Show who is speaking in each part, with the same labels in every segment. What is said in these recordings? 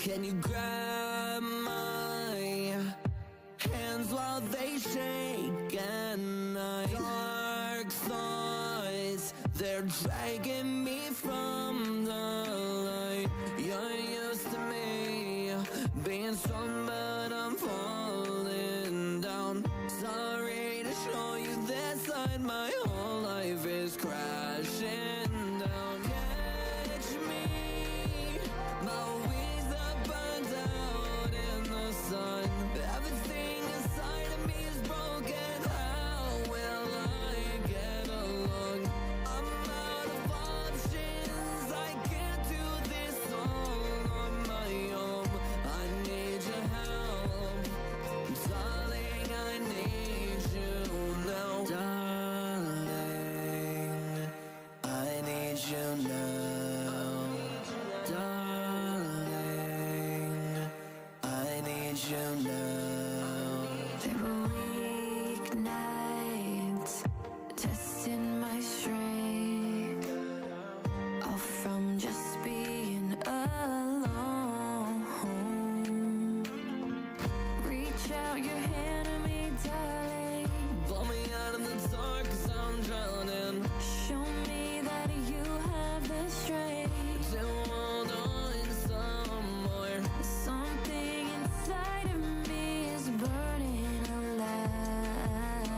Speaker 1: Can you grab my hands while they shake at night? Dark thoughts, they're dragging me from the light. You're used to me being strong, but I'm falling down. Sorry to show you this side, my whole life is crashing down. Catch me, my wings are burned out in the sun. Everything inside of me is broken. How will I get along? I'm out of options, I can't do this all on my own. I need your help, darling, I need you now. Darling, I need you now. Darling, I need you now.
Speaker 2: There were weeknights, testing my strength, all from just being alone. Reach out your hand to me, darling.
Speaker 1: Pull me out of the dark, 'cause I'm drowning.
Speaker 2: Show me that you have the strength.
Speaker 1: To hold on some more.
Speaker 2: Something inside of me is burning alive.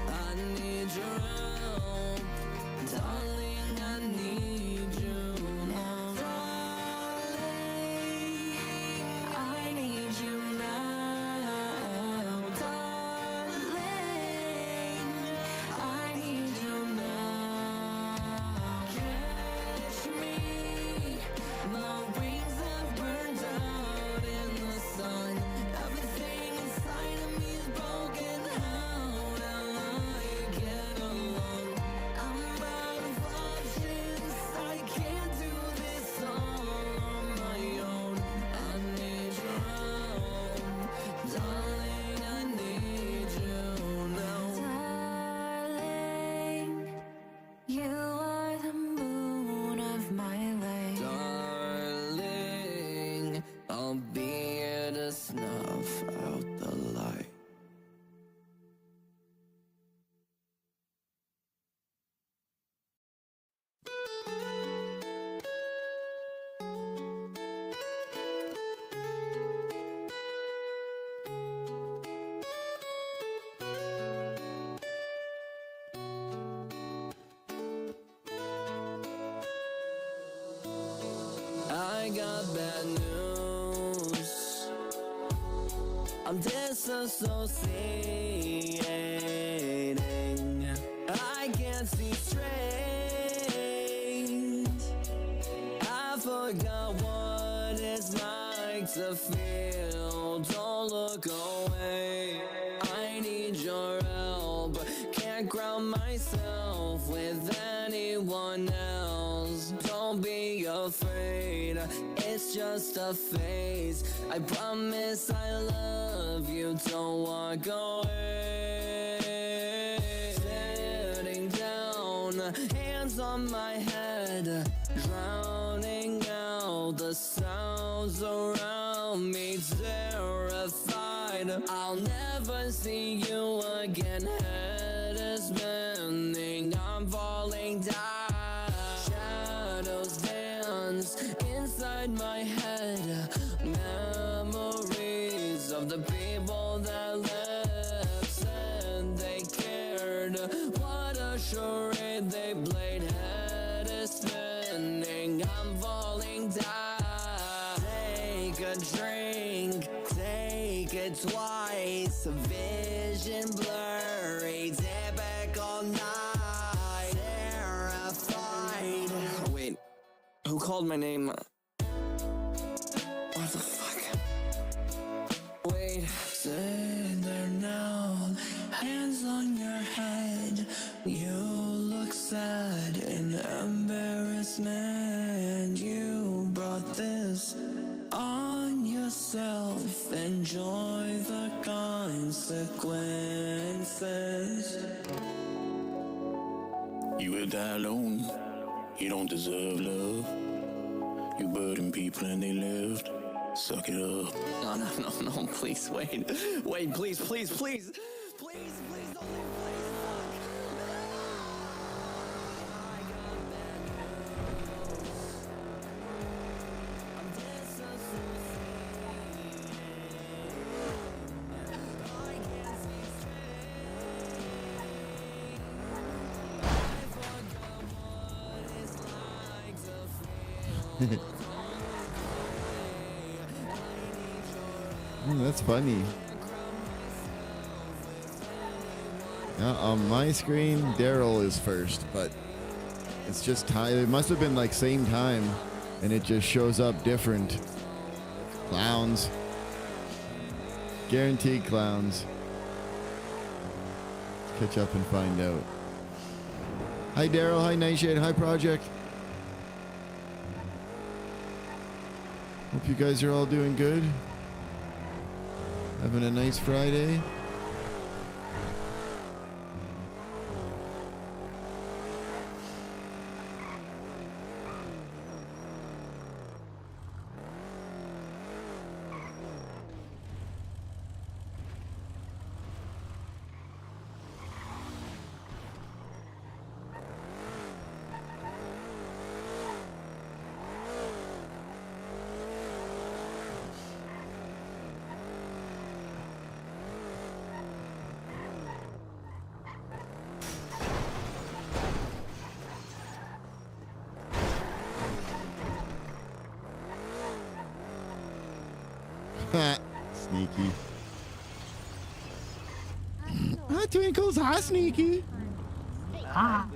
Speaker 1: I need your help, darling, I need you now.
Speaker 2: Darling, I need you now. Darling, I need you now.
Speaker 1: Catch me, my wings have burned out in the sun. Everything inside of me is broken. How will I get along? I'm out of options, I can't do this all on my own. I need your help, darling, I need you now.
Speaker 2: Darling, you are the moon of my life.
Speaker 1: Darling, I'll be here to snuff out the light. I got bad news, I'm disassociating. I can't see straight. I forgot what it's like to feel. Don't look away, I need your help. Can't ground myself with anyone else. Don't be afraid, it's just a phase. I promise I love you, don't walk away. Sitting down, hands on my head, drowning out the sounds around me. Terrified, I'll never see you again. Head is spinning, I'm falling down. Shadows dance inside my head. Memories of the people that left, said they cared. What a charade they played. Head is spinning, I'm falling down. Take a drink, take it twice. Vision blurry, typical night. Terrified. Wait, who called my name? What the fuck? Wait, sit there now, hands on your head. You look sad in embarrassment. You brought this on yourself. Enjoy the consequences.
Speaker 3: You will die alone. You don't deserve love. You burden people and they left. Suck it up.
Speaker 1: No, no, no, no, please, wait. Wait, please, please, please. Please, please, don't leave, please, fuck. I got bad news. I'm disassociated. I can't see straight. I forgot what it's like to feel.
Speaker 4: That's funny. On my screen, Daryl is first, but it's just time. It must have been like same time, and it just shows up different. Clowns. Guaranteed clowns. Catch up and find out. Hi Daryl, hi Nightshade, hi Project. Hope you guys are all doing good. Having a nice Friday. Sneaky. Ah, Twinkles, hi, Sneaky.
Speaker 5: Ah.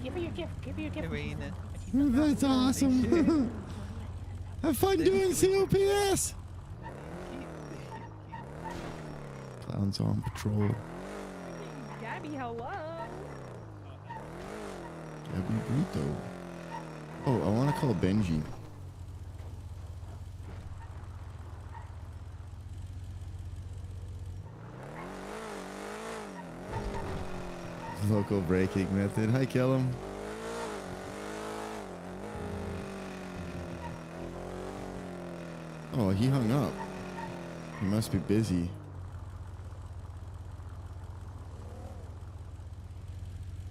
Speaker 5: Give me your gift. Give me your gift.
Speaker 4: That's awesome. Have fun doing COPS. Clowns on patrol.
Speaker 5: Gabby, hello.
Speaker 4: Gabby Brito. Oh, I want to call Benji. Local braking method. Hi, Kellum. Oh, he hung up. He must be busy.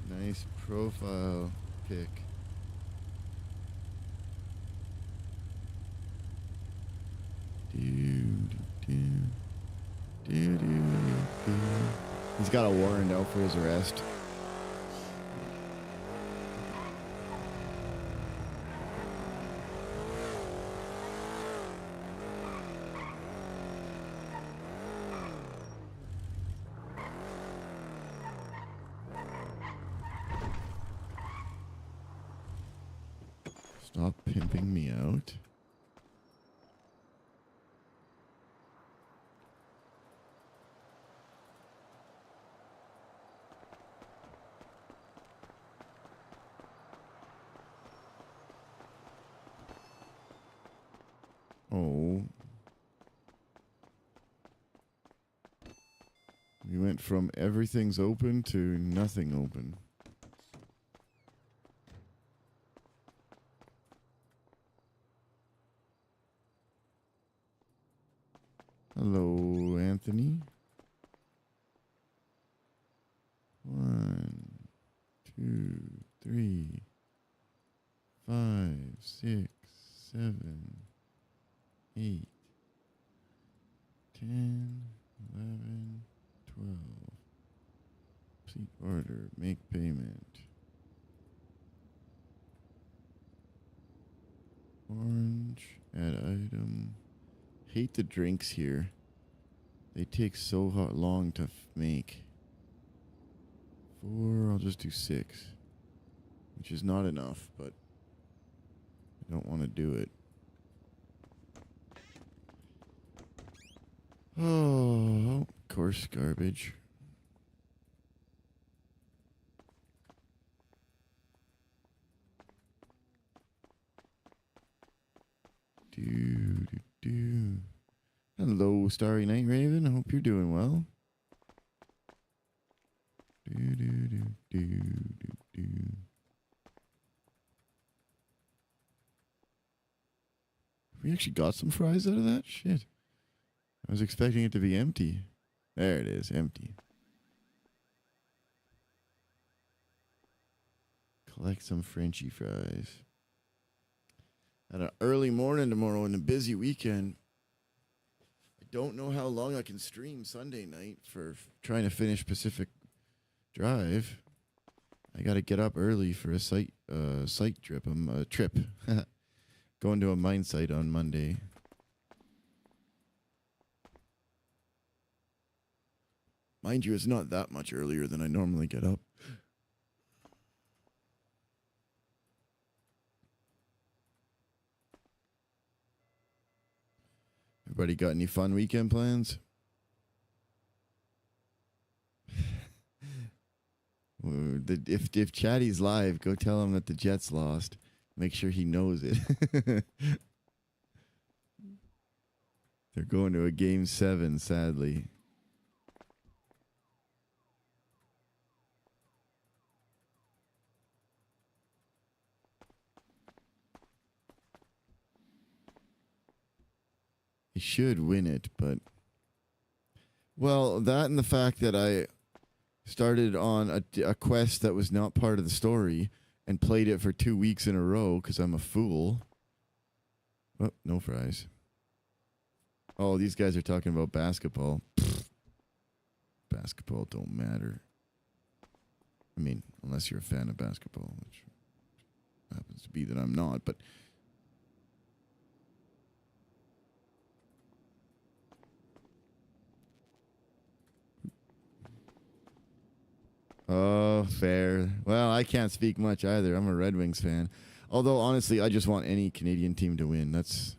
Speaker 4: Nice profile pic. He's got a warrant out for his arrest. Stop pimping me out. Oh. We went from everything's open to nothing open. Hello, Anthony. 1, 2, 3, 5, 6, 7, 8, 10, 11, 12. Complete order. Make payment. Orange. Add item. Hate the drinks here. They take so long to make. 4. I'll just do 6. Which is not enough, but I don't want to do it. Oh, coarse garbage. Hello, Starry Night Raven. I hope you're doing well. If we actually got some fries out of that? Shit. I was expecting it to be empty. There it is, empty. Collect some Frenchy fries. At an early morning tomorrow and a busy weekend. I don't know how long I can stream Sunday night for trying to finish Pacific Drive. I got to get up early for a site trip. Trip. Going to a mine site on Monday. Mind you, it's not that much earlier than I normally get up. Everybody got any fun weekend plans? If Chatty's live, go tell him that the Jets lost. Make sure he knows it. They're going to a game 7, sadly. He should win it, but... Well, that and the fact that I started on a quest that was not part of the story and played it for 2 weeks in a row because I'm a fool. Oh, no fries. Oh, these guys are talking about basketball. Pfft. Basketball don't matter. I mean, unless you're a fan of basketball, which happens to be that I'm not, but... Oh, fair. Well, I can't speak much either. I'm a Red Wings fan. Although, honestly, I just want any Canadian team to win. That's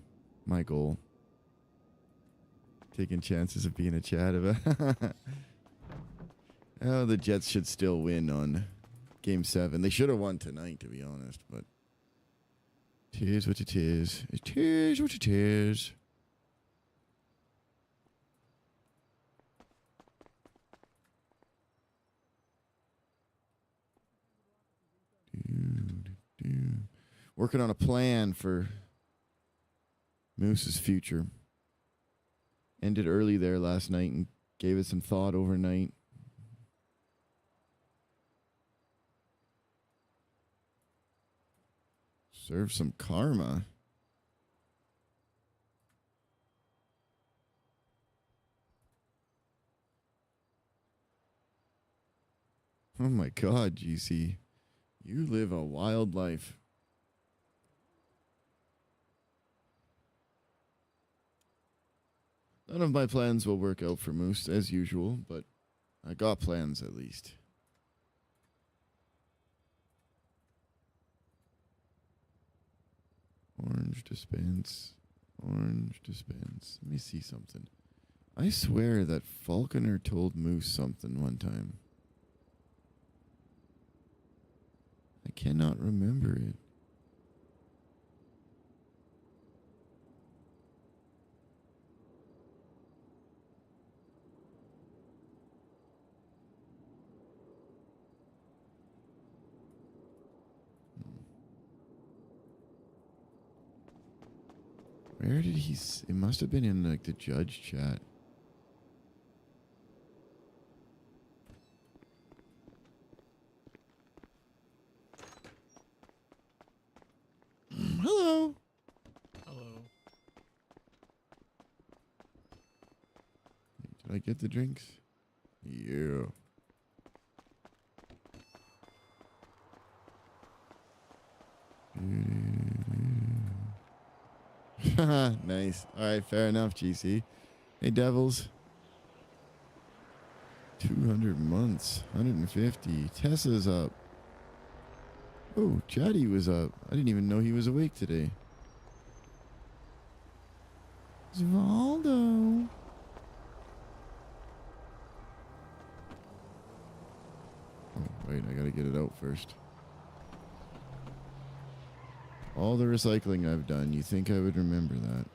Speaker 4: my goal. Taking chances of being a chat about. Oh, the Jets should still win on Game 7. They should have won tonight, to be honest. But it is what it is. It is what it is. Working on a plan for Moose's future. Ended early there last night and gave it some thought overnight. Serve some karma. Oh my God, GC. You live a wild life. None of my plans will work out for Moose, as usual, but I got plans at least. Orange dispense. Orange dispense. Let me see something. I swear that Falconer told Moose something one time. I cannot remember it. Where did he... It must have been in, like, the judge chat. Hello.
Speaker 6: Hello.
Speaker 4: Did I get the drinks? Yeah. Nice. All right, fair enough, GC. Hey, Devils. 200 months. 150. Tessa's up. Oh, Chatty was up. I didn't even know he was awake today. Zvaldo. Oh, wait, I gotta get it out first. All the recycling I've done, you think I would remember that?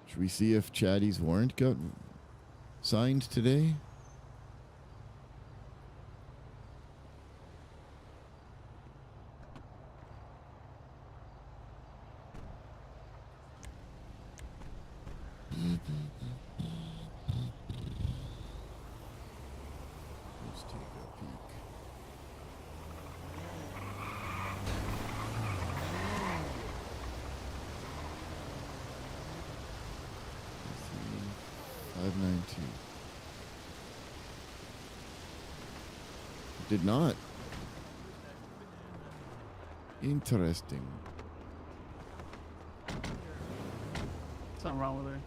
Speaker 4: Should we see if Chatty's warrant got signed today? take a peek. $592. Did not. Interesting.
Speaker 5: Something wrong with her.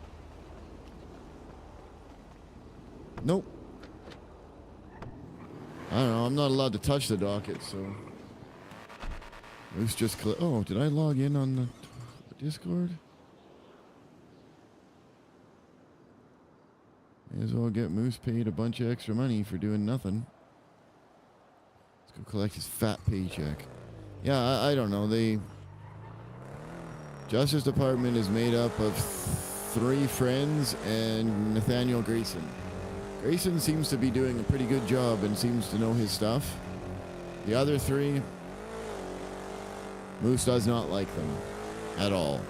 Speaker 4: Nope. I don't know. I'm not allowed to touch the docket, so. Moose just. Oh, did I log in on the Discord? May as well get Moose paid a bunch of extra money for doing nothing. Let's go collect his fat paycheck. Yeah, I don't know. The Justice Department is made up of 3 friends and Nathaniel Grayson. Grayson seems to be doing a pretty good job and seems to know his stuff. The other 3, Moose does not like them at all.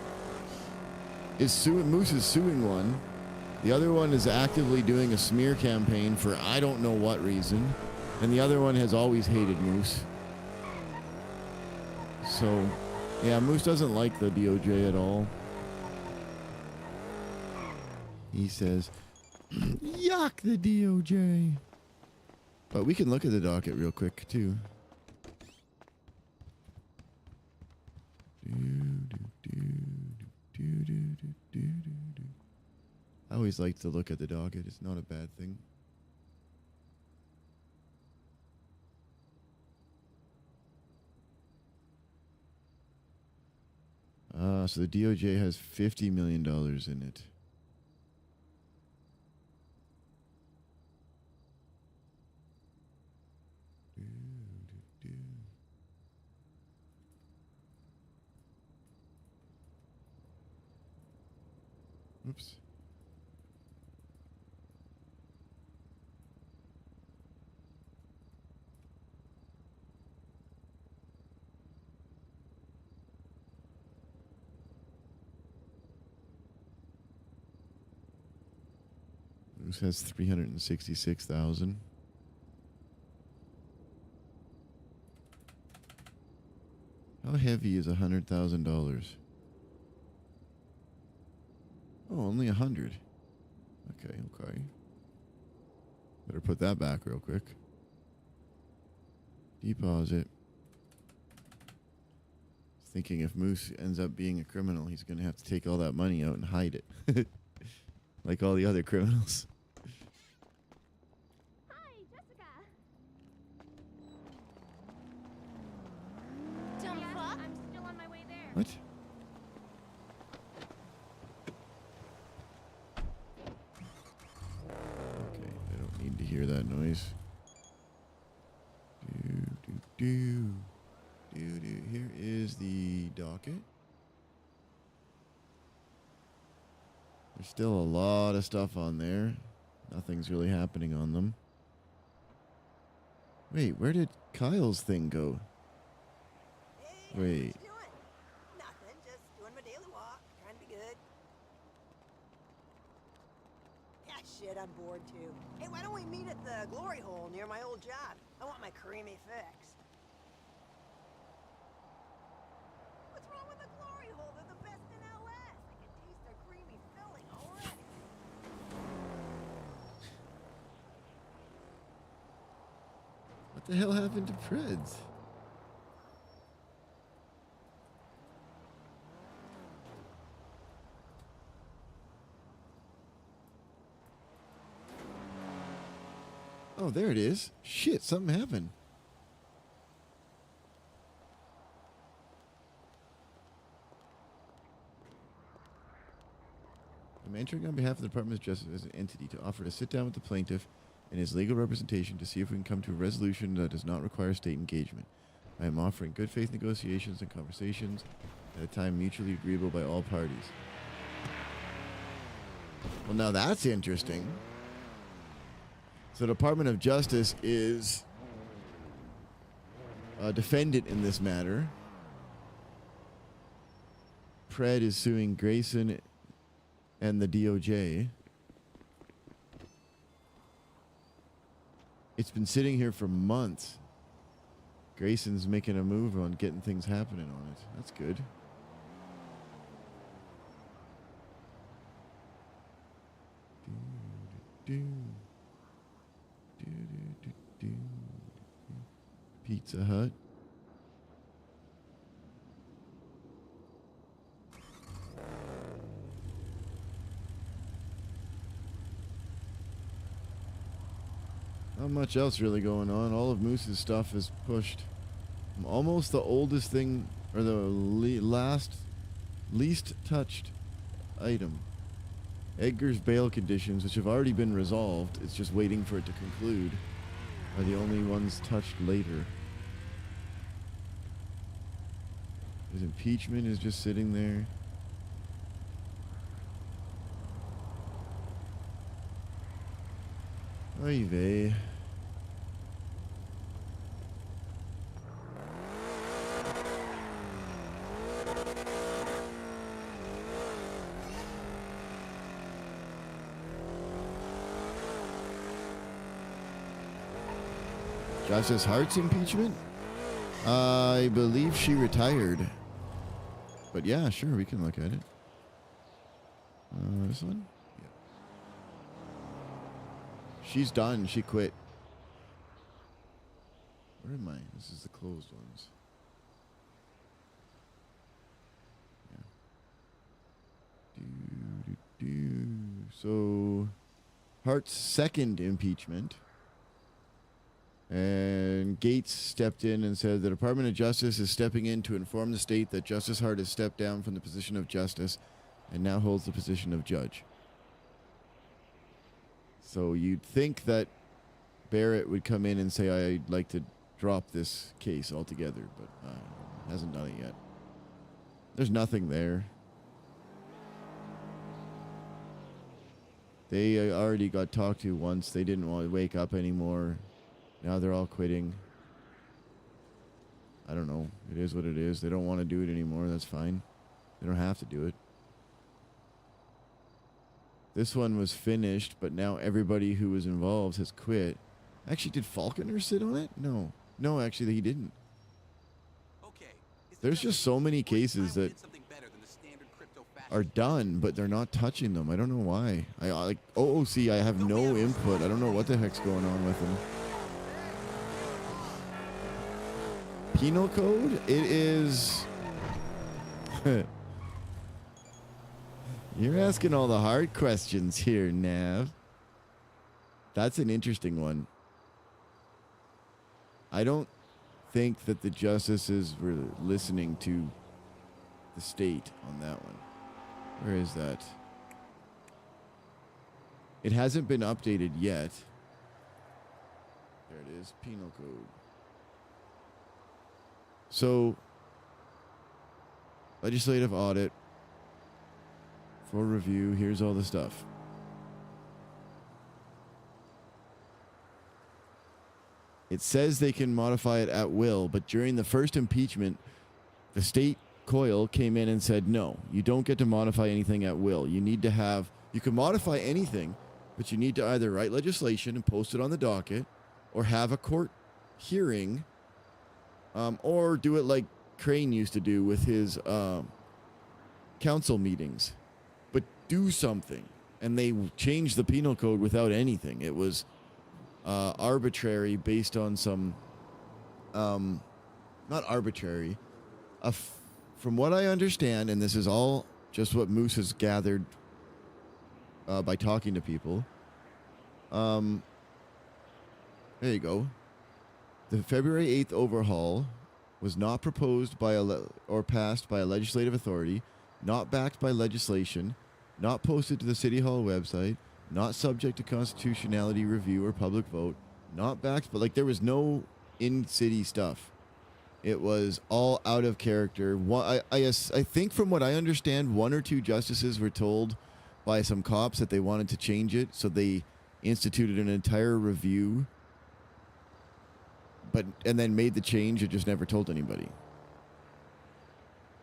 Speaker 4: Moose is suing one. The other one is actively doing a smear campaign for I don't know what reason. And the other one has always hated Moose. So, yeah, Moose doesn't like the DOJ at all. He says, yuck, the DOJ. But we can look at the docket real quick, too. I always like to look at the docket. It's not a bad thing. So the DOJ has $50 million in it. Oops. Moose has 366,000. How heavy is $100,000? Oh, only 100. Okay. Better put that back real quick. Deposit. Thinking if Moose ends up being a criminal, he's going to have to take all that money out and hide it. Like all the other criminals.
Speaker 6: Hi, Jessica. Dumb fuck. I'm still on my way there.
Speaker 4: What? Okay, I don't need to hear that noise. Here is the docket. There's still a lot of stuff on there. Nothing's really happening on them. Wait, where did Kyle's thing go?
Speaker 7: Hey,
Speaker 4: Wait.
Speaker 7: what you doing? Nothing, just doing my daily walk, trying to be good. Yeah, shit, I'm bored too. Hey, why don't we meet at the glory hole near my old job? I want my creamy fix. What's wrong with the glory hole? They're the best in LS. I can taste their creamy filling already.
Speaker 4: What the hell happened to Preds? Oh, there it is. Shit, something happened. I'm entering on behalf of the Department of Justice as an entity to offer to sit down with the plaintiff and his legal representation to see if we can come to a resolution that does not require state engagement. I am offering good faith negotiations and conversations at a time mutually agreeable by all parties. Well, now that's interesting. So the Department of Justice is a defendant in this matter. Pred is suing Grayson and the DOJ. It's been sitting here for months. Grayson's making a move on getting things happening on it. That's good. Pizza Hut. Not much else really going on. All of Moose's stuff is pushed. Almost the oldest thing, or the least touched item. Edgar's bail conditions, which have already been resolved, it's just waiting for it to conclude, are the only ones touched later. His impeachment is just sitting there. Oy vey. Justice Hart's impeachment? I believe she retired. But yeah, sure, we can look at it. This one? Yeah. She's done. She quit. Where am I? This is the closed ones. Yeah. So, Hart's second impeachment. And Gates stepped in and said the Department of Justice is stepping in to inform the state that Justice Hart has stepped down from the position of justice and now holds the position of judge. So you'd think that Barrett would come in and say, I'd like to drop this case altogether, but hasn't done it yet. There's nothing there. They already got talked to once. They didn't want to wake up anymore. Now they're all quitting. I don't know. It is what it is. They don't want to do it anymore. That's fine. They don't have to do it. This one was finished, but now everybody who was involved has quit. Actually, did Falconer sit on it? No. No, actually, he didn't. There's just so many cases that are done, but they're not touching them. I don't know why. I like OOC, I have no input. I don't know what the heck's going on with them. Penal code? It is... You're asking all the hard questions here, Nav. That's an interesting one. I don't think that the justices were listening to the state on that one. Where is that? It hasn't been updated yet. There it is, penal code. So, legislative audit for review. Here's all the stuff. It says they can modify it at will, but during the first impeachment, the state COIL came in and said, no, you don't get to modify anything at will. You need to have, you can modify anything, but you need to either write legislation and post it on the docket or have a court hearing. Or do it like Crane used to do with his council meetings. But do something. And they changed the penal code without anything. It was arbitrary based on some... not arbitrary. From what I understand, and this is all just what Moose has gathered by talking to people. There you go. The February 8th overhaul was not proposed by or passed by a legislative authority, not backed by legislation, not posted to the City Hall website, not subject to constitutionality review or public vote, not backed, but like there was no in-city stuff. It was all out of character. I think from what I understand, one or two justices were told by some cops that they wanted to change it, so they instituted an entire review. And then made the change, it just never told anybody.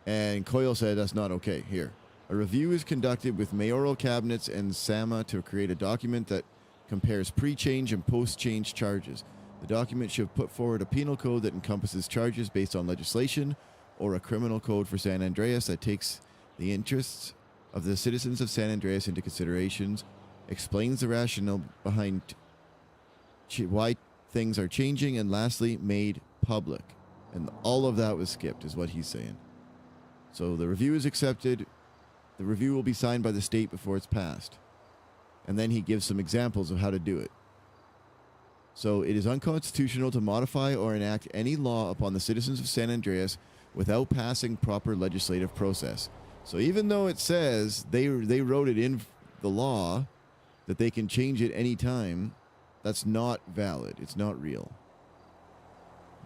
Speaker 4: And Coyle said that's not okay. Here. A review is conducted with mayoral cabinets and SAMA to create a document that compares pre-change and post-change charges. The document should put forward a penal code that encompasses charges based on legislation or a criminal code for San Andreas that takes the interests of the citizens of San Andreas into considerations, explains the rationale behind why things are changing, and lastly, made public. And all of that was skipped, is what he's saying. So the review is accepted. The review will be signed by the state before it's passed. And then he gives some examples of how to do it. So it is unconstitutional to modify or enact any law upon the citizens of San Andreas without passing proper legislative process. So even though it says they wrote it in the law that they can change it any time, that's not valid. It's not real.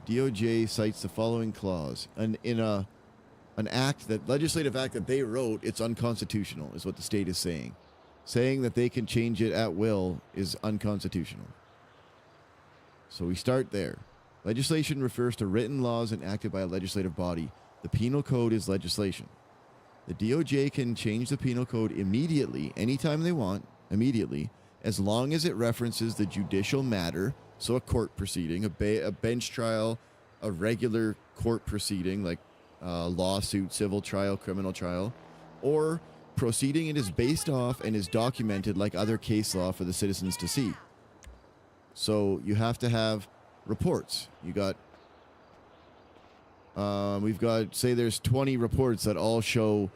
Speaker 4: DOJ cites the following clause. And in an legislative act that they wrote, it's unconstitutional, is what the state is saying. Saying that they can change it at will is unconstitutional. So we start there. Legislation refers to written laws enacted by a legislative body. The penal code is legislation. The DOJ can change the penal code immediately, anytime they want, immediately, as long as it references the judicial matter, so a court proceeding, a bench trial, a regular court proceeding, like a lawsuit, civil trial, criminal trial, or proceeding it is based off and is documented like other case law for the citizens to see. So you have to have reports. You got, we've got, say there's 20 reports that all show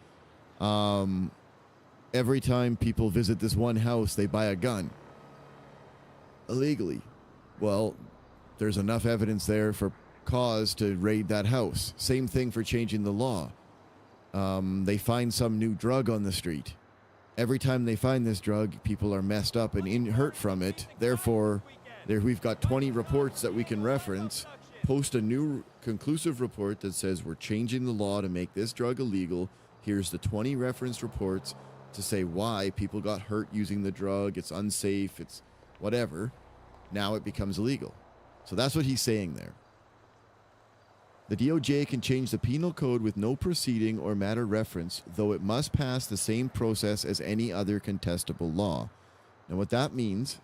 Speaker 4: every time people visit this one house, they buy a gun illegally. Well, there's enough evidence there for cause to raid that house. Same thing for changing the law. They find some new drug on the street. Every time they find this drug, people are messed up and hurt from it. Therefore, we've got 20 reports that we can reference. Post a new conclusive report that says we're changing the law to make this drug illegal. Here's the 20 referenced reports to say why people got hurt using the drug. It's unsafe. It's whatever. Now it becomes illegal. So that's what he's saying there. The DOJ can change the penal code with no proceeding or matter reference, though it must pass the same process as any other contestable law. Now what that means,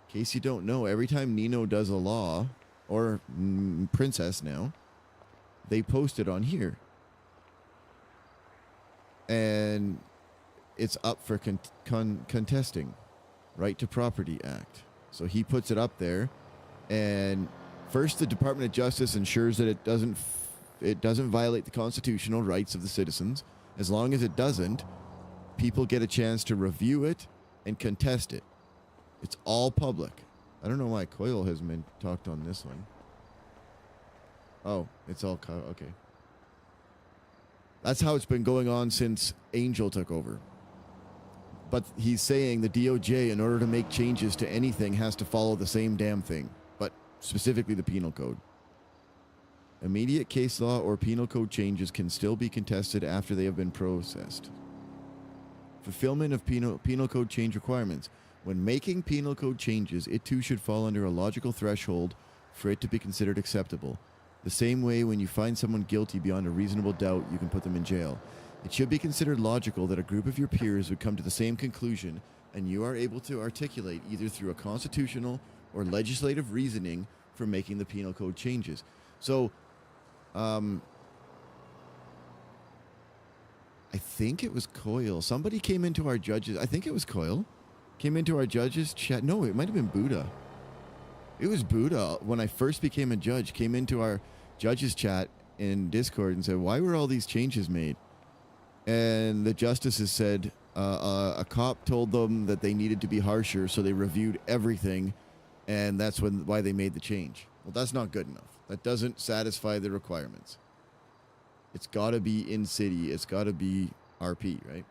Speaker 4: in case you don't know, every time Nino does a law, or Princess now, they post it on here. And it's up for contesting. Right to Property Act. So he puts it up there, and first the Department of Justice ensures that it doesn't violate the constitutional rights of the citizens. As long as it doesn't, people get a chance to review it and contest it. It's all public. I don't know why Coyle hasn't been talked on this one. Oh, it's all okay. That's how it's been going on since Angel took over. But he's saying the DOJ, in order to make changes to anything, has to follow the same damn thing, but specifically the penal code. Immediate case law or penal code changes can still be contested after they have been processed. Fulfillment of penal code change requirements. When making penal code changes, it too should fall under a logical threshold for it to be considered acceptable. The same way when you find someone guilty beyond a reasonable doubt, you can put them in jail. It should be considered logical that a group of your peers would come to the same conclusion, and you are able to articulate either through a constitutional or legislative reasoning for making the penal code changes. So, I think it was Coyle. Somebody came into our judges. I think it was Coyle. Came into our judges chat. No, it might have been Buddha. It was Buddha when I first became a judge. Came into our judges chat in Discord and said, "Why were all these changes made?" And the justices said a cop told them that they needed to be harsher, so they reviewed everything, and that's why they made the change. Well, that's not good enough. That doesn't satisfy the requirements. It's got to be in city. It's got to be RP, right?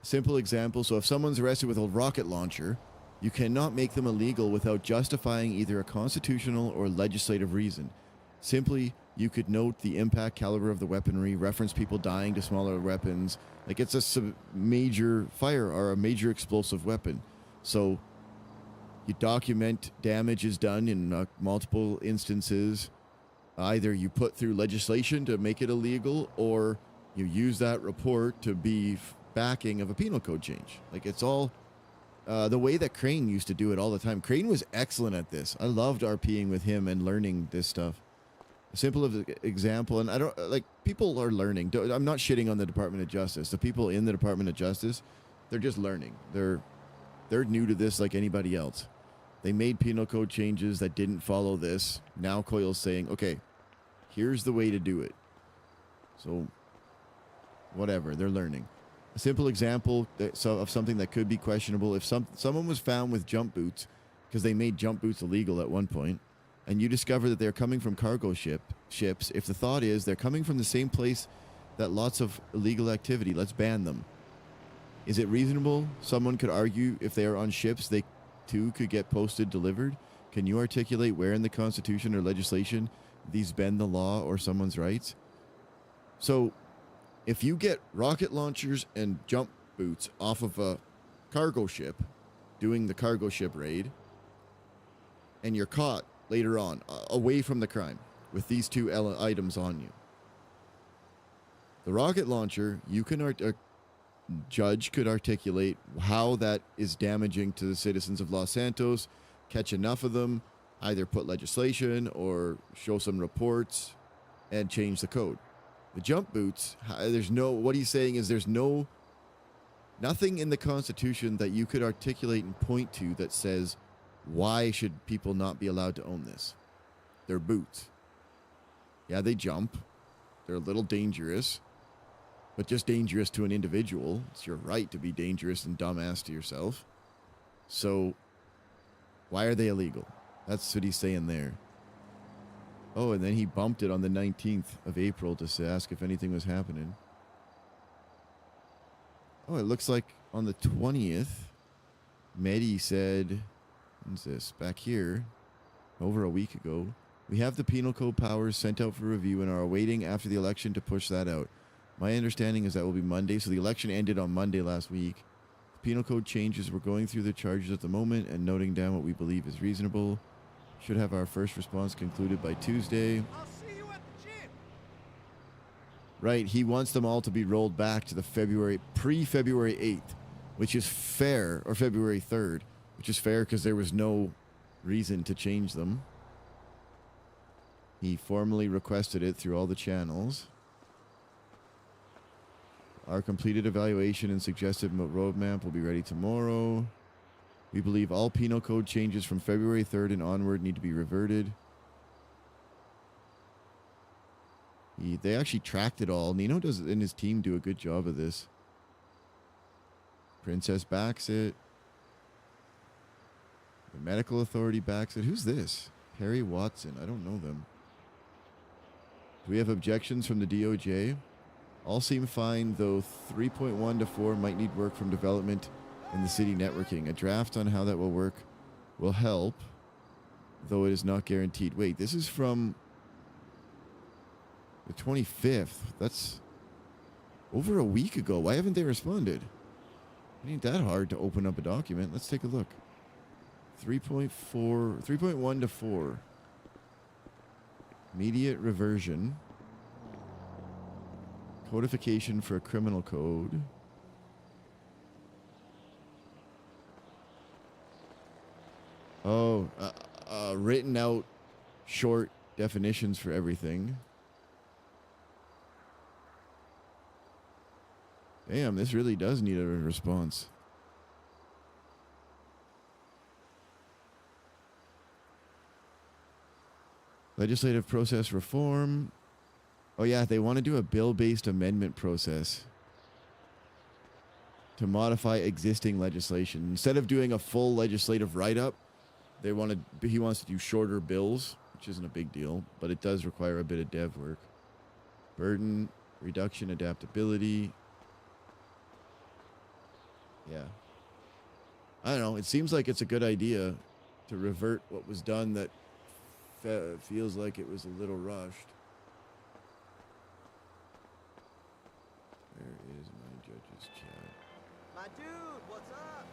Speaker 4: Simple example. So if someone's arrested with a rocket launcher, you cannot make them illegal without justifying either a constitutional or legislative reason. Simply, you could note the impact caliber of the weaponry, reference people dying to smaller weapons. Like it's a major fire or a major explosive weapon. So you document damage is done in multiple instances. Either you put through legislation to make it illegal, or you use that report to be backing of a penal code change. Like it's all the way that Crane used to do it all the time. Crane was excellent at this. I loved RPing with him and learning this stuff. A simple example, and I don't like people are learning. I'm not shitting on the Department of Justice. The people in the Department of Justice, they're just learning. They're new to this like anybody else. They made penal code changes that didn't follow this. Now Coyle's saying, okay, here's the way to do it. So, whatever, they're learning. A simple example of something that could be questionable: if someone was found with jump boots, because they made jump boots illegal at one point, and you discover that they're coming from cargo ships, if the thought is they're coming from the same place that lots of illegal activity, let's ban them. Is it reasonable? Someone could argue if they are on ships, they too could get posted delivered. Can you articulate where in the Constitution or legislation these bend the law or someone's rights? So, if you get rocket launchers and jump boots off of a cargo ship doing the cargo ship raid, and you're caught later on away from the crime with these two items on you, the rocket launcher, you can judge could articulate how that is damaging to the citizens of Los Santos, catch enough of them, either put legislation or show some reports and change the code. The jump boots, what he's saying is there's nothing in the Constitution that you could articulate and point to that says, why should people not be allowed to own this? They're boots. Yeah, they jump. They're a little dangerous, but just dangerous to an individual. It's your right to be dangerous and dumbass to yourself. So, why are they illegal? That's what he's saying there. Oh, and then he bumped it on the 19th of April to ask if anything was happening. Oh, it looks like on the 20th, Medi said, what's this? Back here, over a week ago, we have the penal code powers sent out for review and are awaiting after the election to push that out. My understanding is that will be Monday, so the election ended on Monday last week. The penal code changes, we're going through the charges at the moment and noting down what we believe is reasonable. Should have our first response concluded by Tuesday.
Speaker 8: I'll see you at the gym.
Speaker 4: Right, he wants them all to be rolled back to the pre-February 8th, which is fair, or February 3rd, which is fair because there was no reason to change them. He formally requested it through all the channels. Our completed evaluation and suggested roadmap will be ready tomorrow. We believe all penal code changes from February 3rd and onward need to be reverted. They actually tracked it all. Nino and his team do a good job of this. Princess backs it. The medical authority backs it. Who's this? Perry Watson. I don't know them. Do we have objections from the DOJ? All seem fine, though 3.1 to 4 might need work from development in the city networking. A draft on how that will work will help, though it is not guaranteed. Wait, this is from the 25th. That's over a week ago. Why haven't they responded? It ain't that hard to open up a document. Let's take a look. 3.1 to 4. Immediate reversion. Codification for a criminal code. Oh, written out short definitions for everything. Damn, this really does need a response. Legislative process reform. Oh yeah, they want to do a bill-based amendment process to modify existing legislation. Instead of doing a full legislative write-up, he wants to do shorter bills, which isn't a big deal, but it does require a bit of dev work. Burden, reduction, adaptability. Yeah. I don't know. It seems like it's a good idea to revert what was done that feels like it was a little rushed. Where is my judge's chat?
Speaker 8: My dude, what's up?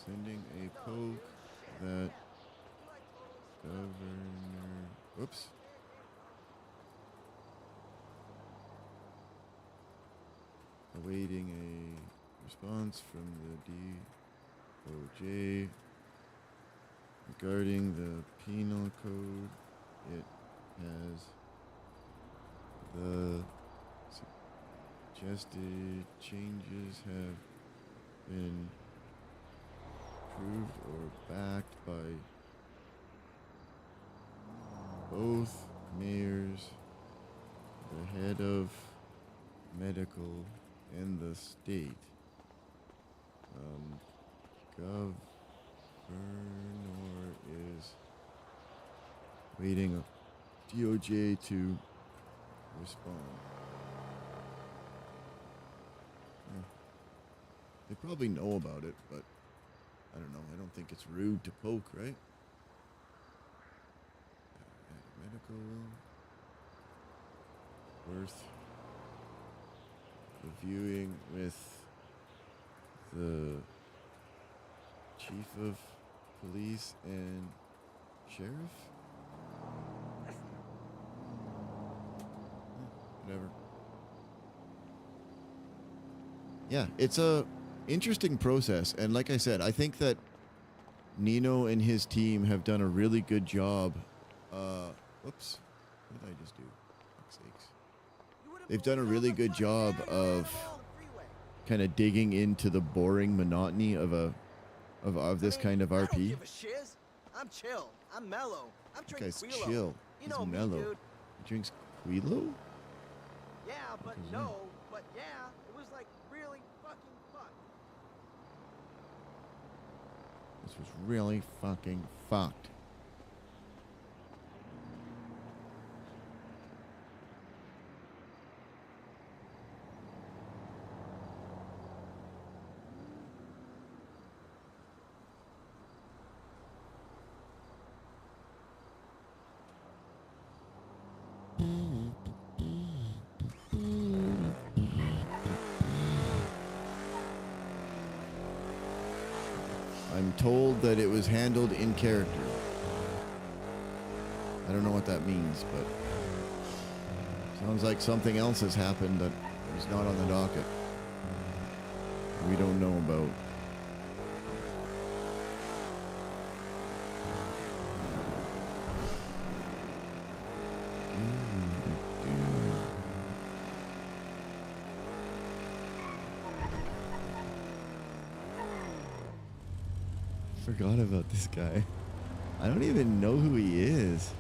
Speaker 4: Sending a poke that governor... Whoops. Awaiting a Response from the DOJ regarding the penal code. It has the suggested changes have been approved or backed by both mayors, the head of medical, and the state. Governor is waiting a DOJ to respond. Yeah. They probably know about it, but I don't know. I don't think it's rude to poke, right? Medical worth reviewing with the chief of police and sheriff. Whatever. Yeah, it's a interesting process, and like I said, I think that Nino and his team have done a really good job. Whoops, what did I just do? Fuck's sakes. They've done a really good job of kind of digging into the boring monotony of this kind of
Speaker 8: I don't
Speaker 4: RP.
Speaker 8: give a shiz. I'm chill. I'm mellow. I'm
Speaker 4: This
Speaker 8: drinking
Speaker 4: guy's
Speaker 8: Quilo.
Speaker 4: chill.
Speaker 8: You
Speaker 4: He's
Speaker 8: know me,
Speaker 4: mellow.
Speaker 8: dude.
Speaker 4: He drinks Quilo?
Speaker 8: Yeah, but
Speaker 4: is
Speaker 8: no. But yeah, it was like really fucking fun.
Speaker 4: This was really fucking fucked. I'm told that it was handled in character. I don't know what that means, but sounds like something else has happened that is not on the docket. We don't know about. Forgot about this guy. I don't even know who he is.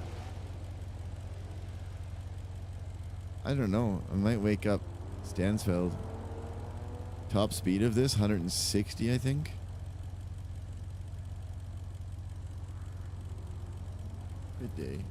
Speaker 4: I don't know. I might wake up Stansfeld. Top speed of this, 160, I think. Good day.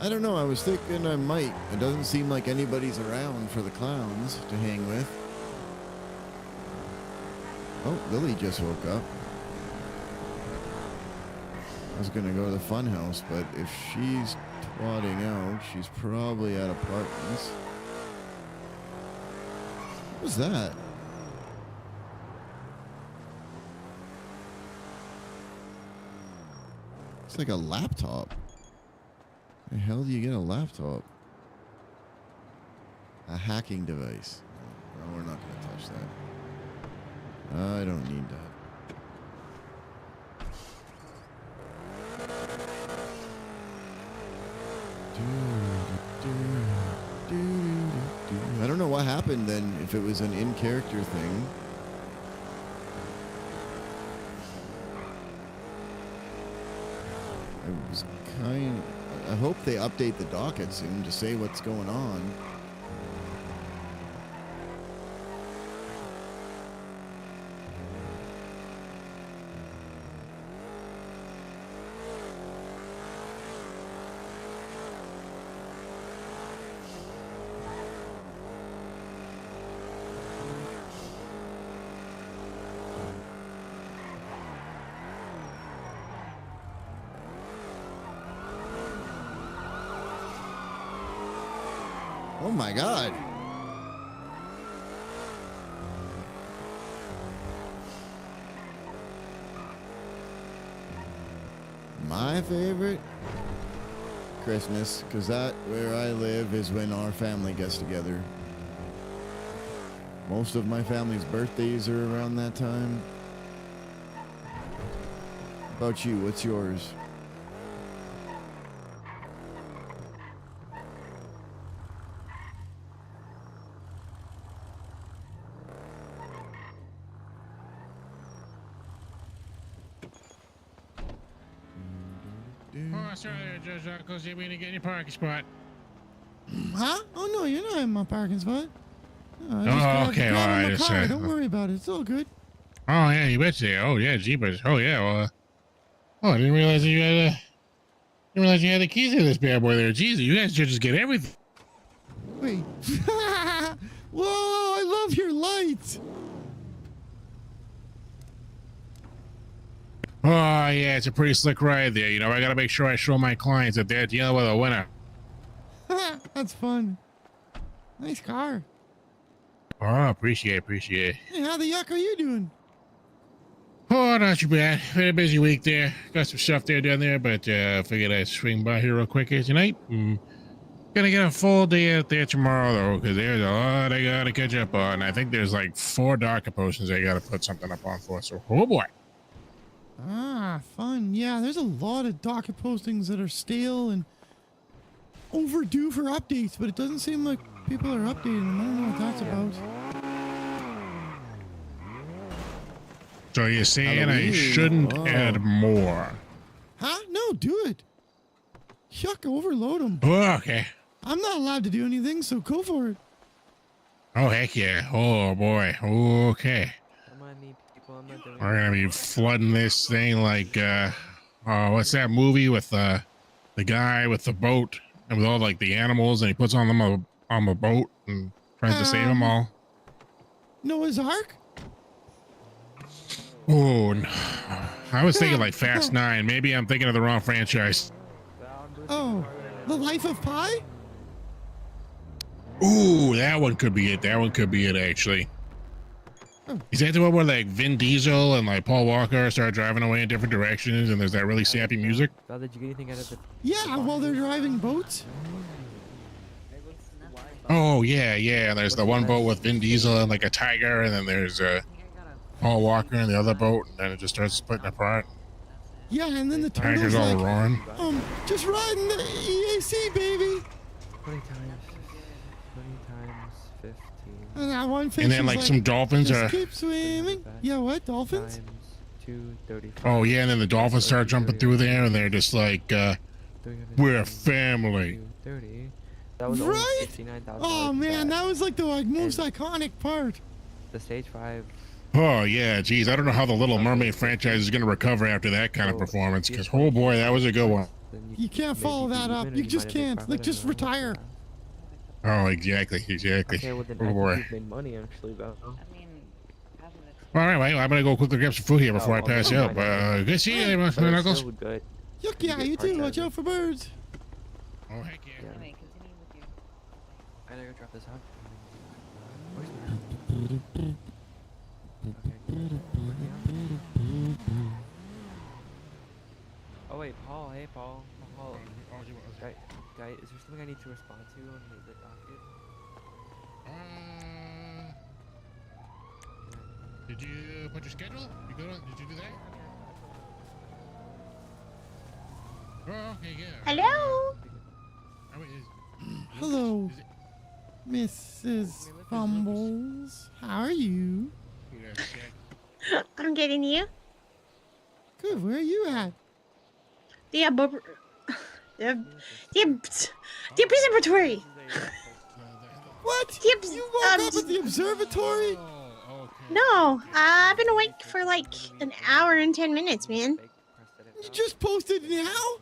Speaker 4: I don't know. I was thinking I might. It doesn't seem like anybody's around for the clowns to hang with. Oh, Lily just woke up. I was going to go to the fun house, but if she's twatting out, she's probably at apartments. What was that? It's like a laptop. The hell do you get a laptop? A hacking device. No, we're not going to touch that. I don't need that. I don't know what happened then, if it was an in-character thing. I hope they update the docket soon to say what's going on. Oh my God. My favorite? Christmas, because that, where I live, is when our family gets together. Most of my family's birthdays are around that time. How about you? What's yours?
Speaker 9: Oh, sorry there, Judge Uncle. See, we didn't get any parking spot.
Speaker 4: Huh? Oh, no, you're not in my parking spot. No,
Speaker 9: Okay, well, I just said.
Speaker 4: Don't worry about it. It's all good.
Speaker 9: Oh, yeah, you betcha. Oh, yeah, jeepers. Oh, yeah, well. Oh, I didn't realize you had the keys to this bad boy there. Jesus, you guys should just get everything.
Speaker 4: Wait. Whoa, I love your lights.
Speaker 9: Oh, yeah, it's a pretty slick ride there. You know, I got to make sure I show my clients that they're dealing with a winner.
Speaker 4: That's fun. Nice car.
Speaker 9: Oh, appreciate.
Speaker 4: Hey, how the yuck are you doing?
Speaker 9: Oh, not too bad. Very busy week there. Got some stuff there down there, but figured I'd swing by here real quick here tonight. Gonna get a full day out there tomorrow, though, because there's a lot I gotta catch up on. I think there's like 4 darker potions I gotta put something up on for, so oh boy.
Speaker 4: Ah, fun. Yeah, there's a lot of docket postings that are stale and overdue for updates, but it doesn't seem like people are updating them. I don't know what that's about.
Speaker 9: So you're saying
Speaker 4: Halloween.
Speaker 9: I shouldn't
Speaker 4: Oh.
Speaker 9: add more?
Speaker 4: Huh? No, do it. Yuck, overload them.
Speaker 9: Oh, okay.
Speaker 4: I'm not allowed to do anything, so go for it.
Speaker 9: Oh, heck yeah. Oh, boy. Okay. We're gonna be flooding this thing like, what's that movie with the guy with the boat and with all like the animals, and he puts on them on the boat and tries to save them all?
Speaker 4: Noah's Ark?
Speaker 9: Oh, no. I was thinking like Fast 9. Maybe I'm thinking of the wrong franchise.
Speaker 4: Oh, The Life of Pi?
Speaker 9: Ooh, that one could be it. That one could be it, actually. Is that the one where like Vin Diesel and like Paul Walker start driving away in different directions and there's that really sappy music?
Speaker 10: Did you get anything out of the...
Speaker 4: Yeah, while they're driving boats.
Speaker 9: Oh, yeah. There's the one boat with Vin Diesel and like a tiger, and then there's Paul Walker in the other boat, and then it just starts splitting apart.
Speaker 4: Yeah, and then the
Speaker 9: Tiger's
Speaker 4: turtle's
Speaker 9: all
Speaker 4: like,
Speaker 9: roaring.
Speaker 4: just riding the EAC, baby.
Speaker 10: 20 times 15.
Speaker 4: And that one fish
Speaker 9: And then
Speaker 4: is
Speaker 9: like some dolphins
Speaker 4: just
Speaker 9: are...
Speaker 4: keep swimming. Yeah, what? Dolphins?
Speaker 10: Times 235.
Speaker 9: Oh, yeah, and then the dolphins start jumping through there, and they're just like, we're a family.
Speaker 10: 230. That was only
Speaker 4: Right?
Speaker 10: $69,000.
Speaker 4: Oh, man, that was like the most iconic part.
Speaker 10: The stage 5.
Speaker 9: Oh, yeah, geez, I don't know how the Little Mermaid franchise is going to recover after that kind of performance, because, oh boy, that was a good one.
Speaker 4: You can't follow that up. You just can't. Like, just retire.
Speaker 9: Oh, exactly.
Speaker 10: Okay, well, then
Speaker 9: Oh,
Speaker 10: I
Speaker 9: boy.
Speaker 10: think you've made money, actually, though.
Speaker 9: All right, well, I'm going to go quickly grab some food here before I pass out. Good seeing you,
Speaker 10: But it's
Speaker 9: Knuckles.
Speaker 10: still good.
Speaker 4: Yuck, yeah, you too. Watch out for birds.
Speaker 9: Oh, heck yeah.
Speaker 10: I gotta go drop this off. Oh wait, Paul. Hey, Paul. Paul. Guy, is there something I need to respond to on the docket?
Speaker 9: Did you put your schedule? You good on? Did you do that? Oh, okay, yeah.
Speaker 6: Hello?
Speaker 9: Oh, wait,
Speaker 4: Hello,
Speaker 9: is it-
Speaker 4: Mrs. Fumbles. How are you?
Speaker 6: I'm getting you.
Speaker 4: Good. Where are you at?
Speaker 6: The observatory.
Speaker 4: What?
Speaker 6: Yep,
Speaker 4: You woke up at the observatory?
Speaker 9: Oh, okay.
Speaker 6: No, I've been awake for like an hour and 10 minutes, man.
Speaker 4: You just posted now?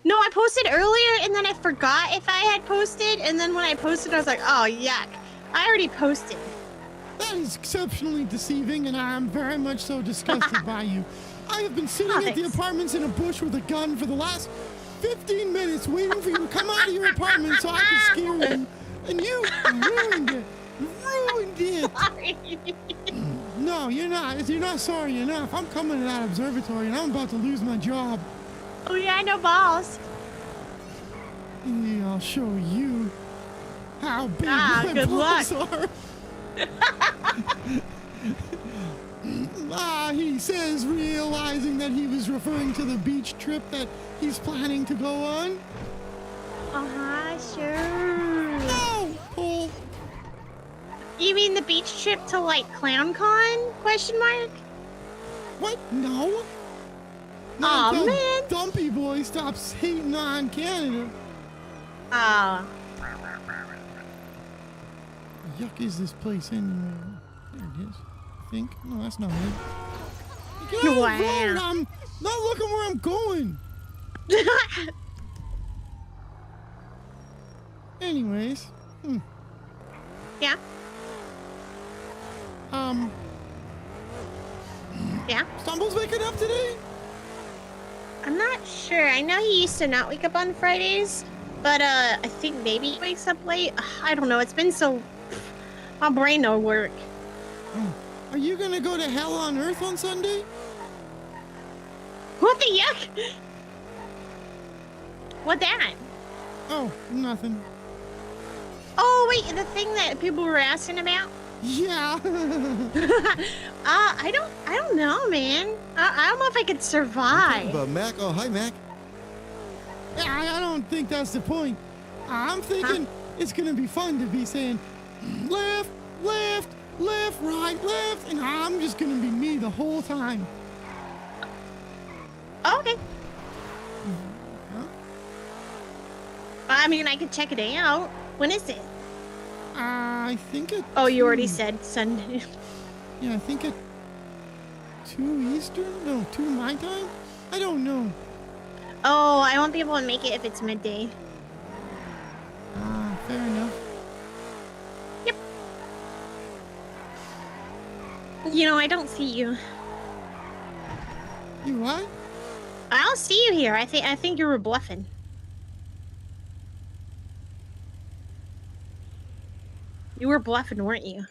Speaker 6: No, I posted earlier and then I forgot if I had posted, and then when I posted I was like, oh yuck, I already posted.
Speaker 4: That is exceptionally deceiving, and I'm very much so disgusted by you. I have been sitting at the
Speaker 6: Thanks.
Speaker 4: apartments in a bush with a gun for the last 15 minutes waiting for you to come out of your apartment so I can scare you, and you ruined it. Ruined it.
Speaker 6: Sorry.
Speaker 4: No, you're not. You're not sorry enough. I'm coming to that observatory, and I'm about to lose my job.
Speaker 6: Oh yeah, no balls.
Speaker 4: Yeah, I'll show you how big my
Speaker 6: good
Speaker 4: balls
Speaker 6: luck.
Speaker 4: are. He says, realizing that he was referring to the beach trip that he's planning to go on.
Speaker 6: Sure.
Speaker 4: No, Paul.
Speaker 6: You mean the beach trip to like ClownCon? Question mark.
Speaker 4: What? No.
Speaker 6: Aw,
Speaker 4: until
Speaker 6: man.
Speaker 4: Dumpy Boy stops hating on Canada.
Speaker 6: Oh.
Speaker 4: Yuck is this place anyway? There it is. I think. No, that's not it. Get out of the road. I'm not looking where I'm going. Anyways.
Speaker 6: Yeah. Yeah.
Speaker 4: Stumble's waking up today?
Speaker 6: I'm not sure. I know he used to not wake up on Fridays, but I think maybe he wakes up late. I don't know. It's been so... My brain don't work.
Speaker 4: Are you gonna go to hell on earth on Sunday?
Speaker 6: What the yuck? What that?
Speaker 4: Oh, nothing.
Speaker 6: Oh, wait, the thing that people were asking about?
Speaker 4: Yeah.
Speaker 6: I don't know, man. I don't know if I could survive.
Speaker 4: But Mac, oh, hi, Mac. I don't think that's the point. I'm thinking it's gonna be fun to be saying left, left, left, right, left, and I'm just gonna be me the whole time.
Speaker 6: Okay. I mean, I could check it out. When is it?
Speaker 4: I think it.
Speaker 6: Oh, you already said Sunday.
Speaker 4: Yeah, I think at 2 Eastern? No, 2 my time? I don't know.
Speaker 6: Oh, I won't be able to make it if it's midday.
Speaker 4: Fair enough.
Speaker 6: Yep. You know, I don't see you.
Speaker 4: You what?
Speaker 6: I don't see you here. I think you were bluffing. You were bluffing, weren't you?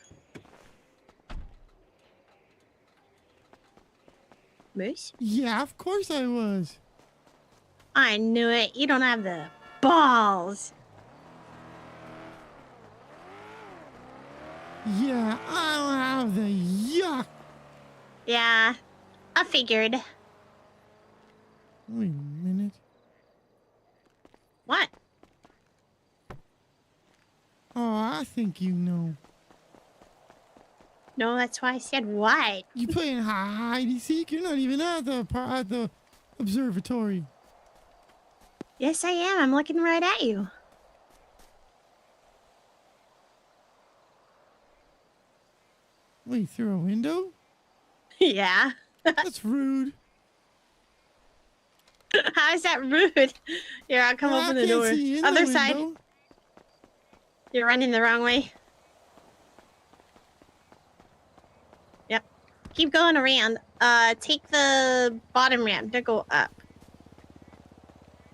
Speaker 6: Moose?
Speaker 4: Yeah, of course I was.
Speaker 6: I knew it. You don't have the balls.
Speaker 4: Yeah, I don't have the yuck.
Speaker 6: Yeah, I figured.
Speaker 4: Wait a minute.
Speaker 6: What?
Speaker 4: Oh, I think you know.
Speaker 6: No, that's why I said what.
Speaker 4: You playing hide and seek? You're not even at the observatory.
Speaker 6: Yes, I am. I'm looking right at you.
Speaker 4: Wait, through a window?
Speaker 6: Yeah.
Speaker 4: That's rude.
Speaker 6: How is that rude? Here, I'll come open the door. Other side. You're running the wrong way. Yep. Keep going around. Take the bottom ramp to go up.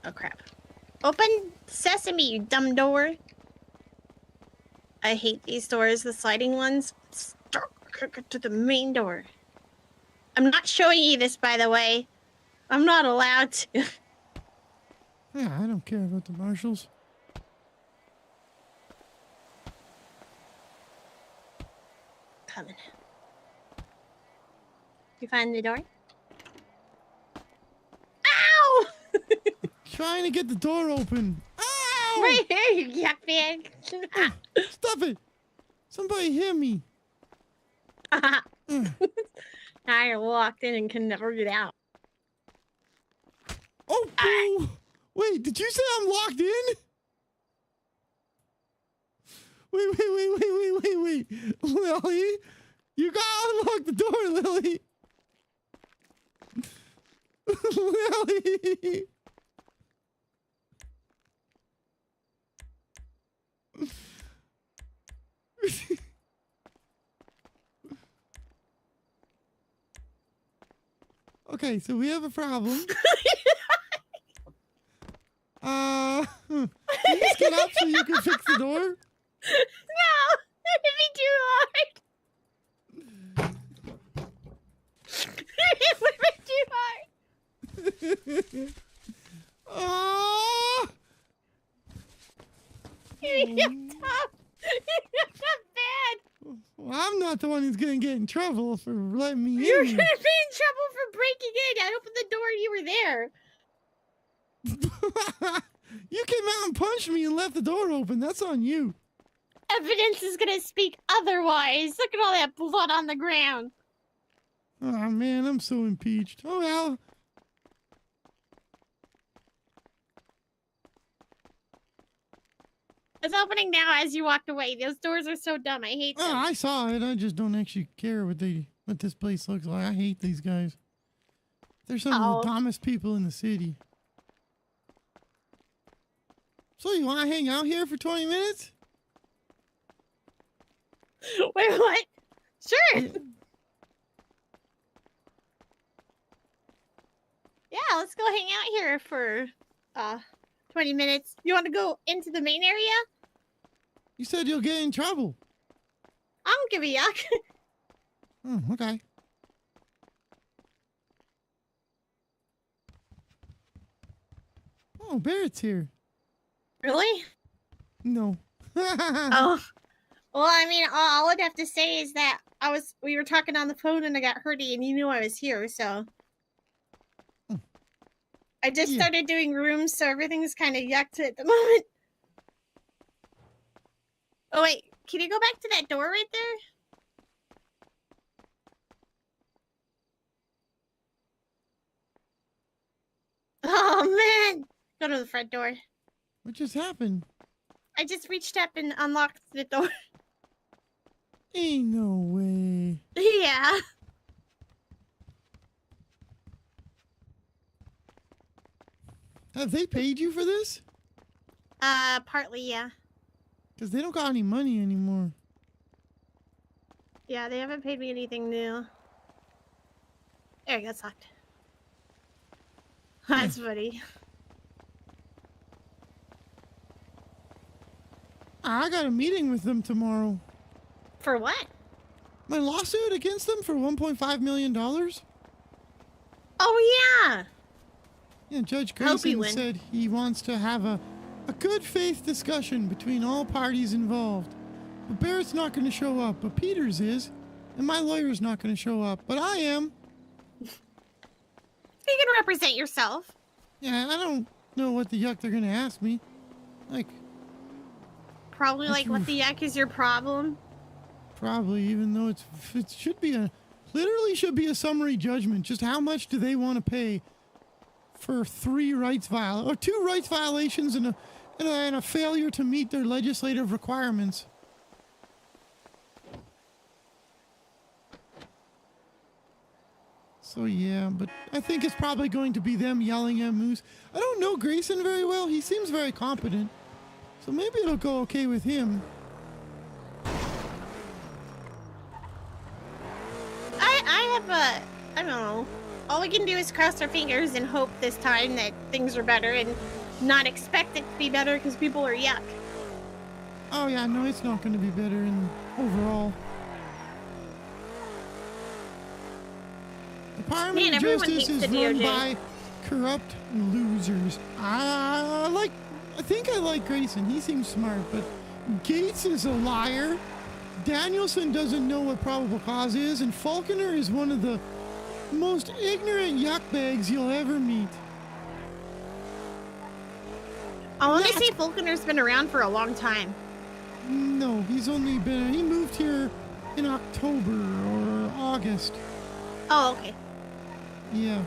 Speaker 6: Oh, crap. Open sesame, you dumb door. I hate these doors, the sliding ones. To the main door. I'm not showing you this, by the way. I'm not allowed to.
Speaker 4: Yeah, I don't care about the marshals.
Speaker 6: Coming. You find the door? Ow!
Speaker 4: Trying to get the door open. Ow!
Speaker 6: Right here, you yuck bag.
Speaker 4: Stop it! Somebody hit me.
Speaker 6: Now you're locked in and can never get out.
Speaker 4: Oh, boo! Wait, did you say I'm locked in? Wait. Lily, you gotta unlock the door, Lily. Lily. Okay, so we have a problem. Can you just get up so you can fix the door?
Speaker 6: No, it'd be too hard.
Speaker 4: Oh!
Speaker 6: You're tough. You're not bad.
Speaker 4: Well, I'm not the one who's gonna get in trouble for letting me
Speaker 6: You're
Speaker 4: in.
Speaker 6: gonna be in trouble for breaking in. I opened the door and you were there.
Speaker 4: You came out and punched me and left the door open. That's on you.
Speaker 6: Evidence is gonna speak otherwise. Look at all that blood on the ground.
Speaker 4: Oh man, I'm so impeached. Oh well.
Speaker 6: It's opening now as you walked away. Those doors are so dumb. I hate them.
Speaker 4: Oh, I saw it. I just don't actually care what this place looks like. I hate these guys. They're some of the dumbest people in the city. So you want to hang out here for 20 minutes?
Speaker 6: Wait, what? Sure. Yeah, let's go hang out here for 20 minutes. You want to go into the main area?
Speaker 4: You said you'll get in trouble.
Speaker 6: I don't give a yuck.
Speaker 4: Oh, okay. Oh, Barrett's here.
Speaker 6: Really?
Speaker 4: No.
Speaker 6: Oh. Well, I mean, all I'd have to say is that we were talking on the phone and I got hurty and you knew I was here, so. I just started doing rooms, so everything's kind of yucked at the moment. Oh, wait. Can you go back to that door right there? Oh, man. Go to the front door.
Speaker 4: What just happened?
Speaker 6: I just reached up and unlocked the door.
Speaker 4: Ain't no way.
Speaker 6: Yeah.
Speaker 4: Have they paid you for this?
Speaker 6: Partly, yeah.
Speaker 4: Because they don't got any money anymore.
Speaker 6: Yeah, they haven't paid me anything new. There you go, it's locked. That's funny.
Speaker 4: I got a meeting with them tomorrow.
Speaker 6: For what?
Speaker 4: My lawsuit against them for $1.5 million.
Speaker 6: Oh, yeah.
Speaker 4: Yeah, Judge
Speaker 6: Hope he
Speaker 4: Grayson
Speaker 6: win.
Speaker 4: said he wants to have a good faith discussion between all parties involved. But Barrett's not going to show up, but Peters is. And my lawyer's not going to show up, but I am.
Speaker 6: You can represent yourself.
Speaker 4: Yeah, I don't know what the yuck they're going to ask me. Like,
Speaker 6: Probably like, what the yuck is your problem?
Speaker 4: probably, even though it should be literally should be a summary judgment. Just how much do they want to pay for two rights violations and a failure to meet their legislative requirements? So yeah, but I think it's probably going to be them yelling at Moose. I don't know Grayson very well. He seems very competent. So maybe it'll go okay with him.
Speaker 6: I don't know. All we can do is cross our fingers and hope this time that things are better and not expect it to be better because people are yuck.
Speaker 4: Oh yeah, no, it's not going to be better in overall. The Department
Speaker 6: Man,
Speaker 4: of
Speaker 6: everyone
Speaker 4: Justice
Speaker 6: hates
Speaker 4: is
Speaker 6: the
Speaker 4: run
Speaker 6: DOJ.
Speaker 4: by corrupt losers. I think I like Grayson. He seems smart, but Gates is a liar. Danielson doesn't know what probable cause is, and Falconer is one of the most ignorant yuckbags you'll ever meet.
Speaker 6: I want to say Falconer's been around for a long time.
Speaker 4: No, he moved here in October or August.
Speaker 6: Oh, okay.
Speaker 4: Yeah.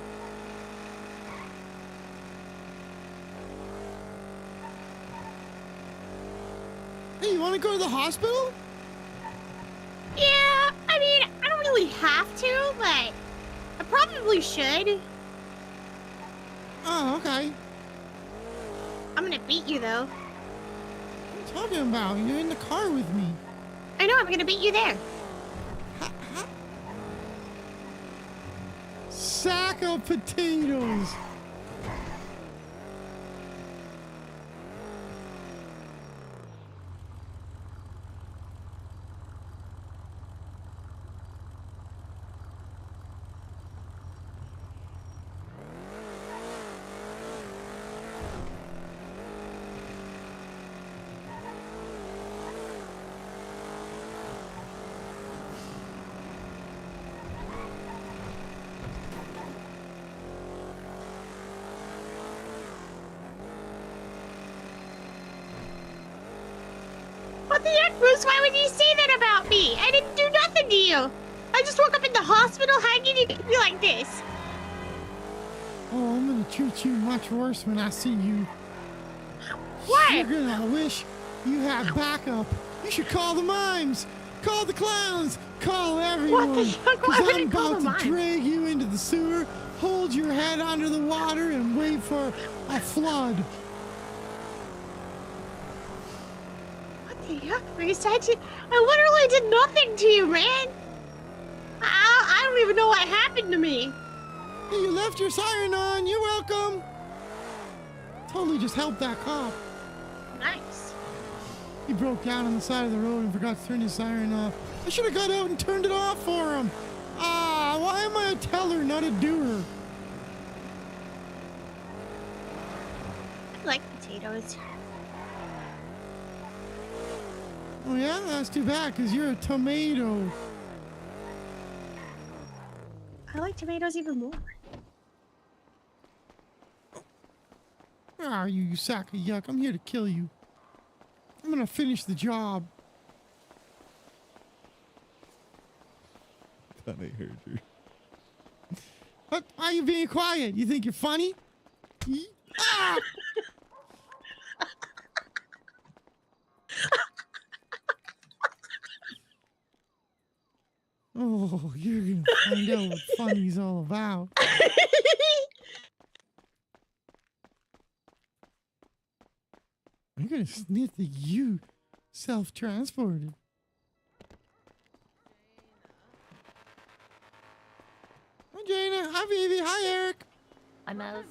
Speaker 4: Hey, you want to go to the hospital?
Speaker 6: Yeah, I mean, I don't really have to, but I probably should.
Speaker 4: Oh, okay.
Speaker 6: I'm gonna beat you, though.
Speaker 4: What are you talking about? You're in the car with me.
Speaker 6: I know, I'm gonna beat you there.
Speaker 4: Sack of potatoes.
Speaker 6: What the heck, Bruce? Why would you say that about me? I didn't do nothing to you. I just woke up in the hospital. How can you treat me like this?
Speaker 11: Oh, I'm gonna treat you much worse when I see you.
Speaker 6: What?
Speaker 11: You're gonna wish you had backup. You should call the mimes. Call the clowns. Call everyone.
Speaker 6: What the heck? Why
Speaker 11: Because
Speaker 6: would
Speaker 11: I'm
Speaker 6: I call
Speaker 11: about
Speaker 6: the
Speaker 11: to
Speaker 6: mimes?
Speaker 11: drag you into the sewer, hold your head under the water, and wait for a flood.
Speaker 6: What the heck, Bruce? I literally did nothing to you, man. I don't even know what happened to me.
Speaker 11: Hey, you left your siren on. You're welcome. Totally just helped that cop.
Speaker 6: Nice.
Speaker 11: He broke down on the side of the road and forgot to turn his siren off. I should have got out and turned it off for him. Ah, why am I a teller, not a doer?
Speaker 6: I like potatoes.
Speaker 11: Oh yeah? That's too bad, because you're a tomato.
Speaker 6: I like tomatoes even more.
Speaker 11: Where are you, you sack of yuck? I'm here to kill you. I'm gonna finish the job.
Speaker 4: Thought I heard her.
Speaker 11: What? Why are you being quiet? You think you're funny? Ah! Oh, you're gonna find out what funny's all about. I'm gonna sniff that you self-transported. Hi, Jaina. Hi, Vivi. Hi, Eric.
Speaker 5: Hi, Mouse.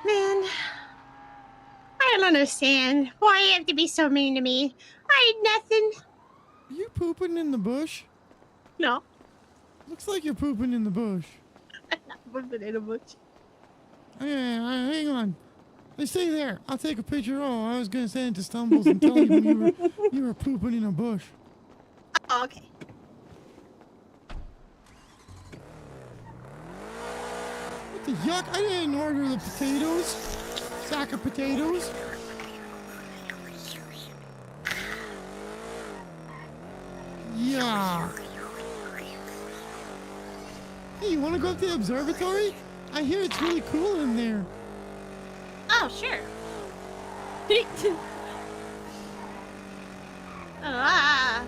Speaker 6: Man, I don't understand why you have to be so mean to me. I did nothing.
Speaker 11: Are you pooping in the bush?
Speaker 6: No,
Speaker 11: Looks like you're pooping in the bush.
Speaker 6: I'm not moving in a bush.
Speaker 11: Hang on. Hey, stay there. I'll take a picture. Oh, I was gonna send it to Stumbles and tell him you were pooping in a bush.
Speaker 6: Oh, okay.
Speaker 11: What the yuck? I didn't order the potatoes. Sack of potatoes. Yeah. Hey, you want to go up to the observatory? I hear it's really cool in there.
Speaker 6: Oh, sure. Ah.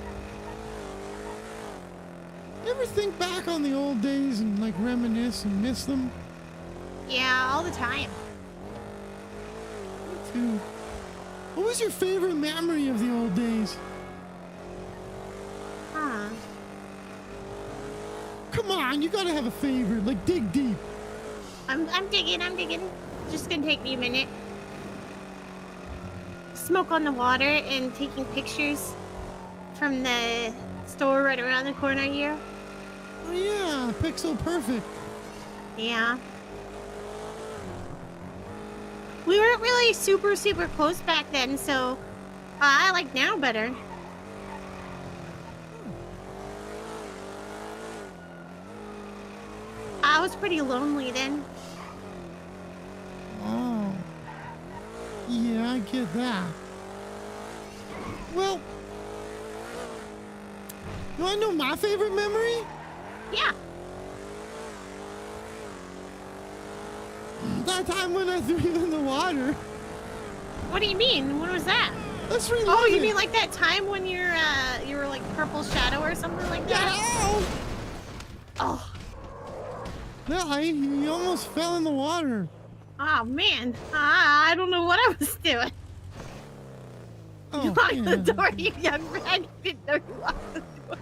Speaker 11: You ever think back on the old days and like reminisce and miss them?
Speaker 6: Yeah, all the time.
Speaker 11: Me too. What was your favorite memory of the old days?
Speaker 6: Huh.
Speaker 11: Come on, you gotta have a favorite. Like dig deep.
Speaker 6: I'm digging. Just gonna take me a minute. Smoke on the water and taking pictures from the store right around the corner here.
Speaker 11: Oh yeah, pixel perfect.
Speaker 6: Yeah. We weren't really super close back then, so I like now better. I was pretty lonely then.
Speaker 11: Oh. Yeah, I get that. Well, you wanna know my favorite memory?
Speaker 6: Yeah.
Speaker 11: That time when I threw you in the water.
Speaker 6: What do you mean? When was that?
Speaker 11: Let's relive
Speaker 6: Oh, you
Speaker 11: it.
Speaker 6: mean like that time when you were like purple shadow or something like that?
Speaker 11: Yeah.
Speaker 6: Oh.
Speaker 11: Yeah, you almost fell in the water.
Speaker 6: Oh man. I don't know what I was doing.
Speaker 11: Oh,
Speaker 6: You locked
Speaker 11: yeah.
Speaker 6: the door, you young man. You didn't know you locked the door.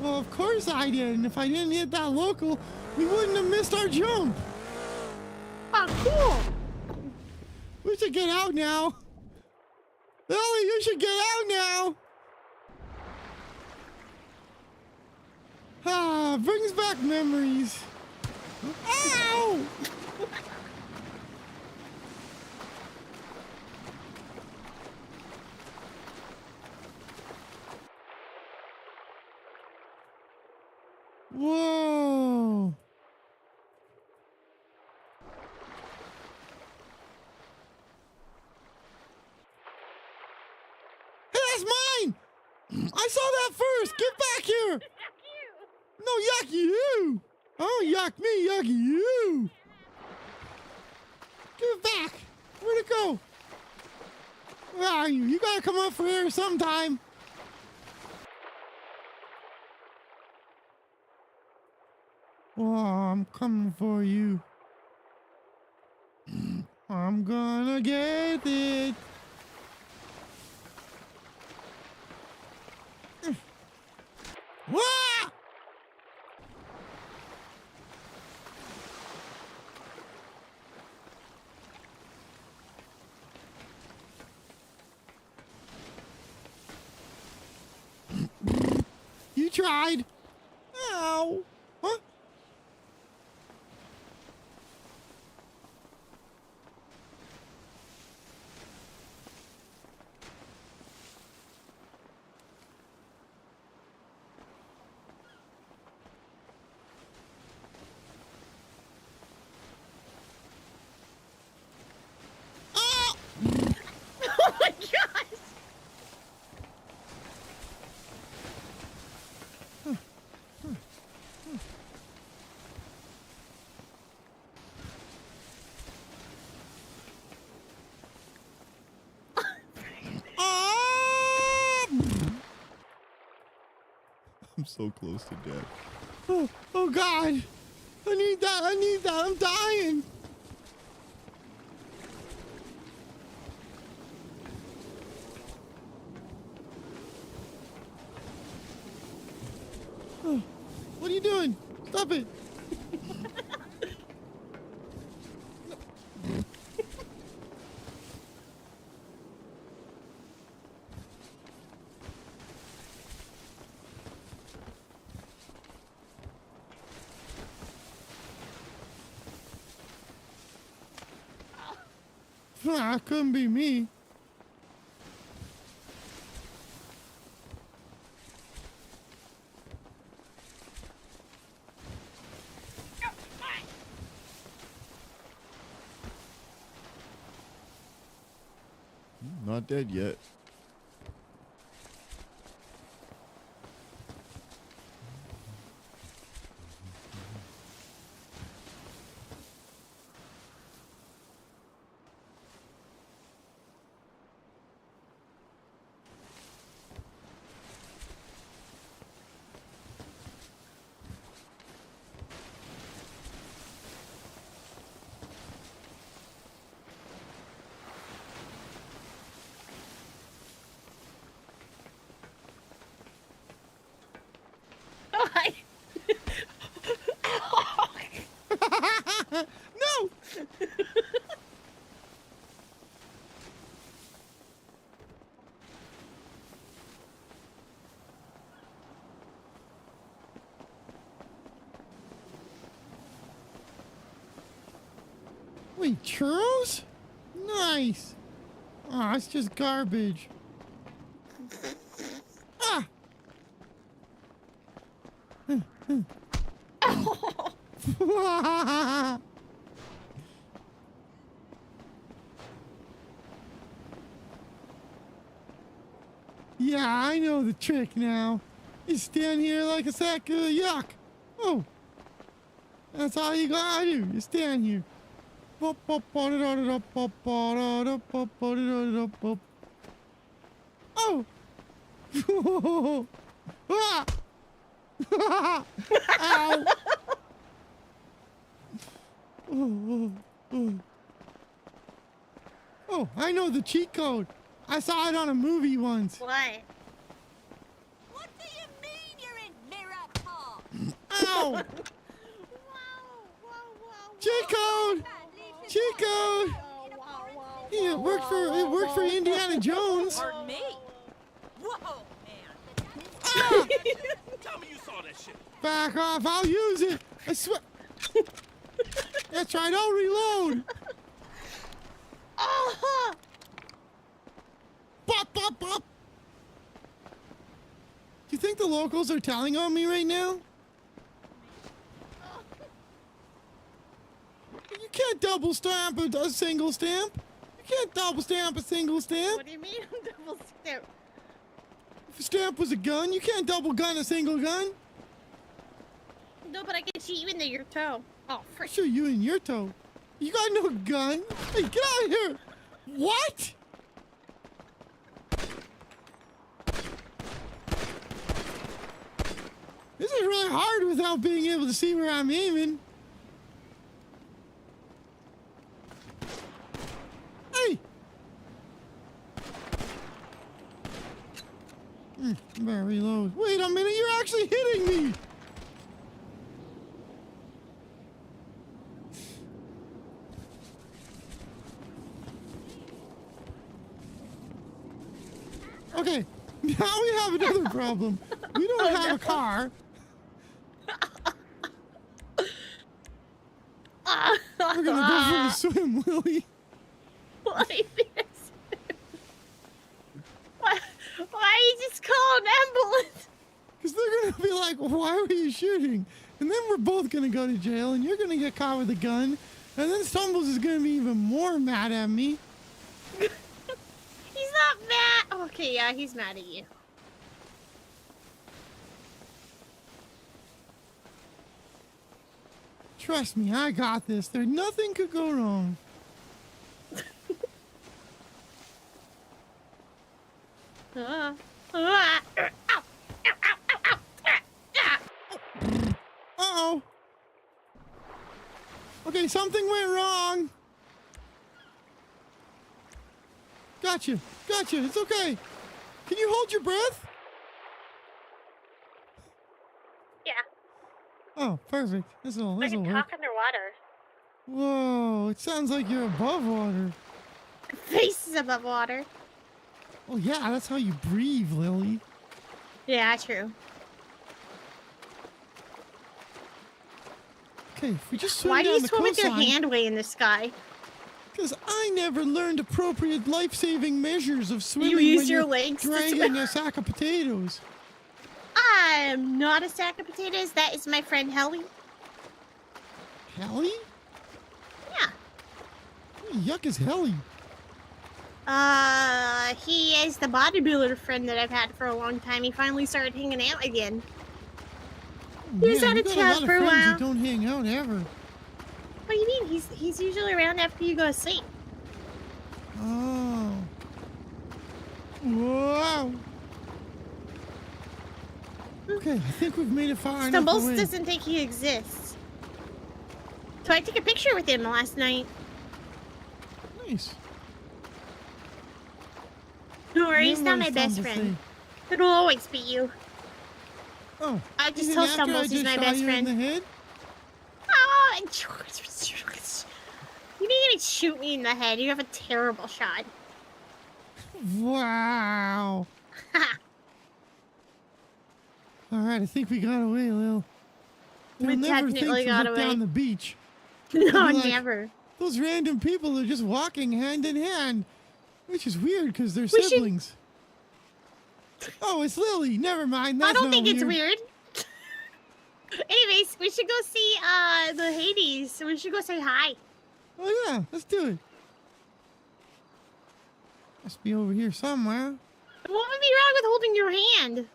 Speaker 11: Well, of course I did, and if I didn't hit that local, we wouldn't have missed our jump.
Speaker 6: Oh, cool.
Speaker 11: We should get out now. Ellie, you should get out now. Ah, brings back memories. Ow! I saw that first. Get back here. No, yuck you. Oh, yuck me, yuck you. Give it back. Where'd it go? Where are you? You gotta come up for air sometime. Oh, I'm coming for you. I'm gonna get it. Wah! You tried. Ow. Huh? Ah!
Speaker 6: Oh my gosh!
Speaker 11: Ah!
Speaker 4: I'm so close to death.
Speaker 11: Oh God. I need that. I need that. I'm dying. Oh, what are you doing? Stop it. Ah, couldn't be me.
Speaker 4: Not dead yet.
Speaker 6: Oh, I...
Speaker 11: No! Wait, churros? Nice. Ah, it's just garbage. Ah! Yeah, I know the trick now. You stand here like a sack of yuck. Oh. That's all you gotta do. You stand here. Oh. Ah! Ow! Oh, I know the cheat code. I saw it on a movie once.
Speaker 6: What?
Speaker 7: What do you mean you're in mirror park?
Speaker 11: Ow! Cheat code! Cheat code! Yeah, it worked for Indiana Jones.
Speaker 7: Pardon me? Whoa, man.
Speaker 11: Ah!
Speaker 8: Tell me you saw that shit.
Speaker 11: Back off, I'll use it. I swear. That's right, I'll reload.
Speaker 6: Oh!
Speaker 11: Pop, pop, pop. Do you think the locals are telling on me right now? You can't double stamp a single stamp. You can't double stamp a single stamp.
Speaker 6: What do you mean double stamp?
Speaker 11: stamp was a gun. You can't double gun a single gun.
Speaker 6: No, but I can shoot you in your toe. Oh, frick.
Speaker 11: Shoot you in your toe. You got no gun. Hey, get out of here. What? This is really hard without being able to see where I'm aiming. Hey! Better reload. Wait a minute, you're actually hitting me! Okay, now we have another problem. We don't have a car. We're gonna go for a swim, Lily.
Speaker 6: Why this? Why you just call an ambulance?
Speaker 11: Because they're gonna be like, why were you shooting? And then we're both gonna go to jail, and you're gonna get caught with a gun, and then Stumbles is gonna be even more mad at me.
Speaker 6: He's not mad. Okay, yeah, he's mad at you.
Speaker 11: Trust me, I got this. There, nothing could go wrong. Uh-oh. Okay, something went wrong. Gotcha. Gotcha. It's okay. Can you hold your breath?
Speaker 6: Yeah.
Speaker 11: Oh, perfect. This'll
Speaker 6: I can
Speaker 11: work.
Speaker 6: talk underwater.
Speaker 11: Whoa, it sounds like you're above water.
Speaker 6: Face is above water.
Speaker 11: Oh yeah, that's how you breathe, Lily.
Speaker 6: Yeah, true.
Speaker 11: Okay, if we just swim
Speaker 6: Why do
Speaker 11: down
Speaker 6: you
Speaker 11: the
Speaker 6: swim with your
Speaker 11: coastline-
Speaker 6: hand way in the sky?
Speaker 11: Because I never learned appropriate life-saving measures of swimming
Speaker 6: You use
Speaker 11: when
Speaker 6: your
Speaker 11: you're
Speaker 6: legs to
Speaker 11: dragging
Speaker 6: swim.
Speaker 11: a sack of potatoes.
Speaker 6: I'm not a sack of potatoes. That is my friend Helly.
Speaker 11: Helly?
Speaker 6: Yeah.
Speaker 11: Who the yuck is Helly?
Speaker 6: He is the bodybuilder friend that I've had for a long time. He finally started hanging out again. He was
Speaker 11: Man,
Speaker 6: out
Speaker 11: you
Speaker 6: of
Speaker 11: got
Speaker 6: town
Speaker 11: a lot
Speaker 6: for a
Speaker 11: of friends
Speaker 6: while.
Speaker 11: that don't hang out ever.
Speaker 6: What do you mean? He's usually around after you go to sleep.
Speaker 11: Oh. Whoa. Okay, I think we've made it far enough
Speaker 6: Stumbles
Speaker 11: away.
Speaker 6: doesn't think he exists. So I took a picture with him last night.
Speaker 11: Nice.
Speaker 6: Don't worry, he's
Speaker 11: Then
Speaker 6: not
Speaker 11: what
Speaker 6: my
Speaker 11: does
Speaker 6: best
Speaker 11: Stumbles
Speaker 6: friend.
Speaker 11: say?
Speaker 6: It'll always be you.
Speaker 11: Oh.
Speaker 6: I just
Speaker 11: even
Speaker 6: told
Speaker 11: after I
Speaker 6: Stumbles he's
Speaker 11: just
Speaker 6: my
Speaker 11: shot
Speaker 6: best
Speaker 11: you
Speaker 6: friend.
Speaker 11: In the head?
Speaker 6: Oh, you didn't even shoot me in the head. You have a terrible shot.
Speaker 11: Wow. All right, I think we got away, Lil. They'll
Speaker 6: We
Speaker 11: never
Speaker 6: definitely
Speaker 11: think to
Speaker 6: got
Speaker 11: look
Speaker 6: away.
Speaker 11: down the beach.
Speaker 6: No,
Speaker 11: They'll be like,
Speaker 6: never.
Speaker 11: Those random people are just walking hand in hand, which is weird because they're
Speaker 6: We should-
Speaker 11: siblings. Oh, it's Lily. Never mind. That's
Speaker 6: I don't
Speaker 11: not
Speaker 6: think it's weird. Anyways, we should go see the Hades. We should go say hi.
Speaker 11: Oh yeah, let's do it. Must be over here somewhere.
Speaker 6: What would be wrong with holding your hand?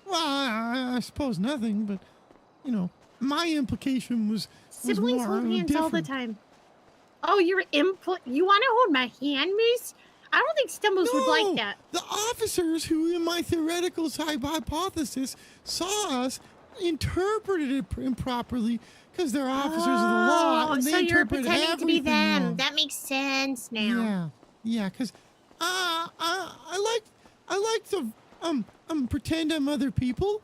Speaker 11: Well, I suppose nothing, but you know, my implication was
Speaker 6: Siblings
Speaker 11: more
Speaker 6: hold hands all the
Speaker 11: different.
Speaker 6: time. Oh, your input. You want to hold my hand, Moose? I don't think Stumbles would like that.
Speaker 11: The officers who, in my theoretical hypothesis, saw us interpreted it improperly because they're officers of the law and they
Speaker 6: so you're
Speaker 11: interpret
Speaker 6: pretending to be
Speaker 11: everything
Speaker 6: them.
Speaker 11: wrong.
Speaker 6: That makes sense now.
Speaker 11: Yeah, because I like to pretend I'm other people.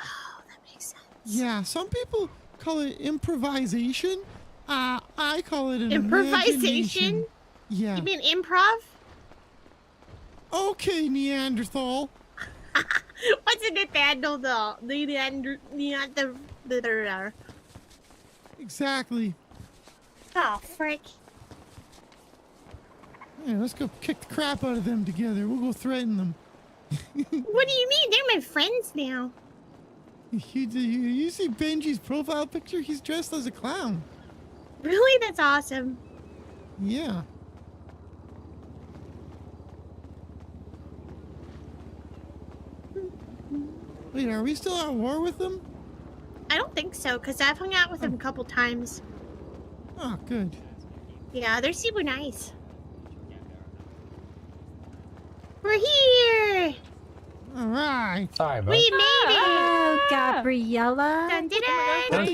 Speaker 6: Oh, that makes sense.
Speaker 11: Yeah, some people call it improvisation. I call it an
Speaker 6: Improvisation?
Speaker 11: imagination. Yeah.
Speaker 6: You mean improv?
Speaker 11: Okay, Neanderthal.
Speaker 6: What's in Nathaniel?
Speaker 11: Exactly.
Speaker 6: Oh, frick.
Speaker 11: Yeah, let's go kick the crap out of them together. We'll go threaten them.
Speaker 6: What do you mean? They're my friends now.
Speaker 11: You see Benji's profile picture? He's dressed as a clown.
Speaker 6: Really? That's awesome.
Speaker 11: Yeah. Wait, are we still at war with them?
Speaker 6: I don't think so, because I've hung out with them a couple times.
Speaker 11: Oh, good.
Speaker 6: Yeah, they're super nice. We're here!
Speaker 11: All right.
Speaker 5: Sorry, bro.
Speaker 6: We made it!
Speaker 2: Oh, Gabriella.
Speaker 6: Dun, dun, dun.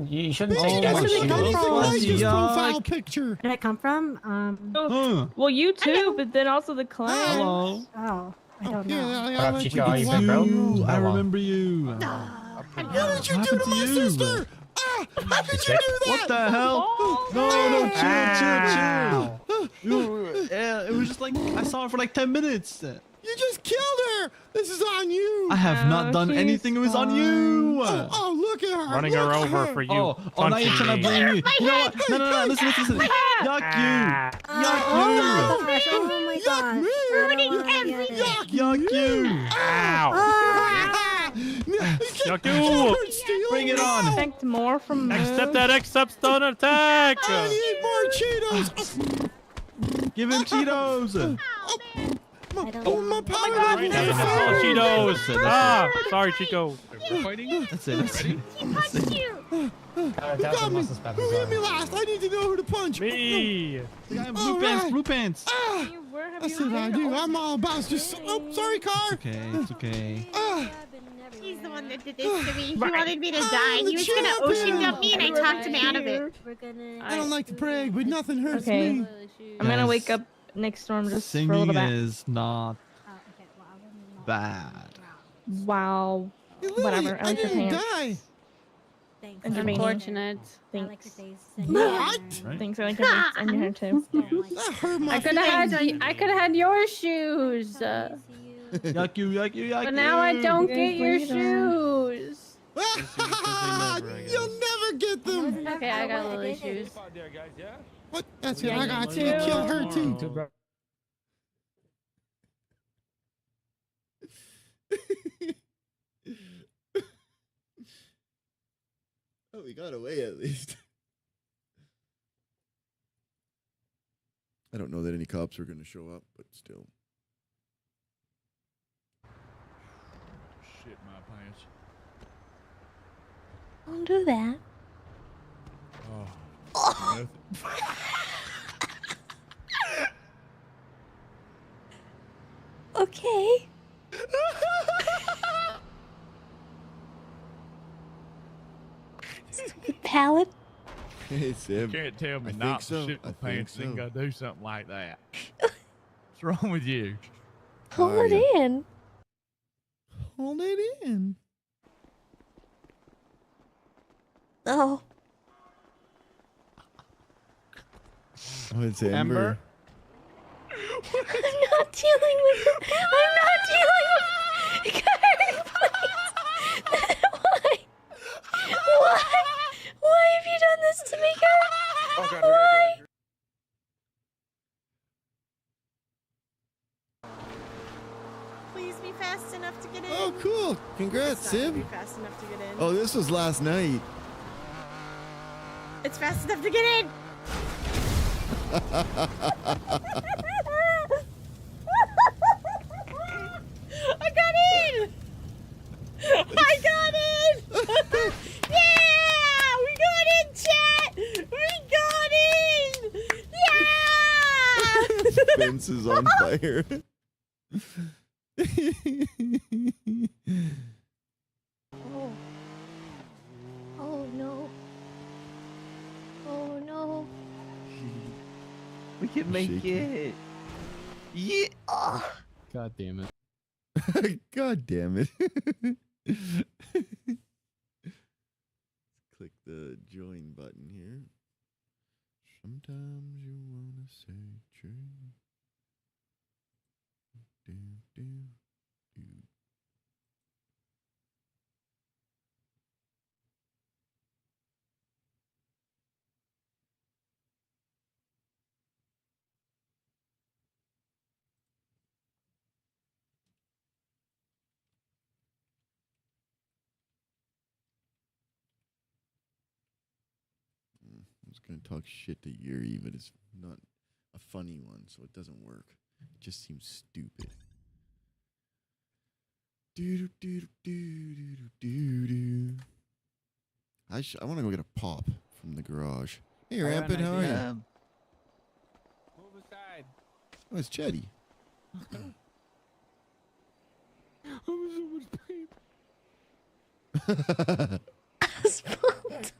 Speaker 5: You shouldn't say
Speaker 11: Where
Speaker 5: that.
Speaker 11: did they come
Speaker 5: You
Speaker 11: from? Like his profile picture.
Speaker 2: Where did I come from?
Speaker 12: Well, you too, but then also the clan.
Speaker 11: Hello.
Speaker 2: Oh, I don't
Speaker 11: Yeah,
Speaker 2: know.
Speaker 5: What up,
Speaker 11: like
Speaker 5: Chico? How you been,
Speaker 11: you.
Speaker 5: bro?
Speaker 11: I
Speaker 5: How long?
Speaker 11: remember you. What did you do to my sister? Ah, how could you do that?
Speaker 13: What the hell? No, chill. It was just like, I saw her for like 10 minutes.
Speaker 11: You just killed her. This is on you.
Speaker 13: I have not done
Speaker 12: she's
Speaker 13: anything. It was on you.
Speaker 11: Oh, look at her.
Speaker 9: Running
Speaker 11: look
Speaker 9: her
Speaker 11: at
Speaker 9: over
Speaker 11: her.
Speaker 9: for you.
Speaker 13: Oh, now you're trying to blame me. You know what? No, listen. Yuck you. Yuck
Speaker 2: Oh
Speaker 13: you.
Speaker 2: my gosh. Oh my gosh.
Speaker 6: Ruining
Speaker 2: I don't wanna
Speaker 6: every-
Speaker 2: get it.
Speaker 13: Yuck you.
Speaker 9: Ow! Yuck you!
Speaker 13: Bring it on.
Speaker 12: Expect more from
Speaker 9: Accept that stone attack!
Speaker 11: I need more Cheetos.
Speaker 13: Give him Cheetos.
Speaker 11: Oh, my power level.
Speaker 9: Cheetos! Ah! Sorry, Chico.
Speaker 13: That's it.
Speaker 6: He punched you!
Speaker 11: Who got me? Who hit me last? I need to know who to punch.
Speaker 9: Me!
Speaker 13: The guy in blue pants.
Speaker 11: Ah,
Speaker 12: Where have
Speaker 11: that's
Speaker 12: you
Speaker 11: what I
Speaker 12: been?
Speaker 11: do. I'm all about just. Oh, sorry, car.
Speaker 13: It's okay.
Speaker 11: Ah,
Speaker 6: He's the one that did this to me. He wanted me to die. He was gonna ocean dump me and I talked him out of it.
Speaker 11: I don't like to brag, but nothing hurts
Speaker 12: Okay.
Speaker 11: me.
Speaker 12: I'm gonna
Speaker 13: Guys,
Speaker 12: wake up next storm just for a little
Speaker 13: Singing
Speaker 12: bit.
Speaker 13: is not bad.
Speaker 12: Wow. Whatever. I like your
Speaker 11: didn't
Speaker 12: pants.
Speaker 11: die.
Speaker 12: And your beanie.
Speaker 2: Unfortunate.
Speaker 12: Thanks.
Speaker 11: What?
Speaker 12: Thanks. I like your pants and your hair too.
Speaker 11: That hurt my
Speaker 12: I could have
Speaker 11: feelings.
Speaker 12: had your shoes.
Speaker 13: Yuck you.
Speaker 12: But now I don't
Speaker 11: Okay.
Speaker 12: get your shoes.
Speaker 11: You'll never get them.
Speaker 12: Okay, I got Lily's shoes.
Speaker 11: What? That's it. I got you. Kill her too. Oh, we got away at least. I don't know that any cops are going to show up, but still.
Speaker 9: Shit, my pants.
Speaker 2: Don't do that.
Speaker 9: Oh.
Speaker 2: Okay. Pallet.
Speaker 4: Hey, Sam.
Speaker 9: You can't tell me
Speaker 4: I think
Speaker 9: not
Speaker 4: so.
Speaker 9: to shit my
Speaker 4: I think
Speaker 9: pants and
Speaker 4: so.
Speaker 9: go do something like that. What's wrong with you?
Speaker 2: Hold it in.
Speaker 11: Hold it in.
Speaker 2: Oh.
Speaker 4: Oh, it's Amber.
Speaker 13: Amber?
Speaker 2: I'm not dealing with it. I'm not dealing with it. Please. Why? Why? Why have you done this to me, Kurt? Why?
Speaker 6: Please be fast enough to get in.
Speaker 11: Oh, cool. Congrats,
Speaker 6: It's not gonna
Speaker 11: Sim.
Speaker 6: be fast enough to get in.
Speaker 4: Oh, this was last night.
Speaker 6: It's fast enough to get in. I got in. I got in. Yeah, we got in, chat. We got in. Yeah.
Speaker 4: Fence is on fire.
Speaker 2: Oh. Oh no. Oh no.
Speaker 13: We can make
Speaker 4: Shaky.
Speaker 13: it. Yeah.
Speaker 10: God damn it.
Speaker 4: God damn it. Click the join button here. Sometimes you wanna say true. Do, do, do. I was gonna talk shit to Yuri, but it's not a funny one, so it doesn't work. It just seems stupid. Do do do do do do. I want to go get a pop from the garage. Hey, Rampant, how are you?
Speaker 10: Move aside.
Speaker 4: Oh, it's Chetty.
Speaker 10: I'm in so much pain.
Speaker 2: Asphalt.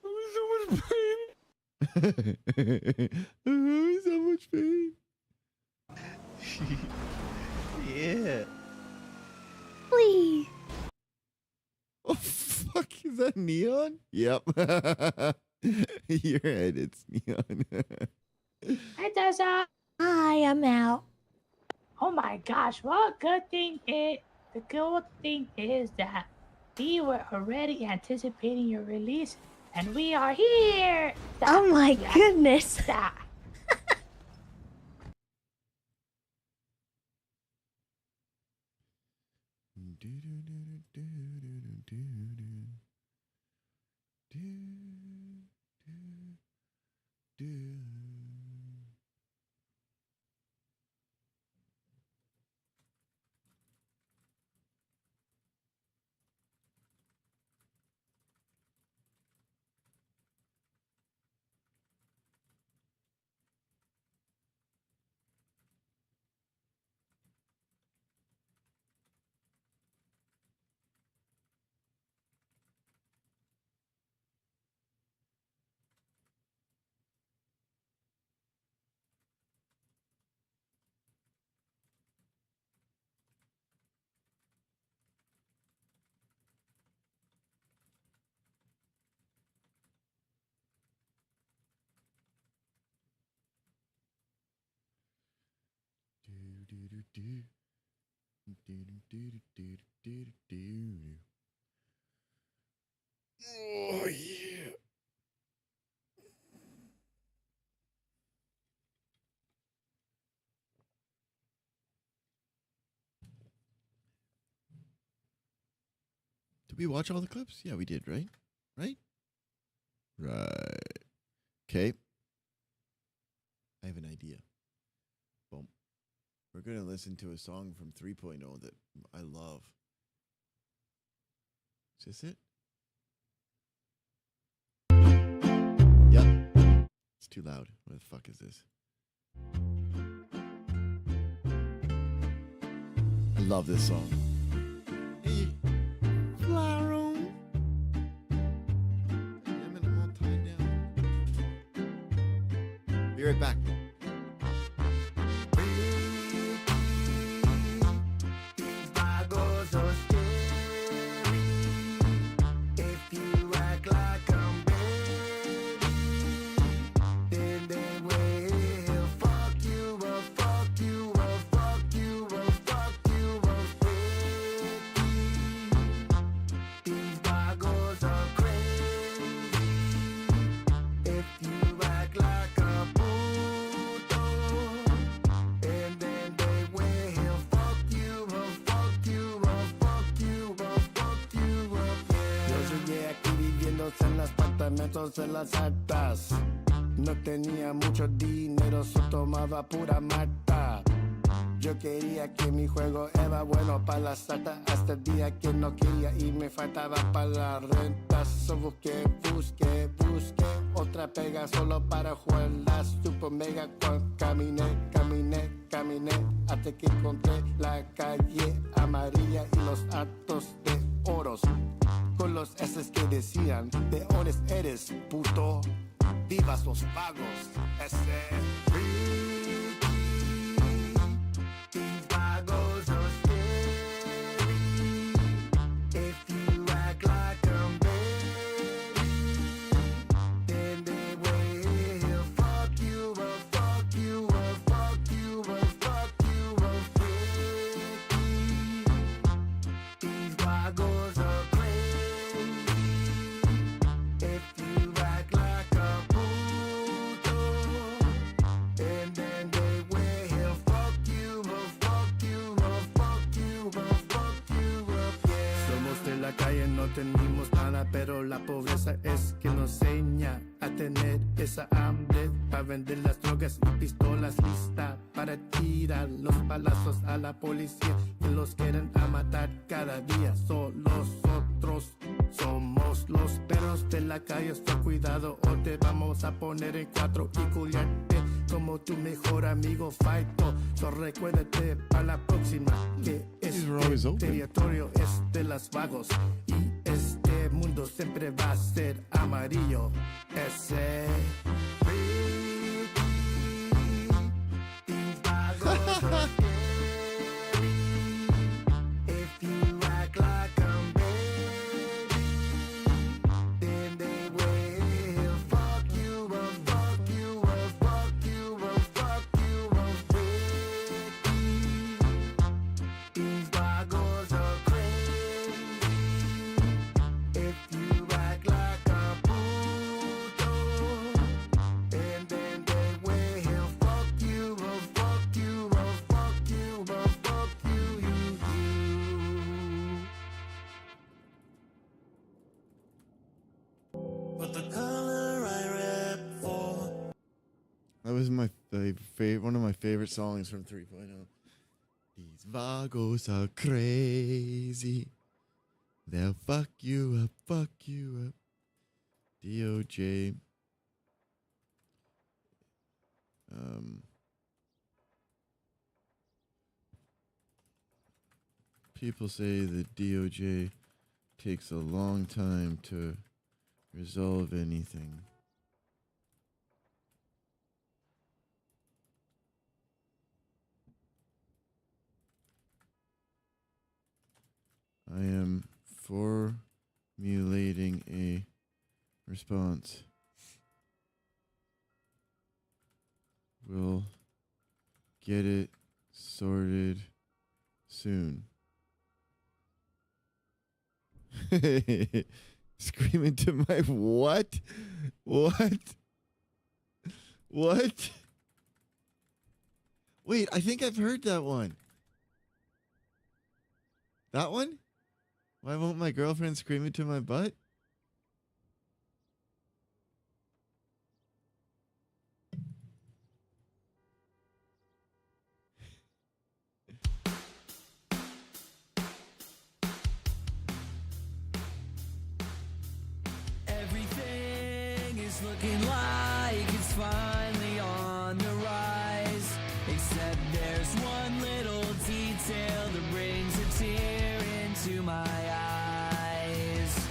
Speaker 10: I'm in so much pain.
Speaker 4: So much pain.
Speaker 13: Yeah.
Speaker 2: Please.
Speaker 4: Oh, fuck. Is that neon? Yep. Your head, it's neon.
Speaker 5: Hi, Tessa.
Speaker 2: Hi, I'm out.
Speaker 5: Oh my gosh, the good thing is that we were already anticipating your release, and we are here.
Speaker 2: Oh my goodness.
Speaker 5: That.
Speaker 4: Oh, yeah. Did we watch all the clips? Yeah, we did, right? Right? Right. Okay. I have an idea. Boom. We're going to listen to a song from 3.0 that I love. Is this it? Yep. It's too loud. What the fuck is this? I love this song. Hey, fly room. Damn it, I'm all tied down. Be right back.
Speaker 8: De las altas, no tenía mucho dinero, so tomaba pura mata. Yo quería que mi juego era bueno para las altas, hasta el día que no quería y me faltaba para la renta. So busqué otra pega solo para jugar la super mega. Caminé hasta que encontré la calle amarilla y los altos de oros. Con los S que decían, de ones eres, puto, vivas los pagos, these vagos are scary, if you act like I'm ready, then they will fuck you up, fuck you up, fuck you up, fuck you up, these vagos are la calle no tenemos nada, pero la pobreza es que nos enseña a tener esa hambre para vender las drogas y pistolas listas para tirar los balazos a la policía que los quieren a matar cada día. Nosotros somos los perros de la calle, so cuidado o te vamos a poner en cuatro y culiarte como tu mejor amigo Faito. So recuérdate para la próxima que este territorio es de las vagos y este mundo siempre va a ser amarillo. Ese these vagos are scary. If you act like a baby, then they will fuck you up, fuck you up, fuck you up, fuck you up, Ricky. These vagos are crazy. If you act like a puto, and then they will fuck you up, fuck you up, fuck you up, fuck you. But the color I rap for.
Speaker 4: That was my one of my favorite songs from 3.0. These vagos are crazy. They'll fuck you up, fuck you up. DOJ. People say that DOJ takes a long time to resolve anything. I am formulating a response. We'll get it sorted soon. Screaming to my what? What? What? Wait, I think I've heard that one. That one? Why won't my girlfriend scream into my butt?
Speaker 1: Everything is looking like it's finally on the rise, except there's one little detail that brings a tear into my eyes.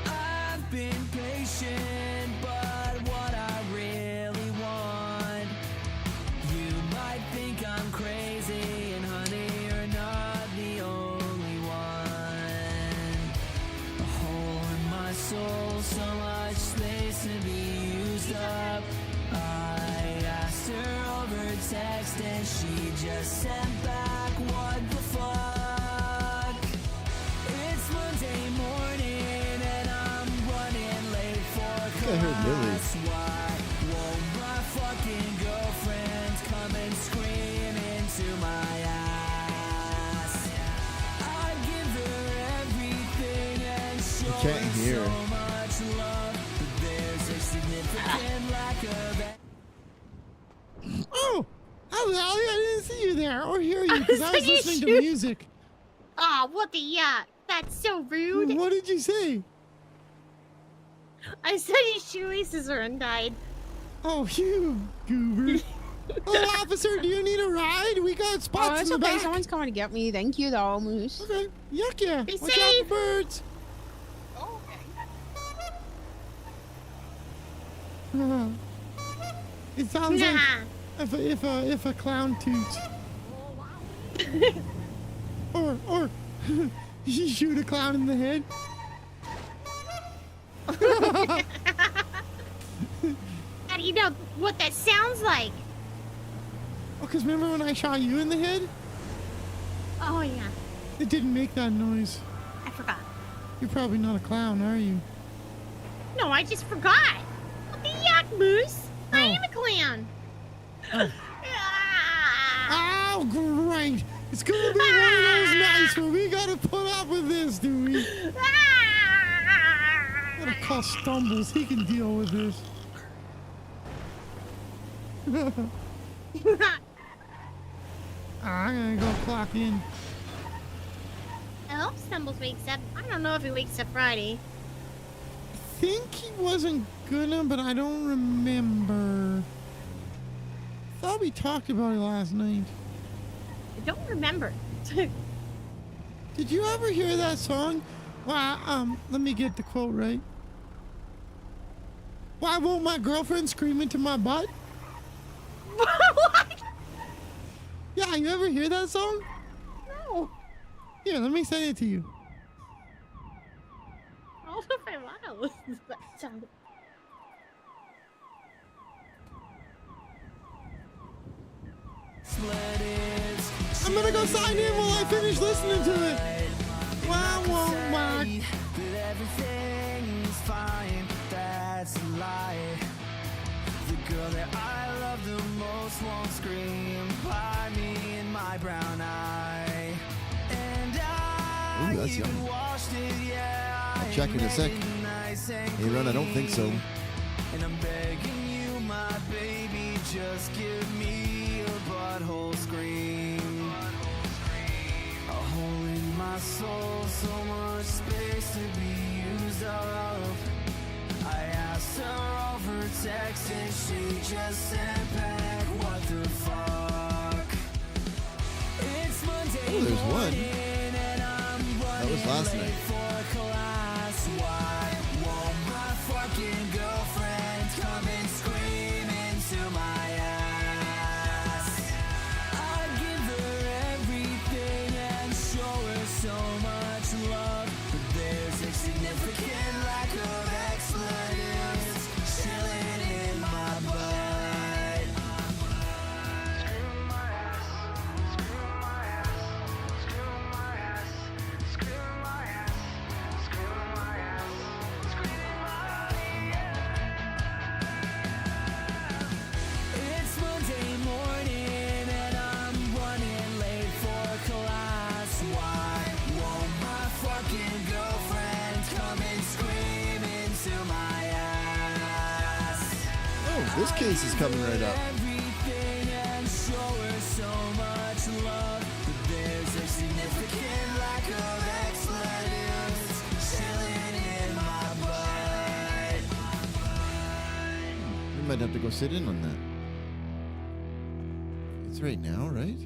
Speaker 1: I've been patient, but what I really want, you might think I'm crazy, and honey, you're not the only one. A hole in my soul, so much space to be used up. I asked her over text and she just sent back, what the fuck? It's Monday morning and I'm running late for class. Why won't my fucking girlfriend come and scream into my ass? I give her everything and show
Speaker 4: can't
Speaker 1: her
Speaker 4: hear.
Speaker 1: so much love, but there's a significant lack of it.
Speaker 11: Oh, hello, I didn't see you there or hear you because I was listening to music.
Speaker 6: Aw, what the yuck? That's so rude.
Speaker 11: What did you say?
Speaker 6: I said his shoelaces are untied.
Speaker 11: Oh, you goober. Oh, officer, do you need a ride? We got spots
Speaker 14: it's
Speaker 11: in the
Speaker 14: okay.
Speaker 11: back.
Speaker 14: Someone's coming to get me. Thank you, though, Moose.
Speaker 11: Okay, yuck yeah.
Speaker 6: Be
Speaker 11: Watch
Speaker 6: safe.
Speaker 11: out for birds. It sounds
Speaker 6: Nah.
Speaker 11: like if a clown toots. or you shoot a clown in the head.
Speaker 6: How do you know what that sounds like?
Speaker 11: Oh, because remember when I shot you in the head?
Speaker 6: Oh, yeah.
Speaker 11: It didn't make that noise.
Speaker 6: I forgot.
Speaker 11: You're probably not a clown, are you?
Speaker 6: No, I just forgot. What the yuck, Moose? I am a clown.
Speaker 11: Oh, great. It's gonna be one of those nights where we gotta put up with this, do we? Gotta call Stumbles. He can deal with this. I'm gonna go clock in.
Speaker 6: I hope Stumbles wakes up. I don't know if he wakes up Friday.
Speaker 11: I think he wasn't gonna, but I don't remember. Thought we talked about it last night.
Speaker 6: I don't remember.
Speaker 11: Did you ever hear that song? Well, let me get the quote right. Why won't my girlfriend scream into my butt?
Speaker 6: What?
Speaker 11: Yeah, you ever hear that song?
Speaker 6: No.
Speaker 11: Here, let me send it to you.
Speaker 6: I don't know if I want to listen to that song.
Speaker 11: I'm gonna go sign in while I finish listening to it. Why won't my...
Speaker 1: Everything's fine, that's a lie. The girl that I love the most won't scream by me in my brown eye. And I
Speaker 4: that's
Speaker 1: even
Speaker 4: young.
Speaker 1: washed it, yeah.
Speaker 4: I'll check in a sec. Hey, Ron, I don't think so.
Speaker 1: And I'm begging you, my baby, just give me a butthole scream. A hole in my soul, so much space to be used up. I asked her over text and she just sent back, what the fuck? It's Monday
Speaker 4: Oh, there's one.
Speaker 1: morning and I'm
Speaker 4: That was last
Speaker 1: running
Speaker 4: night.
Speaker 1: late for class. Why won't my fucking girlfriend come and scream into my ass? I'd give her everything and show her so much love, but there's a significant lack of expletives chilling in my butt. Screw my ass, screw my ass, screw my ass, screw my ass, screw my ass, screw my ass. It's Monday morning and I'm running late for class. Why won't my fucking girlfriend come and scream into my ass?
Speaker 4: Oh, this case is coming right up.
Speaker 1: Everything and show her so much love, but there's a significant lack of expletives chilling in my butt.
Speaker 4: We might have to go sit in on that. It's right now, right?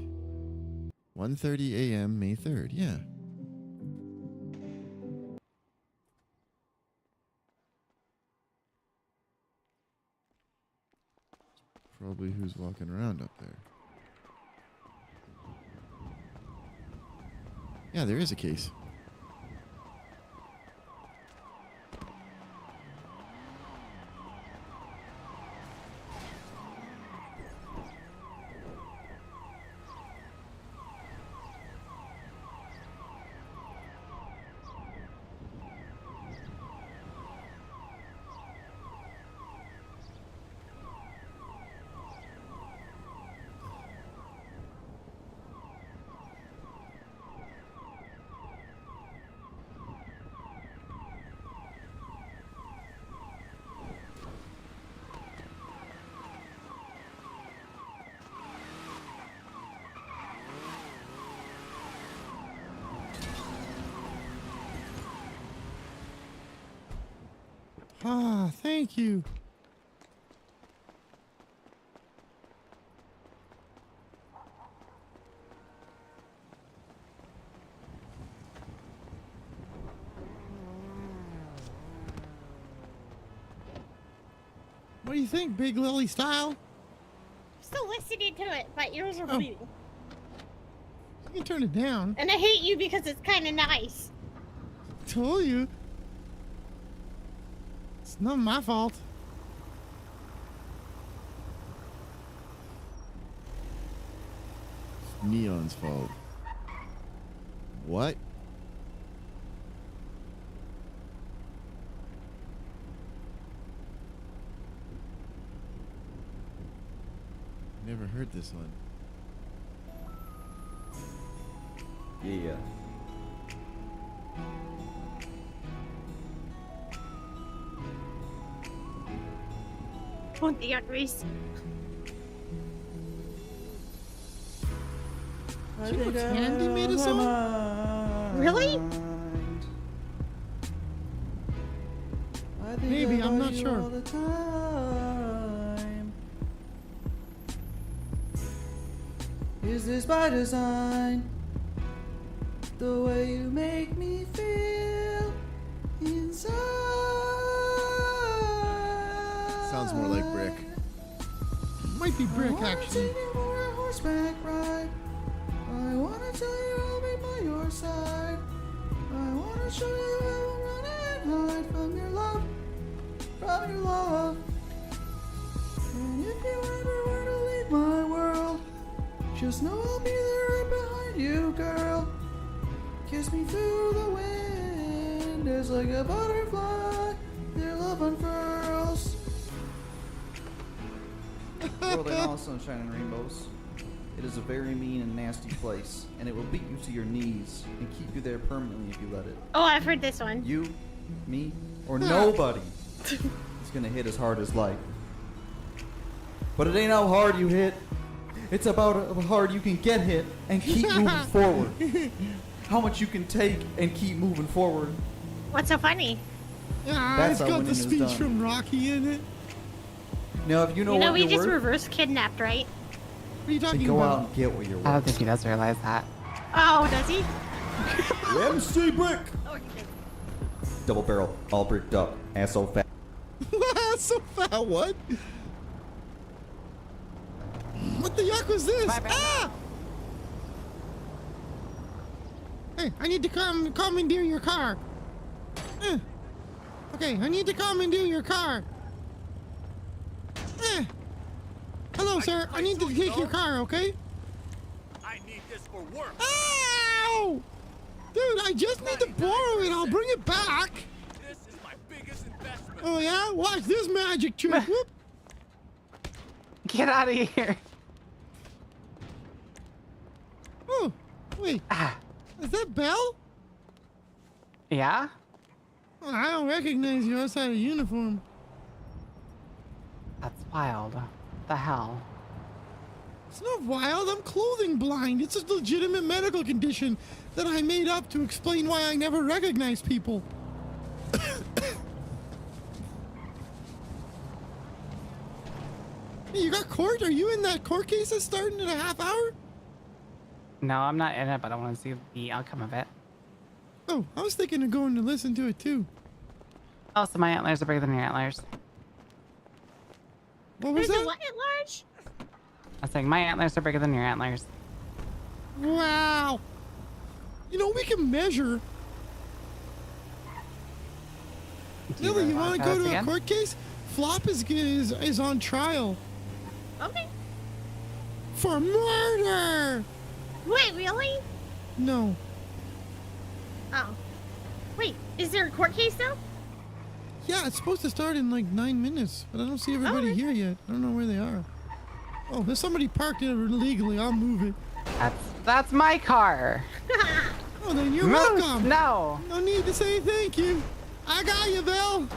Speaker 4: 1:30 a.m. May 3rd. Yeah. Probably who's walking around up there. Yeah, there is a case.
Speaker 11: Ah, thank you. What do you think, Big Lily style?
Speaker 6: Still listening to it. My ears are
Speaker 11: Oh.
Speaker 6: bleeding.
Speaker 11: You can turn it down.
Speaker 6: And I hate you because it's kind of nice.
Speaker 11: Told you. It's not my fault.
Speaker 4: It's Neon's fault. What? Never heard this one.
Speaker 15: Yeah.
Speaker 6: Oh, the Reese.
Speaker 11: Do you know Candy made a song?
Speaker 6: Really?
Speaker 11: Maybe, I'm not sure.
Speaker 16: Is this by design? The way you make me feel inside.
Speaker 4: Sounds more like Brick.
Speaker 11: Might be Brick, actually.
Speaker 16: Take you for a horseback ride. I wanna tell you I'll be by your side. I wanna show you how I'm running and hide from your love, from your love. And if you ever were to leave my world, just know I'll be there right behind you, girl. Kiss me through the wind, it's like a butterfly, their love unfurls. The world ain't all sunshine and rainbows. It is a very mean and nasty place, and it will beat you to your knees and keep you there permanently if you let it.
Speaker 6: Oh, I've heard this one.
Speaker 16: You, me, or nobody is gonna hit as hard as life. But it ain't how hard you hit. It's about how hard you can get hit and keep moving forward. How much you can take and keep moving forward.
Speaker 6: What's so funny?
Speaker 11: Yeah, it's got the speech from Rocky in it.
Speaker 16: Now, if you know
Speaker 6: You know,
Speaker 16: what
Speaker 6: we
Speaker 16: you're
Speaker 6: just
Speaker 16: worth,
Speaker 6: reverse kidnapped, right?
Speaker 11: What are you
Speaker 16: then
Speaker 11: talking
Speaker 16: go
Speaker 11: about?
Speaker 16: out and get what you're worth.
Speaker 14: I don't think he does realize that.
Speaker 6: Oh, does he?
Speaker 16: MC Brick! Double barrel, all bricked up, ass so fat.
Speaker 11: So fat, what? What the yuck was this? Ah! Hey, I need to commandeer your car. Okay, I need to commandeer your car. Hello, sir. I need to take your car, okay?
Speaker 3: I need this for work.
Speaker 11: Ow! Dude, I just need to borrow it. I'll bring it back.
Speaker 3: This is my biggest investment.
Speaker 11: Oh, yeah? Watch this magic trick. Whoop.
Speaker 14: Get out of here.
Speaker 11: Oh, wait. Is that Belle?
Speaker 14: Yeah?
Speaker 11: Oh, I don't recognize you outside of uniform.
Speaker 14: That's wild. The hell?
Speaker 11: It's not wild. I'm clothing blind. It's a legitimate medical condition that I made up to explain why I never recognize people. Hey, you got court? Are you in that court case that's starting in a half hour?
Speaker 14: No, I'm not in it, but I want to see the outcome of it.
Speaker 11: Oh, I was thinking of going to listen to it too.
Speaker 14: Oh, so my antlers are bigger than your antlers.
Speaker 11: What was
Speaker 6: There's
Speaker 11: that?
Speaker 6: a what at large?
Speaker 14: I was saying my antlers are bigger than your antlers.
Speaker 11: Wow. You know, we can measure. Lily, you want to go to a court case? Flop is on trial.
Speaker 6: Okay.
Speaker 11: For murder!
Speaker 6: Wait, really?
Speaker 11: No.
Speaker 6: Oh. Wait, is there a court case though?
Speaker 11: Yeah, it's supposed to start in like 9 minutes, but I don't see everybody here yet. I don't know where they are. Oh, there's somebody parked here illegally. I'll move it.
Speaker 14: That's my car.
Speaker 11: Oh, then you're
Speaker 14: Moose,
Speaker 11: welcome.
Speaker 14: No.
Speaker 11: No need to say thank you. I got you, Bill.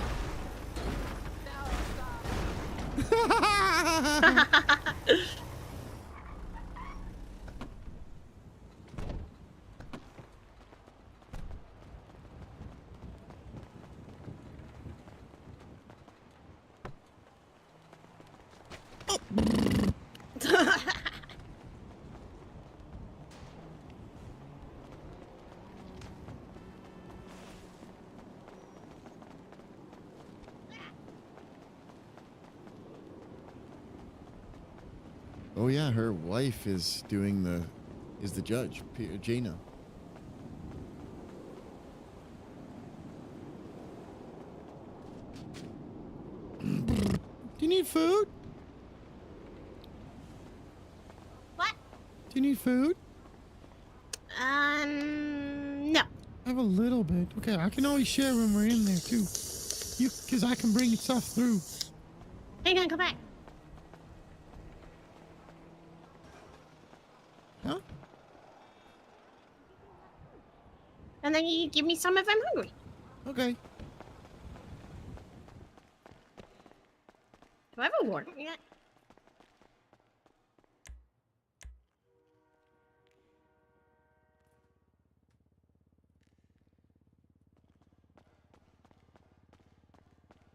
Speaker 4: Oh yeah, her wife is the judge, Jaina.
Speaker 11: Do you need food?
Speaker 6: What?
Speaker 11: Do you need food?
Speaker 6: No.
Speaker 11: I have a little bit. Okay, I can always share when we're in there too. Because I can bring stuff through.
Speaker 6: Hang on, come back.
Speaker 11: Huh?
Speaker 6: and then you give me some if I'm hungry.
Speaker 11: Okay.
Speaker 6: Do I have a warrant yet?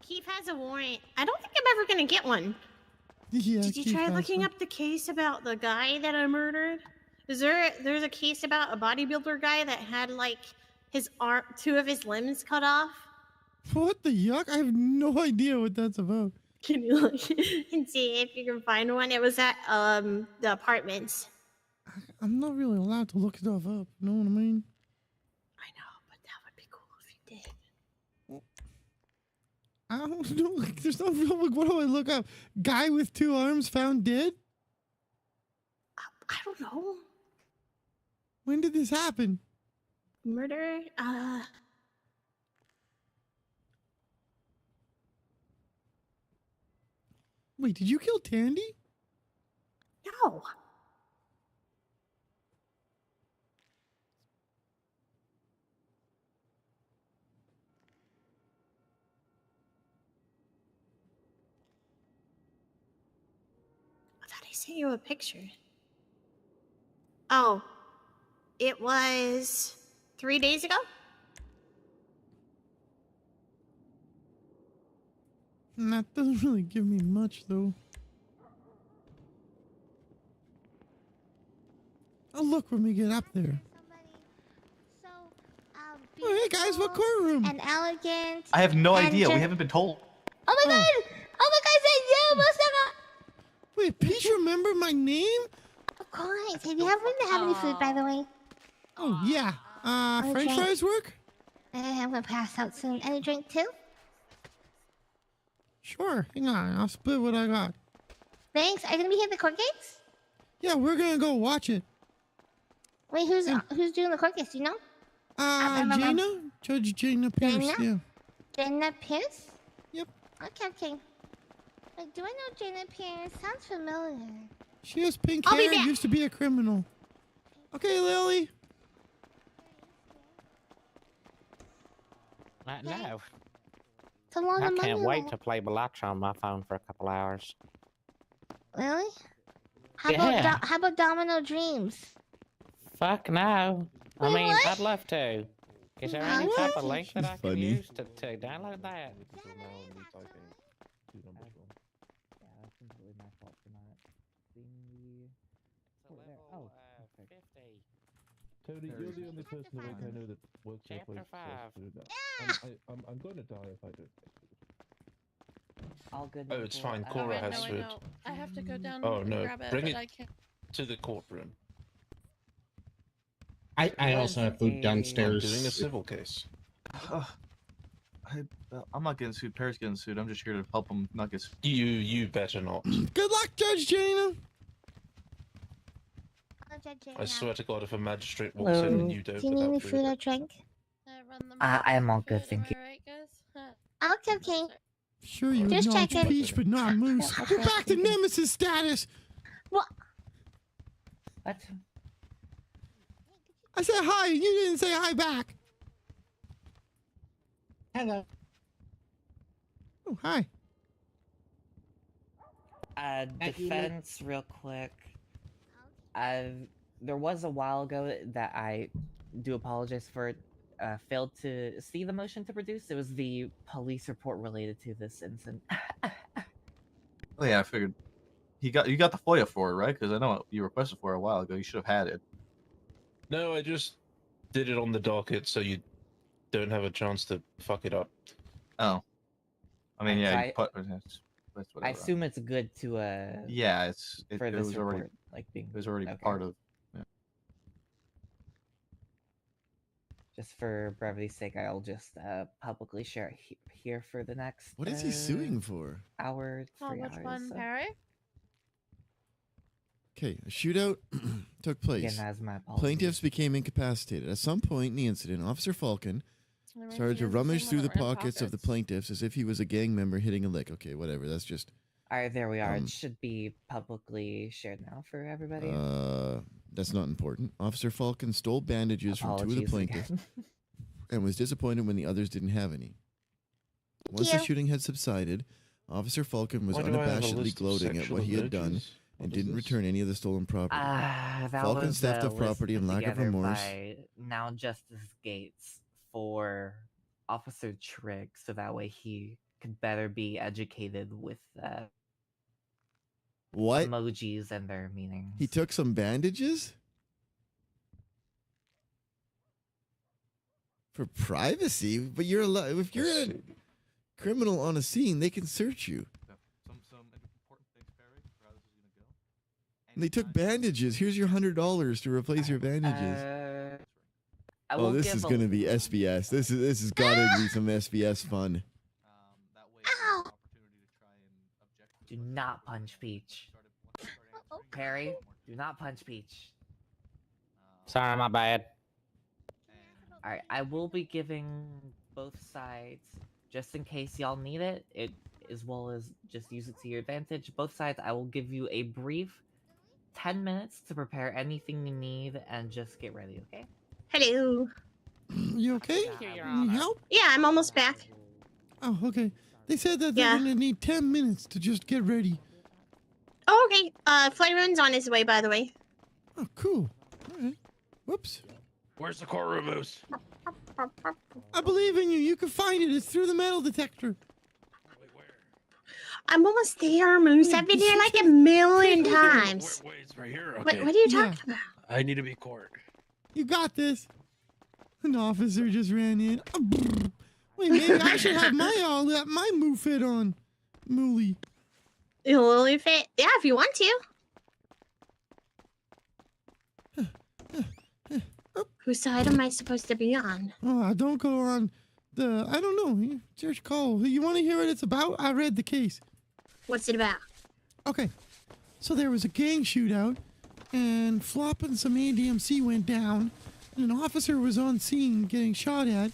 Speaker 6: Keith has a warrant. I don't think I'm ever gonna get one.
Speaker 11: Yeah.
Speaker 6: Did you
Speaker 11: Keith
Speaker 6: try
Speaker 11: has
Speaker 6: looking
Speaker 11: one.
Speaker 6: up the case about the guy that I murdered? There's a case about a bodybuilder guy that had like his arm, 2 of his limbs cut off?
Speaker 11: What the yuck? I have no idea what that's about.
Speaker 6: Can you look and see if you can find one? It was at the apartments.
Speaker 11: I'm not really allowed to look stuff up. You know what I mean?
Speaker 6: I know, but that would be cool if you did.
Speaker 11: I don't know. Like, there's no real. Like, what do I look up? Guy with 2 arms found dead?
Speaker 6: I don't know.
Speaker 11: When did this happen?
Speaker 6: Murder?
Speaker 11: Wait, did you kill Tandy?
Speaker 6: No. I thought I sent you a picture. Oh, it was 3 days ago?
Speaker 11: That doesn't really give me much, though. I'll look when we get up there. Oh, hey guys, what courtroom?
Speaker 15: And elegant.
Speaker 13: I have no
Speaker 15: and
Speaker 13: idea. We haven't been told.
Speaker 15: Oh my god! Oh my god, say yeah, what's that?
Speaker 11: Wait, Peach, remember my name?
Speaker 15: Of course. Have you ever have any food, by the way?
Speaker 11: Oh, yeah. French
Speaker 15: drink?
Speaker 11: fries work?
Speaker 15: I'm gonna pass out soon. Any drink too?
Speaker 11: Sure, hang on. I'll split what I got.
Speaker 15: Thanks. Are you gonna be here at the court case?
Speaker 11: Yeah, we're gonna go watch it.
Speaker 15: Wait, who's doing the court case? Do you know?
Speaker 11: Jaina? Judge Jaina Pierce,
Speaker 15: Jaina?
Speaker 11: yeah.
Speaker 15: Jaina Pierce?
Speaker 11: Yep.
Speaker 15: Okay. Wait, do I know Jaina Pierce? Sounds familiar.
Speaker 11: She has pink
Speaker 15: I'll be
Speaker 11: hair,
Speaker 15: back.
Speaker 11: used to be a criminal. Okay, Lily.
Speaker 17: No.
Speaker 15: It's a lot
Speaker 17: I
Speaker 15: of money.
Speaker 17: can't wait to play Belany on my phone for a couple hours.
Speaker 15: Really? How
Speaker 17: Yeah.
Speaker 15: how about Domino Dreams?
Speaker 17: Fuck no. I
Speaker 15: Wait,
Speaker 17: mean,
Speaker 15: what?
Speaker 17: I'd love to. Is there any
Speaker 15: What?
Speaker 17: type of link that I can
Speaker 4: Funny.
Speaker 17: use to download that? Oh, 50.
Speaker 18: Tony, you're the only person awake I know that works at a place
Speaker 17: Chapter
Speaker 18: that sells
Speaker 17: 5.
Speaker 18: food. I'm going to die if I don't.
Speaker 19: All good.
Speaker 20: Oh, it's fine. Cora has food.
Speaker 21: I have to go down
Speaker 20: Oh
Speaker 21: and
Speaker 20: no,
Speaker 21: grab it,
Speaker 20: bring
Speaker 21: but
Speaker 20: it
Speaker 21: I can't.
Speaker 20: to the courtroom.
Speaker 9: I also have food
Speaker 20: I'm
Speaker 9: downstairs.
Speaker 20: doing a civil case.
Speaker 13: I'm not getting sued. Perry's getting sued. I'm just here to help him not get sued.
Speaker 20: You better not.
Speaker 11: Good luck, Judge Jaina.
Speaker 20: I swear to God, if a magistrate walks in and you don't
Speaker 15: Do you need
Speaker 20: put
Speaker 15: any
Speaker 20: that
Speaker 15: food
Speaker 20: food.
Speaker 15: or drink?
Speaker 19: I'm all good, thank you.
Speaker 15: Okay.
Speaker 11: Sure, you
Speaker 15: Just
Speaker 11: acknowledge
Speaker 15: checking.
Speaker 11: Peach, but not Moose. We're back to Nemesis status.
Speaker 15: What?
Speaker 19: What?
Speaker 11: I said hi, and you didn't say hi back.
Speaker 19: Hello.
Speaker 11: Oh, hi.
Speaker 19: Defense, real quick. There was a while ago that I do apologize for. Failed to see the motion to produce. It was the police report related to this incident.
Speaker 13: Oh yeah, I figured you got the FOIA for it, right? Because I know you requested for it a while ago. You should have had it.
Speaker 20: No, I just did it on the docket so you don't have a chance to fuck it up.
Speaker 13: Oh. I mean, yeah,
Speaker 19: I-
Speaker 13: you put, that's
Speaker 19: I
Speaker 13: whatever.
Speaker 19: assume it's good to
Speaker 13: Yeah, it
Speaker 19: for this
Speaker 13: was already
Speaker 19: report, like being
Speaker 13: it was already
Speaker 19: okay.
Speaker 13: part of. Yeah.
Speaker 19: Just for brevity's sake, I'll just publicly share it here for the next.
Speaker 4: What is he suing for?
Speaker 19: Hour,
Speaker 21: Oh,
Speaker 19: 3
Speaker 21: which
Speaker 19: hours.
Speaker 21: one,
Speaker 19: so.
Speaker 21: Perry?
Speaker 4: Okay, a shootout took place.
Speaker 19: Again, as my apologies.
Speaker 4: Plaintiffs became incapacitated. At some point in the incident, Officer Falcon
Speaker 21: Never
Speaker 4: started to
Speaker 21: seen
Speaker 4: rummage
Speaker 21: someone
Speaker 4: through the
Speaker 21: that were in
Speaker 4: pockets of the
Speaker 21: pockets.
Speaker 4: plaintiffs as if he was a gang member hitting a lick. Okay, whatever. That's just.
Speaker 19: Alright, there we are. It should be publicly shared now for everybody.
Speaker 4: That's not important. Officer Falcon stole bandages from 2 of the
Speaker 19: Apologies
Speaker 4: plaintiffs.
Speaker 19: again.
Speaker 4: and was disappointed when the others didn't have any. Once the
Speaker 6: you.
Speaker 4: shooting had subsided, Officer Falcon was
Speaker 20: Why do I have a
Speaker 4: unabashedly
Speaker 20: list of
Speaker 4: gloating at
Speaker 20: sexual
Speaker 4: what he had done
Speaker 20: urges?
Speaker 4: and
Speaker 20: What is
Speaker 4: didn't
Speaker 20: this?
Speaker 4: return any of the stolen property.
Speaker 19: That
Speaker 4: Falcon's
Speaker 19: was
Speaker 4: theft
Speaker 19: a
Speaker 4: of property
Speaker 19: list
Speaker 4: and
Speaker 19: put
Speaker 4: lack of
Speaker 19: together
Speaker 4: remorse.
Speaker 19: by now Justice Gates for Officer Trick, so that way he could better be educated with
Speaker 4: What?
Speaker 19: emojis and their meanings.
Speaker 4: He took some bandages? For privacy? But you're allowed, if you're a criminal on a scene, they can search you. And they took bandages. Here's your $100 to replace your bandages. Oh, this is going to be SBS. This is got to be some SBS fun.
Speaker 19: Do not punch Peach. Perry, do not punch Peach.
Speaker 17: Sorry, my bad.
Speaker 19: Alright, I will be giving both sides, just in case y'all need it, as well as just use it to your advantage. Both sides, I will give you a brief 10 minutes to prepare anything you need and just get ready, okay?
Speaker 6: Hello.
Speaker 11: You okay? Need help?
Speaker 6: Yeah, I'm almost back.
Speaker 11: Oh, okay. They said that they're gonna need 10 minutes to just get ready.
Speaker 6: Oh, okay. Flyroon's on his way, by the way.
Speaker 11: Oh, cool. All right. Whoops.
Speaker 20: Where's the courtroom, Moose?
Speaker 11: I believe in you. You can find it. It's through the metal detector.
Speaker 6: I'm almost there, Moose. I've been here like a million times.
Speaker 20: Wait, it's right here.
Speaker 6: What
Speaker 20: Okay.
Speaker 6: are you talking about?
Speaker 20: I need to be court.
Speaker 11: You got this. An officer just ran in. Wait, maybe I should have my move fit on. Mooly.
Speaker 6: Will it fit? Yeah, if you want to. Whose side am I supposed to be on?
Speaker 11: Oh, I don't go on the. I don't know. Church call. You want to hear what it's about? I read the case.
Speaker 6: What's it about?
Speaker 11: Okay. So there was a gang shootout, and Flop and some ADMC went down, and an officer was on scene getting shot at.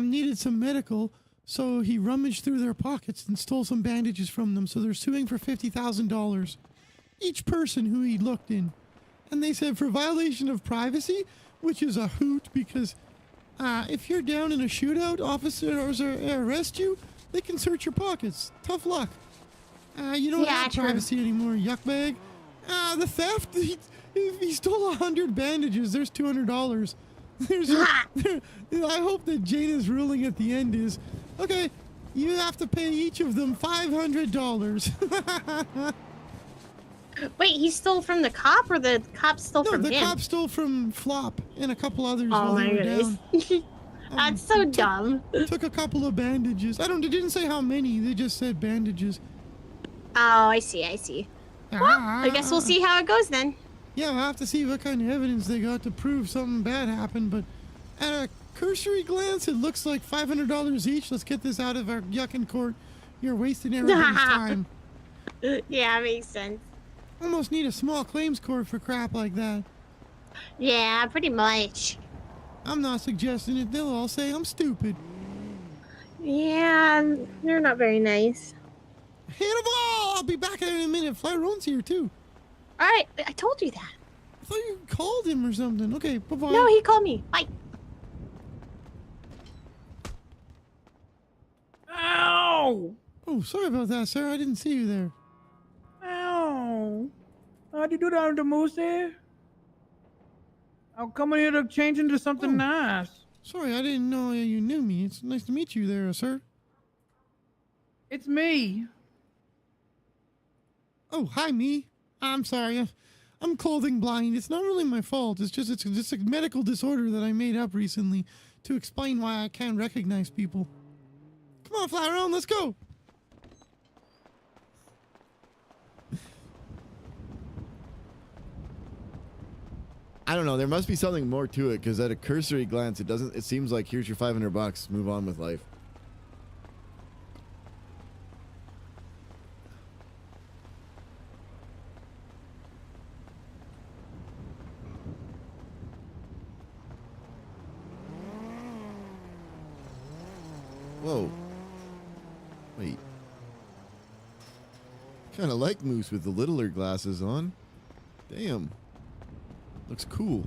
Speaker 11: Needed some medical, so he rummaged through their pockets and stole some bandages from them. So they're suing for $50,000 each person who he looked in. And they said for violation of privacy, which is a hoot because if you're down in a shootout, officers arrest you, they can search your pockets. Tough luck. You don't have privacy anymore, yuckbag. The theft, he stole 100 bandages. There's $200. I hope that Jaina's ruling at the end is, okay, you have to pay each of them $500.
Speaker 6: Wait, he stole from the cop, or the cop stole from him?
Speaker 11: No, the cop stole from Flop and a couple others
Speaker 6: Oh
Speaker 11: while
Speaker 6: my
Speaker 11: they were
Speaker 6: goodness.
Speaker 11: down.
Speaker 6: That's so dumb.
Speaker 11: Took a couple of bandages. They didn't say how many. They just said bandages.
Speaker 6: Oh, I see. Well, I guess we'll see how it goes then.
Speaker 11: Yeah, we'll have to see what kind of evidence they got to prove something bad happened, but at a cursory glance, it looks like $500 each. Let's get this out of our yucking court. You're wasting everybody's time.
Speaker 6: Yeah, makes sense.
Speaker 11: Almost need a small claims court for crap like that.
Speaker 6: Yeah, pretty much.
Speaker 11: I'm not suggesting it. They'll all say I'm stupid.
Speaker 6: Yeah, they're not very nice.
Speaker 11: Hannibal! I'll be back in a minute. Flyroon's here, too.
Speaker 6: Alright, I told you that.
Speaker 11: I thought you called him or something. Okay, bye-bye.
Speaker 6: No, he called me. Bye.
Speaker 11: Ow! Oh, sorry about that, sir. I didn't see you there.
Speaker 21: Ow! How'd you do that to Moose there? I'm coming here to change into something nice.
Speaker 11: Sorry, I didn't know you knew me. It's nice to meet you there, sir.
Speaker 21: It's me.
Speaker 11: Oh, hi, me. I'm sorry. I'm clothing blind. It's not really my fault. It's just a medical disorder that I made up recently to explain why I can't recognize people. Come on, fly around. Let's go. I don't know. There must be something more to it because at a cursory glance, it seems like here's your $500. Move on with life. Whoa. Wait. Kind of like Moose with the littler glasses on. Damn. Looks cool.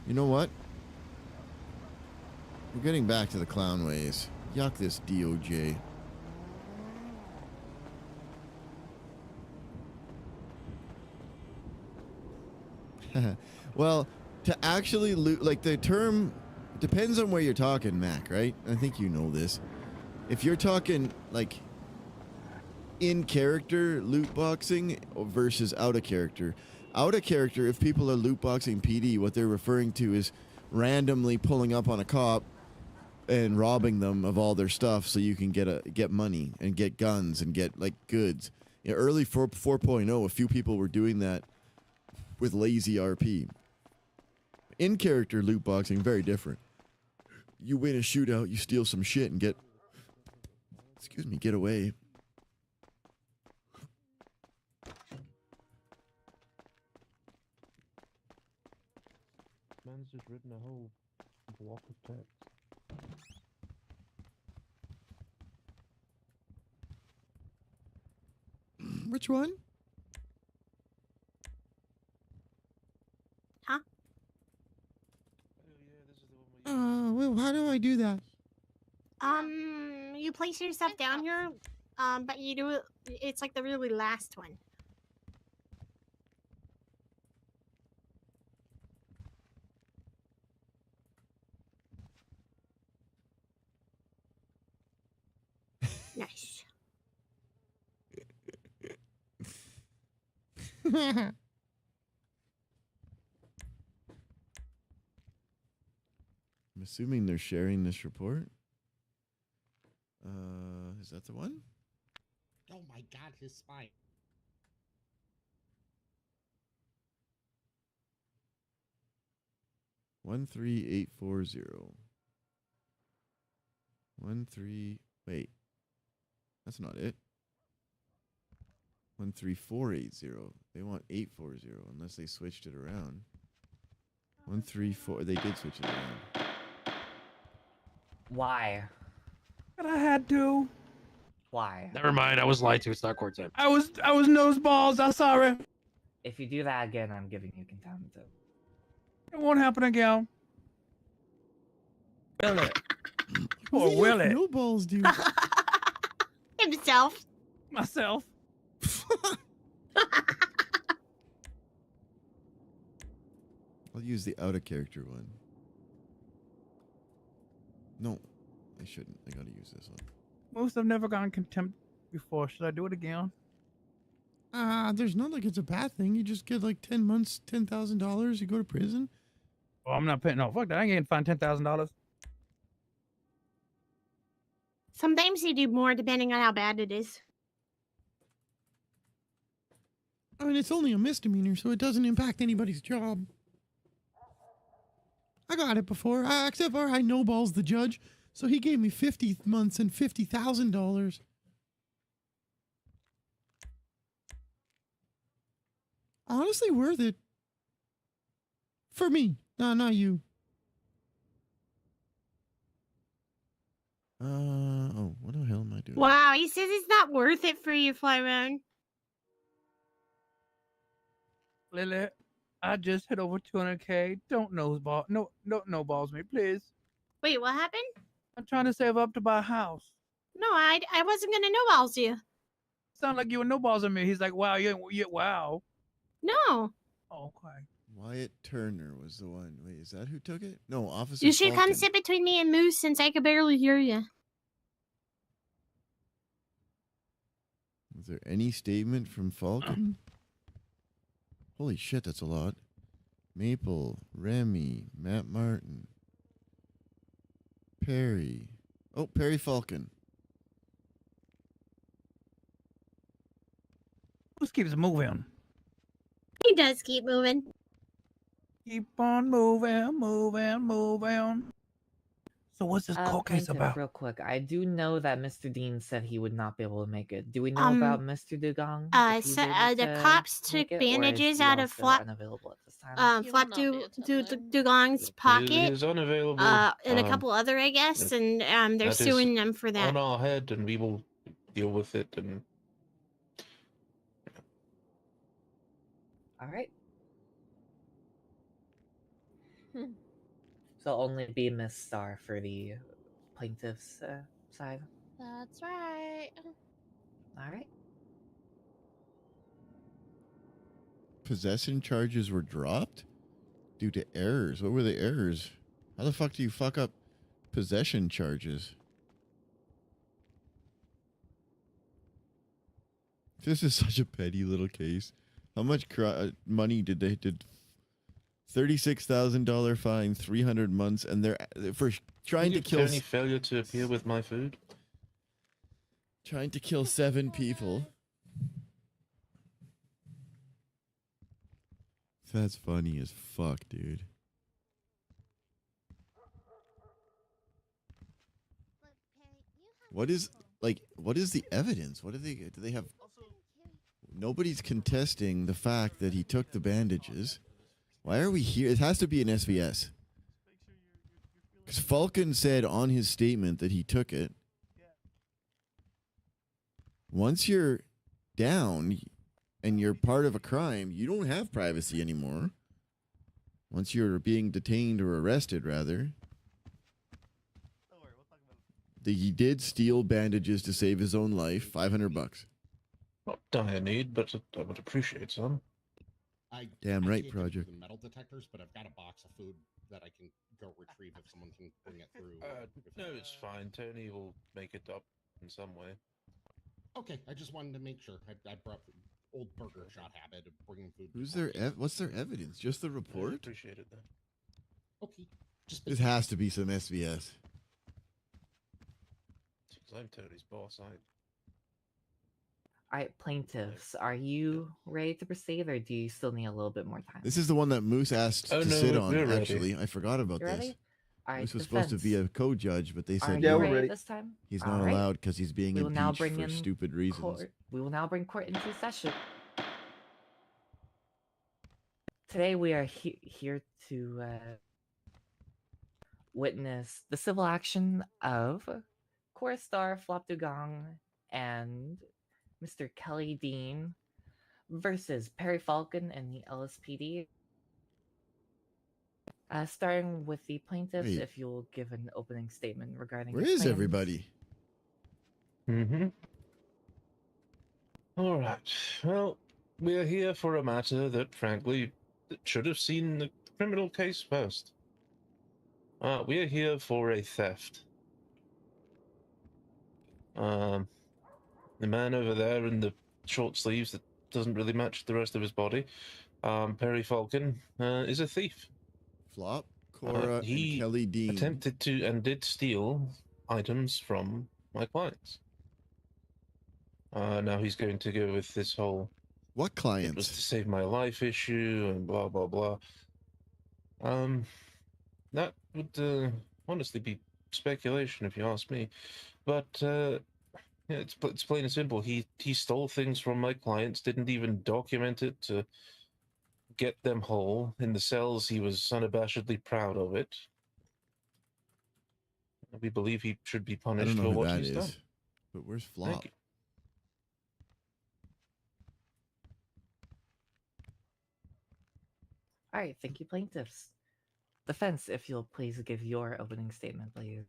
Speaker 4: You know what? We're getting back to the clown ways. Yuck this DOJ. Well, to actually loot, like the term depends on where you're talking, Mac, right? I think you know this. If you're talking like in character loot boxing versus out of character, if people are loot boxing PD, what they're referring to is randomly pulling up on a cop and robbing them of all their stuff so you can get money and get guns and get like goods. You know, early 4.0, a few people were doing that with lazy RP. In character loot boxing, very different. You win a shootout, you steal some shit and get away.
Speaker 18: Man's just written a whole block of text.
Speaker 11: Which one?
Speaker 6: Huh?
Speaker 11: Well, how do I do that?
Speaker 6: You place your stuff down here, but you do it. It's like the really last one. Nice.
Speaker 4: I'm assuming they're sharing this report. Is that the one?
Speaker 17: Oh my god, his spine.
Speaker 4: One 13840. 13. Wait, that's not it. 13480. They want 840 unless they switched it around. 134. They did switch it around.
Speaker 19: Why?
Speaker 21: But I had to.
Speaker 19: Why?
Speaker 7: Never mind, I was lied to. It's not court time.
Speaker 21: I was nose balls. I'm sorry.
Speaker 19: If you do that again, I'm giving you contempt.
Speaker 21: It won't happen again. Willie. Poor Willie.
Speaker 11: No balls, dude.
Speaker 6: Himself.
Speaker 21: Myself.
Speaker 4: I'll use the out of character one. No, I shouldn't. I gotta use this one.
Speaker 21: Most have never gotten contempt before. Should I do it again?
Speaker 11: There's not like it's a bad thing. You just get like 10 months, $10,000. You go to prison.
Speaker 21: Oh, I'm not paying. No, fuck that. I ain't getting fined $10,000.
Speaker 6: Sometimes you do more depending on how bad it is.
Speaker 11: I mean, it's only a misdemeanor, so it doesn't impact anybody's job. I got it before, except for I no-balls the judge, so he gave me 50 months and $50,000. Honestly, worth it. For me. No, not you.
Speaker 4: Oh, what the hell am I doing?
Speaker 6: Wow, he says it's not worth it for you, Flyron.
Speaker 21: Lily, I just hit over 200K. Don't no balls me, please.
Speaker 6: Wait, what happened?
Speaker 21: I'm trying to save up to buy a house.
Speaker 6: No, I wasn't gonna no balls you.
Speaker 21: Sound like you were no balls on me. He's like, wow, wow.
Speaker 6: No.
Speaker 21: Oh, okay.
Speaker 4: Wyatt Turner was the one. Wait, is that who took it? No, Officer
Speaker 6: You should come
Speaker 4: Falcon.
Speaker 6: sit between me and Moose since I could barely hear you.
Speaker 4: Was there any statement from Falcon? Holy shit, that's a lot. Maple, Remy, Matt Martin, Perry. Oh, Perry Falcon.
Speaker 21: Moose keeps moving.
Speaker 6: He does keep moving.
Speaker 21: Keep on moving. So what's this court case
Speaker 19: Plaintiff,
Speaker 21: about?
Speaker 19: real quick, I do know that Mr. Dean said he would not be able to make it. Do we know about Mr. Dugong? If he's able
Speaker 6: The
Speaker 19: to
Speaker 6: cops took
Speaker 19: make it, or is
Speaker 6: bandages
Speaker 19: he
Speaker 6: out of
Speaker 19: also
Speaker 6: Flap.
Speaker 19: unavailable at this time?
Speaker 6: Flap Dugong's pocket.
Speaker 20: He's unavailable.
Speaker 6: And a couple other, I guess, and they're
Speaker 20: that is
Speaker 6: suing them for that.
Speaker 20: On our head, and we will deal with it. And
Speaker 19: all right. So only be Miss Star for the plaintiff's side.
Speaker 15: That's right.
Speaker 19: All right.
Speaker 4: Possession charges were dropped due to errors. What were the errors? How the fuck do you fuck up possession charges? This is such a petty little case. How much money did they did? $36,000 fine, 300 months, and they're for trying to kill.
Speaker 20: Any failure to appear with my food?
Speaker 4: Trying to kill 7 people. That's funny as fuck, dude. What is the evidence? What do they have? Nobody's contesting the fact that he took the bandages. Why are we here? It has to be an SVS. Because Falcon said on his statement that he took it. Once you're down and you're part of a crime, you don't have privacy anymore. Once you're being detained or arrested, rather. He did steal bandages to save his own life. $500.
Speaker 20: Not dire need, but I would appreciate some.
Speaker 4: Damn
Speaker 17: I
Speaker 4: right,
Speaker 17: can't get
Speaker 4: Project.
Speaker 17: through the metal detectors, but I've got a box of food that I can go retrieve if someone can bring it through.
Speaker 20: No, it's fine. Tony will make it up in some way.
Speaker 17: Okay, I just wanted to make sure. I brought the old burger shot habit of bringing food.
Speaker 4: Who's their what's their evidence? Just the report?
Speaker 20: I appreciate it, though.
Speaker 17: Okay.
Speaker 4: This has to be some SVS.
Speaker 20: Because I'm Tony's boss,
Speaker 19: All right, plaintiffs, are you ready to proceed, or do you still need a little bit more time?
Speaker 4: This is the one that Moose asked to sit on,
Speaker 20: we're ready.
Speaker 4: actually. I forgot about
Speaker 19: You
Speaker 4: this.
Speaker 19: ready? All right,
Speaker 4: Moose was supposed to be a co-judge, but they said
Speaker 19: Are you ready this time?
Speaker 4: he's
Speaker 19: All
Speaker 4: not
Speaker 19: right.
Speaker 4: allowed because he's being
Speaker 19: We will now
Speaker 4: impeached
Speaker 19: bring
Speaker 4: for
Speaker 19: in
Speaker 4: stupid reasons.
Speaker 19: court. We will now bring court into session. Today we are here to witness the civil action of Chorus Star Flop Dugong and Mr. Kelly Dean versus Perry Falcon and the LSPD. Starting with the plaintiffs,
Speaker 4: Wait.
Speaker 19: if you'll give an opening statement regarding
Speaker 4: Where
Speaker 19: your
Speaker 4: is
Speaker 19: claims.
Speaker 4: everybody?
Speaker 20: All right. Well, we are here for a matter that, frankly, should have seen the criminal case first. We are here for a theft. The man over there in the short sleeves that doesn't really match the rest of his body, Perry Falcon, is a thief.
Speaker 4: Flop, Cora,
Speaker 20: he
Speaker 4: and Kelly Dean.
Speaker 20: attempted to and did steal items from my clients. Now he's going to go with this whole
Speaker 4: What clients?
Speaker 20: It was to save my life issue and blah blah blah. That would honestly be speculation if you ask me, but yeah, it's plain and simple. He stole things from my clients, didn't even document it to get them whole in the cells. He was unabashedly proud of it. We believe he should be
Speaker 4: I
Speaker 20: punished
Speaker 4: don't know
Speaker 20: for
Speaker 4: who
Speaker 20: what
Speaker 4: that
Speaker 20: he's
Speaker 4: is.
Speaker 20: done.
Speaker 4: But where's
Speaker 20: Thank
Speaker 4: Flop?
Speaker 20: you.
Speaker 19: All right, thank you, plaintiffs. Defense, if you'll please give your opening statement, please.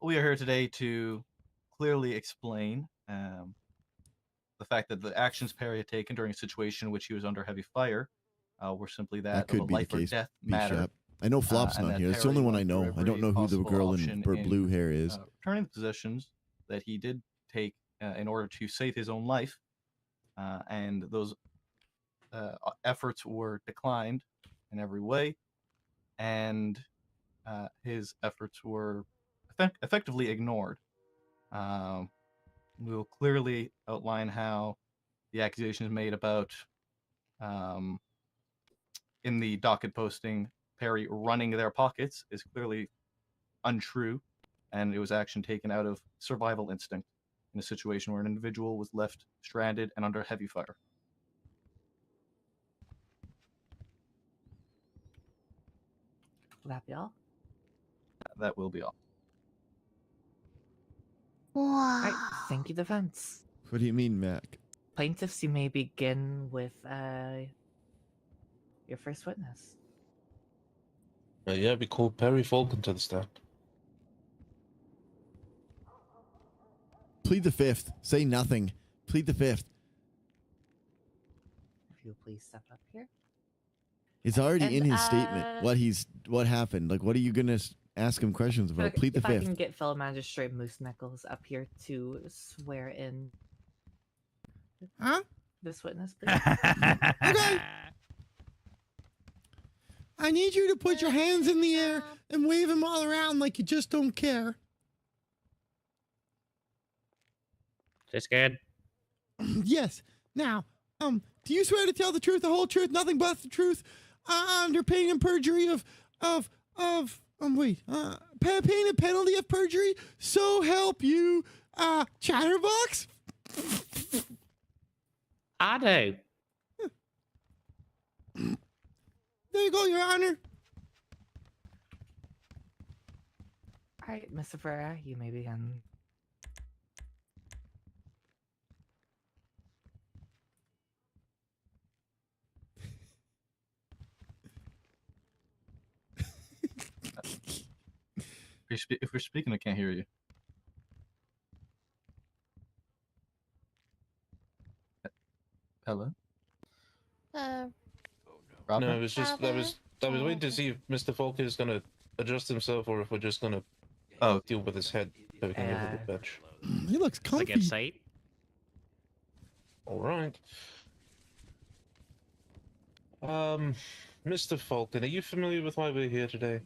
Speaker 12: We are here today to clearly explain the fact that the actions Perry had taken during a situation in which he was under heavy fire were simply that of
Speaker 4: could
Speaker 12: a
Speaker 4: be the
Speaker 12: life or
Speaker 4: case,
Speaker 12: death
Speaker 4: B-Shap.
Speaker 12: matter.
Speaker 4: I know Flop's
Speaker 12: and
Speaker 4: not
Speaker 12: that
Speaker 4: here. It's the only
Speaker 12: Perry
Speaker 4: one I
Speaker 12: went
Speaker 4: know.
Speaker 12: for
Speaker 4: I don't
Speaker 12: every
Speaker 4: know who the
Speaker 12: possible
Speaker 4: girl in
Speaker 12: option
Speaker 4: blue hair is.
Speaker 12: Returning the possessions that he did take in order to save his own life, and those efforts were declined in every way, and his efforts were effectively ignored. We will clearly outline how the accusations made about, in the docket posting, Perry running their pockets is clearly untrue, and it was action taken out of survival instinct in a situation where an individual was left stranded and under heavy fire.
Speaker 19: Will that be all?
Speaker 12: That will be all.
Speaker 19: All right, thank you, defense.
Speaker 4: What do you mean, Mac?
Speaker 19: Plaintiffs, you may begin with your first witness.
Speaker 20: Yeah, we call Perry Falcon to the stand.
Speaker 4: Plead the fifth. Say nothing. Plead the fifth.
Speaker 19: If you'll please step up here.
Speaker 4: It's already
Speaker 19: And,
Speaker 4: in his statement. What happened? Like, what are you gonna ask him questions about?
Speaker 19: Okay,
Speaker 4: Plead the
Speaker 19: if I
Speaker 4: fifth.
Speaker 19: can get fellow magistrate Moose Knuckles up here to swear in.
Speaker 11: Huh?
Speaker 19: This witness, please.
Speaker 11: Okay. I need you to put your hands in the air and wave them all around like you just don't care.
Speaker 7: Just good.
Speaker 11: Yes. Now, do you swear to tell the truth, the whole truth, nothing but the truth, under pain and perjury pain and penalty of perjury? So help you, Chatterbox?
Speaker 7: I do.
Speaker 11: There you go, Your Honor.
Speaker 19: All right, Mr. Ferreira, you may begin.
Speaker 12: If you're speaking, I can't hear you. Hello?
Speaker 20: No, it was just I was waiting to see if Mr. Falcon is gonna adjust himself or if we're just gonna deal with his head so we can move the bench.
Speaker 11: He looks comfy.
Speaker 7: Like a seat.
Speaker 20: All right. Mr. Falcon, are you familiar with why we're here today?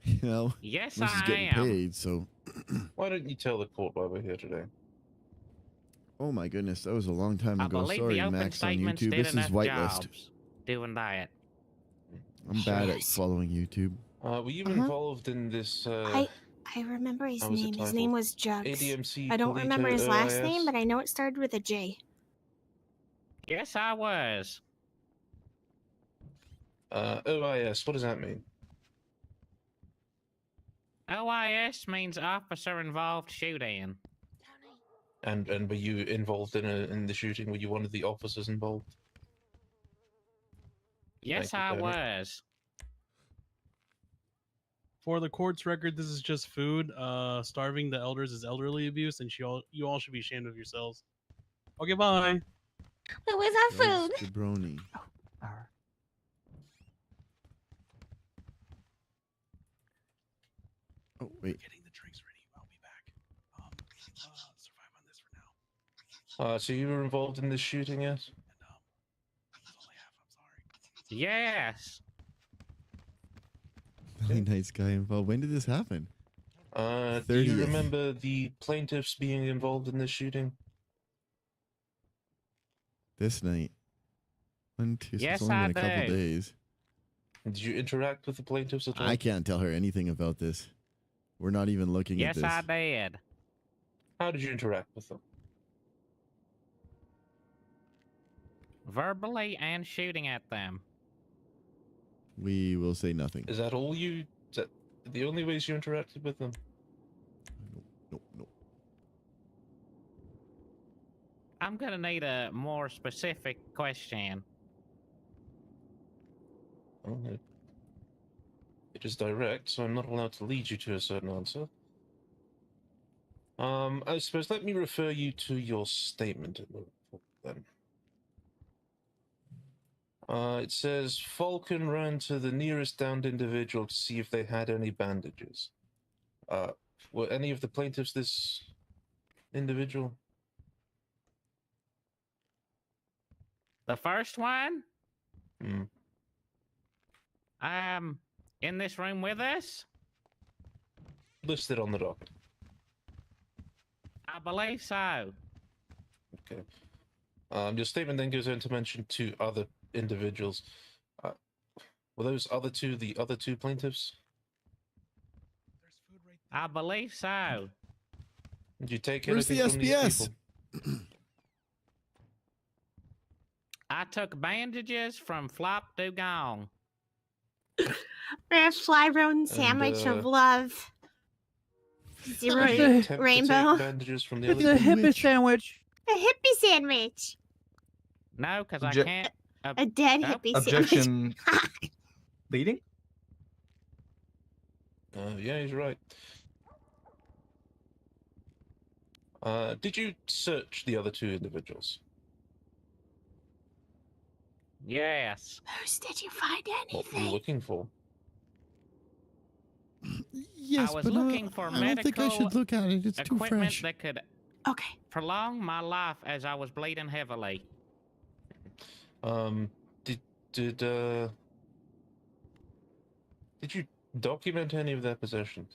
Speaker 4: You know,
Speaker 7: Yes,
Speaker 4: this is
Speaker 7: I
Speaker 4: getting
Speaker 7: am.
Speaker 4: paid, so.
Speaker 20: Why don't you tell the court why we're here today?
Speaker 4: Oh my goodness, that was a long time
Speaker 7: I
Speaker 4: ago.
Speaker 7: believe
Speaker 4: Sorry,
Speaker 7: the open
Speaker 4: Max on
Speaker 7: statements
Speaker 4: YouTube.
Speaker 7: did
Speaker 4: This is
Speaker 7: enough
Speaker 4: whitelist.
Speaker 7: jobs doing that.
Speaker 4: I'm bad at following YouTube.
Speaker 20: Were you involved in this?
Speaker 15: I remember his
Speaker 20: how was it
Speaker 15: name. His
Speaker 20: titled?
Speaker 15: name was Jugs.
Speaker 20: ADMC
Speaker 15: I don't
Speaker 20: Polito
Speaker 15: remember his last
Speaker 20: OIS?
Speaker 15: name, but I know it started with a J.
Speaker 7: Yes, I was.
Speaker 20: OIS, what does that mean?
Speaker 7: OIS means officer involved shooting.
Speaker 20: And were you involved in the shooting? Were you one of the officers involved?
Speaker 7: Yes,
Speaker 20: Thank
Speaker 7: I
Speaker 20: you, Tony.
Speaker 7: was.
Speaker 10: For the court's record, this is just food. Starving the elders is elderly abuse, and you all should be ashamed of yourselves. Okay, bye.
Speaker 15: Wait, where's our food?
Speaker 4: Jabroni. Oh, wait.
Speaker 10: Getting the drinks ready. I'll be back. Survive on this for now.
Speaker 20: So you were involved in this shooting, yes?
Speaker 7: Yes.
Speaker 4: Really nice guy involved. When did this happen?
Speaker 20: Do you remember the plaintiffs being involved in this shooting?
Speaker 4: This night.
Speaker 7: Yes,
Speaker 4: it's only
Speaker 7: I
Speaker 4: been a couple
Speaker 7: do.
Speaker 4: days.
Speaker 20: Did you interact with the plaintiffs at all?
Speaker 4: I can't tell her anything about this. We're not even looking at
Speaker 7: Yes,
Speaker 4: this.
Speaker 7: I did.
Speaker 20: How did you interact with them?
Speaker 7: Verbally and shooting at them.
Speaker 4: We will say nothing.
Speaker 20: Is that all you... Is that the only ways you interacted with them?
Speaker 4: No.
Speaker 7: I'm gonna need a more specific question.
Speaker 20: Well, it is direct, so I'm not allowed to lead you to a certain answer. I suppose let me refer you to your statement then. It says Falcon ran to the nearest downed individual to see if they had any bandages. Were any of the plaintiffs this individual?
Speaker 7: The first one?
Speaker 20: Hmm.
Speaker 7: In this room with us?
Speaker 20: Listed on the docket.
Speaker 7: I believe so.
Speaker 20: Okay. Your statement then goes on to mention two other individuals. Were those other two the other two plaintiffs?
Speaker 7: I believe so.
Speaker 20: Did you take
Speaker 4: Where's the
Speaker 20: anything from these
Speaker 4: SBS?
Speaker 20: people?
Speaker 7: I took bandages from Flop Dugong.
Speaker 15: Rare fly rodent sandwich of love. Zero
Speaker 21: It's a-
Speaker 20: Attempt to
Speaker 15: rainbow.
Speaker 20: take bandages from the
Speaker 21: It's
Speaker 20: other
Speaker 21: a hippie
Speaker 20: witch.
Speaker 21: sandwich.
Speaker 15: A hippie sandwich.
Speaker 7: No, because I
Speaker 12: Ja-
Speaker 7: can't
Speaker 6: A dead hippie
Speaker 12: Objection. Leading?
Speaker 20: Yeah, he's right. Did you search the other two individuals?
Speaker 7: Yes.
Speaker 6: Moose, did you find anything?
Speaker 20: What were you looking for?
Speaker 11: Yes,
Speaker 7: I was
Speaker 11: but
Speaker 7: looking for
Speaker 11: I don't think I should look at it. It's too
Speaker 7: equipment
Speaker 11: fresh.
Speaker 7: that could
Speaker 6: okay
Speaker 7: prolong my life as I was bleeding heavily.
Speaker 20: Did you document any of their possessions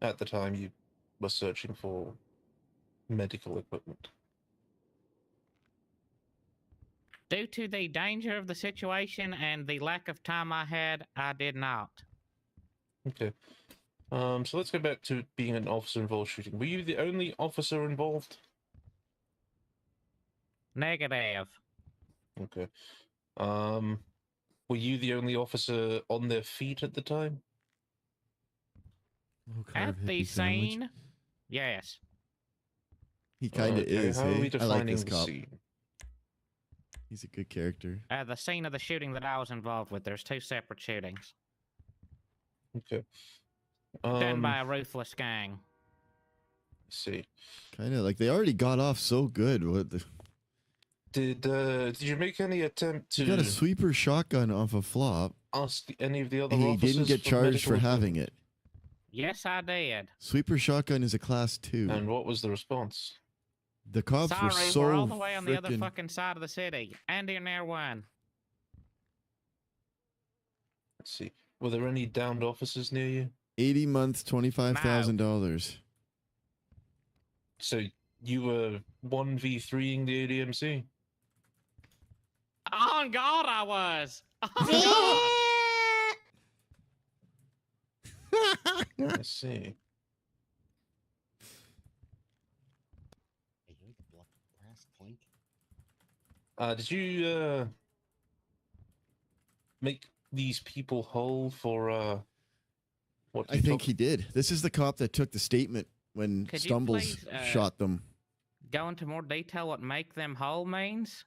Speaker 20: at the time you were searching for medical equipment?
Speaker 7: Due to the danger of the situation and the lack of time I had, I did not.
Speaker 20: Okay. So let's go back to being an officer-involved shooting. Were you the only officer involved?
Speaker 7: Negative.
Speaker 20: Okay. Were you the only officer on their feet at the time?
Speaker 7: At the scene, yes.
Speaker 4: He kind of is.
Speaker 20: How are we
Speaker 4: I like
Speaker 20: defining
Speaker 4: this
Speaker 20: the
Speaker 4: cop.
Speaker 20: scene?
Speaker 4: He's a good character.
Speaker 7: At the scene of the shooting that I was involved with, there's 2 separate shootings.
Speaker 20: Okay.
Speaker 7: Done by a ruthless gang.
Speaker 20: See.
Speaker 4: Kind of like they already got off so good. What the?
Speaker 20: Did you make any attempt to
Speaker 4: He got a sweeper shotgun off a flop.
Speaker 20: ask any of the other
Speaker 4: And he
Speaker 20: officers
Speaker 4: didn't get
Speaker 20: for
Speaker 4: charged for
Speaker 20: medical
Speaker 4: having it.
Speaker 7: Yes, I did.
Speaker 4: Sweeper shotgun is a class 2.
Speaker 20: And what was the response?
Speaker 4: The cops
Speaker 7: Sorry,
Speaker 4: were so
Speaker 7: we're all the way on the other
Speaker 4: frickin'-
Speaker 7: fucking side of the city. And in there one.
Speaker 20: Let's see. Were there any downed officers near you?
Speaker 4: 80 months, $25,000.
Speaker 20: So you were 1v3ing the ADMC?
Speaker 7: On God, I was. On God.
Speaker 20: I see. Did you make these people whole for what?
Speaker 4: I think he did. This is the cop that took the statement when
Speaker 7: Could you
Speaker 4: Stumbles
Speaker 7: please,
Speaker 4: shot them.
Speaker 7: Go into more detail what make them whole means?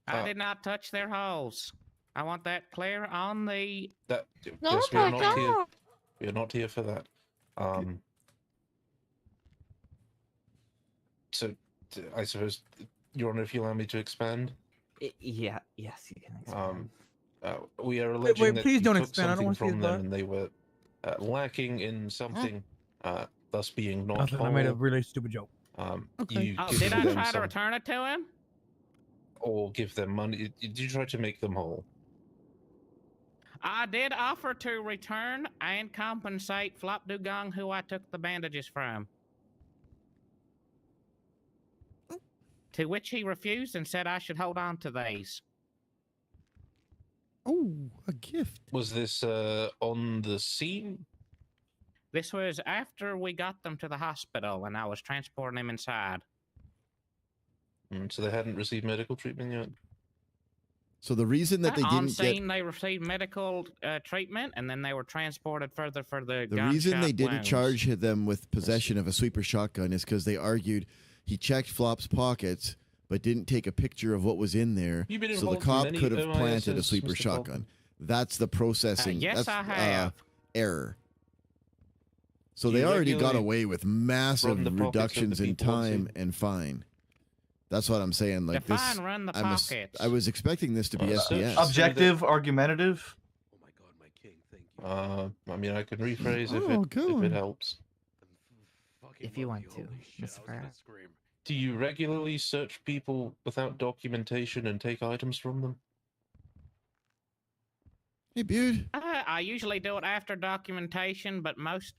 Speaker 7: I did not touch their holes. I want that clear on the...
Speaker 20: That,
Speaker 7: No,
Speaker 20: yes, we are
Speaker 7: my
Speaker 20: not here.
Speaker 7: God.
Speaker 20: We are not here for that. So, I suppose, Your Honor, if you allow me to expand.
Speaker 19: Yeah, yes, you can expand.
Speaker 20: We are alleging
Speaker 21: wait,
Speaker 20: that
Speaker 21: please
Speaker 20: you
Speaker 21: don't
Speaker 20: took
Speaker 21: expand. I don't
Speaker 20: something
Speaker 21: want to see
Speaker 20: from
Speaker 21: his
Speaker 20: them and they were lacking in something, thus being not
Speaker 21: Nothing.
Speaker 20: whole.
Speaker 21: I made a really stupid joke.
Speaker 20: You
Speaker 7: Oh,
Speaker 20: give
Speaker 7: did I
Speaker 20: them
Speaker 7: try to
Speaker 20: some-
Speaker 7: return it to him?
Speaker 20: Or give them money. Did you try to make them whole?
Speaker 7: I did offer to return and compensate Flop Dugong, who I took the bandages from. To which he refused and said I should hold on to these.
Speaker 11: Oh, a gift.
Speaker 20: Was this on the scene?
Speaker 7: This was after we got them to the hospital and I was transporting them inside.
Speaker 20: So they hadn't received medical treatment yet?
Speaker 4: So the reason that they
Speaker 7: On
Speaker 4: didn't get
Speaker 7: scene, they received medical treatment and then they were transported further for the
Speaker 4: the reason they
Speaker 7: gunshot
Speaker 4: didn't
Speaker 7: wounds.
Speaker 4: charge them with possession of a sweeper shotgun is because they argued he checked Flop's pockets but didn't take a picture of what was in there.
Speaker 20: You've been
Speaker 4: So the
Speaker 20: involved in
Speaker 4: cop
Speaker 20: many
Speaker 4: could have planted a
Speaker 20: OISs,
Speaker 4: sweeper
Speaker 20: Mr.
Speaker 4: shotgun.
Speaker 20: Kaufman.
Speaker 4: That's the processing.
Speaker 7: yes,
Speaker 4: That's,
Speaker 7: I have.
Speaker 4: Error. So
Speaker 20: Do
Speaker 4: they
Speaker 20: you
Speaker 4: already got
Speaker 20: regularly
Speaker 4: away with massive
Speaker 20: run the pockets of the
Speaker 4: reductions in
Speaker 20: people on
Speaker 4: time
Speaker 20: scene?
Speaker 4: and fine. That's what I'm saying. Like
Speaker 7: Define
Speaker 4: this,
Speaker 7: run the
Speaker 4: I
Speaker 7: pockets.
Speaker 4: was expecting this to be SBS.
Speaker 12: Objective, argumentative.
Speaker 20: I mean, I can rephrase
Speaker 11: Oh,
Speaker 20: if
Speaker 11: go
Speaker 20: it
Speaker 11: on.
Speaker 20: helps.
Speaker 19: If you want to, Mr. Farah.
Speaker 20: Do you regularly search people without documentation and take items from them?
Speaker 4: Hey, Beard.
Speaker 7: I usually do it after documentation, but most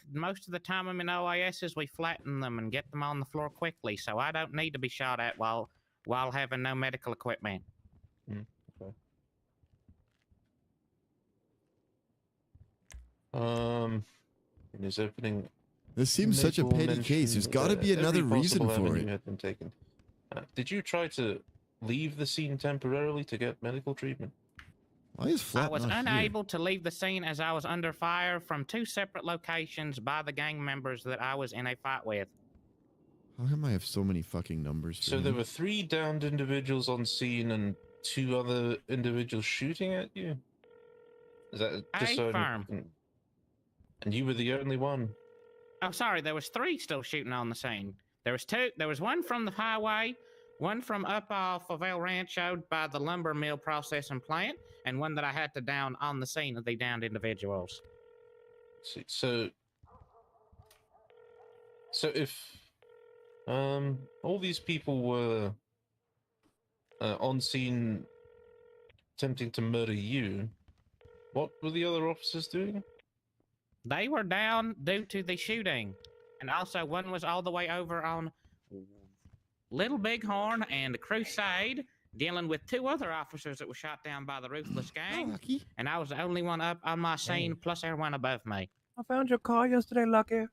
Speaker 7: of the time I'm in OISs, we flatten them and get them on the floor quickly, so I don't need to be shot at while having no medical equipment.
Speaker 20: Okay. In his opening,
Speaker 4: This seems such a
Speaker 20: Maple
Speaker 4: petty case. There's
Speaker 20: mentioned,
Speaker 4: got to be
Speaker 20: every
Speaker 4: another reason
Speaker 20: possible
Speaker 4: for
Speaker 20: avenue
Speaker 4: it.
Speaker 20: had been taken. Did you try to leave the scene temporarily to get medical treatment?
Speaker 4: Why is
Speaker 7: I
Speaker 4: Flop
Speaker 7: was
Speaker 4: not here?
Speaker 7: unable to leave the scene as I was under fire from 2 separate locations by the gang members that I was in a fight with.
Speaker 4: How come I have so many fucking numbers? For
Speaker 20: So there
Speaker 4: him?
Speaker 20: were 3 downed individuals on scene and two other individuals shooting at you? Is that just so?
Speaker 7: Firm.
Speaker 20: And you were the only one.
Speaker 7: Oh, sorry, there was 3 still shooting on the scene. There was 2. There was one from the highway, one from up off of El Rancho by the lumber mill processing plant, and one that I had to down on the scene of the downed individuals.
Speaker 20: See, so if all these people were on scene attempting to murder you, what were the other officers doing?
Speaker 7: They were down due to the shooting. And also, one was all the way over on Little Bighorn and Crusade, dealing with 2 other officers that were shot down by the Ruthless Gang. And I was the only one up on my scene, plus everyone above me.
Speaker 21: I found your car yesterday, Lucky.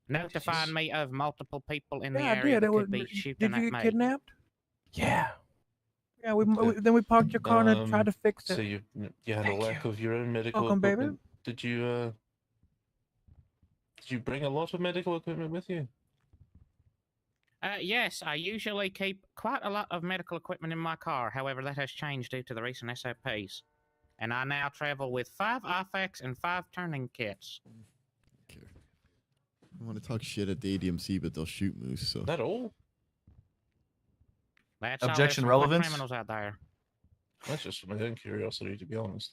Speaker 7: Notifying me of multiple people in the
Speaker 21: Yeah, I
Speaker 7: area
Speaker 21: did.
Speaker 7: that could be shooting
Speaker 21: Did you
Speaker 7: at
Speaker 21: get
Speaker 7: me.
Speaker 21: kidnapped? Yeah. Yeah, then we parked your car and tried to fix it.
Speaker 20: So you had a lack of your own medical
Speaker 21: Welcome, baby.
Speaker 20: equipment. Did you bring a lot of medical equipment with you?
Speaker 7: Yes, I usually keep quite a lot of medical equipment in my car. However, that has changed due to the recent SOPs. And I now travel with 5 IFAKs and 5 turning kits.
Speaker 4: I want to talk shit at the ADMC, but they'll shoot Moose. So
Speaker 20: that all?
Speaker 7: That's
Speaker 12: Objection
Speaker 7: all
Speaker 12: relevance?
Speaker 7: criminals out there.
Speaker 20: That's just my own curiosity, to be honest.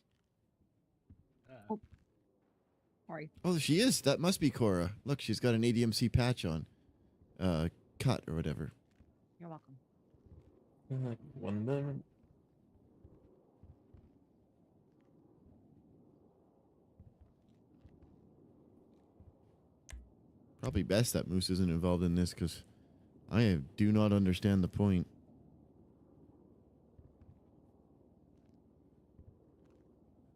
Speaker 2: Sorry.
Speaker 4: Oh, she is. That must be Cora. Look, she's got an ADMC patch on. Cut or whatever.
Speaker 2: You're welcome.
Speaker 20: 1 moment.
Speaker 4: Probably best that Moose isn't involved in this because I do not understand the point.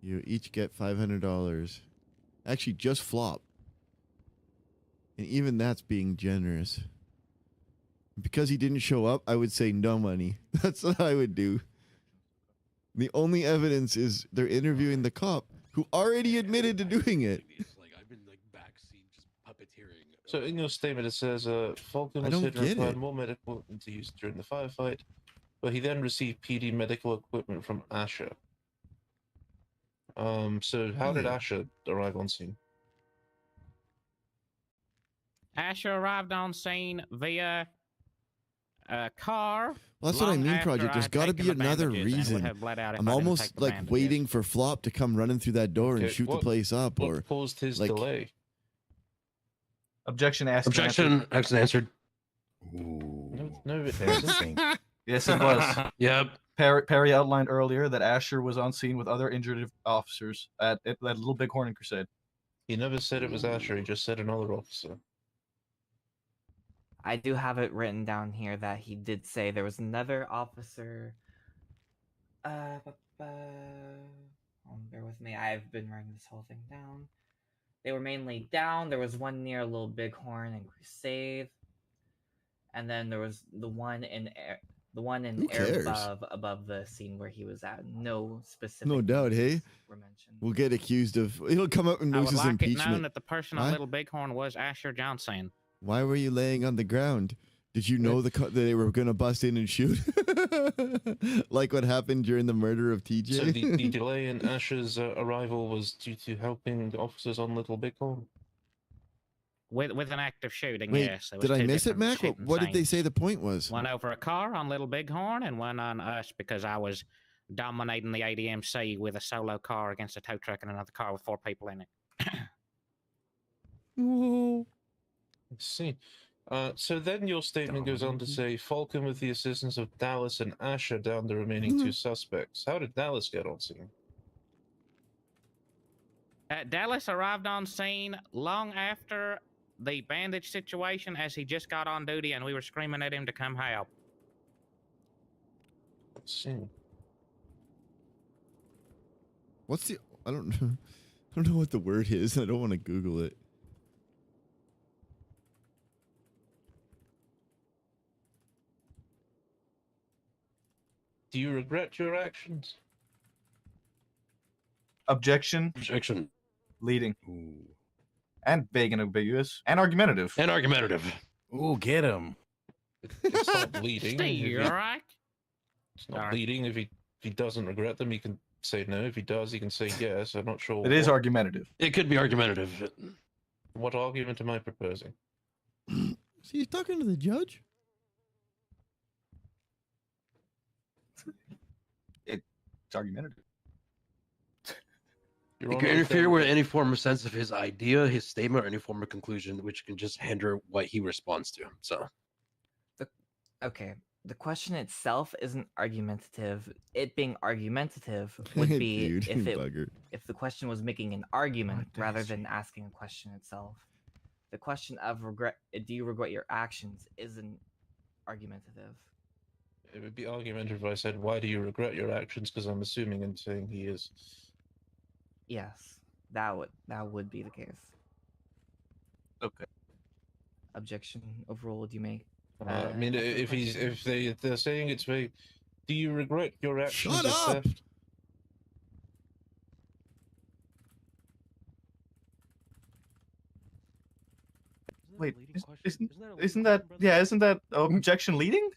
Speaker 4: You each get $500. Actually, just flop. And even that's being generous. Because he didn't show up, I would say no money. That's what I would do. The only evidence is they're interviewing the cop who already admitted to doing it.
Speaker 20: So in your statement it says Falcon
Speaker 4: I
Speaker 20: was
Speaker 4: don't
Speaker 20: hit and
Speaker 4: get
Speaker 20: required
Speaker 4: it.
Speaker 20: more medical equipment to use during the firefight, but he then received PD medical equipment from Asher. So how did Asher arrive on scene?
Speaker 7: Asher arrived on scene via a car.
Speaker 4: Well, that's what I
Speaker 7: long
Speaker 4: mean,
Speaker 7: after
Speaker 4: Project. There's
Speaker 7: I'd
Speaker 4: got to
Speaker 7: taken
Speaker 4: be
Speaker 7: the
Speaker 4: another
Speaker 7: bandages and would
Speaker 4: reason.
Speaker 7: have bled out if
Speaker 4: I'm
Speaker 7: I didn't
Speaker 4: almost
Speaker 7: take the
Speaker 4: like
Speaker 7: bandages.
Speaker 4: waiting for Flop to come running through that door and
Speaker 20: Okay,
Speaker 4: shoot
Speaker 20: what-
Speaker 4: the place up,
Speaker 20: what
Speaker 4: or
Speaker 20: caused his
Speaker 4: like,
Speaker 20: delay?
Speaker 12: Objection asked. and
Speaker 22: Objection. Asked and answered.
Speaker 20: No, it
Speaker 12: answered.
Speaker 20: wasn't.
Speaker 12: Yes, it was.
Speaker 22: Yep.
Speaker 12: Perry outlined earlier that Asher was on scene with other injured officers at Little Bighorn and Crusade.
Speaker 20: He never said it was Asher. He just said another officer.
Speaker 19: I do have it written down here that he did say there was another officer. Bear with me. I've been writing this whole thing down. They were mainly down. There was one near Little Bighorn and Crusade, and then there was the one in
Speaker 4: Who
Speaker 19: air
Speaker 4: cares?
Speaker 19: above the scene where he was at. No specific.
Speaker 4: no doubt, hey,
Speaker 19: names were mentioned.
Speaker 4: we'll get accused of. It'll come up in
Speaker 7: I would
Speaker 4: Moose's
Speaker 7: like it known
Speaker 4: impeachment.
Speaker 7: that the person on
Speaker 4: What?
Speaker 7: Little Bighorn was Asher Johnson.
Speaker 4: Why were you laying on the ground? Did you know that they were going to bust in and shoot? Like what happened during the murder of TJ?
Speaker 20: So the delay in Asher's arrival was due to helping the officers on Little Bighorn?
Speaker 7: With an active shooting,
Speaker 4: Wait,
Speaker 7: yes. There was
Speaker 4: did I
Speaker 7: two
Speaker 4: miss it,
Speaker 7: different
Speaker 4: Mac?
Speaker 7: shooting
Speaker 4: What did they
Speaker 7: scenes.
Speaker 4: say the point was?
Speaker 7: One over a car on Little Bighorn and one on us because I was dominating the ADMC with a solo car against a tow truck and another car with 4 people in it.
Speaker 4: Whoa.
Speaker 20: Let's see. So then your statement goes on to say Falcon with the assistance of Dallas and Asher down the remaining 2 suspects. How did Dallas get on scene?
Speaker 7: Dallas arrived on scene long after the bandage situation as he just got on duty and we were screaming at him to come help.
Speaker 20: Let's see.
Speaker 4: What's the? I don't know. I don't know what the word is. I don't want to Google it.
Speaker 20: Do you regret your actions?
Speaker 12: Objection.
Speaker 22: Objection.
Speaker 12: Leading. And vague and ambiguous. And argumentative.
Speaker 22: And argumentative.
Speaker 18: Ooh, get him.
Speaker 20: It's not bleeding.
Speaker 7: Steve, you alright?
Speaker 20: It's not
Speaker 7: Alright.
Speaker 20: leading. If he doesn't regret them, he can say no. If he does, he can say yes. I'm not sure.
Speaker 13: It is argumentative.
Speaker 5: It could be argumentative.
Speaker 20: What argument am I proposing?
Speaker 11: See, he's talking to the judge.
Speaker 13: It's argumentative.
Speaker 5: It could interfere with any form of sense of his idea, his statement, or any form of conclusion, which can just hinder what he responds to. So,
Speaker 19: Okay, the question itself isn't argumentative. It being argumentative would be
Speaker 4: Dude,
Speaker 19: if
Speaker 4: bugger.
Speaker 19: if the question was making an argument rather than asking a question itself. The question of regret, do you regret your actions, isn't argumentative.
Speaker 20: It would be argumentative if I said, "Why do you regret your actions?" Because I'm assuming and saying he is.
Speaker 19: Yes, that would be the case.
Speaker 13: Okay.
Speaker 19: Objection overruled. You may.
Speaker 20: I mean, if they're saying it's very, do you regret your actions
Speaker 11: Shut
Speaker 20: of
Speaker 11: up!
Speaker 20: theft?
Speaker 13: Wait, isn't that objection leading?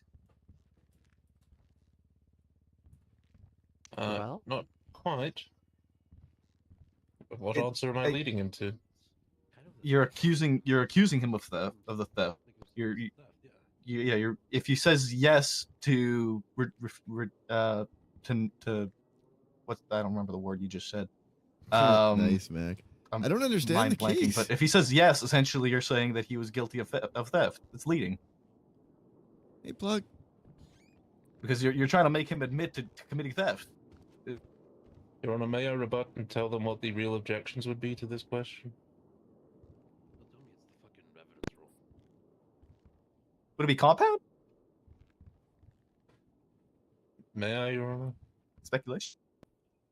Speaker 19: Well,
Speaker 20: not quite. What
Speaker 13: It-
Speaker 20: answer am I leading him to?
Speaker 13: You're accusing him of the theft. You're if he says yes to what I don't remember the word you just said.
Speaker 4: Nice, Mac.
Speaker 13: I'm
Speaker 4: I don't understand
Speaker 13: mind
Speaker 4: the
Speaker 13: blanking,
Speaker 4: case.
Speaker 13: but if he says yes, essentially you're saying that he was guilty of theft. It's leading.
Speaker 4: Hey, plug.
Speaker 13: Because you're trying to make him admit to committing theft.
Speaker 20: Your Honor, may I rebut and tell them what the real objections would be to this question?
Speaker 13: Would it be compound?
Speaker 20: May I, Your Honor?
Speaker 13: Speculation.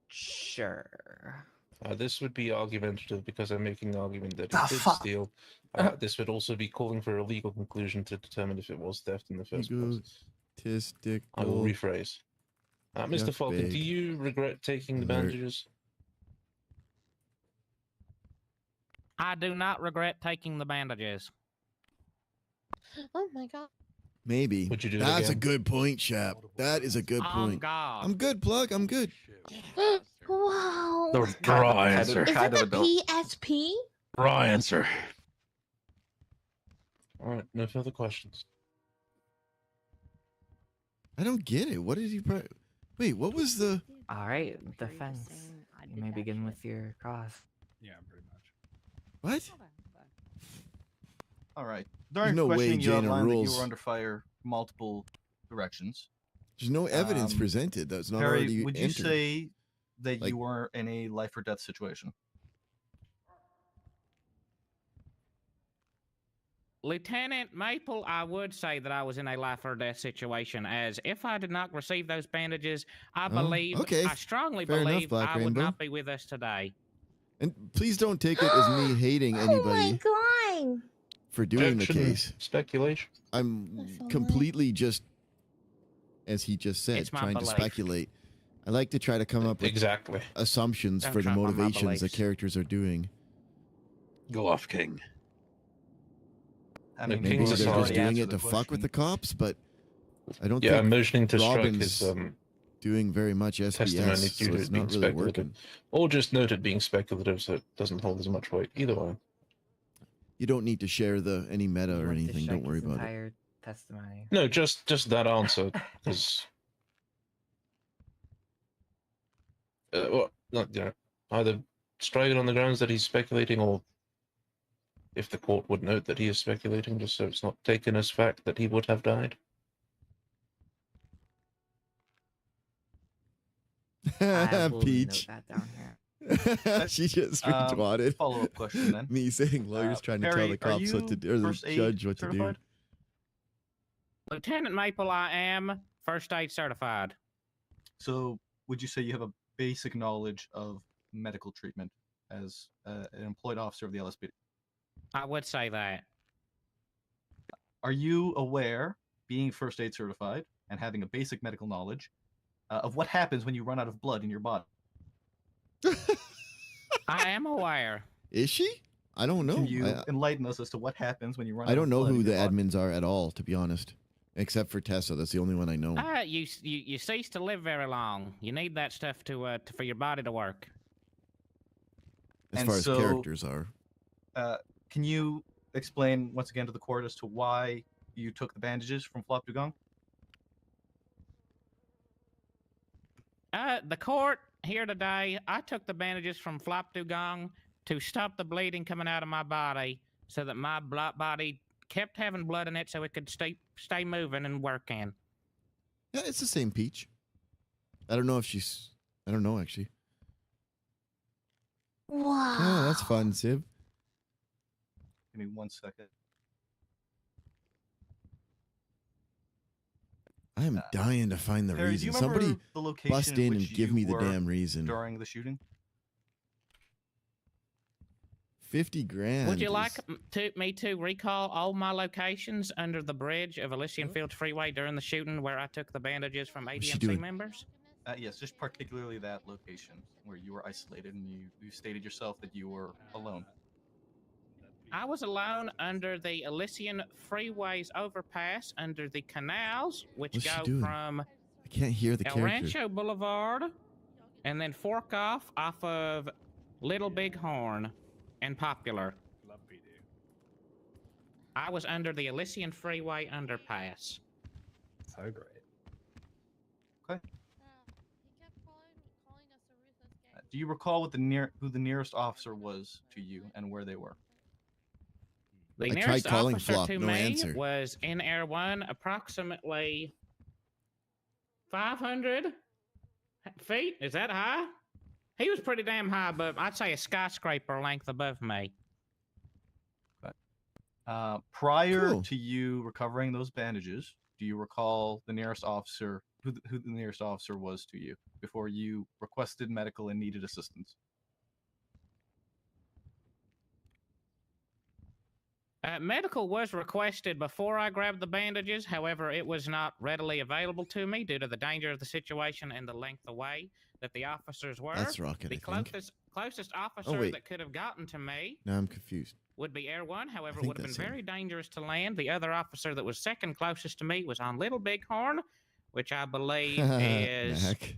Speaker 19: Sure.
Speaker 20: This would be argumentative because I'm making the argument that
Speaker 13: The
Speaker 20: he did
Speaker 13: fuck?
Speaker 20: steal. This would also be calling for a legal conclusion to determine if it was theft in the first place. I will rephrase. Mr.
Speaker 4: Jeff
Speaker 20: Falcon, do
Speaker 4: Big.
Speaker 20: you regret taking the
Speaker 4: Alert.
Speaker 20: bandages?
Speaker 7: I do not regret taking the bandages.
Speaker 15: Oh my god.
Speaker 4: Maybe.
Speaker 20: Would you do it
Speaker 4: That's a
Speaker 20: again?
Speaker 4: good point, Shap. That is a good point.
Speaker 7: God.
Speaker 4: I'm good, plug. I'm good.
Speaker 15: Wow.
Speaker 5: The raw answer.
Speaker 15: Is that the PSP?
Speaker 5: Raw answer.
Speaker 20: All right, no further questions.
Speaker 4: I don't get it. What is he? Wait, what was the?
Speaker 19: All right, defense. You may begin with your cross.
Speaker 10: Yeah, pretty much.
Speaker 4: What?
Speaker 13: All right. During
Speaker 4: no way
Speaker 13: questioning, you
Speaker 4: Jaina
Speaker 13: outlined that you
Speaker 4: rules.
Speaker 13: were under fire multiple directions.
Speaker 4: There's no evidence presented that's not
Speaker 13: Harry,
Speaker 4: already
Speaker 13: would you
Speaker 4: entered.
Speaker 13: say that
Speaker 4: Like-
Speaker 13: you were in a life or death situation?
Speaker 7: Lieutenant Maple, I would say that I was in a life or death situation, as if I did not receive those bandages, I believe,
Speaker 4: okay.
Speaker 7: I strongly
Speaker 4: Fair enough,
Speaker 7: believe
Speaker 4: Black
Speaker 7: I would
Speaker 4: Rainbow.
Speaker 7: not be with us today.
Speaker 4: And please don't take it as me hating
Speaker 15: Oh my
Speaker 4: anybody
Speaker 15: god.
Speaker 4: for doing the
Speaker 20: Objection,
Speaker 4: case.
Speaker 20: Speculation.
Speaker 4: I'm completely just, as he just said,
Speaker 7: It's my
Speaker 4: trying to
Speaker 7: belief.
Speaker 4: speculate. I like to try to come up with
Speaker 20: Exactly.
Speaker 4: assumptions
Speaker 7: Don't
Speaker 4: for the
Speaker 7: trample on my
Speaker 4: motivations the
Speaker 7: beliefs.
Speaker 4: characters are doing.
Speaker 5: Go off, King.
Speaker 13: I
Speaker 20: No,
Speaker 13: mean,
Speaker 4: Maybe
Speaker 20: King's
Speaker 4: they're
Speaker 20: a
Speaker 4: just
Speaker 20: solid
Speaker 4: doing
Speaker 13: answer
Speaker 4: it
Speaker 13: the
Speaker 4: to fuck with the
Speaker 13: question.
Speaker 4: cops, but I don't
Speaker 20: Yeah,
Speaker 4: think
Speaker 20: motioning to strike
Speaker 4: Robin's
Speaker 20: is
Speaker 4: doing very much
Speaker 20: testimony
Speaker 4: SBS,
Speaker 20: due
Speaker 4: so
Speaker 20: to
Speaker 4: it's
Speaker 20: it being
Speaker 4: not really
Speaker 20: speculative.
Speaker 4: working.
Speaker 20: Or just note it being speculative so it doesn't hold as much weight. Either way.
Speaker 4: You don't need to share any meta
Speaker 19: You
Speaker 4: or
Speaker 19: want to
Speaker 4: anything. Don't
Speaker 19: strike
Speaker 4: worry
Speaker 19: his
Speaker 4: about it.
Speaker 19: entire testimony.
Speaker 20: No, just that answer is well, not, either strike it on the grounds that he's speculating, or if the court would note that he is speculating, just so it's not taken as fact that he would have died.
Speaker 19: I will
Speaker 4: Peach.
Speaker 19: note that down here.
Speaker 4: She just retweeted
Speaker 13: follow-up question then.
Speaker 4: me saying lawyers trying to tell
Speaker 13: Harry,
Speaker 4: the
Speaker 13: are
Speaker 4: cops what to
Speaker 13: you
Speaker 4: do, or the
Speaker 13: first aid
Speaker 4: judge what to do.
Speaker 13: certified?
Speaker 7: Lieutenant Maple, I am first aid certified.
Speaker 13: So, would you say you have a basic knowledge of medical treatment as an employed officer of the LSPD?
Speaker 7: I would say that.
Speaker 13: Are you aware, being first aid certified and having a basic medical knowledge, of what happens when you run out of blood in your body?
Speaker 7: I am aware.
Speaker 4: Is she? I don't know.
Speaker 13: Can you enlighten us as to what happens when you run out
Speaker 4: I
Speaker 13: of
Speaker 4: don't know
Speaker 13: blood
Speaker 4: who
Speaker 13: in
Speaker 4: the
Speaker 13: your body?
Speaker 4: admins are at all, to be honest. except for Tessa. That's the only one I know.
Speaker 7: You cease to live very long. You need that stuff for your body to work.
Speaker 4: As
Speaker 12: And
Speaker 4: far as
Speaker 12: so,
Speaker 4: characters are.
Speaker 12: Can you explain once again to the court as to why you took the bandages from Flop Dugong?
Speaker 7: The court here today, I took the bandages from Flop Dugong to stop the bleeding coming out of my body so that my body kept having blood in it so it could stay moving and working.
Speaker 4: Yeah, it's the same Peach. I don't know if she's... I don't know, actually.
Speaker 15: Wow.
Speaker 4: Oh, that's fun, Sib.
Speaker 12: Give me 1 second.
Speaker 4: I am dying to find the
Speaker 12: Harry, do
Speaker 4: reason.
Speaker 12: you remember
Speaker 4: Somebody
Speaker 12: the location
Speaker 4: bust
Speaker 12: in
Speaker 4: in
Speaker 12: which
Speaker 4: and give
Speaker 12: you
Speaker 4: me the
Speaker 12: were
Speaker 4: damn reason.
Speaker 12: during the shooting?
Speaker 4: 50 grand.
Speaker 7: Would you like me to recall all my locations under the bridge of Elysian Fields Freeway during the shooting where I took the bandages from ADMC members?
Speaker 12: Yes, just particularly that location where you were isolated and you stated yourself that you were alone.
Speaker 7: I was alone under the Elysian Freeway's overpass under the canals, which
Speaker 4: What's she
Speaker 7: go
Speaker 4: doing?
Speaker 7: from
Speaker 4: I can't hear the
Speaker 7: El
Speaker 4: character.
Speaker 7: Rancho Boulevard and then fork off of Little Bighorn and Popular. I was under the Elysian Freeway underpass.
Speaker 12: So great. Okay. Do you recall what who the nearest officer was to you and where they were?
Speaker 7: The
Speaker 4: I
Speaker 7: nearest
Speaker 4: tried calling
Speaker 7: officer
Speaker 4: Flop,
Speaker 7: to
Speaker 4: no
Speaker 7: me
Speaker 4: answer.
Speaker 7: was in Air 1, approximately 500 feet. Is that high? He was pretty damn high, but I'd say a skyscraper length above me.
Speaker 12: Prior to you recovering those bandages, do you recall the nearest officer, who the nearest officer was to you before you requested medical and needed assistance?
Speaker 7: Medical was requested before I grabbed the bandages. However, it was not readily available to me due to the danger of the situation and the length away that the officers were.
Speaker 4: That's Rocket,
Speaker 7: The
Speaker 4: I think.
Speaker 7: closest
Speaker 4: Oh,
Speaker 7: officer
Speaker 4: wait.
Speaker 7: that could have gotten to me
Speaker 4: Now I'm confused.
Speaker 7: would be Air 1. However, it
Speaker 4: think
Speaker 7: would have been
Speaker 4: that's him.
Speaker 7: very dangerous to land. The other officer that was second closest to me was on Little Bighorn, which I believe is
Speaker 4: Mac.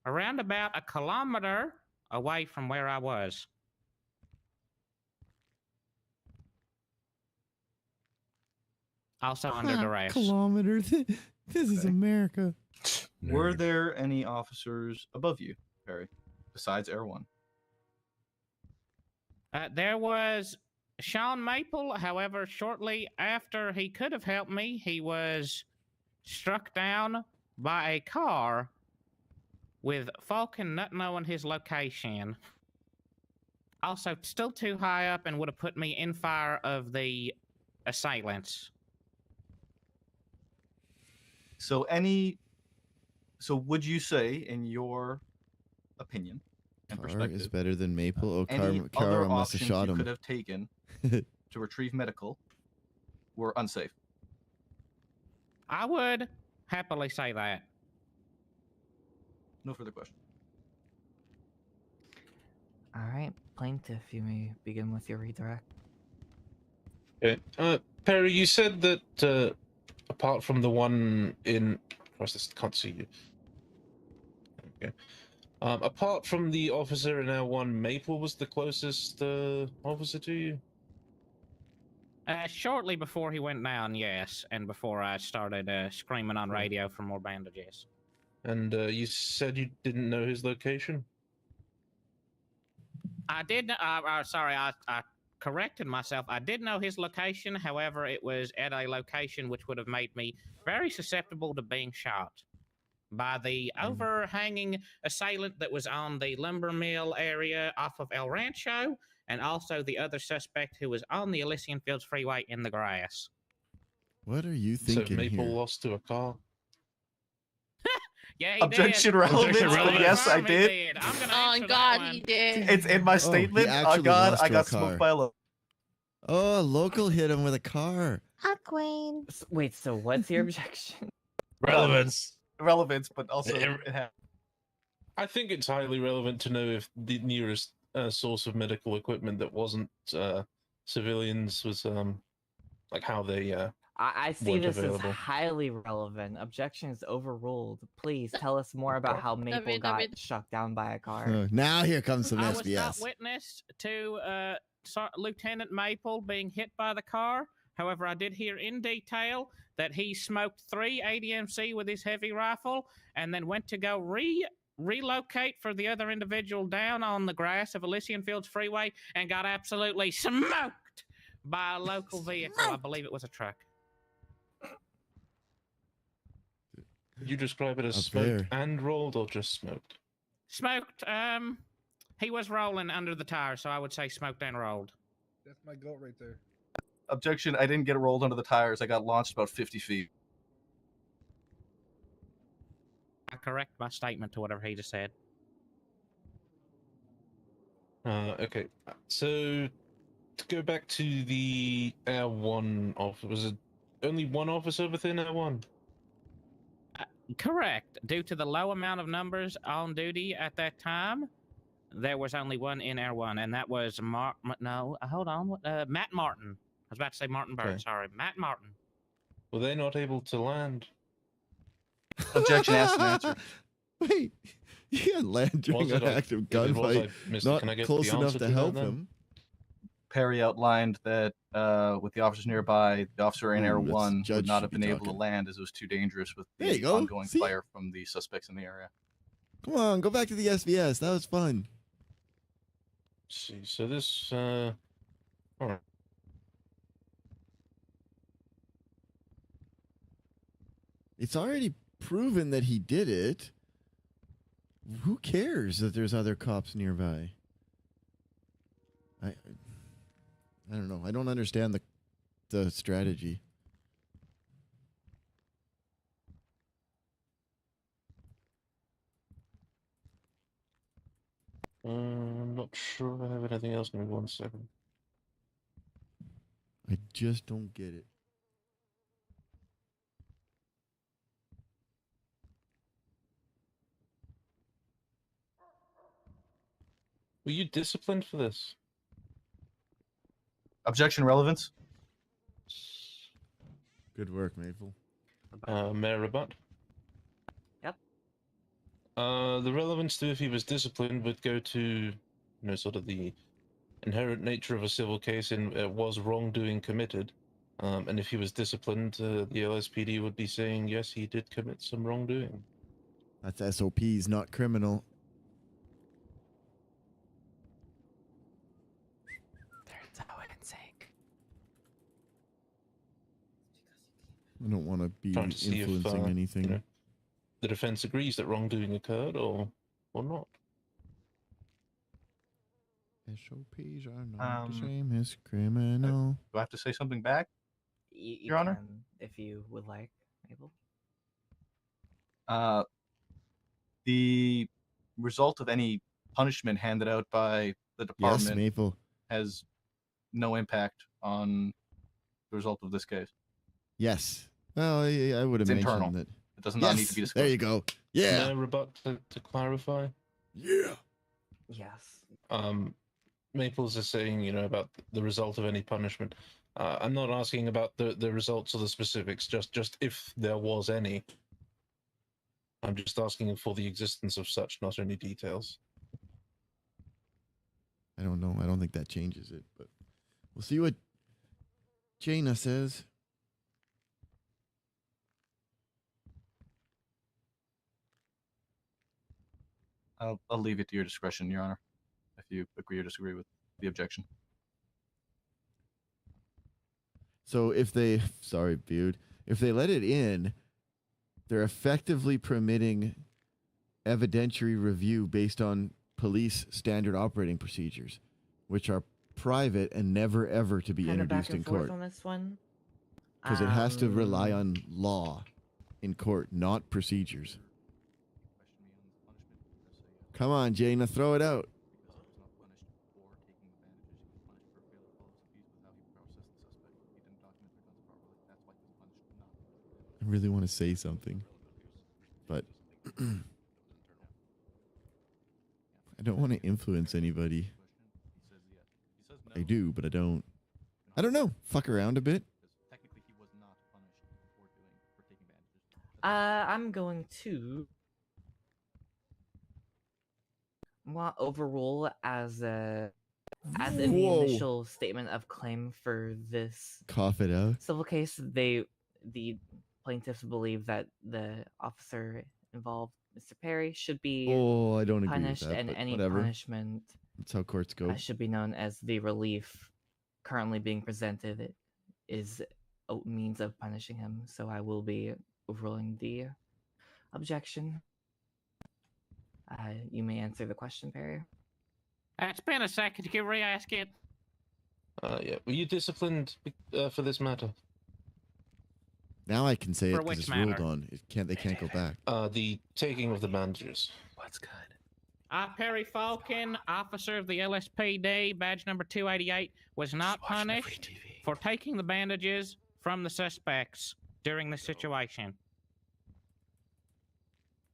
Speaker 7: around about a kilometer away from where I was. Also under duress.
Speaker 11: Kilometer. This is America.
Speaker 12: Were there any officers above you, Perry, besides Air 1?
Speaker 7: There was Sean Maple. However, shortly after he could have helped me, he was struck down by a car with Falcon not knowing his location. Also, still too high up and would have put me in fire of the assailants.
Speaker 12: So would you say, in your opinion and
Speaker 4: Car
Speaker 12: perspective,
Speaker 4: is better than Maple. Oh,
Speaker 12: any
Speaker 4: Cara
Speaker 12: other
Speaker 4: must have
Speaker 12: options
Speaker 4: shot
Speaker 12: you
Speaker 4: him.
Speaker 12: could have taken to retrieve medical were unsafe?
Speaker 7: I would happily say that.
Speaker 12: No further questions.
Speaker 19: All right, plaintiff, you may begin with your redirect.
Speaker 20: Okay. Perry, you said that apart from the one in, Christ, I can't see you. Okay. Apart from the officer in L1, Maple was the closest officer to you?
Speaker 7: Shortly before he went down, yes, and before I started screaming on radio for more bandages.
Speaker 20: And you said you didn't know his location?
Speaker 7: I did. Sorry, I corrected myself. I did know his location. However, it was at a location which would have made me very susceptible to being shot by the overhanging assailant that was on the lumber mill area off of El Rancho, and also the other suspect who was on the Elysian Fields Freeway in the grass.
Speaker 4: What are you thinking
Speaker 20: So Maple
Speaker 4: here?
Speaker 20: lost to a car?
Speaker 7: Yeah, he
Speaker 12: Objection
Speaker 7: did.
Speaker 12: relevant.
Speaker 20: Objection relevant.
Speaker 12: Yes, I
Speaker 7: He
Speaker 12: did.
Speaker 7: I'm gonna
Speaker 15: Oh
Speaker 7: answer that
Speaker 15: God,
Speaker 7: one.
Speaker 15: he did.
Speaker 12: It's in my
Speaker 4: he
Speaker 12: statement. Oh
Speaker 4: actually
Speaker 12: God,
Speaker 4: lost
Speaker 12: I
Speaker 4: to a
Speaker 12: got
Speaker 4: car.
Speaker 12: smoked by a local.
Speaker 4: Oh, a local hit him with a car.
Speaker 15: Awkward.
Speaker 19: Wait, so what's your objection?
Speaker 20: Relevance.
Speaker 12: Relevance, but also
Speaker 20: Yeah.
Speaker 12: it had.
Speaker 20: I think it's highly relevant to know if the nearest source of medical equipment that wasn't civilians was like how they
Speaker 19: I see
Speaker 20: weren't
Speaker 19: this
Speaker 20: available.
Speaker 19: as highly relevant. Objection is overruled. Please tell us more about how Maple got struck down by a car.
Speaker 4: Now here comes some
Speaker 7: I was
Speaker 4: SBS.
Speaker 7: not witness to Lieutenant Maple being hit by the car. However, I did hear in detail that he smoked 3 ADMC with his heavy rifle and then went to go relocate for the other individual down on the grass of Elysian Fields Freeway and got absolutely smoked by a local vehicle. I believe it was a truck.
Speaker 20: You describe it as
Speaker 4: Up
Speaker 20: smoked
Speaker 4: there.
Speaker 20: and rolled, or just smoked?
Speaker 7: Smoked. He was rolling under the tire, so I would say smoked and rolled.
Speaker 8: That's my goat right there.
Speaker 12: Objection, I didn't get rolled under the tires. I got launched about 50 feet.
Speaker 7: I correct my statement to whatever he just said.
Speaker 20: Okay, so to go back to the Air 1 officer, was it only one officer within Air 1?
Speaker 7: Correct. Due to the low amount of numbers on duty at that time, there was only one in Air 1, and that was Matt Martin. I was about to say Martin Bird.
Speaker 20: Okay.
Speaker 7: Sorry, Matt Martin.
Speaker 20: Were they not able to land?
Speaker 12: Objection, asked and answered.
Speaker 4: Wait, you can't land during
Speaker 20: Was
Speaker 4: an
Speaker 20: it a-
Speaker 4: active
Speaker 20: if it was,
Speaker 4: gunfight.
Speaker 20: I missed it. Can I
Speaker 4: Not
Speaker 20: get
Speaker 4: close
Speaker 20: the
Speaker 4: enough
Speaker 20: answer
Speaker 4: to
Speaker 20: to that
Speaker 4: help
Speaker 20: then?
Speaker 4: him.
Speaker 12: Perry outlined that with the officers nearby, the officer in Air
Speaker 4: Ooh, that's
Speaker 12: 1
Speaker 4: Judge
Speaker 12: would not
Speaker 4: should
Speaker 12: have
Speaker 4: be
Speaker 12: been able to
Speaker 4: talking.
Speaker 12: land as it was too dangerous with
Speaker 4: There you
Speaker 12: the
Speaker 4: go.
Speaker 12: ongoing
Speaker 4: See?
Speaker 12: fire from the suspects in the area.
Speaker 4: Come on, go back to the SBS. That was fun.
Speaker 20: See, so this, all right.
Speaker 4: It's already proven that he did it. Who cares that there's other cops nearby? I don't know. I don't understand the strategy.
Speaker 20: I'm not sure if I have anything else. Give me 1 second.
Speaker 4: I just don't get it.
Speaker 20: Were you disciplined for this?
Speaker 12: Objection, relevance.
Speaker 4: Good work, Maple.
Speaker 20: Mayor Rabat?
Speaker 19: Yep.
Speaker 20: The relevance to if he was disciplined would go to, sort of the inherent nature of a civil case in was wrongdoing committed. And if he was disciplined, the LSPD would be saying, yes, he did commit some wrongdoing.
Speaker 4: That's SOPs, not criminal.
Speaker 19: Turns out in sync.
Speaker 4: I don't want to be
Speaker 20: Trying to see
Speaker 4: influencing
Speaker 20: if,
Speaker 4: anything.
Speaker 20: The defense agrees that wrongdoing occurred or not.
Speaker 4: SOPs are not the same as criminal.
Speaker 12: Do I have to say something back?
Speaker 19: You
Speaker 12: Your Honor?
Speaker 19: can, if you would like, Maple.
Speaker 12: The result of any punishment handed out by the department
Speaker 4: Yes, Maple.
Speaker 12: has no impact on the result of this case.
Speaker 4: Yes. Well, I would have
Speaker 12: It's
Speaker 4: mentioned
Speaker 12: internal.
Speaker 4: that.
Speaker 12: It does not need to be discussed.
Speaker 4: There you go. Yeah.
Speaker 20: Mayor Rabat, to clarify?
Speaker 4: Yeah.
Speaker 19: Yes.
Speaker 20: Maples is saying, about the result of any punishment. I'm not asking about the results or the specifics, just if there was any. I'm just asking for the existence of such, not any details.
Speaker 4: I don't know. I don't think that changes it, but we'll see what Jaina says.
Speaker 12: I'll leave it to your discretion, Your Honor, if you agree or disagree with the objection.
Speaker 4: So if they, sorry, Bude, if they let it in, they're effectively permitting evidentiary review based on police standard operating procedures, which are private and never ever to be
Speaker 19: Kind of back
Speaker 4: introduced in
Speaker 19: and forth
Speaker 4: court.
Speaker 19: on this one.
Speaker 4: Because it has to rely on law in court, not procedures. Come on, Jaina, throw it out. I really want to say something, but I don't want to influence anybody. I do, but I don't. I don't know. Fuck around a bit.
Speaker 19: I'm going to overrule as in the
Speaker 4: Whoa.
Speaker 19: initial statement of claim for this
Speaker 4: Cough it out.
Speaker 19: civil case. The plaintiffs believe that the officer involved, Mr. Perry, should be
Speaker 4: Oh, I don't agree with
Speaker 19: punished,
Speaker 4: that,
Speaker 19: and
Speaker 4: but
Speaker 19: any
Speaker 4: whatever.
Speaker 19: punishment
Speaker 4: That's how courts go.
Speaker 19: should be known as the relief currently being presented is a means of punishing him. So I will be overruling the objection. You may answer the question, Perry.
Speaker 7: It's been a second. You can re-ask it.
Speaker 20: Yeah. Were you disciplined for this matter?
Speaker 4: Now I can say it
Speaker 7: For
Speaker 4: because
Speaker 7: which
Speaker 4: it's ruled
Speaker 7: matter?
Speaker 4: on. They can't go back.
Speaker 20: The taking of the bandages.
Speaker 12: What's good?
Speaker 7: Perry Falcon, officer of the LSPD, badge number 288, was not punished for taking the bandages from the suspects during the situation.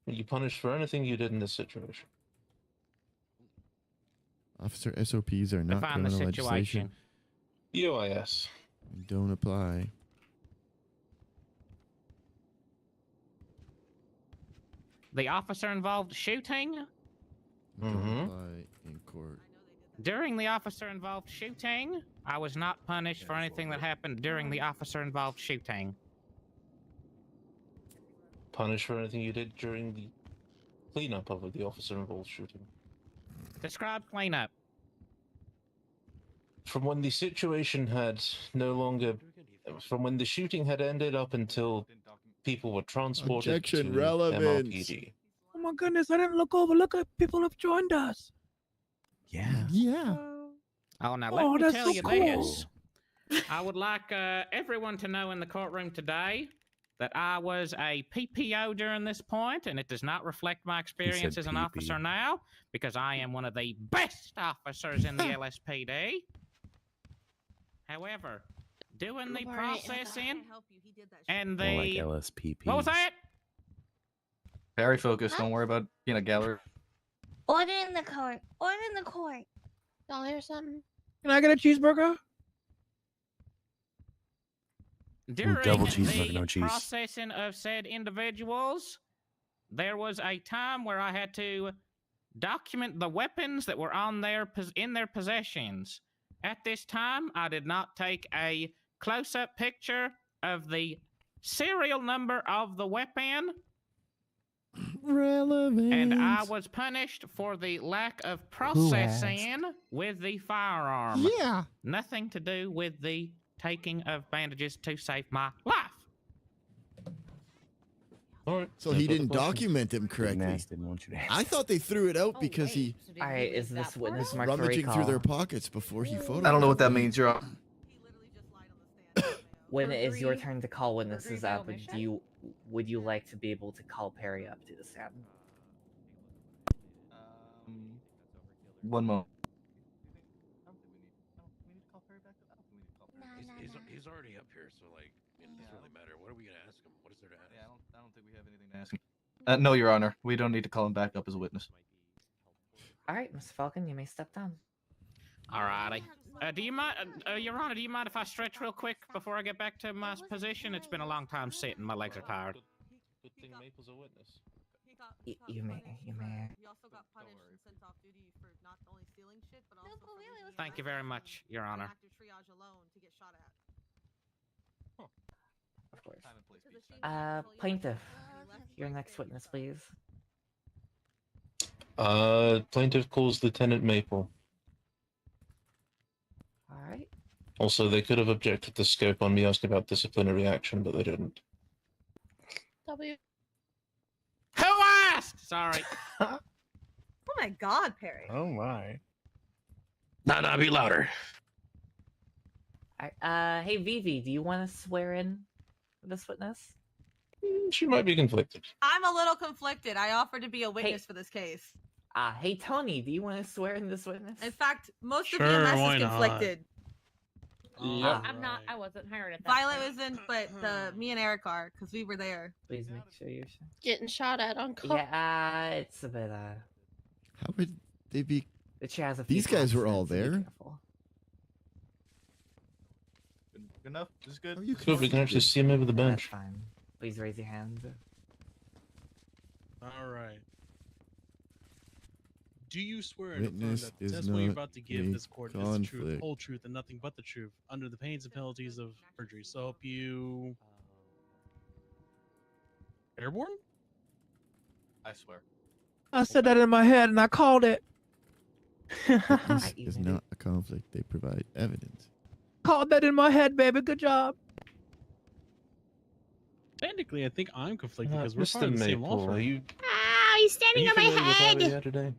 Speaker 20: Were you punished for anything you did in this situation?
Speaker 4: Officer SOPs are not
Speaker 7: Define the
Speaker 4: criminal legislation.
Speaker 7: situation.
Speaker 20: UIS.
Speaker 4: Don't apply.
Speaker 7: The officer involved shooting.
Speaker 4: Don't apply in court.
Speaker 7: During the officer involved shooting, I was not punished for anything that happened during the officer involved shooting.
Speaker 20: Punished for anything you did during the cleanup of the officer-involved shooting?
Speaker 7: Describe cleanup.
Speaker 20: From when the situation had no longer... From when the shooting had ended up until people were transported
Speaker 4: Objection,
Speaker 20: to
Speaker 4: relevance.
Speaker 20: MLPD.
Speaker 21: Oh my goodness, I didn't look over. Look at people have joined us.
Speaker 4: Yeah.
Speaker 7: Oh, now let
Speaker 21: Oh,
Speaker 7: me
Speaker 21: that's
Speaker 7: tell
Speaker 21: so
Speaker 7: you
Speaker 21: cool.
Speaker 7: this. I would like everyone to know in the courtroom today that I was a PPO during this point, and it does not reflect my experience as an officer now, because I am one of the best officers in the LSPD. However, doing the processing and the...
Speaker 8: More like LSPP.
Speaker 7: What was that?
Speaker 12: Very focused. Don't worry about being a gallery.
Speaker 15: Order in the court. Order in the court. Y'all hear something?
Speaker 21: Can I get a cheeseburger?
Speaker 7: During
Speaker 8: double cheeseburger,
Speaker 7: the
Speaker 8: no cheese.
Speaker 7: processing of said individuals, there was a time where I had to document the weapons that were on in their possessions. At this time, I did not take a close-up picture of the serial number of the weapon,
Speaker 11: Relevant.
Speaker 7: and I was punished for the lack of processing with the firearm.
Speaker 11: Yeah.
Speaker 7: Nothing to do with the taking of bandages to save my life.
Speaker 20: All right.
Speaker 4: So he didn't document them correctly. I thought they threw it out because he
Speaker 19: All right, is this witness marked for
Speaker 4: rummaging through
Speaker 19: recall?
Speaker 4: their pockets before he photographed.
Speaker 12: I don't know what that
Speaker 4: them.
Speaker 12: means. You're on.
Speaker 19: When it is your turn to call witnesses up, would you like to be able to call Perry up to the stand?
Speaker 12: One moment.
Speaker 5: He's already up here, so like, it doesn't really matter. What are we gonna ask him? What is there to ask?
Speaker 12: Yeah, I don't think we have anything to ask him. No, Your Honor. We don't need to call him back up as a witness.
Speaker 19: All right, Mr. Falcon, you may step down.
Speaker 7: Alrighty. Do you mind, Your Honor, do you mind if I stretch real quick before I get back to my position? It's been a long time sitting. My legs are tired.
Speaker 20: Good thing Maple's a witness.
Speaker 19: You may.
Speaker 22: He also got punished and sent off duty for not only stealing shit, but also for using
Speaker 7: Thank you very much, Your Honor.
Speaker 22: active triage alone to get shot at.
Speaker 19: Of course. Plaintiff, your next witness, please.
Speaker 20: Plaintiff calls Lieutenant Maple.
Speaker 19: All right.
Speaker 20: Also, they could have objected to scope on me asking about disciplinary action, but they didn't.
Speaker 22: W.
Speaker 7: Who asked? Sorry.
Speaker 22: Oh my God, Perry.
Speaker 8: Oh my.
Speaker 5: Nah, be louder.
Speaker 19: All right, hey, Vivi, do you want to swear in this witness?
Speaker 20: She might be conflicted.
Speaker 22: I'm a little conflicted. I offered to be a witness for this case.
Speaker 19: Hey, Tony, do you want to swear in this witness?
Speaker 22: In fact, most of
Speaker 19: Sure,
Speaker 22: EMS
Speaker 19: why
Speaker 22: is
Speaker 19: not?
Speaker 22: conflicted.
Speaker 19: I'm
Speaker 22: not. I wasn't hired at that. Violet isn't, but me and Eric are because we were there.
Speaker 19: Please make sure you're sure.
Speaker 15: Getting shot at on call.
Speaker 19: Yeah, it's a bit,
Speaker 4: How would they be?
Speaker 19: The chair has a few
Speaker 4: These guys were all
Speaker 19: consonants, so be
Speaker 4: there.
Speaker 19: careful.
Speaker 12: Good enough? This is good?
Speaker 20: Good, we can actually see him over the bench.
Speaker 19: That's fine. Please raise your hand.
Speaker 10: All right. Do you swear and affirm
Speaker 4: Witness
Speaker 10: that the
Speaker 4: is
Speaker 10: testimony you're
Speaker 4: not
Speaker 10: about to give
Speaker 4: a
Speaker 10: this court is the truth,
Speaker 4: conflict.
Speaker 10: whole truth, and nothing but the truth, under the pains and penalties of perjury? So help you. Airborne?
Speaker 12: I swear.
Speaker 21: I said that in my head and I called it.
Speaker 4: Witness is not a conflict. They provide evidence.
Speaker 21: Called that in my head, baby. Good job.
Speaker 10: Technically, I think I'm conflicted because we're
Speaker 20: Mr.
Speaker 10: part of the same law
Speaker 20: Maple,
Speaker 10: firm.
Speaker 20: are you
Speaker 6: Ah, he's standing on my
Speaker 20: familiar with
Speaker 6: head.
Speaker 20: Javier today?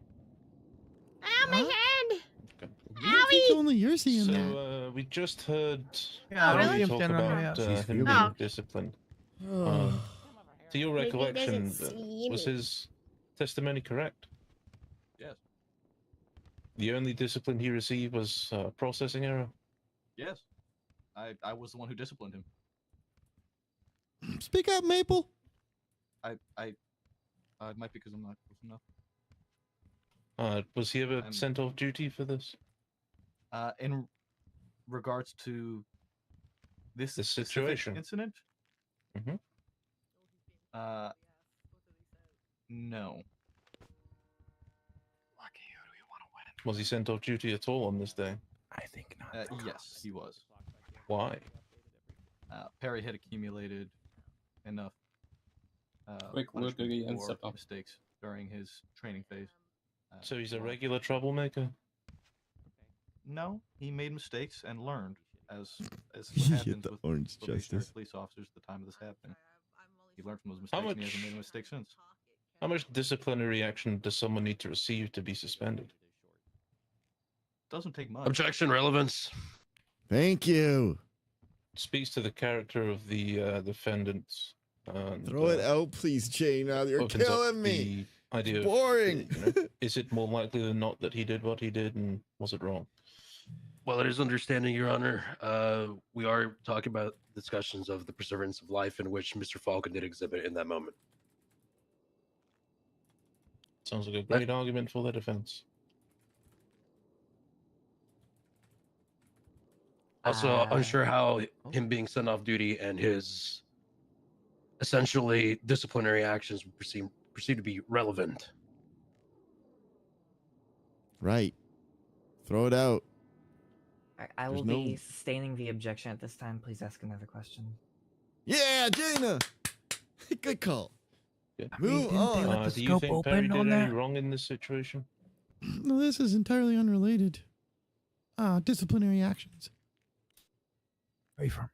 Speaker 6: Ow, my head.
Speaker 11: I think only you're seeing
Speaker 20: So,
Speaker 11: that.
Speaker 20: we just heard
Speaker 21: Yeah, I don't see him
Speaker 20: talk
Speaker 21: standing on my
Speaker 20: about
Speaker 21: head.
Speaker 4: She's
Speaker 20: him
Speaker 4: fuming.
Speaker 20: being disciplined. To your
Speaker 6: Maybe he
Speaker 20: recollection,
Speaker 6: doesn't see
Speaker 20: was
Speaker 6: me.
Speaker 20: his testimony correct?
Speaker 12: Yes.
Speaker 20: The only discipline he received was processing error?
Speaker 12: Yes. I was the one who disciplined him.
Speaker 11: Speak up, Maple.
Speaker 12: It might be because I'm not close enough.
Speaker 20: Was he ever sent off duty for this?
Speaker 12: In regards to this specific
Speaker 20: situation.
Speaker 12: incident,
Speaker 20: Mm-hmm.
Speaker 12: no.
Speaker 20: Was he sent off duty at all on this day?
Speaker 21: I think not.
Speaker 12: Yes, he was.
Speaker 20: Why?
Speaker 12: Perry had accumulated enough
Speaker 14: Quick look
Speaker 12: punishment
Speaker 14: again,
Speaker 12: for
Speaker 14: step up.
Speaker 12: mistakes during his training phase.
Speaker 20: So he's a regular troublemaker?
Speaker 12: No, he made mistakes and learned, as what
Speaker 4: You
Speaker 12: happens
Speaker 4: get the
Speaker 12: with
Speaker 4: orange
Speaker 12: probationary
Speaker 4: justice.
Speaker 12: police officers at the time of this happening. He learned from those
Speaker 20: How
Speaker 12: mistakes and he hasn't
Speaker 20: much-
Speaker 12: made a mistake since.
Speaker 20: How much disciplinary action does someone need to receive to be suspended?
Speaker 12: Doesn't take much.
Speaker 5: Objection, relevance.
Speaker 4: Thank you.
Speaker 20: Speaks to the character of the defendants. And,
Speaker 4: Throw it out, please, Jay. Now you're
Speaker 20: opens up
Speaker 4: killing me.
Speaker 20: the idea
Speaker 4: It's
Speaker 20: of,
Speaker 4: boring.
Speaker 20: is it more likely than not that he did what he did, and was it wrong?
Speaker 5: Well, it is understanding, Your Honor. We are talking about discussions of the preservance of life in which Mr. Falcon did exhibit in that moment.
Speaker 20: Sounds like a great argument for the defense.
Speaker 5: Also, unsure how him being sent off duty and his essentially disciplinary actions would proceed to be relevant.
Speaker 4: Right. Throw it out.
Speaker 19: I will
Speaker 4: There's no-
Speaker 19: be sustaining the objection at this time. Please ask another question.
Speaker 4: Yeah, Jaina. Good call. Move
Speaker 21: didn't they
Speaker 4: on.
Speaker 21: let the
Speaker 20: Do you
Speaker 21: scope
Speaker 20: think Perry
Speaker 21: open
Speaker 20: did
Speaker 21: on
Speaker 20: any
Speaker 21: that?
Speaker 20: wrong in this situation?
Speaker 11: No, this is entirely unrelated. Disciplinary actions.
Speaker 21: Where are you from?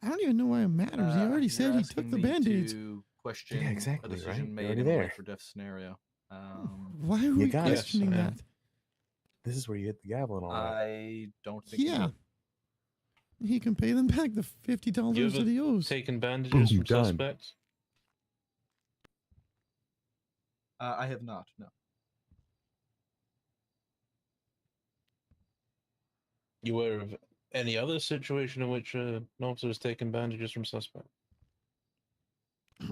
Speaker 11: I don't even know why it matters. He already said
Speaker 12: You're
Speaker 11: he
Speaker 12: asking
Speaker 11: took the
Speaker 12: me
Speaker 11: Band-Aids.
Speaker 12: to question
Speaker 21: Yeah, exactly,
Speaker 12: a decision
Speaker 21: right? You're
Speaker 12: made
Speaker 21: already
Speaker 12: in a
Speaker 21: there.
Speaker 12: life or death scenario.
Speaker 11: Why are we
Speaker 21: got it.
Speaker 11: questioning
Speaker 20: Yes, I
Speaker 11: that?
Speaker 21: This is where you hit the gavel and all that.
Speaker 12: I don't think.
Speaker 11: Yeah. He can pay them back the
Speaker 20: You
Speaker 11: $50 that
Speaker 20: ever
Speaker 11: he owes.
Speaker 20: taken bandages from
Speaker 21: done.
Speaker 20: suspects?
Speaker 12: I have not. No.
Speaker 20: You aware of any other situation in which an officer has taken bandages from suspect?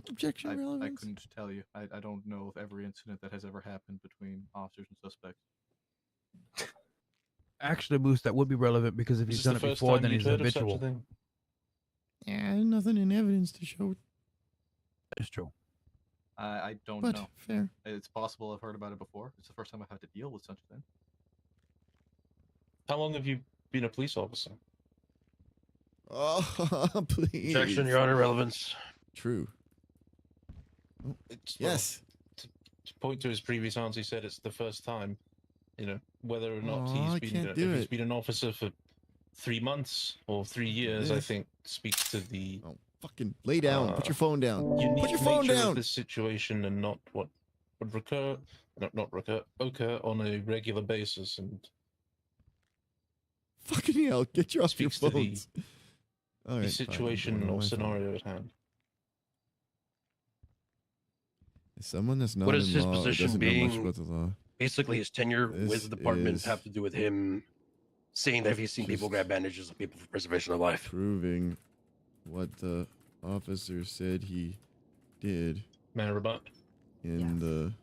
Speaker 11: Objection,
Speaker 12: I
Speaker 11: relevance.
Speaker 12: couldn't tell you. I don't know of every incident that has ever happened between officers and suspects.
Speaker 21: Actually, Moose, that would be relevant because if
Speaker 20: Is
Speaker 21: he's
Speaker 20: this
Speaker 21: done
Speaker 20: the
Speaker 21: it
Speaker 20: first
Speaker 21: before,
Speaker 20: time
Speaker 21: then
Speaker 20: you'd
Speaker 21: he's
Speaker 20: heard of such a
Speaker 21: habitual.
Speaker 20: thing?
Speaker 11: Yeah, there's nothing in evidence to show.
Speaker 21: That's true.
Speaker 12: I don't
Speaker 11: But
Speaker 12: know.
Speaker 11: fair.
Speaker 12: It's possible I've heard about it before. It's the first time I've had to deal with such a thing.
Speaker 20: How long have you been a police officer?
Speaker 4: Oh, please.
Speaker 5: Objection, Your Honor, relevance.
Speaker 4: True.
Speaker 20: It's,
Speaker 4: Yes.
Speaker 20: To point to his previous answer, he said it's the first time. You know, whether or not
Speaker 4: Aw, I
Speaker 20: he's been
Speaker 4: can't
Speaker 20: if
Speaker 4: do
Speaker 20: he's
Speaker 4: it.
Speaker 20: been an officer for 3 months or 3 years, I
Speaker 4: This-
Speaker 20: think speaks to the
Speaker 4: Fucking lay down. Put your phone down.
Speaker 20: unique
Speaker 4: Put your phone
Speaker 20: nature
Speaker 4: down.
Speaker 20: of this situation and not what would occur on a regular basis, and
Speaker 4: Fucking hell. Get you off your
Speaker 20: speaks to the,
Speaker 4: phones. All
Speaker 20: the
Speaker 4: right, fine, I'm
Speaker 20: situation
Speaker 4: going on
Speaker 20: or
Speaker 4: my phone.
Speaker 20: scenario at hand.
Speaker 4: As someone that's not
Speaker 5: What is
Speaker 4: in
Speaker 5: his
Speaker 4: law or
Speaker 5: position
Speaker 4: doesn't know much
Speaker 5: being?
Speaker 4: about the law.
Speaker 5: Basically, his tenure with
Speaker 4: This
Speaker 5: the department
Speaker 4: is
Speaker 5: have to do with him seeing that he's seen people
Speaker 4: just
Speaker 5: grab bandages of people for preservation of life.
Speaker 4: Proving what the officer said he did
Speaker 20: May I rebut?
Speaker 4: in the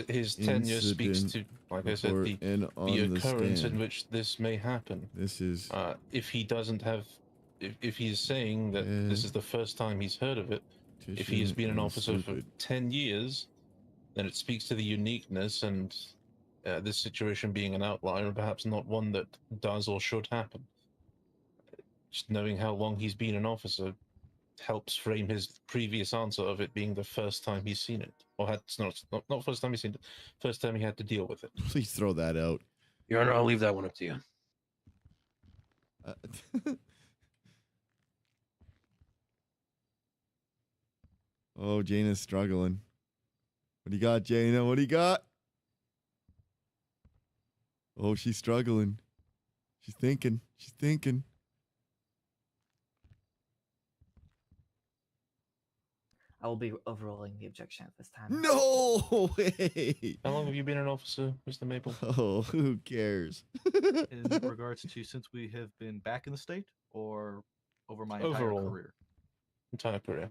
Speaker 20: His tenure speaks to,
Speaker 4: incident
Speaker 20: like I said,
Speaker 4: report and on
Speaker 20: the
Speaker 4: the
Speaker 20: occurrence in
Speaker 4: stand.
Speaker 20: which this may happen.
Speaker 4: This is
Speaker 20: If he doesn't have, if he's saying that this is the first time he's heard of it, If he has been an
Speaker 4: and
Speaker 20: officer for
Speaker 4: stupid.
Speaker 20: 10 years, then it speaks to the uniqueness and this situation being an outlier, perhaps not one that does or should happen. Just knowing how long he's been an officer helps frame his previous answer of it being the first time he's seen it. Or had not first time he's seen it, first time he had to deal with it.
Speaker 4: Please throw that out.
Speaker 5: Your Honor, I'll leave that one up to you.
Speaker 4: Oh, Jaina's struggling. What do you got, Jaina? What do you got? Oh, she's struggling. She's thinking. She's thinking.
Speaker 19: I will be overruling the objection at this time.
Speaker 4: No way.
Speaker 20: How long have you been an officer, Mr. Maple?
Speaker 4: Oh, who cares?
Speaker 12: In regards to since we have been back in the state or over my entire
Speaker 20: Overall.
Speaker 12: career?
Speaker 20: Entire career.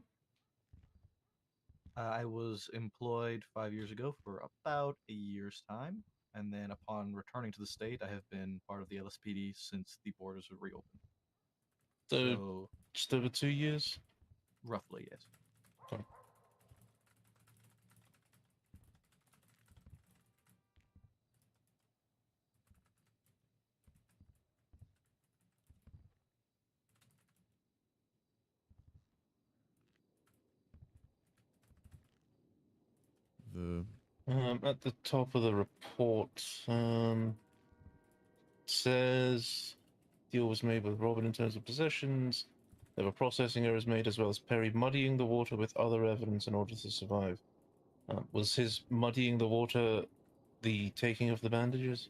Speaker 12: I was employed 5 years ago for about a year's time, and then upon returning to the state, I have been part of the LSPD since the borders were reopened.
Speaker 20: So just over 2 years?
Speaker 12: Roughly, yes.
Speaker 20: Okay. At the top of the report, says deal was made with Robin in terms of possessions. There were processing errors made, as well as Perry muddying the water with other evidence in order to survive. Was his muddying the water the taking of the bandages?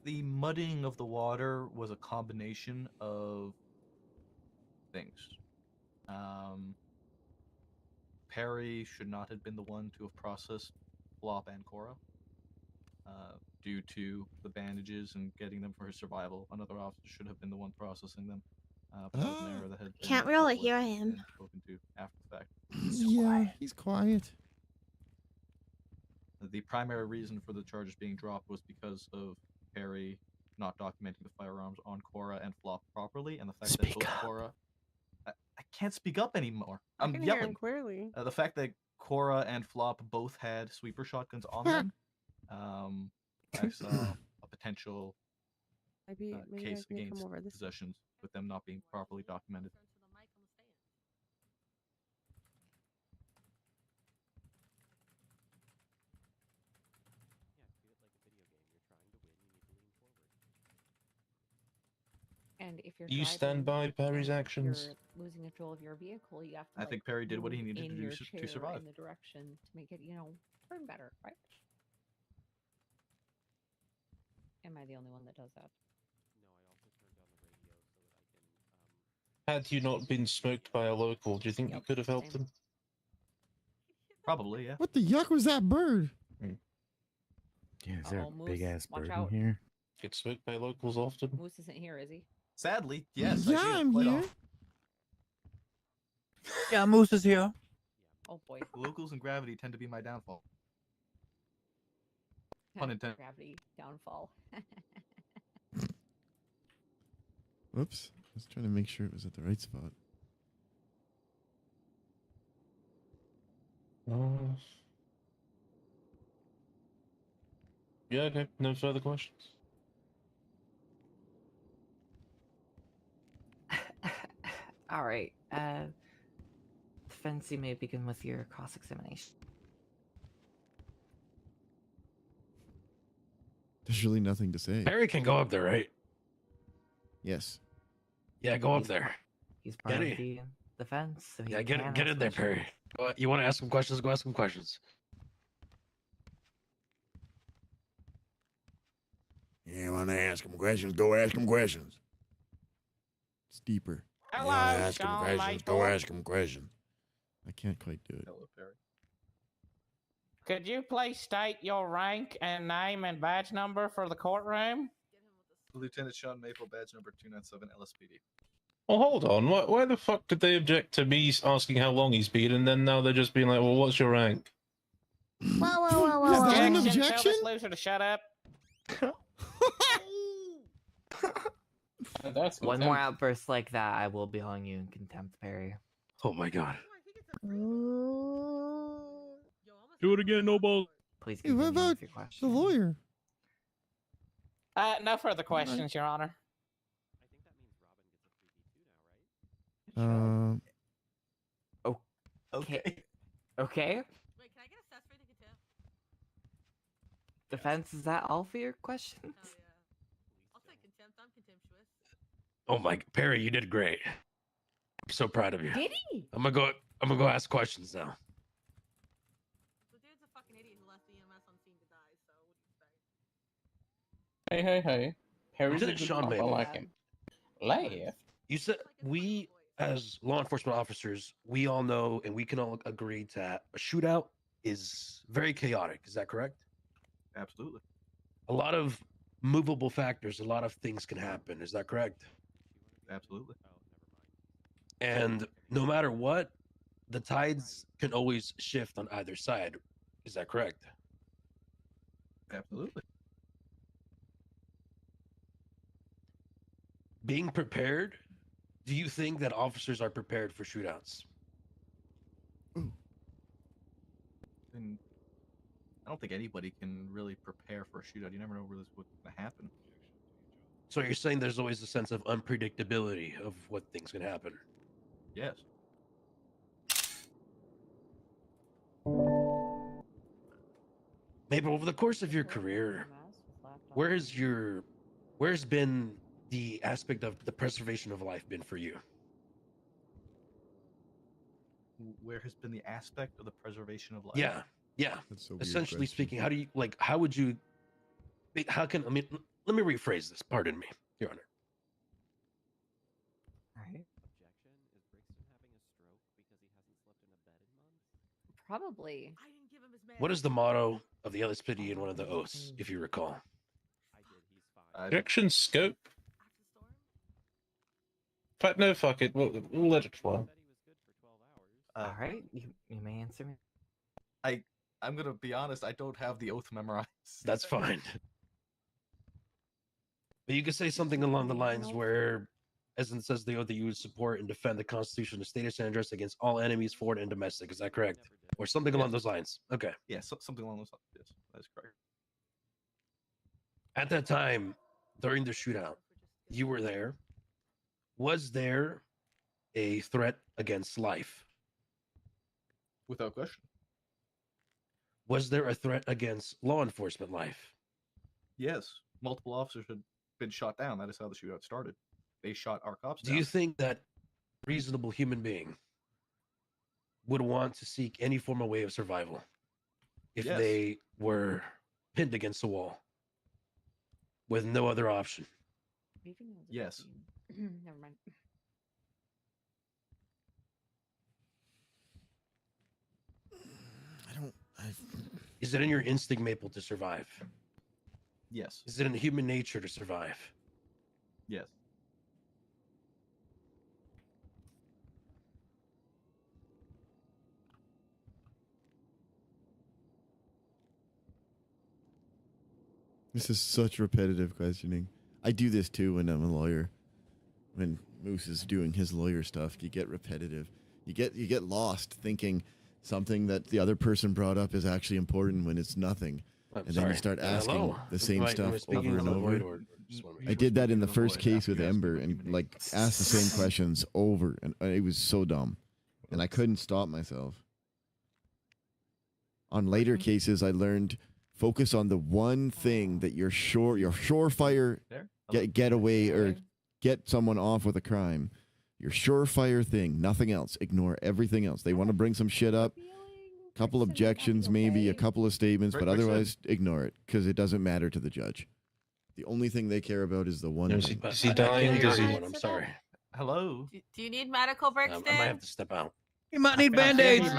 Speaker 12: The muddying of the water was a combination of things. Perry should not have been the one to have processed Flop and Cora due to the bandages and getting them for his survival. Another officer should have been the one processing them. But that was an error that had been
Speaker 6: Can't really hear him.
Speaker 12: been spoken to after the fact.
Speaker 11: Yeah, he's quiet.
Speaker 12: The primary reason for the charges being dropped was because of Perry not documenting the firearms on Cora and Flop properly, and the fact that both Cora... I can't speak up anymore.
Speaker 1: I
Speaker 12: I'm
Speaker 1: can hear
Speaker 12: yelling.
Speaker 1: him clearly.
Speaker 12: The fact that Cora and Flop both had sweeper shotguns on them, I saw a potential
Speaker 1: Maybe I
Speaker 12: case
Speaker 1: can
Speaker 12: against
Speaker 1: come over this.
Speaker 12: possessions with them not being properly documented.
Speaker 2: And if you're
Speaker 20: Do you stand by Perry's actions?
Speaker 2: you're losing control of your vehicle, you have to.
Speaker 12: I think Perry did what he
Speaker 2: move
Speaker 12: needed to
Speaker 2: in
Speaker 12: do
Speaker 2: your
Speaker 12: to
Speaker 2: chair
Speaker 12: survive.
Speaker 2: In the direction to make it, turn better, right? Am I the only one that does that?
Speaker 20: Had you not been smoked by a local, do you think you could have helped him?
Speaker 12: Probably, yeah.
Speaker 11: What the yuck was that bird?
Speaker 8: Yeah, is there a
Speaker 2: Moose,
Speaker 8: big ass
Speaker 2: watch
Speaker 8: bird
Speaker 2: out.
Speaker 8: in here?
Speaker 20: Get smoked by locals often?
Speaker 2: Moose isn't here, is he?
Speaker 12: Sadly, yes.
Speaker 11: Yeah,
Speaker 12: I do,
Speaker 11: I'm
Speaker 12: quite
Speaker 11: here.
Speaker 12: often.
Speaker 21: Yeah, Moose is here.
Speaker 2: Oh boy.
Speaker 12: Locals and gravity tend to be my downfall. Pun intended.
Speaker 2: Gravity downfall.
Speaker 4: Whoops. I was trying to make sure it was at the right spot.
Speaker 20: Yeah, okay. No further questions.
Speaker 19: All right. Defense, you may begin with your cross-examination.
Speaker 4: There's really nothing to say.
Speaker 5: Perry can go up there, right?
Speaker 4: Yes.
Speaker 5: Yeah, go up there.
Speaker 19: He's part
Speaker 5: Get
Speaker 19: of
Speaker 5: it.
Speaker 19: the defense, so he
Speaker 5: Yeah,
Speaker 19: can
Speaker 5: get
Speaker 19: ask
Speaker 5: in there,
Speaker 19: questions.
Speaker 5: Perry. You want to ask him questions? Go ask him questions.
Speaker 8: You want to ask him questions? Go ask him questions.
Speaker 4: It's deeper.
Speaker 7: Hello,
Speaker 8: You wanna ask him
Speaker 7: Sean
Speaker 8: questions?
Speaker 7: Michael.
Speaker 8: Go ask him questions.
Speaker 4: I can't quite do it.
Speaker 12: Hello, Perry.
Speaker 7: Could you please state your rank and name and badge number for the courtroom?
Speaker 12: Lieutenant Sean Maple, badge number 297, LSPD.
Speaker 20: Well, hold on. Why the fuck did they object to me asking how long he's been, and then now they're just being like, well, what's your rank?
Speaker 15: Whoa, whoa, whoa, whoa, whoa.
Speaker 11: an
Speaker 7: Tell
Speaker 11: objection?
Speaker 7: this loser to shut up.
Speaker 14: That's
Speaker 19: One more outburst like that, I will be hauling you in contempt, Perry.
Speaker 5: Oh my god.
Speaker 10: Do it again, no balls.
Speaker 19: Please
Speaker 11: Hey, what
Speaker 19: continue
Speaker 11: about
Speaker 19: with your question.
Speaker 11: the lawyer?
Speaker 7: No further questions, Your Honor.
Speaker 19: Okay. Okay.
Speaker 22: Wait, can I get assessed for the contempt?
Speaker 19: Defense, is that all for your questions?
Speaker 22: Hell yeah. I'll take contempt. I'm contemptuous.
Speaker 5: Oh my, Perry, you did great. I'm so proud of you.
Speaker 2: Did he?
Speaker 5: I'm gonna go ask questions now.
Speaker 22: The dude's a fucking idiot who left the EMS on scene to die, so what do you
Speaker 14: Hey,
Speaker 22: expect?
Speaker 14: hey, hey. Harry's a
Speaker 5: Lieutenant
Speaker 14: good
Speaker 5: Sean
Speaker 14: cop. I
Speaker 5: Mabel.
Speaker 14: like him. Left.
Speaker 5: You said we, as law enforcement officers, we all know and we can all agree that a shootout is very chaotic. Is that correct?
Speaker 12: Absolutely.
Speaker 5: A lot of movable factors, a lot of things can happen. Is that correct?
Speaker 12: Absolutely.
Speaker 5: And no matter what, the tides can always shift on either side. Is that correct?
Speaker 12: Absolutely.
Speaker 5: Being prepared, do you think that officers are prepared for shootouts?
Speaker 12: And I don't think anybody can really prepare for a shootout. You never know what's going to happen.
Speaker 5: So you're saying there's always a sense of unpredictability of what things can happen?
Speaker 12: Yes.
Speaker 5: Maybe over the course of your career, where's been the aspect of the preservation of life been for you?
Speaker 12: Where has been the aspect of the preservation of life?
Speaker 5: Yeah.
Speaker 4: That's a weird
Speaker 5: Essentially
Speaker 4: question.
Speaker 5: speaking, how would you, let me rephrase this, pardon me, Your Honor.
Speaker 19: Alright.
Speaker 2: Probably.
Speaker 22: I didn't give him his meds.
Speaker 5: What is the motto of the LSPD in one of the oaths, if you recall?
Speaker 20: Objection scope. But no, fuck it. We'll let it fly.
Speaker 19: Alright, you may answer me.
Speaker 12: I'm gonna be honest. I don't have the oath memorized.
Speaker 5: That's fine. But you could say something along the lines where, as it says, the oath that you would support and defend the Constitution of the State of San Andreas against all enemies, foreign and domestic. Is that correct? Or something along those lines? Okay.
Speaker 12: Yeah, something along those lines. Yes, that is correct.
Speaker 5: At that time, during the shootout, you were there. Was there a threat against life?
Speaker 12: Without question.
Speaker 5: Was there a threat against law enforcement life?
Speaker 12: Yes, multiple officers had been shot down. That is how the shootout started. They shot our cops
Speaker 5: Do
Speaker 12: down.
Speaker 5: you think that a reasonable human being would want to seek any form of way of survival if
Speaker 12: Yes.
Speaker 5: they were pinned against the wall with no other option?
Speaker 12: Yes.
Speaker 2: Never mind.
Speaker 5: Is it in your instinct, Maple, to survive?
Speaker 12: Yes.
Speaker 5: Is it in human nature to survive?
Speaker 12: Yes.
Speaker 4: This is such repetitive questioning. I do this too when I'm a lawyer. When Moose is doing his lawyer stuff, you get repetitive. You get lost thinking something that the other person brought up is actually important when it's nothing.
Speaker 5: I'm
Speaker 4: And then you
Speaker 5: sorry.
Speaker 4: start asking
Speaker 5: Hello?
Speaker 4: the same
Speaker 5: Am I
Speaker 4: stuff
Speaker 5: speaking
Speaker 4: over
Speaker 5: in
Speaker 4: and
Speaker 5: the void
Speaker 4: over.
Speaker 5: or just wanna make
Speaker 4: I
Speaker 5: sure?
Speaker 4: did that in the
Speaker 12: speaking in the
Speaker 4: first
Speaker 12: void
Speaker 4: case
Speaker 12: after
Speaker 4: with
Speaker 12: you ask
Speaker 4: Ember
Speaker 12: about
Speaker 4: and
Speaker 12: human
Speaker 4: like asked the same questions over and it was so dumb. And I couldn't stop myself. On later cases I learned focus on the one thing that you're surefire
Speaker 12: There?
Speaker 4: get away or get someone off with a crime. Your surefire thing, nothing else. Ignore everything else. They want to bring some shit up, couple objections, maybe a couple of statements, but
Speaker 12: Rick said-
Speaker 4: otherwise ignore it because it doesn't matter to the judge. The only thing they care about is the one
Speaker 20: Is
Speaker 4: thing.
Speaker 20: he dying? Does he?
Speaker 5: I'm sorry.
Speaker 12: Hello?
Speaker 22: Do you need medical breaks,
Speaker 5: I might
Speaker 22: Dan?
Speaker 5: have to step out.
Speaker 21: You might need
Speaker 7: I feel
Speaker 21: band-aids.
Speaker 7: He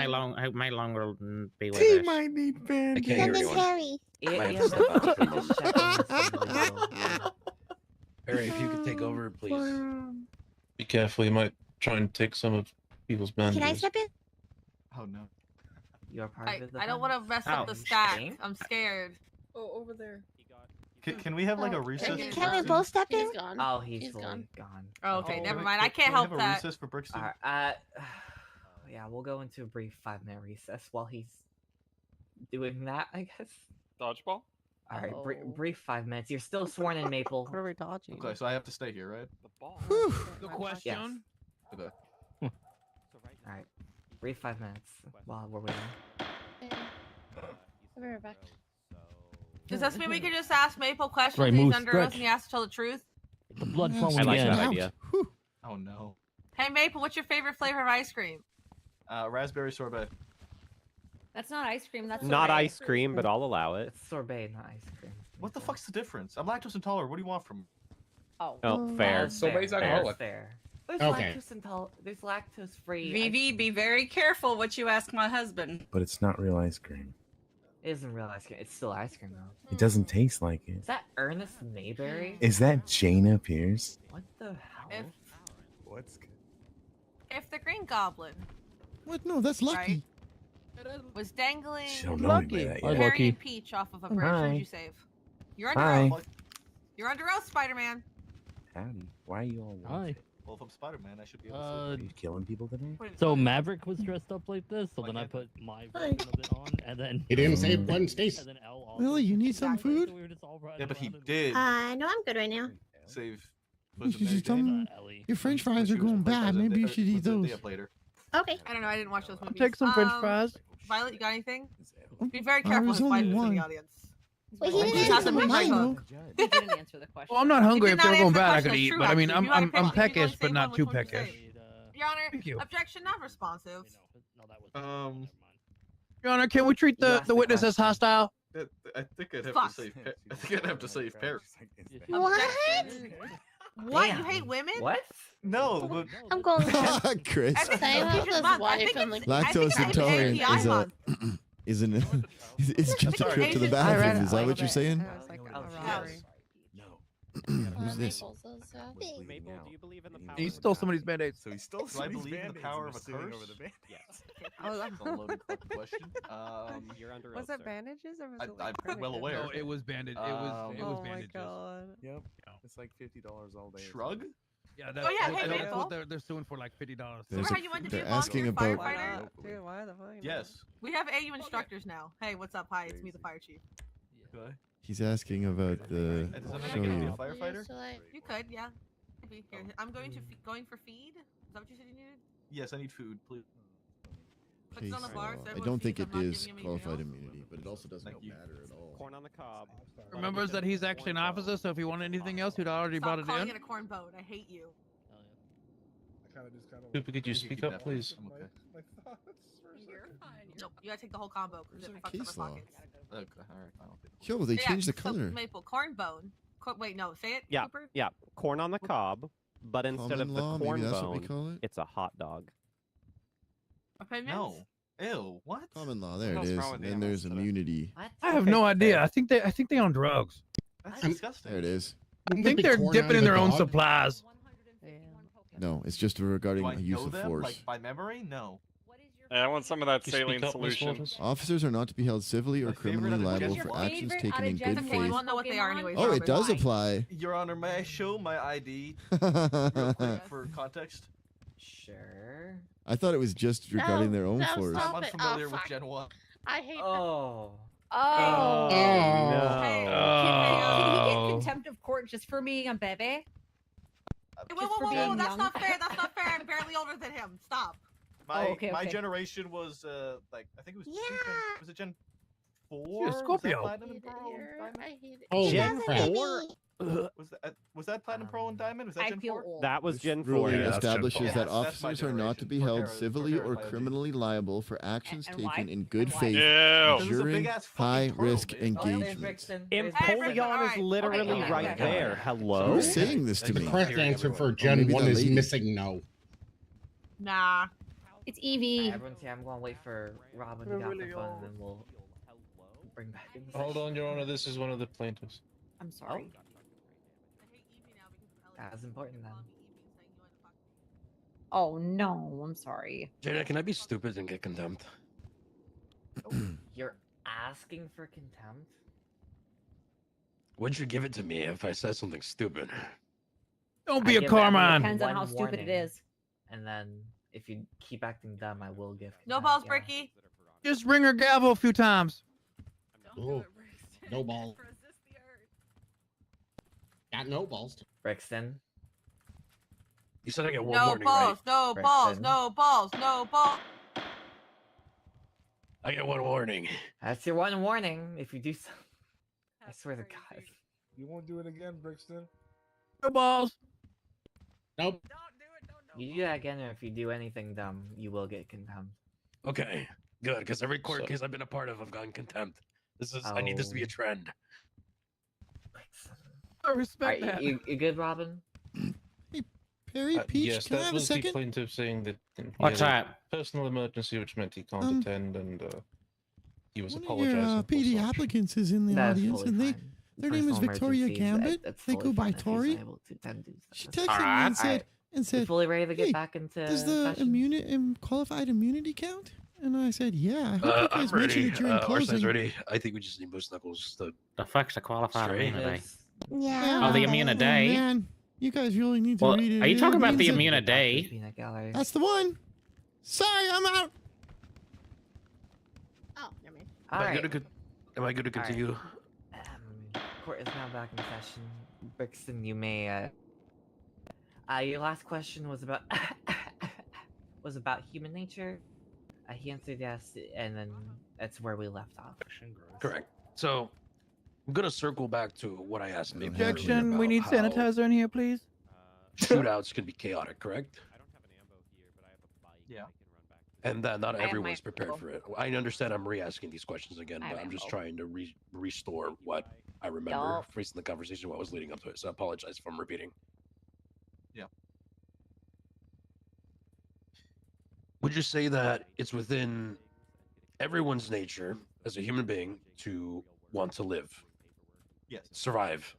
Speaker 7: may longer be with
Speaker 21: He
Speaker 7: us.
Speaker 21: might need
Speaker 5: I
Speaker 21: band-aids.
Speaker 5: can't hear
Speaker 15: Send in
Speaker 5: anyone.
Speaker 15: Harry.
Speaker 5: Might
Speaker 19: Yeah,
Speaker 5: have to step out.
Speaker 19: you can just check on this individual.
Speaker 5: Barry, if you could take over, please.
Speaker 20: Be careful. You might try and take some of people's
Speaker 15: Can I
Speaker 20: bandages.
Speaker 15: step in?
Speaker 12: Oh no.
Speaker 19: You're part of the
Speaker 22: I don't want to mess up the
Speaker 7: Oh,
Speaker 22: stack.
Speaker 19: shame.
Speaker 22: I'm scared. Oh, over there.
Speaker 12: Can we have like a recess?
Speaker 6: Can
Speaker 12: for
Speaker 6: we
Speaker 12: Brixton?
Speaker 6: both step in?
Speaker 19: Oh, he's fully gone.
Speaker 22: Oh, okay,
Speaker 12: Can
Speaker 22: never
Speaker 12: we-
Speaker 22: mind. I can't
Speaker 12: can we
Speaker 22: help
Speaker 12: have a
Speaker 22: that.
Speaker 12: recess for Brixton?
Speaker 19: Alright, yeah, we'll go into a brief 5-minute recess while he's doing that, I guess.
Speaker 1: Dodgeball?
Speaker 19: Alright, brief 5 minutes. You're still sworn in, Maple.
Speaker 16: What are we dodging?
Speaker 12: Okay, so I have to stay here, right?
Speaker 1: The ball.
Speaker 10: Good question.
Speaker 12: Okay.
Speaker 19: Alright, brief 5 minutes while we're waiting.
Speaker 15: I'll be right back.
Speaker 22: Does this mean we can just ask Maple questions
Speaker 18: Right,
Speaker 22: and he's
Speaker 18: Moose,
Speaker 22: under oath
Speaker 18: stretch.
Speaker 22: and he has to tell the truth?
Speaker 18: The blood flowing
Speaker 1: I like
Speaker 18: again.
Speaker 1: that idea.
Speaker 12: Oh no.
Speaker 22: Hey Maple, what's your favorite flavor of ice cream?
Speaker 12: Raspberry sorbet.
Speaker 2: That's not ice cream. That's
Speaker 1: Not
Speaker 2: sorbet.
Speaker 1: ice cream, but I'll allow it.
Speaker 19: It's sorbet, not ice cream.
Speaker 12: What the fuck's the difference? I'm lactose intolerant. What do you want from me?
Speaker 2: Oh.
Speaker 1: Oh, fair.
Speaker 19: Sorbet's alcoholic. Fair. There's
Speaker 17: Okay.
Speaker 19: There's lactose free.
Speaker 22: Vivi, be very careful what you ask my husband.
Speaker 23: But it's not real ice cream.
Speaker 19: It isn't real ice cream. It's still ice cream though.
Speaker 23: It doesn't taste like it.
Speaker 19: Is that Ernest Mayberry?
Speaker 23: Is that Jaina Pierce?
Speaker 19: What the hell?
Speaker 22: If the Green Goblin
Speaker 11: What? No, that's Lucky.
Speaker 22: was dangling
Speaker 23: She don't know me by that yet.
Speaker 22: Harry and Peach off of a bridge,
Speaker 23: Hi.
Speaker 22: who'd you save? You're under
Speaker 23: Hi.
Speaker 22: oath. You're under oath, Spider-Man.
Speaker 23: Howdy. Why are you all
Speaker 18: Hi.
Speaker 12: Well, if I'm Spider-Man, I should be able to.
Speaker 23: Are you killing people today?
Speaker 18: So Maverick was dressed up like this, so then I put my version of it on, and then
Speaker 17: He didn't save Gwen Stacy.
Speaker 18: And then L also.
Speaker 11: Lily, you need some food?
Speaker 18: So we were just all riding
Speaker 12: Yeah, but he
Speaker 18: around and-
Speaker 12: did
Speaker 6: No, I'm good right now.
Speaker 12: save.
Speaker 11: You should just tell me your French fries are going bad. Maybe you should eat those.
Speaker 12: Later.
Speaker 6: Okay.
Speaker 22: I don't know. I didn't watch those movies.
Speaker 10: Take some French fries.
Speaker 22: Violet, you got anything? Be very
Speaker 11: I
Speaker 22: careful
Speaker 11: was
Speaker 22: with
Speaker 11: only
Speaker 22: Violet's in
Speaker 11: one.
Speaker 22: the audience.
Speaker 6: Well, he
Speaker 22: He
Speaker 6: didn't
Speaker 22: has
Speaker 6: answer
Speaker 22: a big
Speaker 6: mine,
Speaker 22: hook.
Speaker 2: He didn't answer the question.
Speaker 10: Well, I'm not hungry.
Speaker 22: did
Speaker 10: If they're
Speaker 22: not
Speaker 10: going
Speaker 22: answer the
Speaker 10: bad, I
Speaker 22: question.
Speaker 10: could
Speaker 22: It's
Speaker 10: eat.
Speaker 22: true,
Speaker 10: But I mean,
Speaker 22: actually. If you had a
Speaker 10: I'm
Speaker 22: pick, if you could
Speaker 10: peckish,
Speaker 22: only
Speaker 10: but
Speaker 22: say
Speaker 10: not
Speaker 22: one,
Speaker 10: too
Speaker 22: which one would you
Speaker 10: peckish.
Speaker 22: say? Your Honor,
Speaker 10: Thank you.
Speaker 22: objection not responsive.
Speaker 10: Your Honor, can we treat the witness as hostile?
Speaker 12: I think I'd have
Speaker 22: Fuck.
Speaker 12: to save. I think I'd have to save Paris.
Speaker 6: What?
Speaker 22: What?
Speaker 19: Damn.
Speaker 22: You hate women?
Speaker 19: What?
Speaker 12: No, but
Speaker 6: I'm going.
Speaker 4: Chris.
Speaker 22: I think
Speaker 15: Same
Speaker 22: it's
Speaker 15: with
Speaker 22: Peach's
Speaker 15: his
Speaker 22: month. I
Speaker 15: wife
Speaker 22: think
Speaker 15: and,
Speaker 22: it's-
Speaker 15: like-
Speaker 22: I think
Speaker 4: Lactose
Speaker 22: it's
Speaker 4: intolerant
Speaker 22: API
Speaker 4: is a
Speaker 22: month.
Speaker 4: isn't it's just a
Speaker 22: think
Speaker 4: trip
Speaker 22: it's
Speaker 4: to the
Speaker 22: Asian-
Speaker 19: I read
Speaker 4: bathroom.
Speaker 19: it.
Speaker 4: Is that what you're saying?
Speaker 15: It was like a robbery.
Speaker 4: Who's this?
Speaker 1: Maple, do you believe in the power
Speaker 10: He
Speaker 1: of
Speaker 10: stole
Speaker 1: the
Speaker 10: somebody's band-aids.
Speaker 8: So he stole
Speaker 12: do I believe in the power of a curse?
Speaker 1: Yes.
Speaker 15: Oh,
Speaker 12: That's a loaded fucking question.
Speaker 1: You're under
Speaker 15: was
Speaker 1: oath,
Speaker 15: it
Speaker 1: sir.
Speaker 15: bandages or was it
Speaker 12: I'm
Speaker 15: like
Speaker 12: well aware.
Speaker 10: No, it was bandaged. It was
Speaker 15: Oh my
Speaker 10: bandages.
Speaker 15: god.
Speaker 8: Yep. It's like $50 all day.
Speaker 12: Shrug?
Speaker 10: Yeah,
Speaker 22: Oh, yeah, hey,
Speaker 10: that's
Speaker 22: Maple.
Speaker 10: what they're suing for, like $50.
Speaker 4: There's
Speaker 22: Remember how you wanted to be
Speaker 4: they're
Speaker 22: a volunteer
Speaker 4: asking about.
Speaker 15: Why
Speaker 22: firefighter?
Speaker 15: not? Dude, why the fuck? not?
Speaker 12: Yes.
Speaker 22: We have AU instructors now. Hey, what's up? Hi, it's me, the fire chief.
Speaker 12: Okay.
Speaker 4: He's asking about the.
Speaker 12: Does that mean I
Speaker 4: Show
Speaker 12: can be a
Speaker 4: you.
Speaker 12: firefighter?
Speaker 22: You could, yeah. Could be. Here, I'm going to going for feed. Is that what you said you needed?
Speaker 12: Yes, I need food, please.
Speaker 22: Put this on the bar, so
Speaker 4: I
Speaker 22: everyone
Speaker 4: don't think
Speaker 22: sees
Speaker 4: it
Speaker 22: I'm not
Speaker 4: is
Speaker 22: giving him any
Speaker 4: qualified
Speaker 22: meals.
Speaker 4: immunity, but it also doesn't matter at all.
Speaker 1: Corn on the cob.
Speaker 10: Remembers that he's actually an officer, so if he wanted anything else, he'd already
Speaker 22: Stop
Speaker 10: brought it
Speaker 22: calling
Speaker 10: in.
Speaker 22: it a corn boat. I hate you.
Speaker 20: Cooper, could you speak up, please?
Speaker 22: You're fine. Nope, you gotta take the whole combo because it fucks up
Speaker 4: case
Speaker 22: my
Speaker 4: law?
Speaker 22: pockets.
Speaker 12: Okay, alright, I'll take it.
Speaker 4: Yo, they
Speaker 22: Yeah,
Speaker 4: changed the
Speaker 22: so
Speaker 4: color.
Speaker 22: Maple corn bone. Wait, no, say it.
Speaker 1: Yeah,
Speaker 22: Cooper?
Speaker 1: yeah. Corn on the cob, but instead of
Speaker 4: Common
Speaker 1: the
Speaker 4: law,
Speaker 1: corn
Speaker 4: maybe that's what we
Speaker 1: bone,
Speaker 4: call it?
Speaker 1: it's a hot dog.
Speaker 22: Opinions?
Speaker 12: No. Ew, what?
Speaker 4: Common law, there it
Speaker 12: What's
Speaker 4: is.
Speaker 12: wrong with
Speaker 4: Then
Speaker 12: animals
Speaker 4: there's
Speaker 12: today?
Speaker 4: immunity.
Speaker 10: I have no idea. I think they own drugs.
Speaker 12: That's disgusting.
Speaker 4: There it is.
Speaker 10: I think they're dipping in their own supplies.
Speaker 4: No, it's just regarding
Speaker 12: Do I
Speaker 4: use
Speaker 12: know
Speaker 4: of
Speaker 12: them,
Speaker 4: force.
Speaker 12: like by memory? No.
Speaker 1: Hey, I want some of that
Speaker 20: Can you
Speaker 1: saline
Speaker 20: speak up, Miss
Speaker 1: solution.
Speaker 20: Walters?
Speaker 4: Officers are not to be held civilly or
Speaker 12: My favorite
Speaker 4: criminally
Speaker 12: out of
Speaker 4: liable
Speaker 12: Gen-
Speaker 4: for actions
Speaker 2: Favorite
Speaker 4: taken
Speaker 2: out of
Speaker 4: in
Speaker 2: Gen
Speaker 4: good
Speaker 22: Okay, we
Speaker 4: faith.
Speaker 22: won't know what they are anyways.
Speaker 4: Oh, it
Speaker 22: Robin.
Speaker 4: does
Speaker 22: Why?
Speaker 4: apply.
Speaker 12: Your Honor, may I show my ID real quick for context?
Speaker 19: Sure.
Speaker 4: I thought it was just regarding their own
Speaker 15: no,
Speaker 4: force.
Speaker 15: stop
Speaker 12: I'm
Speaker 15: it.
Speaker 12: unfamiliar
Speaker 15: Oh,
Speaker 12: with
Speaker 15: fuck.
Speaker 12: Gen 1.
Speaker 15: I hate that.
Speaker 19: Oh.
Speaker 2: Oh.
Speaker 22: Hey,
Speaker 2: Can he get
Speaker 10: Oh.
Speaker 2: contempt of court just for being a baby?
Speaker 22: whoa,
Speaker 2: for
Speaker 22: whoa,
Speaker 2: being
Speaker 22: that's
Speaker 2: young.
Speaker 22: not fair. That's not fair. I'm barely older than him. Stop.
Speaker 12: My
Speaker 2: okay,
Speaker 12: my
Speaker 2: okay.
Speaker 12: generation was like I think it was was it Gen 4?
Speaker 10: You're a Scorpio.
Speaker 12: Was that Platinum Pearl and Diamond?
Speaker 15: I hate it.
Speaker 17: Oh,
Speaker 1: Gen
Speaker 17: crap.
Speaker 1: 4?
Speaker 12: Was that Platinum Pearl and Diamond? Was that
Speaker 2: I
Speaker 12: Gen
Speaker 2: feel
Speaker 12: 4?
Speaker 2: old.
Speaker 1: That was Gen 4.
Speaker 4: Ruling
Speaker 10: Yeah, that's Gen
Speaker 4: establishes
Speaker 10: 4.
Speaker 4: that
Speaker 12: Yes, that's my
Speaker 4: officers are not to be
Speaker 12: generation.
Speaker 4: held
Speaker 12: Torterra-
Speaker 4: civilly
Speaker 12: Torterra
Speaker 4: or
Speaker 12: biology.
Speaker 4: criminally liable for actions
Speaker 2: And
Speaker 4: taken
Speaker 2: why?
Speaker 4: in good
Speaker 2: And why?
Speaker 4: faith
Speaker 1: Ew.
Speaker 12: Because it's a
Speaker 4: during
Speaker 12: big-ass fucking
Speaker 4: high-risk
Speaker 12: turtle, dude.
Speaker 19: Oh, there's
Speaker 4: engagements.
Speaker 19: Brixton.
Speaker 22: Hey, Brixton,
Speaker 1: Empoleon
Speaker 22: alright.
Speaker 1: is literally
Speaker 2: Okay,
Speaker 1: right
Speaker 2: okay.
Speaker 1: there. Hello?
Speaker 4: Who's saying this to
Speaker 17: The
Speaker 4: me?
Speaker 17: correct answer for Gen
Speaker 4: maybe
Speaker 17: 1
Speaker 4: that
Speaker 17: is
Speaker 4: lady.
Speaker 17: missing no.
Speaker 22: Nah.
Speaker 2: It's Evie.
Speaker 19: Everyone's here. I'm going to wait for Robin to get off the phone, and then we'll bring back in the
Speaker 20: Hold on, Your Honor. This is one of the plaintiffs.
Speaker 2: I'm sorry.
Speaker 19: That's important then.
Speaker 2: Oh no, I'm sorry.
Speaker 24: Jada, can I be stupid and get contempt?
Speaker 19: You're asking for contempt?
Speaker 5: Would you give it to me if I said something stupid?
Speaker 21: Don't
Speaker 19: I
Speaker 21: be a
Speaker 19: give
Speaker 21: car
Speaker 19: everyone
Speaker 21: man.
Speaker 2: Depends on
Speaker 19: one
Speaker 2: how stupid it
Speaker 19: warning,
Speaker 2: is.
Speaker 19: And then if you keep acting dumb, I will give.
Speaker 22: No
Speaker 19: contempt,
Speaker 22: balls,
Speaker 19: yeah.
Speaker 22: Bricky.
Speaker 21: Just ring her gavel a few times.
Speaker 17: Oh, no balls. Got no balls.
Speaker 19: Brixton.
Speaker 5: You said I get one
Speaker 22: No
Speaker 5: warning,
Speaker 22: balls,
Speaker 5: right?
Speaker 22: no balls,
Speaker 19: Brixton.
Speaker 22: no balls, no balls.
Speaker 5: I get one warning.
Speaker 19: That's your one warning. If you do so, I swear to God.
Speaker 3: You won't do it again, Brixton.
Speaker 21: No balls.
Speaker 17: Nope.
Speaker 19: You do that again, or if you do anything dumb, you will get contempt.
Speaker 5: Okay, good, because every court case I've been a part of, I've gotten contempt. I need this to be a trend.
Speaker 21: I respect
Speaker 19: Alright,
Speaker 21: that.
Speaker 19: you good, Robin?
Speaker 11: Perry, Peach,
Speaker 20: yes,
Speaker 11: can I
Speaker 20: that
Speaker 11: have a
Speaker 20: was the
Speaker 11: second?
Speaker 20: plaintiff saying that he
Speaker 7: What's
Speaker 20: had a
Speaker 7: that?
Speaker 20: personal emergency, which meant he can't attend, and he was
Speaker 11: One of
Speaker 20: apologizing.
Speaker 11: your
Speaker 20: for
Speaker 11: PD
Speaker 20: such.
Speaker 11: applicants is in the
Speaker 19: That is
Speaker 11: audience,
Speaker 19: fully
Speaker 11: and
Speaker 19: fine.
Speaker 11: their name is
Speaker 19: Personal
Speaker 11: Victoria
Speaker 19: emergencies,
Speaker 11: Gambit.
Speaker 19: that's
Speaker 11: They
Speaker 19: fully
Speaker 11: go by
Speaker 19: fine if he's
Speaker 11: Tori.
Speaker 19: able to tend to stuff.
Speaker 11: She
Speaker 19: That's
Speaker 11: texted
Speaker 19: fine.
Speaker 11: me and
Speaker 19: Alright.
Speaker 11: said,
Speaker 19: You
Speaker 11: said,
Speaker 19: fully ready to get
Speaker 11: "Hey,
Speaker 19: back into
Speaker 11: does the
Speaker 19: session?
Speaker 11: qualified immunity count?" And I said, "Yeah." I hope you
Speaker 5: I'm
Speaker 11: guys mention
Speaker 5: ready.
Speaker 11: it during
Speaker 5: Our side's
Speaker 11: closing.
Speaker 5: ready. I think we just need Moose Knuckles to
Speaker 7: The fuck's the qualified
Speaker 5: straight.
Speaker 7: immunity?
Speaker 15: Yeah.
Speaker 7: Oh, the
Speaker 11: Oh
Speaker 7: immunity.
Speaker 11: man, you guys really need to
Speaker 7: Well,
Speaker 11: read it.
Speaker 7: are you
Speaker 11: It
Speaker 7: talking about the
Speaker 11: means that-
Speaker 7: immunity?
Speaker 19: Peanut gallery.
Speaker 11: That's the one. Sorry, I'm out.
Speaker 6: Oh, never mind.
Speaker 5: Am I
Speaker 19: Alright.
Speaker 5: good to continue?
Speaker 19: Court is now back in session. Brixton, you may. Your last question was about human nature. He answered yes, and then that's where we left off.
Speaker 5: Correct. So I'm gonna circle back to what I asked. Maybe
Speaker 21: Objection. We need sanitizer in here, please.
Speaker 5: Shootouts can be chaotic, correct?
Speaker 12: Yeah.
Speaker 5: And that not
Speaker 2: I have
Speaker 5: everyone's
Speaker 2: my
Speaker 5: prepared for it. I understand I'm re-asking these questions again,
Speaker 2: I
Speaker 5: but
Speaker 2: have
Speaker 5: I'm just
Speaker 2: ammo.
Speaker 5: trying to restore what I remember
Speaker 2: Yup.
Speaker 5: from the conversation, what was leading up to it. So I apologize if I'm repeating.
Speaker 12: Yeah.
Speaker 5: Would you say that it's within everyone's nature as a human being to want to live,
Speaker 12: Yes.
Speaker 5: survive?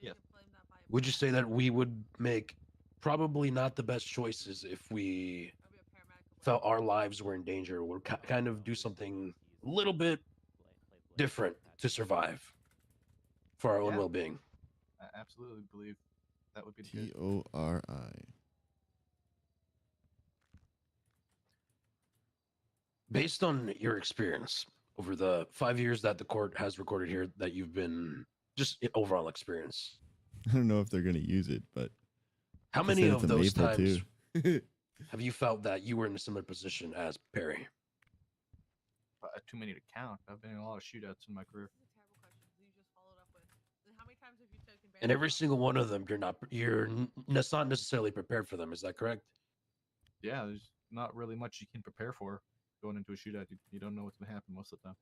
Speaker 12: Yes.
Speaker 5: Would you say that we would make probably not the best choices if we felt our lives were in danger, or kind of do something a little bit different to survive for our own
Speaker 12: Yeah.
Speaker 5: well-being?
Speaker 12: I absolutely believe that would be
Speaker 4: Tori.
Speaker 12: good.
Speaker 5: Based on your experience over the 5 years that the court has recorded here, that you've been just overall experience,
Speaker 4: I don't know if they're gonna use it, but
Speaker 5: how
Speaker 4: they
Speaker 5: many
Speaker 4: said
Speaker 5: of
Speaker 4: it's a
Speaker 5: those
Speaker 4: maple,
Speaker 5: times
Speaker 4: too.
Speaker 5: have you felt that you were in a similar position as Perry?
Speaker 12: Too many to count. I've been in a lot of shootouts in my career.
Speaker 5: And every single one of them, that's not necessarily prepared for them. Is that correct?
Speaker 12: Yeah, there's not really much you can prepare for going into a shootout. You don't know what's gonna happen most of the time.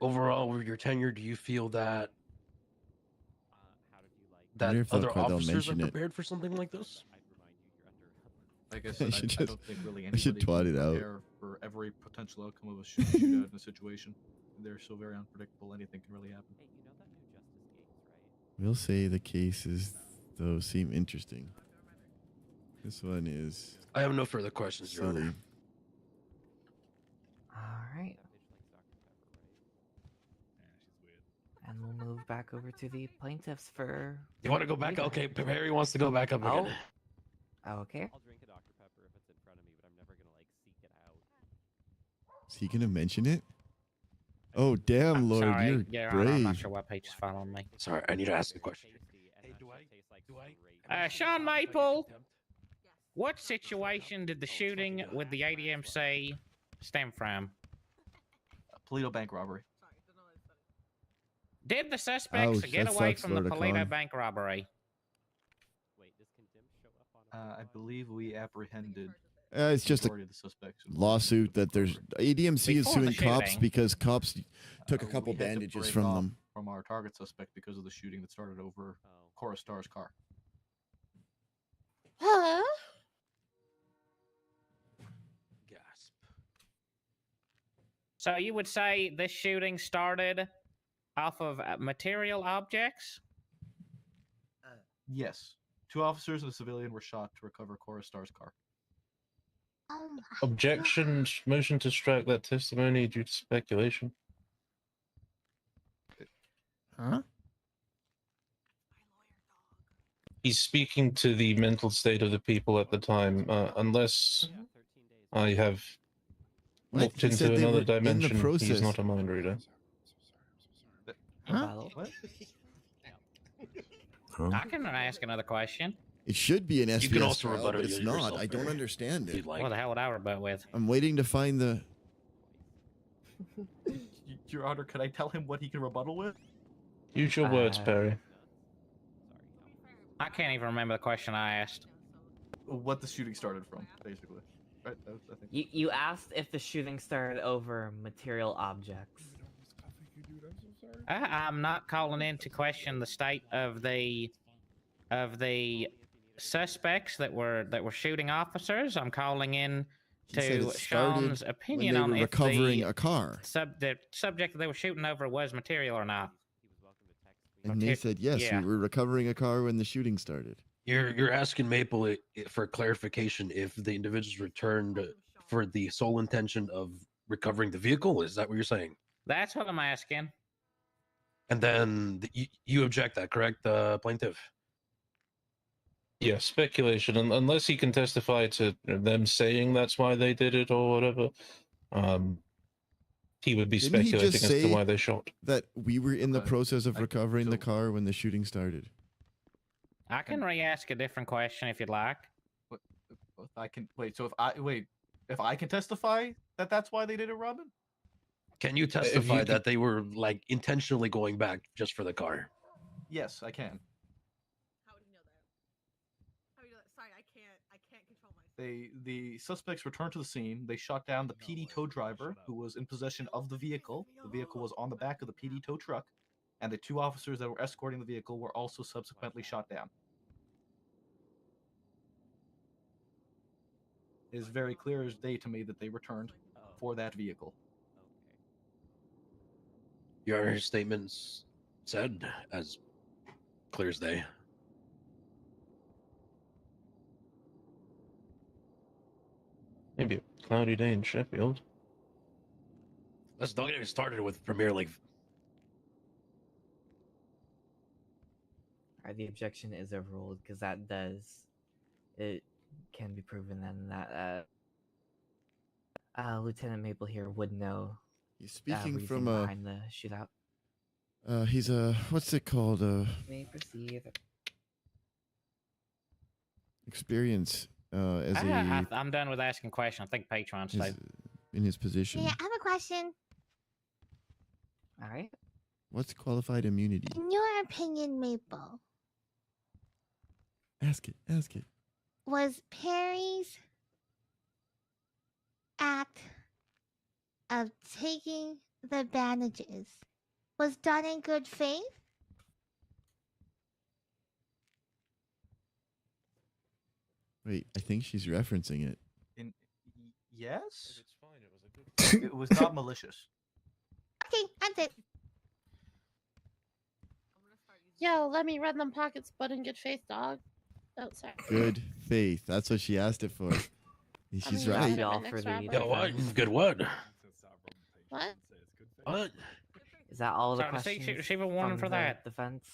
Speaker 5: Overall, over your tenure, do you feel that
Speaker 4: wonder if they'll
Speaker 5: other
Speaker 4: they'll
Speaker 5: officers are
Speaker 4: mention it.
Speaker 5: prepared for something like this?
Speaker 12: Like I
Speaker 4: I
Speaker 12: said,
Speaker 4: should
Speaker 12: I don't think really
Speaker 4: I should
Speaker 12: anybody
Speaker 4: twat
Speaker 12: can
Speaker 4: it out.
Speaker 12: prepare for every potential outcome of a shootout in a situation. They're so very unpredictable. Anything can really happen.
Speaker 4: We'll say the cases, though, seem interesting. This one is.
Speaker 5: I have no further questions, Your Honor.
Speaker 4: silly.
Speaker 19: Alright. And we'll move back over to the plaintiffs for.
Speaker 5: You want to go back? Okay, Perry wants to go back up again.
Speaker 19: Oh, okay.
Speaker 1: I'll drink a Dr. Pepper if it's in front of me, but I'm never gonna like seek it out.
Speaker 4: Is he gonna mention it? Oh damn, Lord,
Speaker 7: Sorry,
Speaker 4: you're
Speaker 7: Your
Speaker 4: brave.
Speaker 7: Honor, I'm not sure what page is following me.
Speaker 5: Sorry, I need to ask a question.
Speaker 7: Sean Maple, what situation did the shooting with the ADMC stem from?
Speaker 12: Polito bank robbery.
Speaker 7: Did the suspects
Speaker 4: Ouch,
Speaker 7: get
Speaker 4: that
Speaker 7: away
Speaker 4: sucks,
Speaker 7: from the
Speaker 4: Lord
Speaker 7: Polito
Speaker 4: Akon.
Speaker 7: bank robbery?
Speaker 12: I believe we apprehended.
Speaker 4: It's just a
Speaker 12: majority of the suspects.
Speaker 4: lawsuit that there's ADMC is
Speaker 12: Before the
Speaker 4: suing cops
Speaker 12: shooting.
Speaker 4: because cops took a couple
Speaker 12: We had to
Speaker 4: bandages
Speaker 12: break
Speaker 4: from
Speaker 12: off
Speaker 4: them.
Speaker 12: From our target suspect because of the shooting that started over Cora Starr's car.
Speaker 15: Hello?
Speaker 7: So you would say this shooting started off of material objects?
Speaker 12: Yes. 2 officers and a civilian were shot to recover Cora Starr's car.
Speaker 20: Objection. Motion to strike that testimony due to speculation.
Speaker 21: Huh?
Speaker 20: He's speaking to the mental state of the people at the time. Unless I have
Speaker 4: What?
Speaker 20: looked
Speaker 4: He
Speaker 20: into
Speaker 4: said they
Speaker 20: another
Speaker 4: were in the
Speaker 20: dimension, he's
Speaker 4: process.
Speaker 20: not a mind reader.
Speaker 21: Huh?
Speaker 12: What?
Speaker 7: I can ask another question.
Speaker 4: It should be an
Speaker 5: You
Speaker 4: SPS
Speaker 5: can also
Speaker 4: trial,
Speaker 5: rebut
Speaker 4: but
Speaker 5: it
Speaker 4: it's
Speaker 5: yourself,
Speaker 4: not. I don't
Speaker 5: Barry,
Speaker 4: understand
Speaker 5: if
Speaker 4: it.
Speaker 5: you'd like.
Speaker 7: What the hell would I rebut with?
Speaker 4: I'm waiting to find the.
Speaker 12: Your Honor, could I tell him what he can rebuttal with?
Speaker 20: Use your words, Perry.
Speaker 7: I can't even remember the question I asked.
Speaker 12: What the shooting started from, basically. Right? That was, I think.
Speaker 19: You asked if the shooting started over material objects.
Speaker 7: I'm not calling in to question the state of the suspects that were shooting officers. I'm calling in
Speaker 4: She said
Speaker 7: to
Speaker 4: it started
Speaker 7: Sean's opinion
Speaker 4: when
Speaker 7: on
Speaker 4: they were
Speaker 7: if
Speaker 4: recovering
Speaker 7: the
Speaker 4: a car.
Speaker 7: the subject that they were shooting over was material or not.
Speaker 4: And they said, yes,
Speaker 7: yeah.
Speaker 4: we were recovering a car when the shooting started.
Speaker 5: You're asking Maple for clarification if the individuals returned for the sole intention of recovering the vehicle. Is that what you're saying?
Speaker 7: That's what I'm asking.
Speaker 5: And then you object that, correct, plaintiff?
Speaker 20: Yeah, speculation. Unless he can testify to them saying that's why they did it or whatever, he would be
Speaker 4: Didn't he
Speaker 20: speculating
Speaker 4: just
Speaker 20: as to
Speaker 4: say
Speaker 20: why they shot.
Speaker 4: that we were in the process of recovering the
Speaker 12: so-
Speaker 4: car when the shooting started?
Speaker 7: I can re-ask a different question if you'd like.
Speaker 12: If I can wait. So if I can testify that that's why they did it, Robin?
Speaker 5: Can you testify that they were like intentionally going back just for the car?
Speaker 12: Yes, I can.
Speaker 22: How would you know that? How would you know that? Sorry, I can't control myself.
Speaker 12: The suspects returned to the scene. They shot down the PD tow driver who was in possession of the vehicle. The vehicle was on the back of the PD tow truck, and the two officers that were escorting the vehicle were also subsequently shot down. It is very clear as day to me that they returned for that vehicle.
Speaker 5: Your Honor's statements said as clear as day.
Speaker 20: Maybe a cloudy day in Sheffield.
Speaker 5: Let's don't get even started with Premier League.
Speaker 19: The objection is overruled because that does, it can be proven then that Lieutenant Maple here would know.
Speaker 4: He's speaking
Speaker 19: reason
Speaker 4: from
Speaker 19: behind the shootout.
Speaker 4: He's a what's it called?
Speaker 19: May proceed.
Speaker 4: Experience as a
Speaker 7: I'm done with asking questions. I think Patron's safe.
Speaker 4: in his position.
Speaker 15: Yeah, I have a question.
Speaker 19: All right.
Speaker 4: What's qualified immunity?
Speaker 15: In your opinion, Maple,
Speaker 4: Ask it. Ask it.
Speaker 15: was Perry's act of taking the bandages was done in good faith?
Speaker 4: Wait, I think she's referencing it.
Speaker 12: Yes. It's fine. It was not malicious.
Speaker 15: Okay, that's it.
Speaker 9: Yo, let me run them pockets, but in good faith, dog. Oh, sorry.
Speaker 4: Good faith. That's what she asked it for. She's
Speaker 9: mean,
Speaker 4: right.
Speaker 9: that's my next rapper.
Speaker 5: Yeah, what? Good what?
Speaker 9: What?
Speaker 5: What?
Speaker 19: Is that all the
Speaker 7: Sorry,
Speaker 19: questions?
Speaker 7: receive a warning
Speaker 19: from
Speaker 7: for
Speaker 19: the
Speaker 7: that.
Speaker 19: Defense.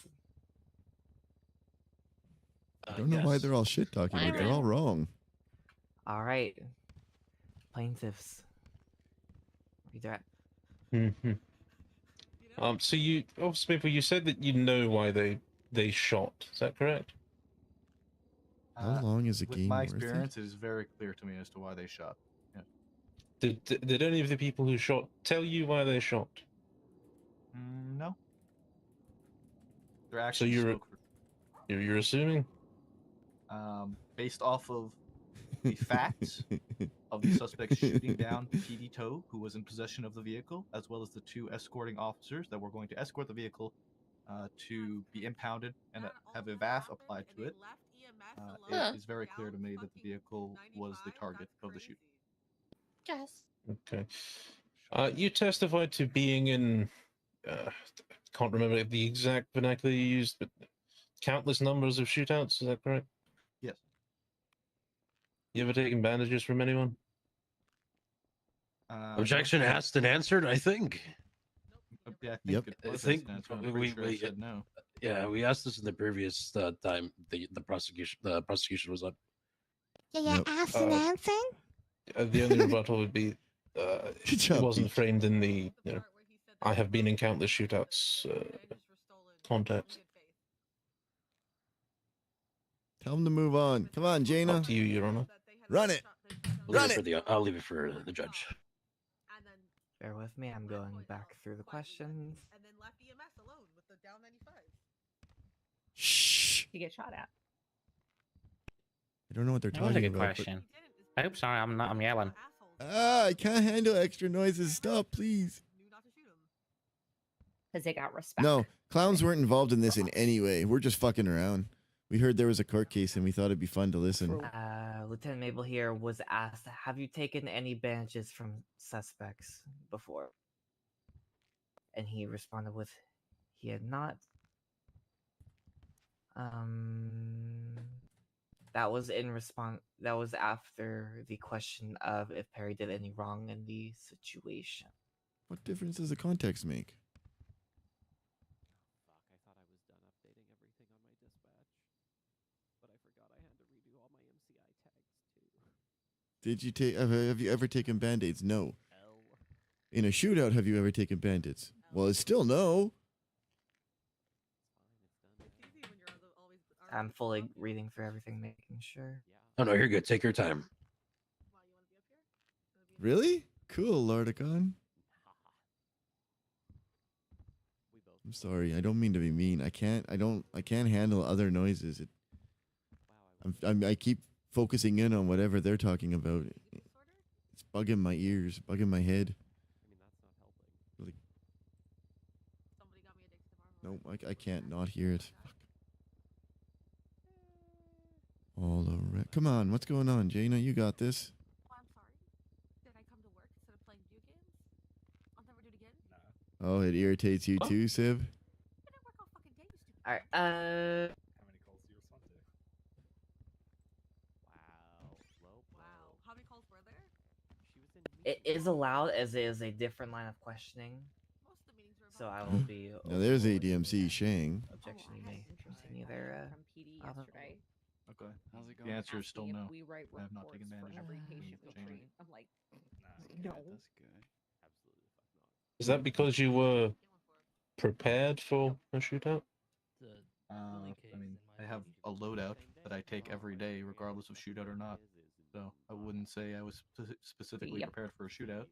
Speaker 4: I don't know why they're all shit talking, but they're all wrong.
Speaker 19: All right. Plaintiffs. Read that.
Speaker 20: So you, Officer Maple, you said that you know why they shot. Is that correct?
Speaker 4: How long is a
Speaker 12: With
Speaker 4: game
Speaker 12: my
Speaker 4: worth it?
Speaker 12: experience, it is very clear to me as to why they shot. Yeah.
Speaker 20: Did any of the people who shot tell you why they shot?
Speaker 12: No. They're
Speaker 20: So
Speaker 12: actually
Speaker 20: you're assuming?
Speaker 12: Based off of the facts of the suspect shooting down PD Toe, who was in possession of the vehicle, as well as the two escorting officers that were going to escort the vehicle to be impounded and have a VAF applied to it. It is very clear to me that the vehicle was the target of the shooting.
Speaker 9: Yes.
Speaker 20: Okay. You testified to being in, can't remember the exact vernacular you used, but countless numbers of shootouts, is that correct?
Speaker 12: Yes.
Speaker 20: You ever taken bandages from anyone?
Speaker 5: Objection asked and answered, I think.
Speaker 12: Yeah, I think
Speaker 4: Yep.
Speaker 12: it
Speaker 5: I
Speaker 12: was
Speaker 5: think
Speaker 12: answered. I'm pretty sure I
Speaker 5: we
Speaker 12: said no.
Speaker 5: yeah, we asked this in the previous time the prosecution was on.
Speaker 15: Yeah, yeah,
Speaker 4: Yep.
Speaker 15: asked and answered.
Speaker 20: The only rebuttal would be
Speaker 4: Good job,
Speaker 20: it wasn't
Speaker 4: Peach.
Speaker 20: framed in the I have been in countless shootouts context.
Speaker 4: Tell him to move on. Come on, Jaina.
Speaker 20: Up to you, Your Honor.
Speaker 4: Run it. Run it.
Speaker 5: I'll leave it for the judge.
Speaker 19: Bear with me, I'm going back through the questions.
Speaker 22: And then left EMS alone with the down 95.
Speaker 4: Shh.
Speaker 2: You get shot at.
Speaker 4: I don't know what they're
Speaker 7: That was a
Speaker 4: talking
Speaker 7: good
Speaker 4: about.
Speaker 7: question. Oops, sorry, I'm yelling.
Speaker 4: I can't handle extra noises. Stop, please.
Speaker 2: Because they got respect.
Speaker 4: No, clowns weren't involved in this in any way. We're just fucking around. We heard there was a court case and we thought it'd be fun to listen.
Speaker 19: Lieutenant Mabel here was asked, have you taken any bandages from suspects before? And he responded with, he had not. That was in response. That was after the question of if Perry did any wrong in the situation.
Speaker 4: What difference does the context make? Did you take? Have you ever taken band-aids? No. In a shootout, have you ever taken band-aids? Well, it's still no.
Speaker 19: I'm fully reading through everything, making sure.
Speaker 5: Oh no, you're good. Take your time.
Speaker 4: Really? Cool, Lardicon. I'm sorry. I don't mean to be mean. I can't handle other noises. I keep focusing in on whatever they're talking about. It's bugging my ears, bugging my head. Like, no, I can't not hear it. Fuck. All over. Come on, what's going on, Jaina? You got this. Oh, it irritates you too, Sib?
Speaker 19: Alright,
Speaker 22: How many calls were there?
Speaker 19: it is allowed as it is a different line of questioning. So I will be.
Speaker 4: Now there's ADMC Shang.
Speaker 19: Objection, you may continue there.
Speaker 2: From PD yesterday.
Speaker 12: Okay. How's it going? The answer is still
Speaker 2: Asking
Speaker 12: no.
Speaker 2: if we write
Speaker 12: I have not
Speaker 2: reports
Speaker 12: taken
Speaker 2: for
Speaker 12: advantage of
Speaker 2: every
Speaker 12: it.
Speaker 2: patient we
Speaker 12: Shame.
Speaker 2: treat. I'm like, no.
Speaker 20: Is that because you were prepared for a shootout?
Speaker 12: I mean, I have a loadout that I take every day, regardless of shootout or not. So I wouldn't say I was specifically
Speaker 2: Yep.
Speaker 12: prepared for a shootout.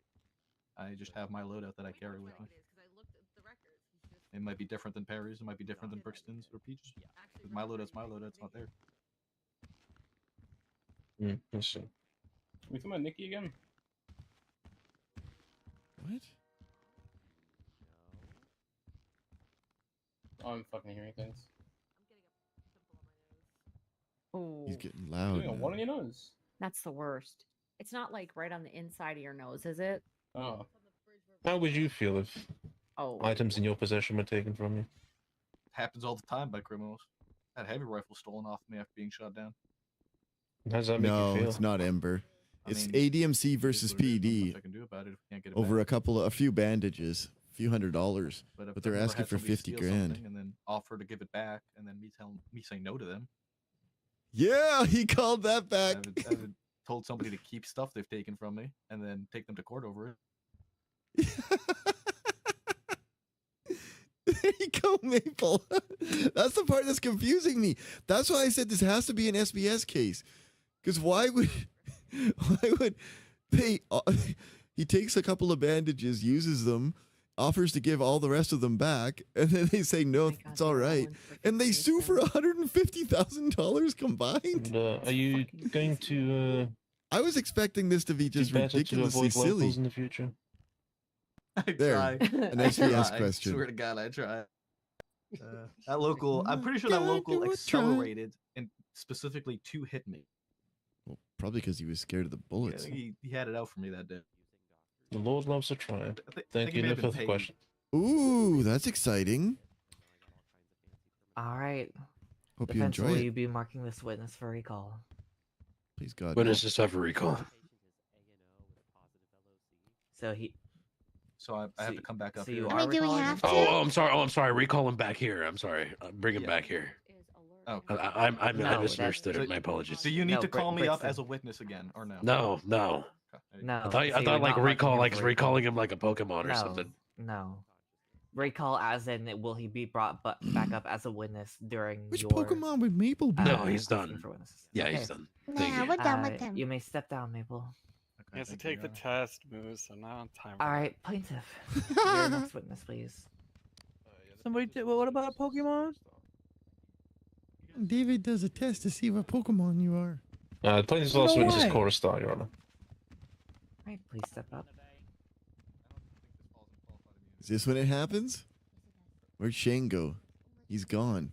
Speaker 12: I just have my loadout that I carry with me. It might be different than Perry's. It might be different than Brixton's or Peach's. My loadout's my loadout's not there.
Speaker 20: Let's see.
Speaker 13: Can we talk about Nikki again?
Speaker 4: What?
Speaker 13: Oh, I'm fucking hearing things.
Speaker 2: Oh,
Speaker 4: He's getting loud.
Speaker 13: Doing a one on your nose.
Speaker 2: that's the worst. It's not like right on the inside of your nose, is it?
Speaker 13: Oh.
Speaker 20: How would you feel if items in your possession were taken from you?
Speaker 12: Happens all the time by criminals. I had a heavy rifle stolen off me after being shot down.
Speaker 20: How does that make
Speaker 4: No,
Speaker 20: you feel?
Speaker 4: it's not Ember. It's
Speaker 12: mean,
Speaker 4: ADMC versus
Speaker 12: what it is. Not
Speaker 4: PD.
Speaker 12: much I can do about it if we can't get it
Speaker 4: Over
Speaker 12: back.
Speaker 4: a few bandages, a few $100s,
Speaker 12: But, if
Speaker 4: but they're
Speaker 12: I've ever
Speaker 4: asking
Speaker 12: had
Speaker 4: for
Speaker 12: somebody
Speaker 4: 50
Speaker 12: steal
Speaker 4: grand.
Speaker 12: something and then offer to give it back, and then me saying no to them.
Speaker 4: Yeah, he called that back.
Speaker 12: I've told somebody to keep stuff they've taken from me and then take them to court over it.
Speaker 4: There you go, Maple. That's the part that's confusing me. That's why I said this has to be an SBS case. Because why would they? He takes a couple of bandages, uses them, offers to give all the rest of them back, and then they say no, it's all right, and they sue for $150,000 combined.
Speaker 20: And, are you going to?
Speaker 4: I was expecting this to be just
Speaker 20: do better to
Speaker 4: ridiculously
Speaker 20: avoid locals
Speaker 4: silly.
Speaker 20: in the future?
Speaker 12: I
Speaker 4: There,
Speaker 12: try.
Speaker 4: an
Speaker 12: I
Speaker 4: SBS
Speaker 12: try.
Speaker 4: question.
Speaker 12: I swear to God, I try. That local, I'm pretty sure that
Speaker 4: God,
Speaker 12: local
Speaker 4: do I try?
Speaker 12: accelerated and specifically to hit me.
Speaker 4: Well, probably because he was scared of the
Speaker 12: Yeah,
Speaker 4: bullets.
Speaker 12: he had it out for me that day.
Speaker 20: The Lord loves a try.
Speaker 12: think
Speaker 20: Thank
Speaker 12: he
Speaker 20: you.
Speaker 12: may
Speaker 20: No
Speaker 12: have been
Speaker 20: further
Speaker 12: paid.
Speaker 20: questions.
Speaker 4: Ooh, that's exciting.
Speaker 19: All right.
Speaker 4: Hope you
Speaker 19: Defense,
Speaker 4: enjoy
Speaker 19: will
Speaker 4: it.
Speaker 19: you be marking this witness for recall?
Speaker 4: Please God.
Speaker 5: When
Speaker 4: no.
Speaker 5: does this have a recall?
Speaker 19: So he.
Speaker 12: So I have to come back up
Speaker 19: So
Speaker 12: here.
Speaker 19: you
Speaker 15: I
Speaker 19: are
Speaker 15: mean, do we
Speaker 19: recalling
Speaker 15: have
Speaker 19: him?
Speaker 15: to?
Speaker 5: Oh, I'm sorry. Oh, I'm sorry. Recall him back here. I'm sorry. Bring him back here.
Speaker 12: Oh,
Speaker 5: I
Speaker 19: No,
Speaker 5: misunderstood
Speaker 12: So-
Speaker 5: it. My apologies.
Speaker 12: So you need
Speaker 19: No,
Speaker 12: to call me up
Speaker 19: Brixton.
Speaker 12: as a witness again, or no?
Speaker 5: No, no.
Speaker 19: No.
Speaker 5: I
Speaker 19: so
Speaker 5: thought
Speaker 19: you're
Speaker 5: like
Speaker 19: not
Speaker 5: recall,
Speaker 19: marking him
Speaker 5: like
Speaker 19: for
Speaker 5: recalling
Speaker 19: recall.
Speaker 5: him like a Pokemon or
Speaker 19: No,
Speaker 5: something.
Speaker 19: no. Recall as in will he be brought back up as a witness during
Speaker 11: Which
Speaker 19: your
Speaker 11: Pokemon would Maple be?
Speaker 5: No, he's
Speaker 19: asking
Speaker 5: done.
Speaker 19: for witnesses?
Speaker 5: Yeah,
Speaker 19: Okay.
Speaker 5: he's done. Thank
Speaker 15: Yeah,
Speaker 5: you.
Speaker 15: we're done with him.
Speaker 19: You may step down, Maple.
Speaker 14: He has to take the test, Moose, so now time.
Speaker 19: All right, plaintiff. Your next witness, please.
Speaker 21: Somebody, what about Pokemon?
Speaker 11: David does a test to see what Pokemon you are.
Speaker 20: Plaintiff's
Speaker 21: No
Speaker 20: last witness is
Speaker 21: way.
Speaker 20: Chorustar, Your Honor.
Speaker 19: All right, please step up.
Speaker 4: Is this when it happens? Where'd Shane go? He's gone.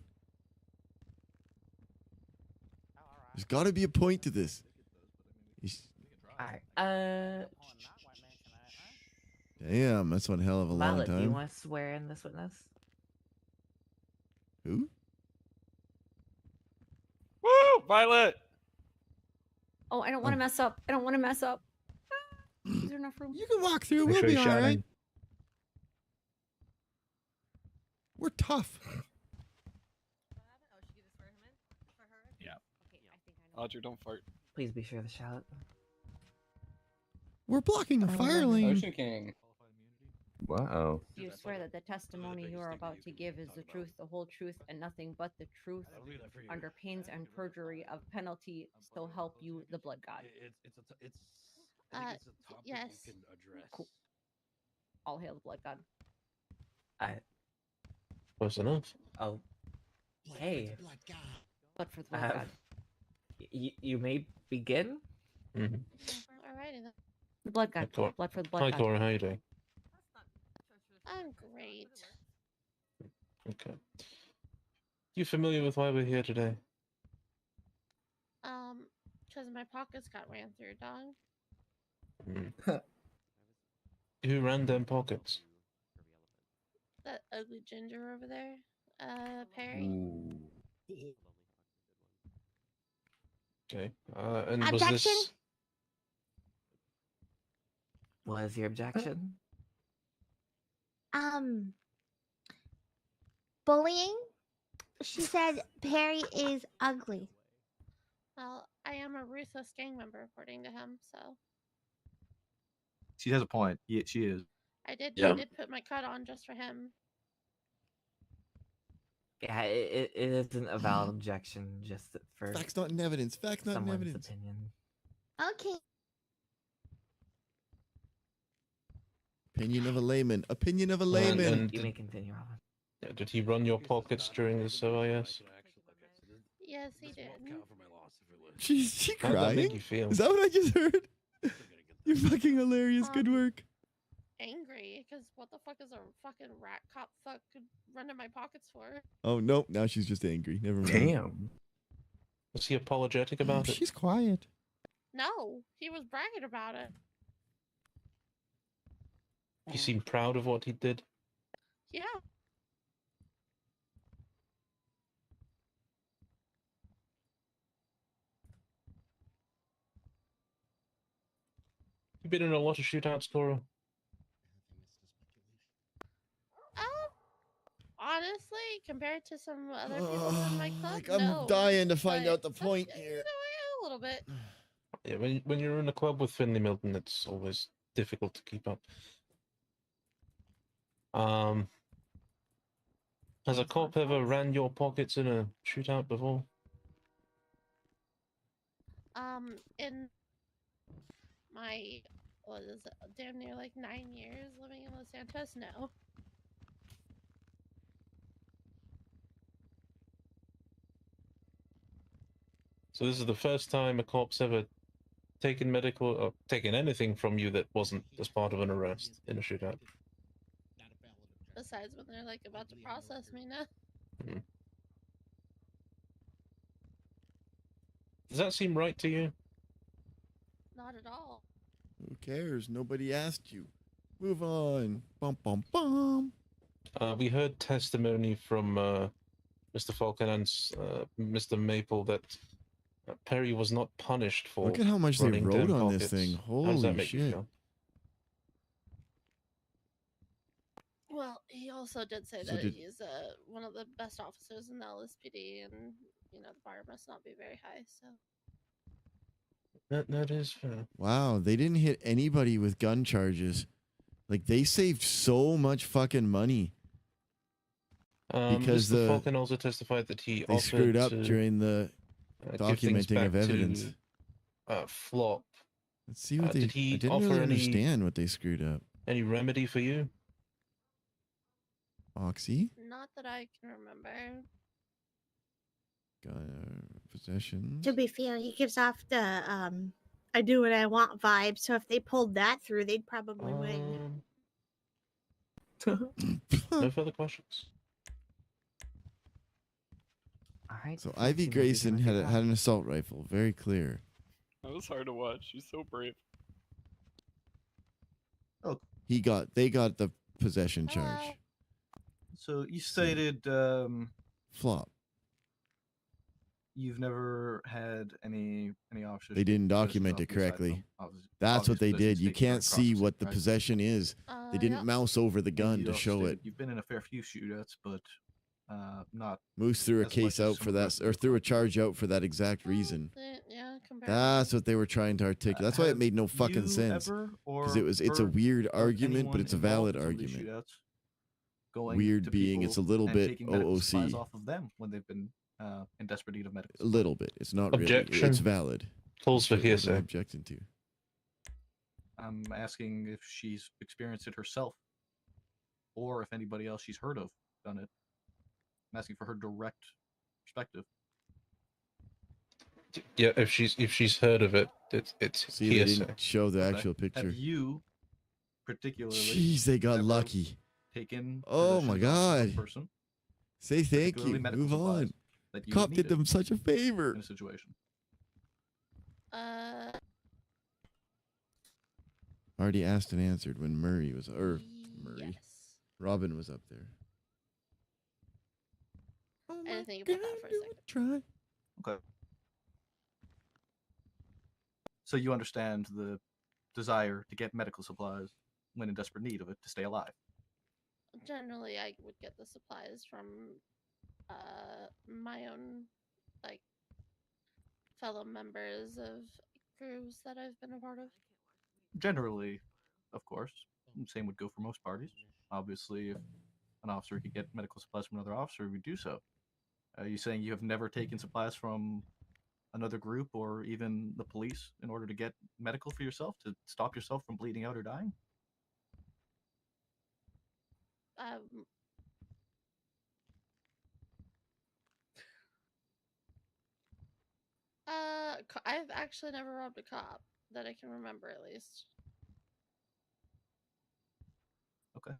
Speaker 4: There's got to be a point to this.
Speaker 19: All right.
Speaker 4: Damn, that's one hell of a
Speaker 19: Violet,
Speaker 4: long
Speaker 19: do you
Speaker 4: time.
Speaker 19: want to swear in this witness?
Speaker 4: Who?
Speaker 14: Woo, Violet!
Speaker 2: Oh, I don't want to mess up. I don't want to mess up. Is there enough room?
Speaker 11: You can walk through.
Speaker 2: Make
Speaker 11: We'll
Speaker 2: sure
Speaker 11: be
Speaker 2: you
Speaker 11: all
Speaker 2: shine
Speaker 11: right.
Speaker 2: in.
Speaker 11: We're tough.
Speaker 14: Yeah. Roger, don't fart.
Speaker 19: Please be sure to shout.
Speaker 11: We're blocking a fire lane.
Speaker 13: Ocean King.
Speaker 1: Wow.
Speaker 2: Do you swear that the testimony you are about to give is the truth, the whole truth, and nothing but the truth, under pains and perjury of penalty, so help you the blood god?
Speaker 15: Yes.
Speaker 2: Cool. All hail the blood god.
Speaker 20: Close enough.
Speaker 19: Oh. Hey.
Speaker 2: Blood for the blood god.
Speaker 19: You may begin.
Speaker 15: Alrighty then.
Speaker 2: The blood god.
Speaker 20: Hi,
Speaker 2: Blood for the blood
Speaker 20: Hi,
Speaker 2: god.
Speaker 20: Cora. How you doing?
Speaker 15: I'm great.
Speaker 20: Okay. You familiar with why we're here today?
Speaker 15: Because my pockets got ran through, dog.
Speaker 20: Who ran them pockets?
Speaker 15: That ugly ginger over there, Perry.
Speaker 20: Okay. And was
Speaker 15: Objection?
Speaker 20: this?
Speaker 19: What is your objection?
Speaker 15: Bullying. She said Perry is ugly.
Speaker 6: Well, I am a ruthless gang member, according to him, so
Speaker 12: She has a point. Yeah, she is.
Speaker 6: I did put my cut on just for him.
Speaker 19: Yeah, it isn't a valid objection, just for
Speaker 4: Facts not in evidence. Facts not in
Speaker 19: someone's
Speaker 4: evidence.
Speaker 19: opinion.
Speaker 15: Okay.
Speaker 4: Opinion of a layman. Opinion of a
Speaker 20: And-
Speaker 4: layman.
Speaker 20: and
Speaker 19: You
Speaker 20: did-
Speaker 19: may continue, Robin.
Speaker 20: Did he run your pockets during this OIS?
Speaker 6: Yes, he did.
Speaker 4: She
Speaker 20: How'd that
Speaker 4: crying?
Speaker 20: make you feel?
Speaker 4: Is that what I just heard? You're fucking hilarious. Good work.
Speaker 6: Angry, because what the fuck is a fucking rat cop fuck running my pockets for?
Speaker 4: Oh nope. Now she's just angry. Never mind.
Speaker 20: Damn. Was he apologetic about it?
Speaker 11: She's quiet.
Speaker 6: No, he was bragging about it.
Speaker 20: He seemed proud of what he did.
Speaker 6: Yeah.
Speaker 20: You've been in a lot of shootouts, Cora.
Speaker 6: Honestly, compared to some other people in my club,
Speaker 4: Like, I'm
Speaker 6: no,
Speaker 4: dying to find
Speaker 6: but
Speaker 4: out the point here.
Speaker 6: a little bit.
Speaker 20: Yeah, when you're in a club with Finley Milton, it's always difficult to keep up. Has a cop ever ran your pockets in a shootout before?
Speaker 6: In my what is it, damn near like 9 years living in Los Santos, no.
Speaker 20: So this is the first time a cop's ever taken medical or taken anything from you that wasn't as part of an arrest in a shootout.
Speaker 6: Besides when they're like about to process me now.
Speaker 20: Does that seem right to you?
Speaker 6: Not at all.
Speaker 4: Who cares? Nobody asked you. Move on. Bum bum bum.
Speaker 20: We heard testimony from Mr. Falcon and Mr. Maple that Perry was not punished for.
Speaker 4: Look at how much they
Speaker 20: running
Speaker 4: wrote
Speaker 20: down
Speaker 4: on this
Speaker 20: pockets.
Speaker 4: thing.
Speaker 20: How does that
Speaker 4: Holy
Speaker 20: make you
Speaker 4: shit.
Speaker 20: feel?
Speaker 9: Well, he also did say
Speaker 4: So
Speaker 9: that
Speaker 4: did-
Speaker 9: he's one of the best officers in the LSPD, and you know the bar must not be very high. So
Speaker 20: That is fair.
Speaker 4: Wow, they didn't hit anybody with gun charges. Like they saved so much fucking money. Because
Speaker 20: Mr. Falcon also testified that he
Speaker 4: they screwed up
Speaker 20: offered to,
Speaker 4: during the
Speaker 20: give things
Speaker 4: documenting of
Speaker 20: back to,
Speaker 4: evidence.
Speaker 20: Flop.
Speaker 4: Let's see what they.
Speaker 20: Did he
Speaker 4: I didn't
Speaker 20: offer
Speaker 4: really
Speaker 20: any
Speaker 4: understand what they screwed up.
Speaker 20: any remedy for you?
Speaker 4: Oxy,
Speaker 9: not that I can remember.
Speaker 4: possession.
Speaker 6: To be fair, he gives off the I do what I want vibe. So if they pulled that through, they'd probably win.
Speaker 20: No further questions.
Speaker 19: All right.
Speaker 4: So Ivy Grayson had an assault rifle, very clear.
Speaker 14: That was hard to watch. She's so brave.
Speaker 4: They got the possession charge.
Speaker 12: So you stated
Speaker 4: Flop.
Speaker 12: you've never had any officers.
Speaker 4: They didn't
Speaker 12: possess
Speaker 4: document
Speaker 12: off
Speaker 4: it
Speaker 12: the side of
Speaker 4: correctly.
Speaker 12: them. Obviously-
Speaker 4: That's what they
Speaker 12: obviously
Speaker 4: did. You
Speaker 12: taken
Speaker 4: can't
Speaker 12: across
Speaker 4: see
Speaker 12: the
Speaker 4: what the
Speaker 12: right?
Speaker 4: possession is. They didn't mouse over the gun
Speaker 12: You
Speaker 4: to
Speaker 12: also
Speaker 4: show
Speaker 12: stated
Speaker 4: it.
Speaker 12: You've been in a fair few shootouts, but not.
Speaker 4: Moose threw a
Speaker 12: as
Speaker 4: case
Speaker 12: much as
Speaker 4: out
Speaker 12: some
Speaker 4: for
Speaker 12: of the
Speaker 4: that,
Speaker 12: rest of
Speaker 4: or
Speaker 12: your
Speaker 4: threw a charge out for that exact reason.
Speaker 9: Yeah,
Speaker 4: That's what they were trying to articulate. That's why it
Speaker 12: Have
Speaker 4: made no fucking
Speaker 12: you
Speaker 4: sense.
Speaker 12: ever
Speaker 4: Because
Speaker 12: or
Speaker 4: it's a
Speaker 12: heard
Speaker 4: weird
Speaker 12: of
Speaker 4: argument, but
Speaker 12: anyone
Speaker 4: it's a valid
Speaker 12: involved in some of these
Speaker 4: argument.
Speaker 12: shootouts going
Speaker 4: Weird
Speaker 12: to
Speaker 4: being it's a
Speaker 12: people
Speaker 4: little
Speaker 12: and
Speaker 4: bit
Speaker 12: taking medical supplies
Speaker 4: OOC.
Speaker 12: off of them when they've been in desperate need of medical
Speaker 4: A
Speaker 12: supplies.
Speaker 4: little bit. It's not really.
Speaker 20: Objection.
Speaker 4: It's valid.
Speaker 20: Calls for
Speaker 4: What am I
Speaker 20: hearsay.
Speaker 4: objecting to?
Speaker 12: I'm asking if she's experienced it herself, or if anybody else she's heard of done it. I'm asking for her direct perspective.
Speaker 20: Yeah, if she's heard of it, it's
Speaker 4: See, they
Speaker 20: hearsay.
Speaker 4: didn't show the
Speaker 12: Okay.
Speaker 4: actual picture.
Speaker 12: Have you particularly?
Speaker 4: Jeez, they got
Speaker 12: ever
Speaker 4: lucky.
Speaker 12: Taken.
Speaker 4: Oh my
Speaker 12: possession of a
Speaker 4: god.
Speaker 12: Person,
Speaker 4: Say thank
Speaker 12: particularly
Speaker 4: you.
Speaker 12: medical
Speaker 4: Move
Speaker 12: supplies
Speaker 4: on.
Speaker 12: that you
Speaker 4: Cop
Speaker 12: would
Speaker 4: did
Speaker 12: need
Speaker 4: them such a favor.
Speaker 12: in a situation.
Speaker 4: Already asked and answered when Murray was Robin was up there.
Speaker 9: I didn't think about that for a second.
Speaker 4: Try.
Speaker 12: Okay. So you understand the desire to get medical supplies when in desperate need of it to stay alive.
Speaker 9: Generally, I would get the supplies from my own like fellow members of crews that I've been a part of.
Speaker 12: Generally, of course, same would go for most parties. Obviously, if an officer could get medical supplies from another officer, we do so. Are you saying you have never taken supplies from another group or even the police in order to get medical for yourself to stop yourself from bleeding out or dying?
Speaker 9: I've actually never robbed a cop that I can remember, at least.
Speaker 12: Okay.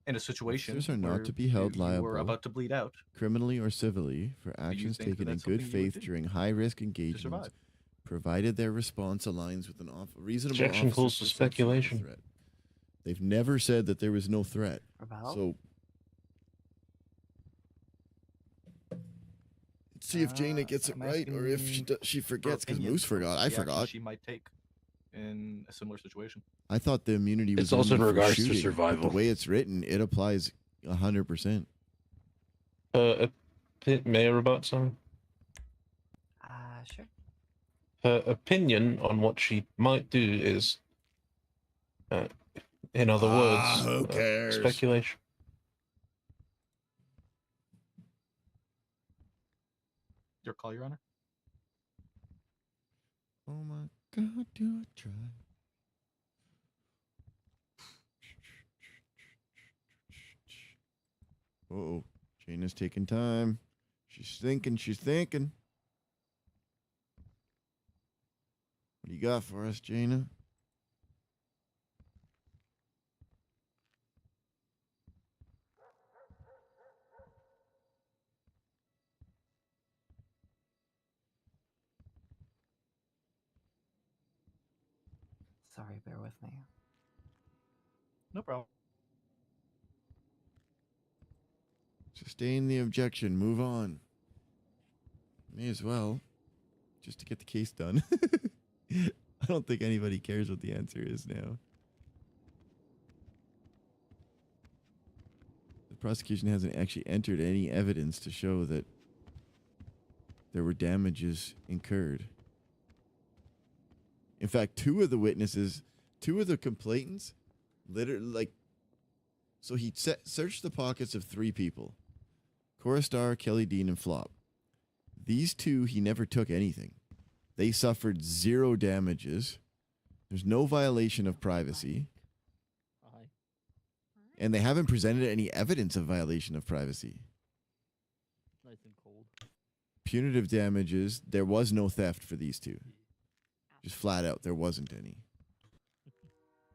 Speaker 12: In a situation
Speaker 4: Officers are
Speaker 12: where
Speaker 4: not to be held
Speaker 12: you
Speaker 4: liable
Speaker 12: were about to bleed out,
Speaker 4: criminally or civilly for actions
Speaker 12: think that
Speaker 4: taken in
Speaker 12: that's
Speaker 4: good
Speaker 12: something you would
Speaker 4: faith
Speaker 12: do
Speaker 4: during high-risk
Speaker 12: to
Speaker 4: engagements,
Speaker 12: survive.
Speaker 4: provided their response aligns with an reasonable
Speaker 20: Objection
Speaker 4: officer's
Speaker 20: calls for
Speaker 4: perception of the
Speaker 20: speculation.
Speaker 4: threat. They've never said that there was no threat.
Speaker 19: About?
Speaker 4: So, let's see if Jaina gets it
Speaker 12: I'm
Speaker 4: right or if she
Speaker 12: for
Speaker 4: forgets, because
Speaker 12: opinion
Speaker 4: Moose
Speaker 12: of
Speaker 4: forgot. I
Speaker 12: the action
Speaker 4: forgot.
Speaker 12: She might take in a similar situation.
Speaker 4: I thought the immunity was
Speaker 20: It's also
Speaker 4: only
Speaker 20: in
Speaker 4: for
Speaker 20: regards to
Speaker 4: shooting, but
Speaker 20: survival.
Speaker 4: the way it's written, it applies 100%.
Speaker 20: May I rebut something?
Speaker 19: Sure.
Speaker 20: Her opinion on what she might do is, in other words,
Speaker 4: who cares?
Speaker 20: speculation.
Speaker 12: Your call, Your Honor.
Speaker 4: Oh my God, do I try? Uh-oh, Jaina's taking time. She's thinking, What do you got for us, Jaina?
Speaker 19: Sorry, bear with me.
Speaker 12: No problem.
Speaker 4: Sustain the objection. Move on. May as well, just to get the case done. I don't think anybody cares what the answer is now. The prosecution hasn't actually entered any evidence to show that there were damages incurred. In fact, two of the complainants, literally, so he searched the pockets of 3 people: Cora Star, Kelly Dean, and Flop. These 2, he never took anything. They suffered 0 damages. There's no violation of privacy. And they haven't presented any evidence of violation of privacy.
Speaker 8: Nice and cold.
Speaker 4: Punitive damages, there was no theft for these 2. Just flat out, there wasn't any.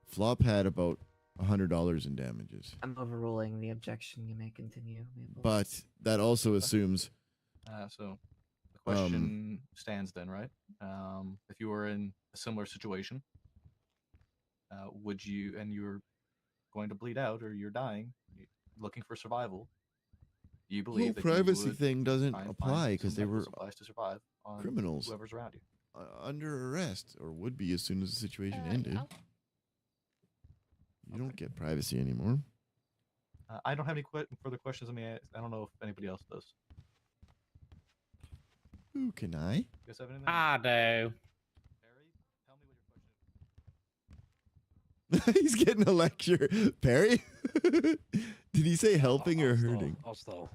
Speaker 4: Flop had about $100 in damages.
Speaker 19: I'm overruling the objection. You may continue. Maple.
Speaker 4: But that also assumes...
Speaker 12: So the question stands then, right? If you were in a similar situation, would you, and you're going to bleed out or you're dying, looking for survival, you believe that
Speaker 4: privacy
Speaker 12: you would
Speaker 4: thing doesn't
Speaker 12: find
Speaker 4: apply because
Speaker 12: some
Speaker 4: they were
Speaker 12: supplies to survive on
Speaker 4: criminals
Speaker 12: whoever's around you.
Speaker 4: Under arrest, or would be as soon as the situation ended.
Speaker 9: Yeah.
Speaker 4: You don't get privacy anymore.
Speaker 12: I don't have any further questions. I don't know if anybody else does.
Speaker 4: Ooh, can I?
Speaker 12: You guys have anything?
Speaker 7: I do.
Speaker 4: He's getting a lecture. Perry? Did he say helping or hurting?
Speaker 5: I'll stall.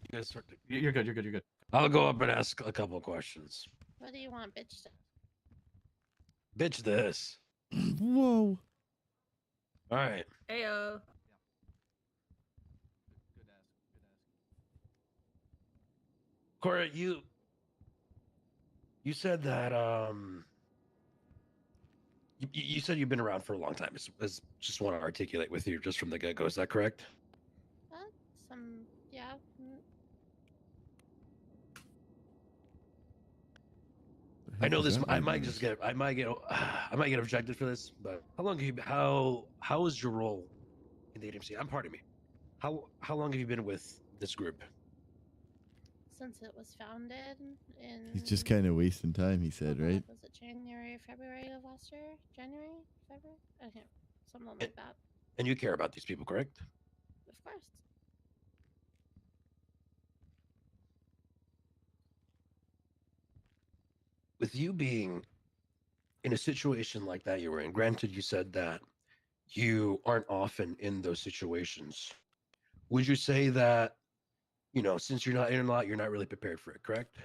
Speaker 5: You guys start.
Speaker 12: You're good. You're good. You're good.
Speaker 5: I'll go up and ask a couple of questions.
Speaker 9: What do you want, bitch?
Speaker 5: Bitch, this.
Speaker 4: Whoa.
Speaker 5: All right.
Speaker 22: Heyo.
Speaker 5: Cora, you said that you said you've been around for a long time. Is just want to articulate with you just from the get-go. Is that correct?
Speaker 9: Yeah.
Speaker 5: I know this. I might get objected for this, but how long have you? How is your role in the agency? Pardon me. How long have you been with this group?
Speaker 9: Since it was founded in.
Speaker 4: He's just kind of wasting time, he said, right?
Speaker 9: Was it January, February of last year? January, February? I can't. Something like that.
Speaker 5: And you care about these people, correct?
Speaker 9: Of course.
Speaker 5: With you being in a situation like that you were in, granted you said that you aren't often in those situations, would you say that, since you're not in a lot, you're not really prepared for it, correct?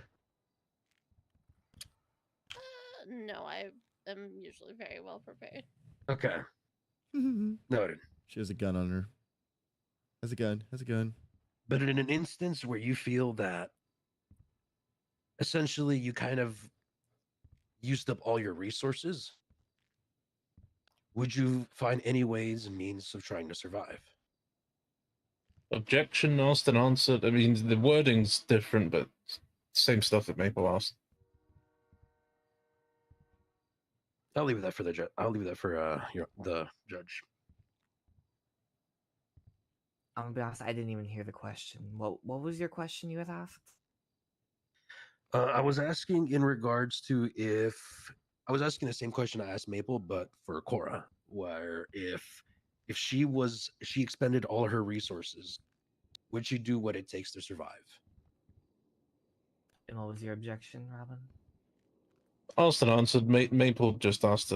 Speaker 9: No, I am usually very well prepared.
Speaker 5: Okay. Noted.
Speaker 4: She has a gun on her. Has a gun.
Speaker 5: But in an instance where you feel that essentially you kind of used up all your resources, would you find any ways and means of trying to survive?
Speaker 20: Objection asked and answered. I mean, the wording's different, but same stuff that Maple asked.
Speaker 5: I'll leave that for the judge. I'll leave that for the judge.
Speaker 19: I'm gonna be honest, I didn't even hear the question. What was your question you had asked?
Speaker 5: I was asking in regards to I was asking the same question I asked Maple, but for Cora, where if she expended all her resources, would she do what it takes to survive?
Speaker 19: And what was your objection, Robin?
Speaker 20: Asked and answered. Maple just asked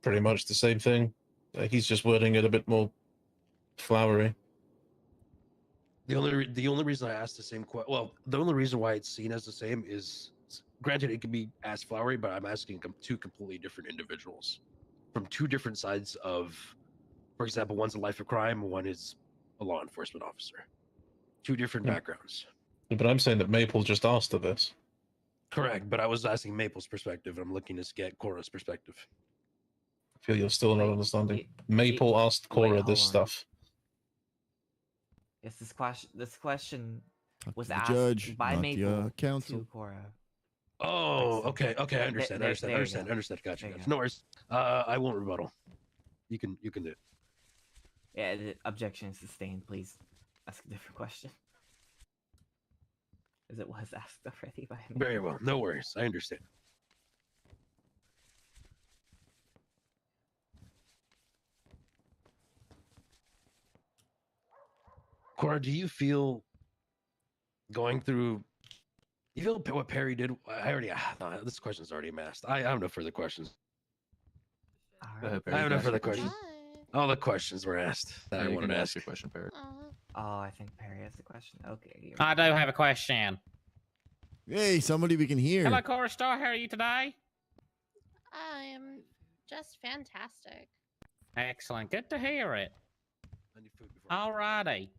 Speaker 20: pretty much the same thing. He's just wording it a bit more flowery.
Speaker 5: The only reason I asked the same question, well, the only reason why it's seen as the same is, granted, it can be as flowery, but I'm asking two completely different individuals from two different sides of, for example, one's a life of crime, one is a law enforcement officer. Two different backgrounds.
Speaker 20: But I'm saying that Maple just asked her this.
Speaker 5: Correct, but I was asking Maple's perspective, and I'm looking to get Cora's perspective.
Speaker 20: I feel you're still not understanding. Maple asked Cora this stuff.
Speaker 19: Yes, this question was
Speaker 4: the
Speaker 19: asked
Speaker 4: judge,
Speaker 19: by
Speaker 4: not
Speaker 19: Maple
Speaker 4: the counsel.
Speaker 19: to Cora.
Speaker 5: Oh, okay, I understand.
Speaker 19: There you go.
Speaker 5: Understood. Gotcha.
Speaker 19: There you go.
Speaker 5: No worries. I won't rebuttal. You can do it.
Speaker 19: Yeah, the objection is sustained. Please ask a different question. as it was asked already by me.
Speaker 5: Very well. No worries. I understand. Cora, do you feel going through? You feel what Perry did? I already. No, this question's already asked. I have no further questions.
Speaker 12: Go ahead, Perry.
Speaker 5: I have no
Speaker 12: Ask your
Speaker 5: further
Speaker 12: question.
Speaker 5: questions. All the questions were asked that I
Speaker 12: You
Speaker 5: wanted
Speaker 12: can
Speaker 5: to
Speaker 12: ask
Speaker 5: ask.
Speaker 12: your question, Perry.
Speaker 19: Oh, I think Perry has a question. Okay.
Speaker 7: I do have a question.
Speaker 4: Hey, somebody we can hear.
Speaker 7: Hello, Cora Star. How are you today?
Speaker 9: I am just fantastic.
Speaker 7: Excellent. Good to hear it. Alrighty.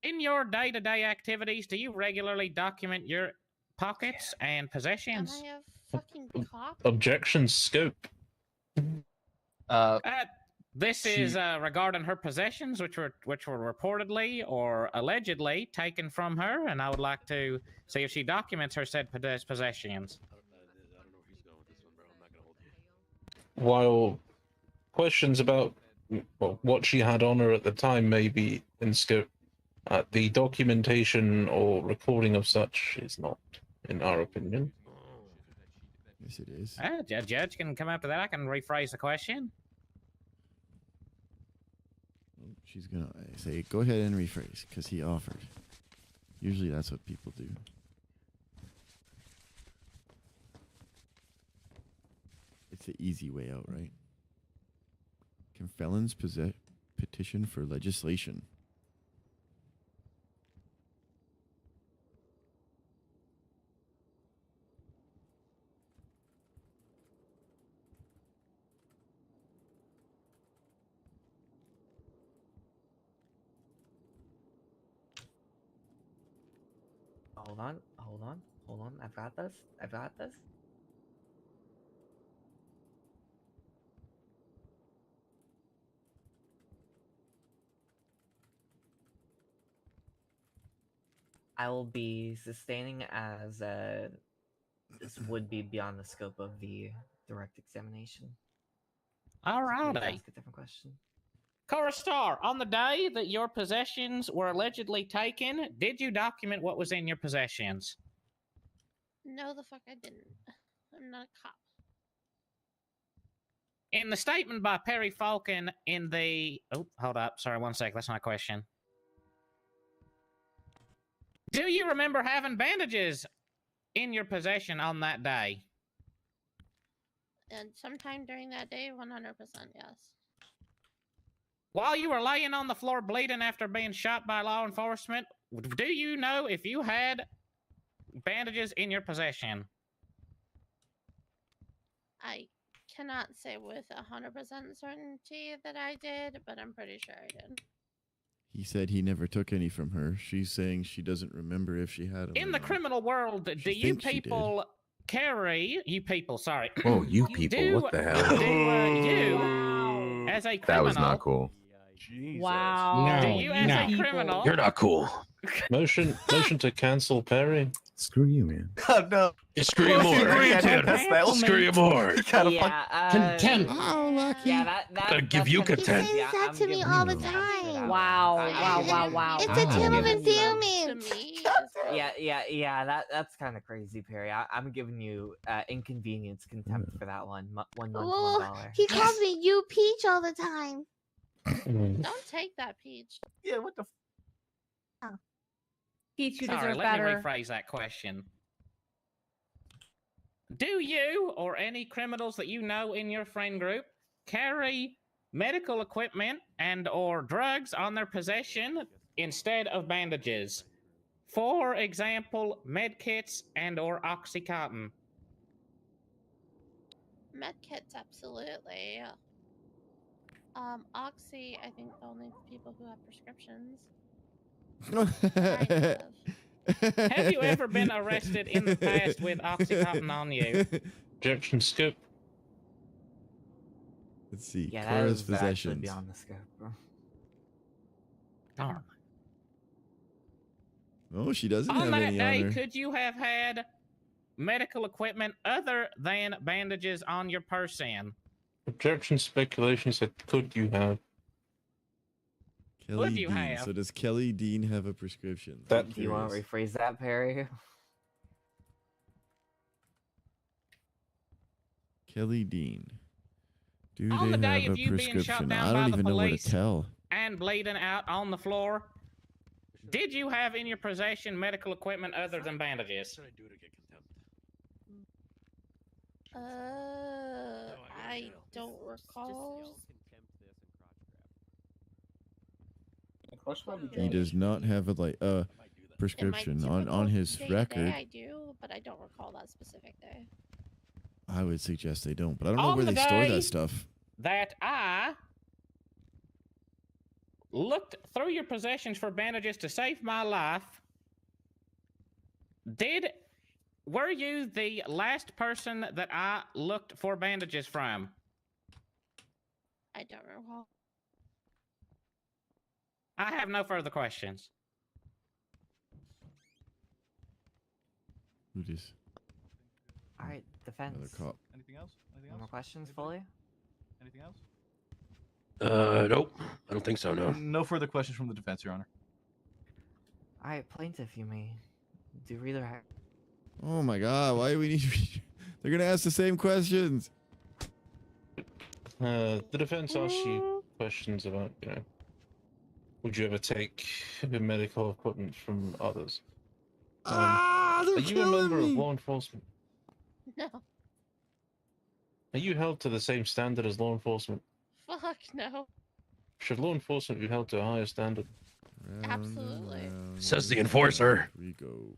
Speaker 7: In your day-to-day activities, do you regularly document your pockets and possessions?
Speaker 9: Am I a fucking cop?
Speaker 20: Objection scope.
Speaker 7: This is regarding her possessions, which were reportedly or allegedly taken from her, and I would like to see if she documents her said possessions.
Speaker 20: While questions about what she had on her at the time may be in scope, the documentation or recording of such is not, in our opinion.
Speaker 4: Yes, it is.
Speaker 7: A judge can come after that. I can rephrase the question.
Speaker 4: She's gonna say, go ahead and rephrase, because he offered. Usually that's what people do. It's the easy way out, right? Can felons petition for legislation?
Speaker 19: Hold on. I've got this. I will be sustaining as this would be beyond the scope of the direct examination.
Speaker 7: Alrighty.
Speaker 19: Ask a different question.
Speaker 7: Cora Star, on the day that your possessions were allegedly taken, did you document what was in your possessions?
Speaker 9: No, the fuck I didn't. I'm not a cop.
Speaker 7: In the statement by Perry Falcon in the... Oh, hold up. Sorry, one sec. That's not a question. Do you remember having bandages in your possession on that day?
Speaker 9: And sometime during that day, 100% yes.
Speaker 7: While you were laying on the floor bleeding after being shot by law enforcement, do you know if you had bandages in your possession?
Speaker 9: I cannot say with 100% certainty that I did, but I'm pretty sure I did.
Speaker 4: He said he never took any from her. She's saying she doesn't remember if she had them.
Speaker 7: In the criminal world, do you people carry... You people, sorry.
Speaker 10: Oh, you people, what the hell?
Speaker 7: Do you, as a criminal...
Speaker 10: That was not cool.
Speaker 2: Wow.
Speaker 7: Do you as a criminal...
Speaker 5: You're not cool.
Speaker 20: Motion to cancel Perry.
Speaker 10: Screw you, man.
Speaker 12: Oh, no.
Speaker 5: Screw you more. Screw you more.
Speaker 17: Content.
Speaker 19: Oh, lucky. Yeah,
Speaker 5: I'll give you content.
Speaker 15: He says that to me all the time.
Speaker 2: Wow.
Speaker 15: It's a term of endearment.
Speaker 19: Yeah. That's kind of crazy, Perry. I'm giving you inconvenience contempt for that one. $1
Speaker 15: Well, he calls me you Peach all the time.
Speaker 9: Don't take that, Peach.
Speaker 12: Yeah, what the...
Speaker 2: Peach, you
Speaker 7: Sorry,
Speaker 2: deserve
Speaker 7: let
Speaker 2: better.
Speaker 7: me rephrase that question. Do you, or any criminals that you know in your friend group, carry medical equipment and or drugs on their possession instead of bandages? For example, med kits and or Oxycontin.
Speaker 9: Med kits, absolutely. Oxy, I think the only people who have prescriptions.
Speaker 7: Have you ever been arrested in the past with Oxycontin on you?
Speaker 20: Objection skip.
Speaker 4: Let's see.
Speaker 19: Yeah,
Speaker 4: Cora's
Speaker 19: that is actually
Speaker 4: possessions.
Speaker 19: beyond the scope, bro.
Speaker 7: Darn.
Speaker 4: Oh, she doesn't
Speaker 7: On
Speaker 4: have
Speaker 7: that
Speaker 4: any
Speaker 7: day,
Speaker 4: on her.
Speaker 7: could you have had medical equipment other than bandages on your person?
Speaker 20: Objection speculation said, could you have?
Speaker 4: Kelly
Speaker 7: you
Speaker 4: Dean.
Speaker 7: have?
Speaker 4: So does Kelly Dean have a prescription?
Speaker 19: Do you want to rephrase that, Perry?
Speaker 4: Kelly Dean. Do
Speaker 7: On
Speaker 4: they
Speaker 7: the day
Speaker 4: have
Speaker 7: of
Speaker 4: a
Speaker 7: you being shot
Speaker 4: prescription?
Speaker 7: down
Speaker 4: I
Speaker 7: by
Speaker 4: don't
Speaker 7: the
Speaker 4: even know where to
Speaker 7: police
Speaker 4: tell.
Speaker 7: and bleeding out on the floor, did you have in your possession medical equipment other than bandages?
Speaker 9: I don't recall.
Speaker 4: He does not have a prescription on his record.
Speaker 9: I do, but I don't recall that specific day.
Speaker 4: I would suggest they don't, but I don't know
Speaker 7: On
Speaker 4: where
Speaker 7: the
Speaker 4: they store
Speaker 7: day
Speaker 4: that stuff.
Speaker 7: That I looked through your possessions for bandages to save my life, were you the last person that I looked for bandages from?
Speaker 9: I don't recall.
Speaker 7: I have no further questions.
Speaker 4: Who this?
Speaker 19: All right, defense.
Speaker 4: Another cop.
Speaker 12: Anything else? Anything
Speaker 19: No
Speaker 12: else?
Speaker 19: more questions, fully?
Speaker 12: Anything else?
Speaker 5: Nope. I don't think so. No.
Speaker 12: No further questions from the defense, Your Honor.
Speaker 19: All right, plaintiff, you may do either.
Speaker 4: Oh my God! Why do we need? They're gonna ask the same questions.
Speaker 20: The defense asks you questions about, would you ever take medical equipment from others? Are you a member of law enforcement?
Speaker 9: No.
Speaker 20: Are you held to the same standard as law enforcement?
Speaker 9: Fuck no.
Speaker 20: Should law enforcement be held to a higher standard?
Speaker 9: Absolutely.
Speaker 5: Says the enforcer.
Speaker 4: We go.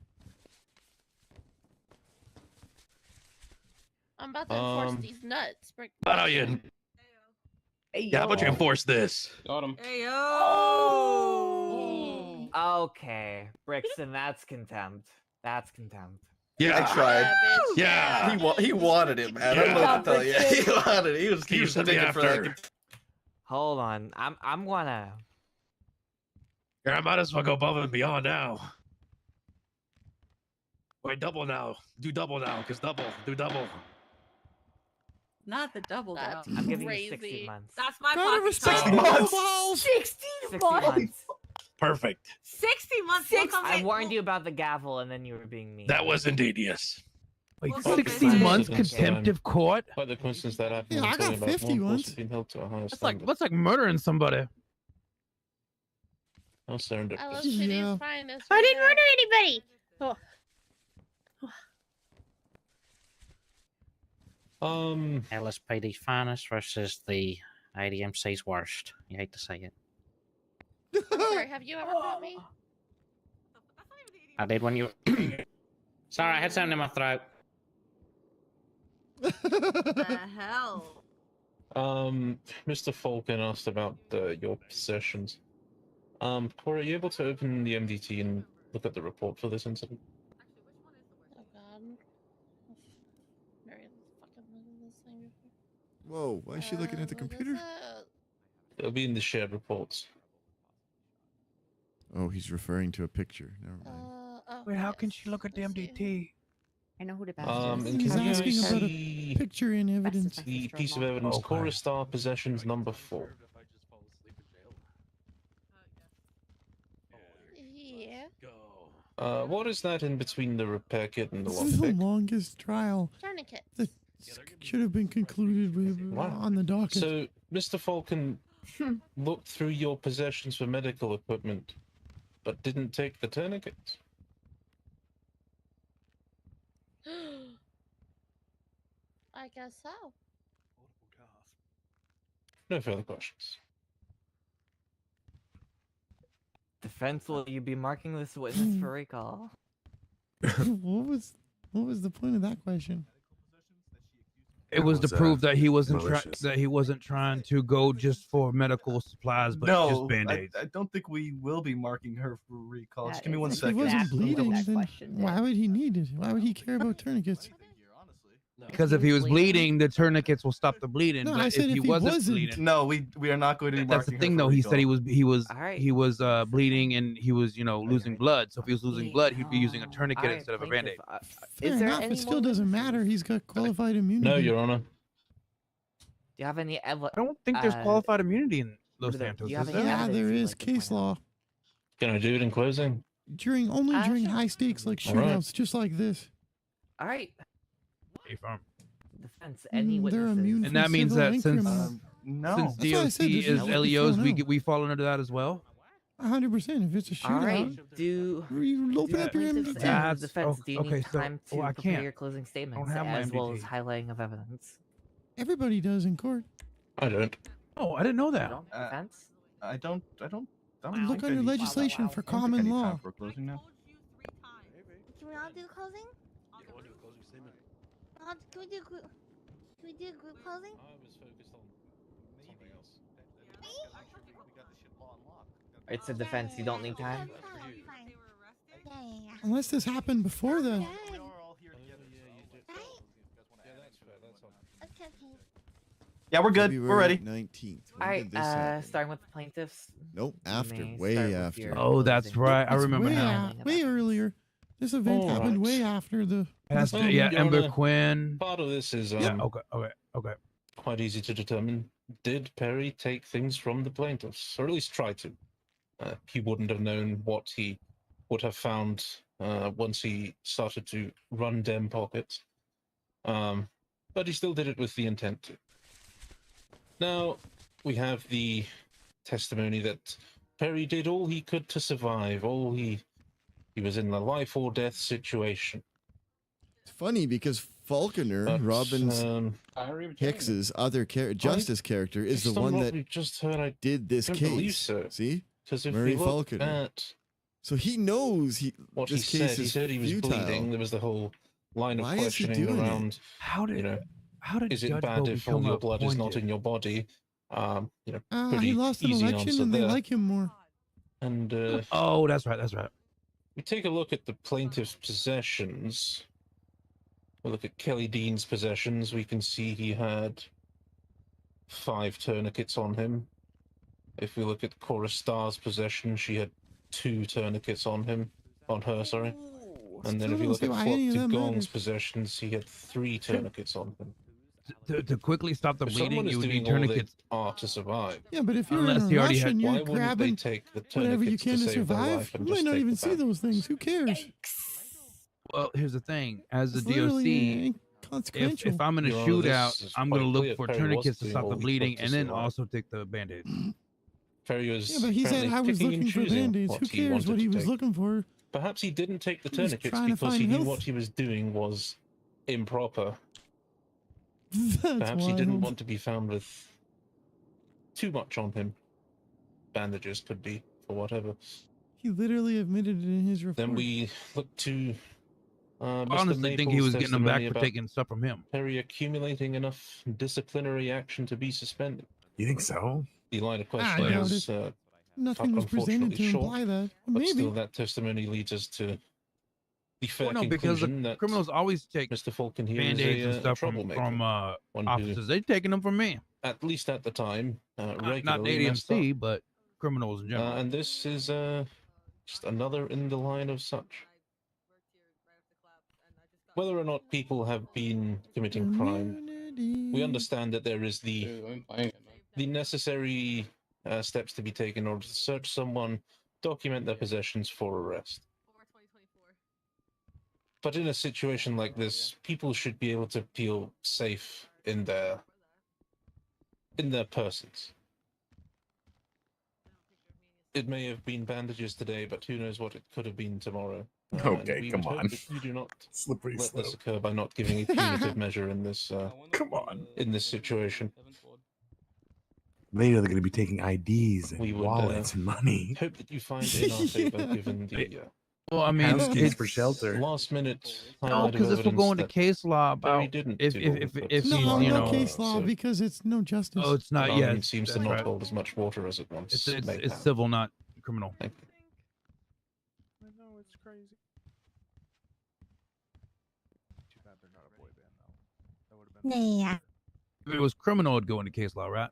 Speaker 9: I'm about to enforce these nuts.
Speaker 5: How about you? Yeah, how about you enforce this?
Speaker 13: Got him.
Speaker 22: Hey yo!
Speaker 19: Okay, Brixton, that's contempt. That's contempt.
Speaker 5: Yeah,
Speaker 12: I tried.
Speaker 5: Yeah.
Speaker 12: He wanted it, man. I don't know what to tell you. He wanted it. He was
Speaker 5: sent me
Speaker 12: thinking for
Speaker 5: after.
Speaker 12: that.
Speaker 19: Hold on, I'm gonna.
Speaker 5: Yeah, I might as well go above and beyond now. Wait, double now. Do double now, cause do double.
Speaker 22: Not the double down.
Speaker 19: I'm giving you 16 months.
Speaker 22: That's my
Speaker 11: God, it
Speaker 22: pocket.
Speaker 11: was
Speaker 22: size.
Speaker 11: 60 months.
Speaker 22: 16
Speaker 19: months.
Speaker 22: months.
Speaker 5: Perfect.
Speaker 22: 60 months. We'll come
Speaker 19: I
Speaker 22: in-
Speaker 19: warned you about the gavel, and then you were being mean.
Speaker 5: That was indeed yes.
Speaker 21: Wait,
Speaker 22: Well,
Speaker 21: 60
Speaker 22: okay.
Speaker 21: months contempt of court?
Speaker 20: By the coincidence that happened,
Speaker 11: Yeah, I
Speaker 20: I'm talking
Speaker 11: got
Speaker 20: about
Speaker 11: 50
Speaker 20: law enforcement
Speaker 11: once.
Speaker 20: being held to a higher
Speaker 21: That's
Speaker 20: standard.
Speaker 21: like murdering somebody.
Speaker 20: How serendipitous.
Speaker 9: LSPD's finest.
Speaker 6: I didn't murder anybody. Oh.
Speaker 7: LSPD's finest versus the ADMC's worst. You hate to say it.
Speaker 9: I'm sorry, have you ever met me?
Speaker 7: I did when you. Sorry, I had something in my throat.
Speaker 22: The hell?
Speaker 20: Mr. Falcon asked about your possessions. Cora, are you able to open the MDT and look at the report for this incident?
Speaker 9: Oh god. Very fucking little this thing before.
Speaker 4: Whoa! Why is she looking at the
Speaker 9: What is
Speaker 4: computer?
Speaker 9: it?
Speaker 20: It'll be in the shared reports.
Speaker 4: Oh, he's referring to a picture. Never mind.
Speaker 21: Wait, how can she look at the MDT?
Speaker 2: I know who to
Speaker 20: And
Speaker 11: He's
Speaker 20: can you
Speaker 11: asking about a
Speaker 20: see
Speaker 11: picture in evidence.
Speaker 20: the piece of evidence,
Speaker 21: Okay.
Speaker 20: Cora Star Possessions number 4?
Speaker 9: Yeah.
Speaker 20: What is that in between the repair kit and the
Speaker 11: This is the
Speaker 20: lockpick?
Speaker 11: longest trial
Speaker 9: Tourniquet.
Speaker 11: that should have been concluded with on the docket.
Speaker 20: So, Mr. Falcon looked through your possessions for medical equipment, but didn't take the tourniquet.
Speaker 9: I guess so.
Speaker 20: No further questions.
Speaker 19: Defense, will you be marking this witness for recall?
Speaker 11: what was the point of that question?
Speaker 21: It was to
Speaker 10: was,
Speaker 21: prove that he wasn't
Speaker 10: malicious.
Speaker 21: trying to go just for medical supplies, but just
Speaker 12: No,
Speaker 21: band-aids.
Speaker 12: I don't think we will be marking her for recall. Just
Speaker 2: That
Speaker 12: give me
Speaker 2: is
Speaker 12: 1
Speaker 11: If he
Speaker 12: second.
Speaker 11: wasn't
Speaker 2: exactly what
Speaker 11: bleeding,
Speaker 2: that
Speaker 11: then
Speaker 2: question
Speaker 11: why
Speaker 2: did.
Speaker 11: would he need it? Why would he care about tourniquets?
Speaker 21: Because if he was bleeding, the tourniquets will stop the bleeding.
Speaker 11: No,
Speaker 21: but
Speaker 11: I said
Speaker 21: if he wasn't bleeding,
Speaker 12: No, we are not going to be
Speaker 21: that's the
Speaker 12: marking
Speaker 21: thing
Speaker 12: her
Speaker 21: though.
Speaker 12: for
Speaker 21: He said
Speaker 12: recall.
Speaker 21: he was bleeding and he was losing blood. So if he was losing blood, he'd be using a tourniquet
Speaker 19: Alright,
Speaker 21: instead of a
Speaker 19: plaintiff,
Speaker 21: band-aid.
Speaker 11: Fair
Speaker 19: is there
Speaker 11: enough.
Speaker 19: any
Speaker 11: It still
Speaker 19: more
Speaker 11: doesn't
Speaker 19: witnesses?
Speaker 11: matter. He's got qualified immunity.
Speaker 20: No, Your Honor.
Speaker 19: Do you have any
Speaker 21: I don't think there's qualified immunity in Los
Speaker 19: Do you
Speaker 21: Santos,
Speaker 19: have
Speaker 21: is
Speaker 19: any
Speaker 21: there?
Speaker 11: Yeah,
Speaker 19: evidence
Speaker 11: there
Speaker 19: you'd
Speaker 11: is
Speaker 19: like to point
Speaker 11: case
Speaker 19: out?
Speaker 11: law.
Speaker 20: Can I do it in closing?
Speaker 11: During high stakes like
Speaker 20: All right.
Speaker 11: shootouts, just like this.
Speaker 19: All right.
Speaker 21: Hey, farm.
Speaker 19: Defense. Any
Speaker 11: They're
Speaker 19: witnesses?
Speaker 11: immune
Speaker 21: And
Speaker 11: from
Speaker 21: that means
Speaker 11: civil
Speaker 21: that
Speaker 11: and
Speaker 21: since
Speaker 11: criminal.
Speaker 12: No.
Speaker 21: since
Speaker 11: That's why I
Speaker 21: DOC
Speaker 11: said this
Speaker 21: is
Speaker 11: is what they
Speaker 21: LEOs,
Speaker 11: found out.
Speaker 21: we fall under that as well.
Speaker 11: 100%. If it's a
Speaker 19: All
Speaker 11: shootout,
Speaker 19: right. Do
Speaker 11: you open up your
Speaker 19: plaintiffs
Speaker 11: MDT.
Speaker 19: and defense, do you
Speaker 21: okay,
Speaker 19: need
Speaker 21: so
Speaker 19: time to
Speaker 21: I
Speaker 19: prepare
Speaker 21: can't.
Speaker 19: your closing statements
Speaker 21: have my
Speaker 19: as well as
Speaker 21: MDT.
Speaker 19: highlighting of evidence?
Speaker 11: Everybody does in court.
Speaker 20: I don't.
Speaker 21: Oh, I didn't know
Speaker 19: You
Speaker 21: that.
Speaker 19: don't? Defense?
Speaker 12: I don't
Speaker 11: Look
Speaker 12: think I
Speaker 11: under
Speaker 12: need-
Speaker 11: legislation for
Speaker 12: I don't think I
Speaker 11: common
Speaker 12: need
Speaker 11: law.
Speaker 12: time for a closing now.
Speaker 15: Do we all do closing? Can we do group? Can we do a group closing?
Speaker 20: I was focused on something else.
Speaker 19: It's a defense. You don't need time.
Speaker 15: Yeah.
Speaker 11: Unless this happened before then.
Speaker 15: Okay.
Speaker 12: Yeah, we're good. We're ready.
Speaker 4: 19th.
Speaker 19: All right. Starting with the plaintiffs.
Speaker 4: Nope. After.
Speaker 19: may
Speaker 4: Way
Speaker 19: start with
Speaker 4: after.
Speaker 19: your
Speaker 21: Oh, that's
Speaker 19: closing.
Speaker 21: right. I
Speaker 11: It's
Speaker 21: remember
Speaker 11: way,
Speaker 21: now.
Speaker 11: way earlier. This event happened way after the.
Speaker 21: That's
Speaker 20: Well,
Speaker 21: yeah,
Speaker 20: Your
Speaker 21: Ember
Speaker 20: Honor,
Speaker 21: Quinn.
Speaker 20: Part of this is
Speaker 21: Yeah. Okay.
Speaker 20: quite easy to determine. Did Perry take things from the plaintiffs, or at least try to? He wouldn't have known what he would have found once he started to run dem pockets. But he still did it with the intent to. Now, we have the testimony that Perry did all he could to survive. He was in a life or death situation.
Speaker 4: It's funny because Falconer,
Speaker 20: But,
Speaker 4: Robin's Hicks's other Justice character, is the
Speaker 20: based on
Speaker 4: one
Speaker 20: what
Speaker 4: that
Speaker 20: we've just heard, I
Speaker 4: did this
Speaker 20: don't
Speaker 4: case.
Speaker 20: believe so.
Speaker 4: See?
Speaker 20: Because if
Speaker 4: Murray
Speaker 20: we look
Speaker 4: Falconer.
Speaker 20: at
Speaker 4: So he knows
Speaker 20: what
Speaker 4: this
Speaker 20: he
Speaker 4: case
Speaker 20: said, he
Speaker 4: is
Speaker 20: said he was
Speaker 4: futile.
Speaker 20: bleeding. There was the whole line of
Speaker 4: Why is he
Speaker 20: questioning
Speaker 4: doing it?
Speaker 20: around.
Speaker 21: How did
Speaker 20: is it
Speaker 21: Judge
Speaker 20: bad
Speaker 21: Bo
Speaker 20: if all
Speaker 21: become
Speaker 20: your blood is not
Speaker 21: appointed?
Speaker 20: in your body?
Speaker 11: He
Speaker 20: Pretty
Speaker 11: lost an
Speaker 20: easy
Speaker 11: election
Speaker 20: answer
Speaker 11: and they
Speaker 20: there.
Speaker 11: like him more.
Speaker 20: And
Speaker 21: Oh, that's right.
Speaker 20: we take a look at the plaintiff's possessions. We look at Kelly Dean's possessions. We can see he had 5 tourniquets on him. If we look at Cora Starr's possession, she had 2 tourniquets on her. Sorry. And then if you look at Flop de Gong's possessions, he had 3 tourniquets on him.
Speaker 21: To quickly stop the
Speaker 20: If
Speaker 21: bleeding,
Speaker 20: someone is
Speaker 21: you would need
Speaker 20: doing all they
Speaker 21: tourniquets.
Speaker 20: are to survive,
Speaker 11: Yeah, but if you're
Speaker 21: Unless
Speaker 11: in
Speaker 21: he
Speaker 11: a
Speaker 21: already
Speaker 11: rush
Speaker 21: had-
Speaker 11: and
Speaker 20: why
Speaker 11: you're
Speaker 20: wouldn't they
Speaker 11: grabbing
Speaker 20: take the
Speaker 11: whatever you
Speaker 20: tourniquets
Speaker 11: can to
Speaker 20: save their
Speaker 11: survive,
Speaker 20: life and
Speaker 11: you might
Speaker 20: just
Speaker 11: not
Speaker 20: take
Speaker 11: even
Speaker 20: the
Speaker 11: see
Speaker 20: band?
Speaker 11: those things. Who cares?
Speaker 21: Well, here's the thing: as the
Speaker 11: It's literally
Speaker 21: DOC,
Speaker 11: inconsequential.
Speaker 21: if I'm in a
Speaker 20: Your Honor, this
Speaker 21: shootout,
Speaker 20: is
Speaker 21: I'm
Speaker 20: quite
Speaker 21: gonna look
Speaker 20: clear.
Speaker 21: for
Speaker 20: Perry
Speaker 21: tourniquets
Speaker 20: was
Speaker 21: to
Speaker 20: doing
Speaker 21: stop
Speaker 20: all
Speaker 21: the
Speaker 20: he
Speaker 21: bleeding,
Speaker 20: could to
Speaker 21: and then
Speaker 20: survive.
Speaker 21: also take the band-aids.
Speaker 20: Perry was
Speaker 11: Yeah, but he said
Speaker 20: apparently
Speaker 11: I was
Speaker 20: picking and
Speaker 11: looking for
Speaker 20: choosing
Speaker 11: band-aids. Who
Speaker 20: what he
Speaker 11: cares
Speaker 20: wanted
Speaker 11: what he
Speaker 20: to
Speaker 11: was
Speaker 20: take.
Speaker 11: looking for?
Speaker 20: Perhaps he didn't take the
Speaker 11: He was
Speaker 20: tourniquets
Speaker 11: trying to
Speaker 20: because he
Speaker 11: find
Speaker 20: knew
Speaker 11: health.
Speaker 20: what he was doing was improper.
Speaker 11: That's
Speaker 20: Perhaps he didn't
Speaker 11: wild.
Speaker 20: want to be found with too much on him. Bandages could be, for whatever.
Speaker 11: He literally admitted it in his report.
Speaker 20: Then we look to
Speaker 21: I
Speaker 20: Mr.
Speaker 21: honestly think he
Speaker 20: Maples'
Speaker 21: was getting them back
Speaker 20: testimony
Speaker 21: for
Speaker 20: about
Speaker 21: taking stuff from him.
Speaker 20: Perry accumulating enough disciplinary action to be suspended.
Speaker 10: You think so?
Speaker 20: The line of
Speaker 11: I
Speaker 20: questioning
Speaker 11: doubt
Speaker 20: was
Speaker 11: it. Nothing was presented
Speaker 20: unfortunately
Speaker 11: to
Speaker 20: short,
Speaker 11: imply that.
Speaker 20: but
Speaker 11: Maybe.
Speaker 20: still that testimony leads us to the fair
Speaker 21: Well, no, because
Speaker 20: conclusion
Speaker 21: the
Speaker 20: that
Speaker 21: criminals always take
Speaker 20: Mr. Falcon here is
Speaker 21: band-aids and
Speaker 20: a
Speaker 21: stuff from
Speaker 20: troublemaker. One who,
Speaker 21: officers. They're taking them from me.
Speaker 20: at least at the time,
Speaker 21: Not
Speaker 20: regularly messed up.
Speaker 21: ADMC, but criminals in general.
Speaker 20: And this is just another in the line of such. Whether or not people have been committing crime, we understand that there is the necessary steps to be taken in order to search someone, document their possessions for arrest. But in a situation like this, people should be able to feel safe in their persons. It may have been bandages today, but who knows what it could have been tomorrow.
Speaker 10: Okay,
Speaker 20: we
Speaker 10: come
Speaker 20: would hope
Speaker 10: on.
Speaker 20: that you do not
Speaker 10: Slippery
Speaker 20: let this
Speaker 10: slope.
Speaker 20: occur by not giving a punitive measure in this.
Speaker 10: Come on.
Speaker 20: In this situation,
Speaker 10: Later, they're going to be taking IDs and
Speaker 20: we would
Speaker 10: wallets and money.
Speaker 20: hope that you find it in our favor, given the
Speaker 21: Well, I mean,
Speaker 10: Houndstooth
Speaker 21: it's
Speaker 10: for shelter.
Speaker 20: last minute.
Speaker 21: No,
Speaker 20: highlight of
Speaker 21: because this will go
Speaker 20: evidence
Speaker 21: into
Speaker 20: that
Speaker 21: case law
Speaker 20: Perry
Speaker 21: about
Speaker 20: didn't
Speaker 21: if
Speaker 20: do
Speaker 21: if
Speaker 20: all
Speaker 21: if,
Speaker 20: he could
Speaker 21: if
Speaker 20: to
Speaker 11: No,
Speaker 21: he's
Speaker 20: survive.
Speaker 21: you
Speaker 11: no
Speaker 21: know.
Speaker 11: case law
Speaker 20: So-
Speaker 11: because it's no justice.
Speaker 21: Oh, it's not.
Speaker 20: Our
Speaker 21: Yeah,
Speaker 20: argument seems to
Speaker 21: that's
Speaker 20: not
Speaker 21: right.
Speaker 20: hold as much water as it once
Speaker 21: It's
Speaker 20: may have.
Speaker 21: civil, not criminal.
Speaker 20: Thank you.
Speaker 21: I know it's crazy.
Speaker 3: Too bad they're not a boy band though. That would have been.
Speaker 15: Yeah.
Speaker 21: If it was criminal, it'd go into case law, right?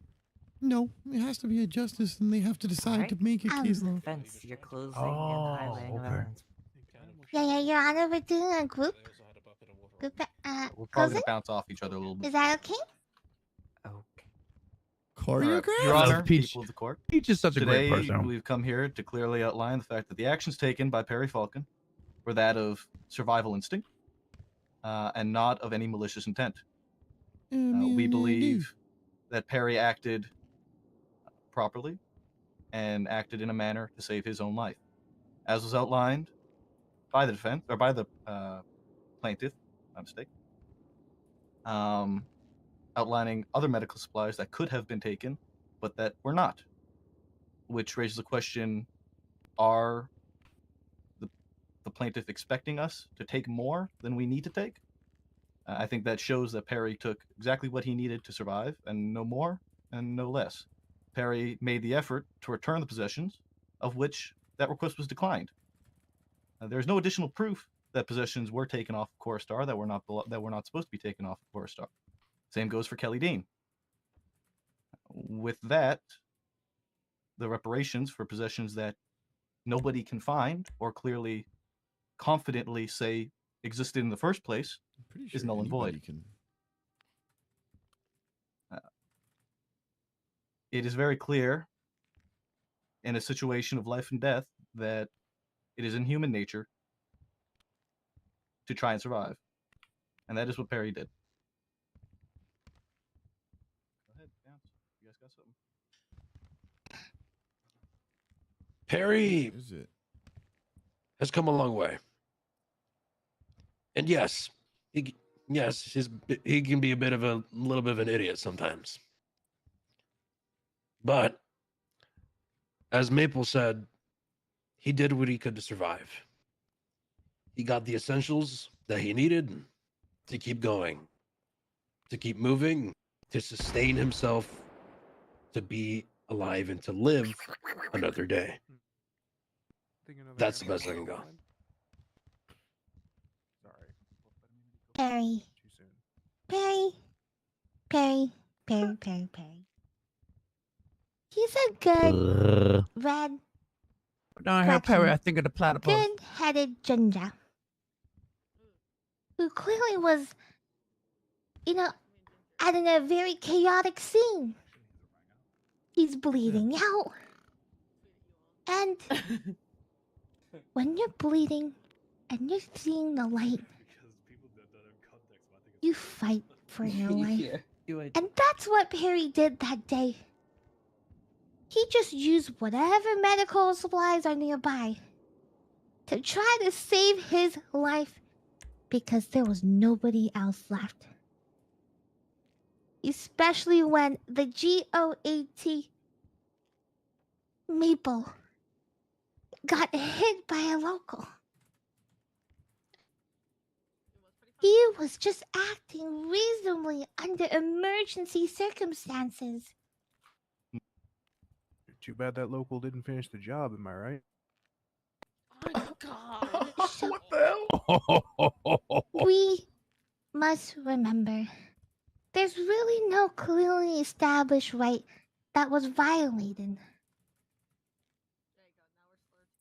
Speaker 11: No, it has to be a justice, and they have to decide to make a case law.
Speaker 19: Defense, your closing
Speaker 21: Oh,
Speaker 19: and highlighting of
Speaker 21: okay.
Speaker 19: evidence.
Speaker 15: Yeah, Your Honor, we're doing a group.
Speaker 12: We're probably
Speaker 15: closing?
Speaker 12: gonna bounce off each other a little bit.
Speaker 15: Is that okay?
Speaker 19: Okay.
Speaker 11: Choreographed?
Speaker 12: Your Honor,
Speaker 21: Peach.
Speaker 12: people of the court.
Speaker 21: Peach is such a
Speaker 12: Today,
Speaker 21: great person.
Speaker 12: we've come here to clearly outline the fact that the actions taken by Perry Falcon were that of survival instinct and not of any malicious intent. We believe that Perry acted properly and acted in a manner to save his own life, as was outlined by the defense or by the plaintiff, my mistake. Outlining other medical supplies that could have been taken, but that were not, which raises the question: are the plaintiff expecting us to take more than we need to take? I think that shows that Perry took exactly what he needed to survive, and no more and no less. Perry made the effort to return the possessions, of which that request was declined. There's no additional proof that possessions were taken off of Chorustar that were not supposed to be taken off of Chorustar. Same goes for Kelly Dean. With that, the reparations for possessions that nobody can find or clearly confidently say existed in the first place is null and void. It is very clear in a situation of life and death that it is in human nature to try and survive. And that is what Perry did. Go ahead, Bounce. You guys got something?
Speaker 5: Perry has come a long way. And yes, he can be a little bit of an idiot sometimes. But as Maple said, he did what he could to survive. He got the essentials that he needed to keep going, to keep moving, to sustain himself, to be alive and to live another day. That's the best I can go.
Speaker 15: Perry. Perry. Perry. Perry. Perry. Perry. He's a good red.
Speaker 21: Down here, Perry, I think of the platypus.
Speaker 15: Good-headed ginger. Who clearly was, at a very chaotic scene. He's bleeding out. And when you're bleeding and you're seeing the light, you fight for your life. And that's what Perry did that day. He just used whatever medical supplies are nearby to try to save his life because there was nobody else left. Especially when the GOAT Maple got hit by a local. He was just acting reasonably under emergency circumstances.
Speaker 3: Too bad that local didn't finish the job, am I right?
Speaker 9: Oh, God.
Speaker 15: What the hell? We must remember, there's really no clearly established right that was violated.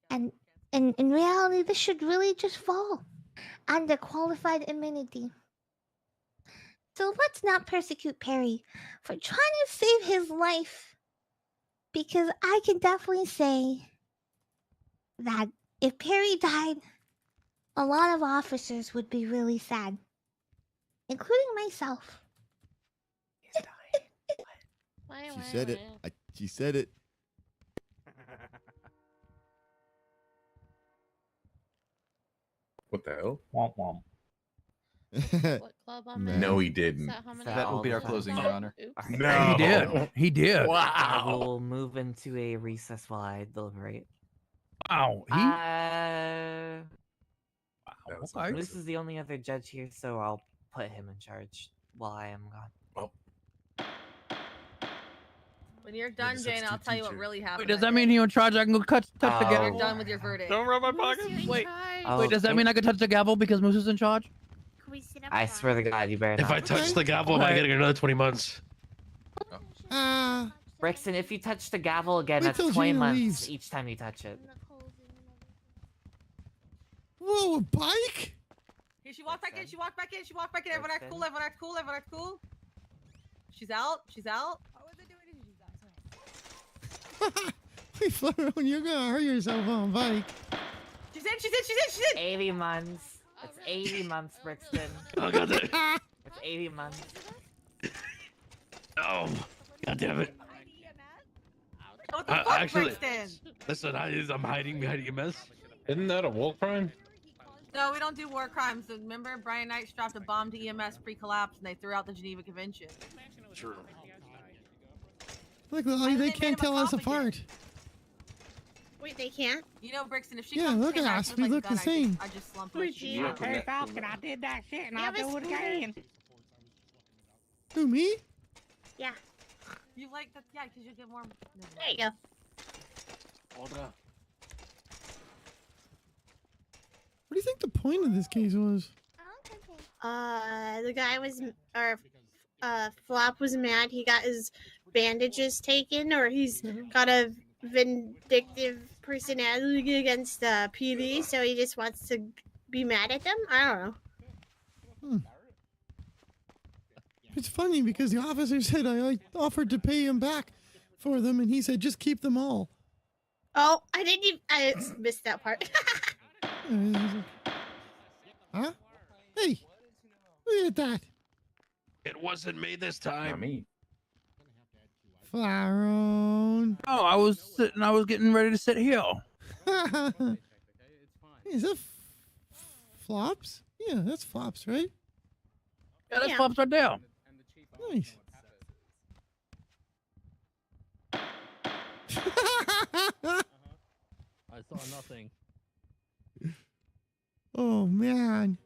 Speaker 15: And in reality, this should really just fall under qualified immunity. So let's not persecute Perry for trying to save his life. Because I can definitely say that if Perry died, a lot of officers would be really sad. Including myself.
Speaker 4: She said it. She said it.
Speaker 10: What the hell?
Speaker 3: Womp womp.
Speaker 9: What club I'm in?
Speaker 10: No, he
Speaker 9: Is
Speaker 10: didn't.
Speaker 9: that how many
Speaker 12: That will be our
Speaker 9: clubs
Speaker 12: closing,
Speaker 9: I've
Speaker 12: Your
Speaker 9: got?
Speaker 12: Honor.
Speaker 9: Oops.
Speaker 10: No.
Speaker 21: He did. He did.
Speaker 19: I will move into a recess while I deliberate.
Speaker 21: Wow. He.
Speaker 19: Okay. Moose is the only other judge here, so I'll put him in charge while I am gone.
Speaker 22: When you're done, Jane, I'll tell you what really happened.
Speaker 21: Wait, does that mean he in charge? I can go touch the gavel.
Speaker 22: You're done with your verdict.
Speaker 14: Don't rub my pocket.
Speaker 21: Wait. Wait, does that mean I can touch the gavel because Moose is in charge?
Speaker 19: I swear to God, you better
Speaker 5: If
Speaker 19: not.
Speaker 5: I touch the gavel, am I getting another 20 months?
Speaker 19: Brixton, if you touch the gavel again,
Speaker 11: Wait
Speaker 19: that's
Speaker 11: till
Speaker 19: 20
Speaker 11: Gina
Speaker 19: months
Speaker 11: leaves.
Speaker 19: each time you touch it.
Speaker 11: Whoa, a bike?
Speaker 22: Here, she walked back in. She walked back in. She walked back in. Everyone act cool. Everyone act cool. Everyone act cool. Everyone act cool. She's out. She's out.
Speaker 11: Wait, Florone, you're gonna hurt yourself on a bike.
Speaker 22: She's in.
Speaker 19: 80 months. It's 80 months, Brixton.
Speaker 5: Oh, God damn it.
Speaker 19: It's 80 months.
Speaker 5: Oh, God damn it.
Speaker 22: What the fuck,
Speaker 5: Actually,
Speaker 22: Brixton?
Speaker 5: listen, I'm hiding behind EMS.
Speaker 20: Isn't that a war crime?
Speaker 22: No, we don't do war crimes. Remember, Brian Knight dropped a bomb to EMS pre-collapse, and they threw out the Geneva Convention.
Speaker 5: Sure.
Speaker 11: Look, Lily, they can't tell us apart.
Speaker 6: Wait, they can't?
Speaker 22: You know, Brixton, if she
Speaker 11: Yeah,
Speaker 22: comes
Speaker 11: look
Speaker 22: came
Speaker 11: at
Speaker 22: back
Speaker 11: us.
Speaker 22: with,
Speaker 11: We
Speaker 22: like, a
Speaker 11: look the
Speaker 22: gun,
Speaker 11: same.
Speaker 22: I just slump
Speaker 6: Poor
Speaker 22: her.
Speaker 6: Gene.
Speaker 7: Hey, Falcon, I did that shit and I'll
Speaker 6: Yeah,
Speaker 7: do it
Speaker 6: but
Speaker 7: again.
Speaker 11: Who, me?
Speaker 6: Yeah.
Speaker 22: You like that? Yeah, because you get more.
Speaker 6: There you go.
Speaker 5: Hold up.
Speaker 11: What do you think the point of this case was?
Speaker 6: The guy was, Flop was mad. He got his bandages taken, or he's got a vindictive personality against the PD, so he just wants to be mad at them. I don't know.
Speaker 11: It's funny because the officer said I offered to pay him back for them, and he said just keep them all.
Speaker 6: Oh, I didn't even. I missed that part.
Speaker 11: Huh? Hey, look at that.
Speaker 5: It wasn't me this time.
Speaker 12: Not me.
Speaker 11: Florone.
Speaker 21: Oh, I was getting ready to sit here.
Speaker 11: Is that Flops? Yeah, that's Flops, right?
Speaker 21: Yeah, that's Flops right there.
Speaker 11: Nice.
Speaker 8: I saw nothing.
Speaker 11: Oh, man.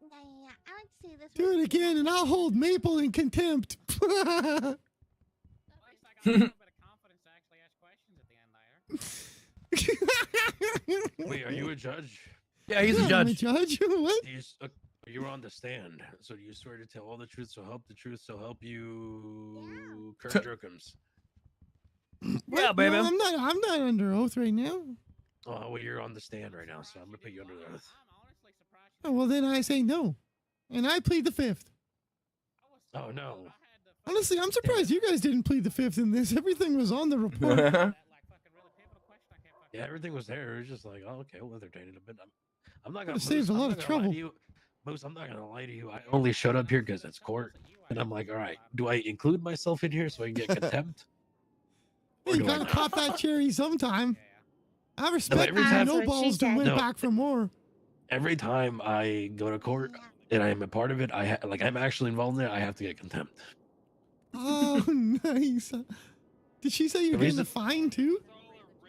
Speaker 15: I would say this.
Speaker 11: Do it again, and I'll hold Maple in contempt.
Speaker 5: Wait, are you a judge?
Speaker 21: Yeah, he's a
Speaker 11: I'm
Speaker 21: judge.
Speaker 11: judge? What?
Speaker 5: You're on the stand, so do you swear to tell all the truth, so help the truth, so help you, Kurt Jerkums?
Speaker 21: Yeah,
Speaker 11: What?
Speaker 21: baby.
Speaker 11: No, I'm not under oath right now.
Speaker 5: Oh, well, you're on the stand right now, so I'm gonna put you under oath.
Speaker 11: Oh, well, then I say no. And I plead the fifth.
Speaker 5: Oh, no.
Speaker 11: Honestly, I'm surprised you guys didn't plead the fifth in this. Everything was on the report.
Speaker 5: Yeah, everything was there. It was just like, oh, okay, we'll entertain it a bit. I'm not gonna
Speaker 11: Could've saved a lot of trouble.
Speaker 5: Moose, I'm not gonna lie to you. I only showed up here because it's court, and I'm like, all right, do I include myself in here so I can get contempt? Or
Speaker 11: You
Speaker 5: do I
Speaker 11: gotta
Speaker 5: not?
Speaker 11: cop that cherry sometime. I respect
Speaker 5: every
Speaker 11: you
Speaker 5: time-
Speaker 11: no balls to win
Speaker 5: No.
Speaker 11: back for more.
Speaker 5: Every time I go to court and I am a part of it, I'm actually involved in it. I have to get contempt.
Speaker 11: Oh, nice. Did she say you're
Speaker 5: The
Speaker 11: getting a
Speaker 5: reason-
Speaker 11: fine too?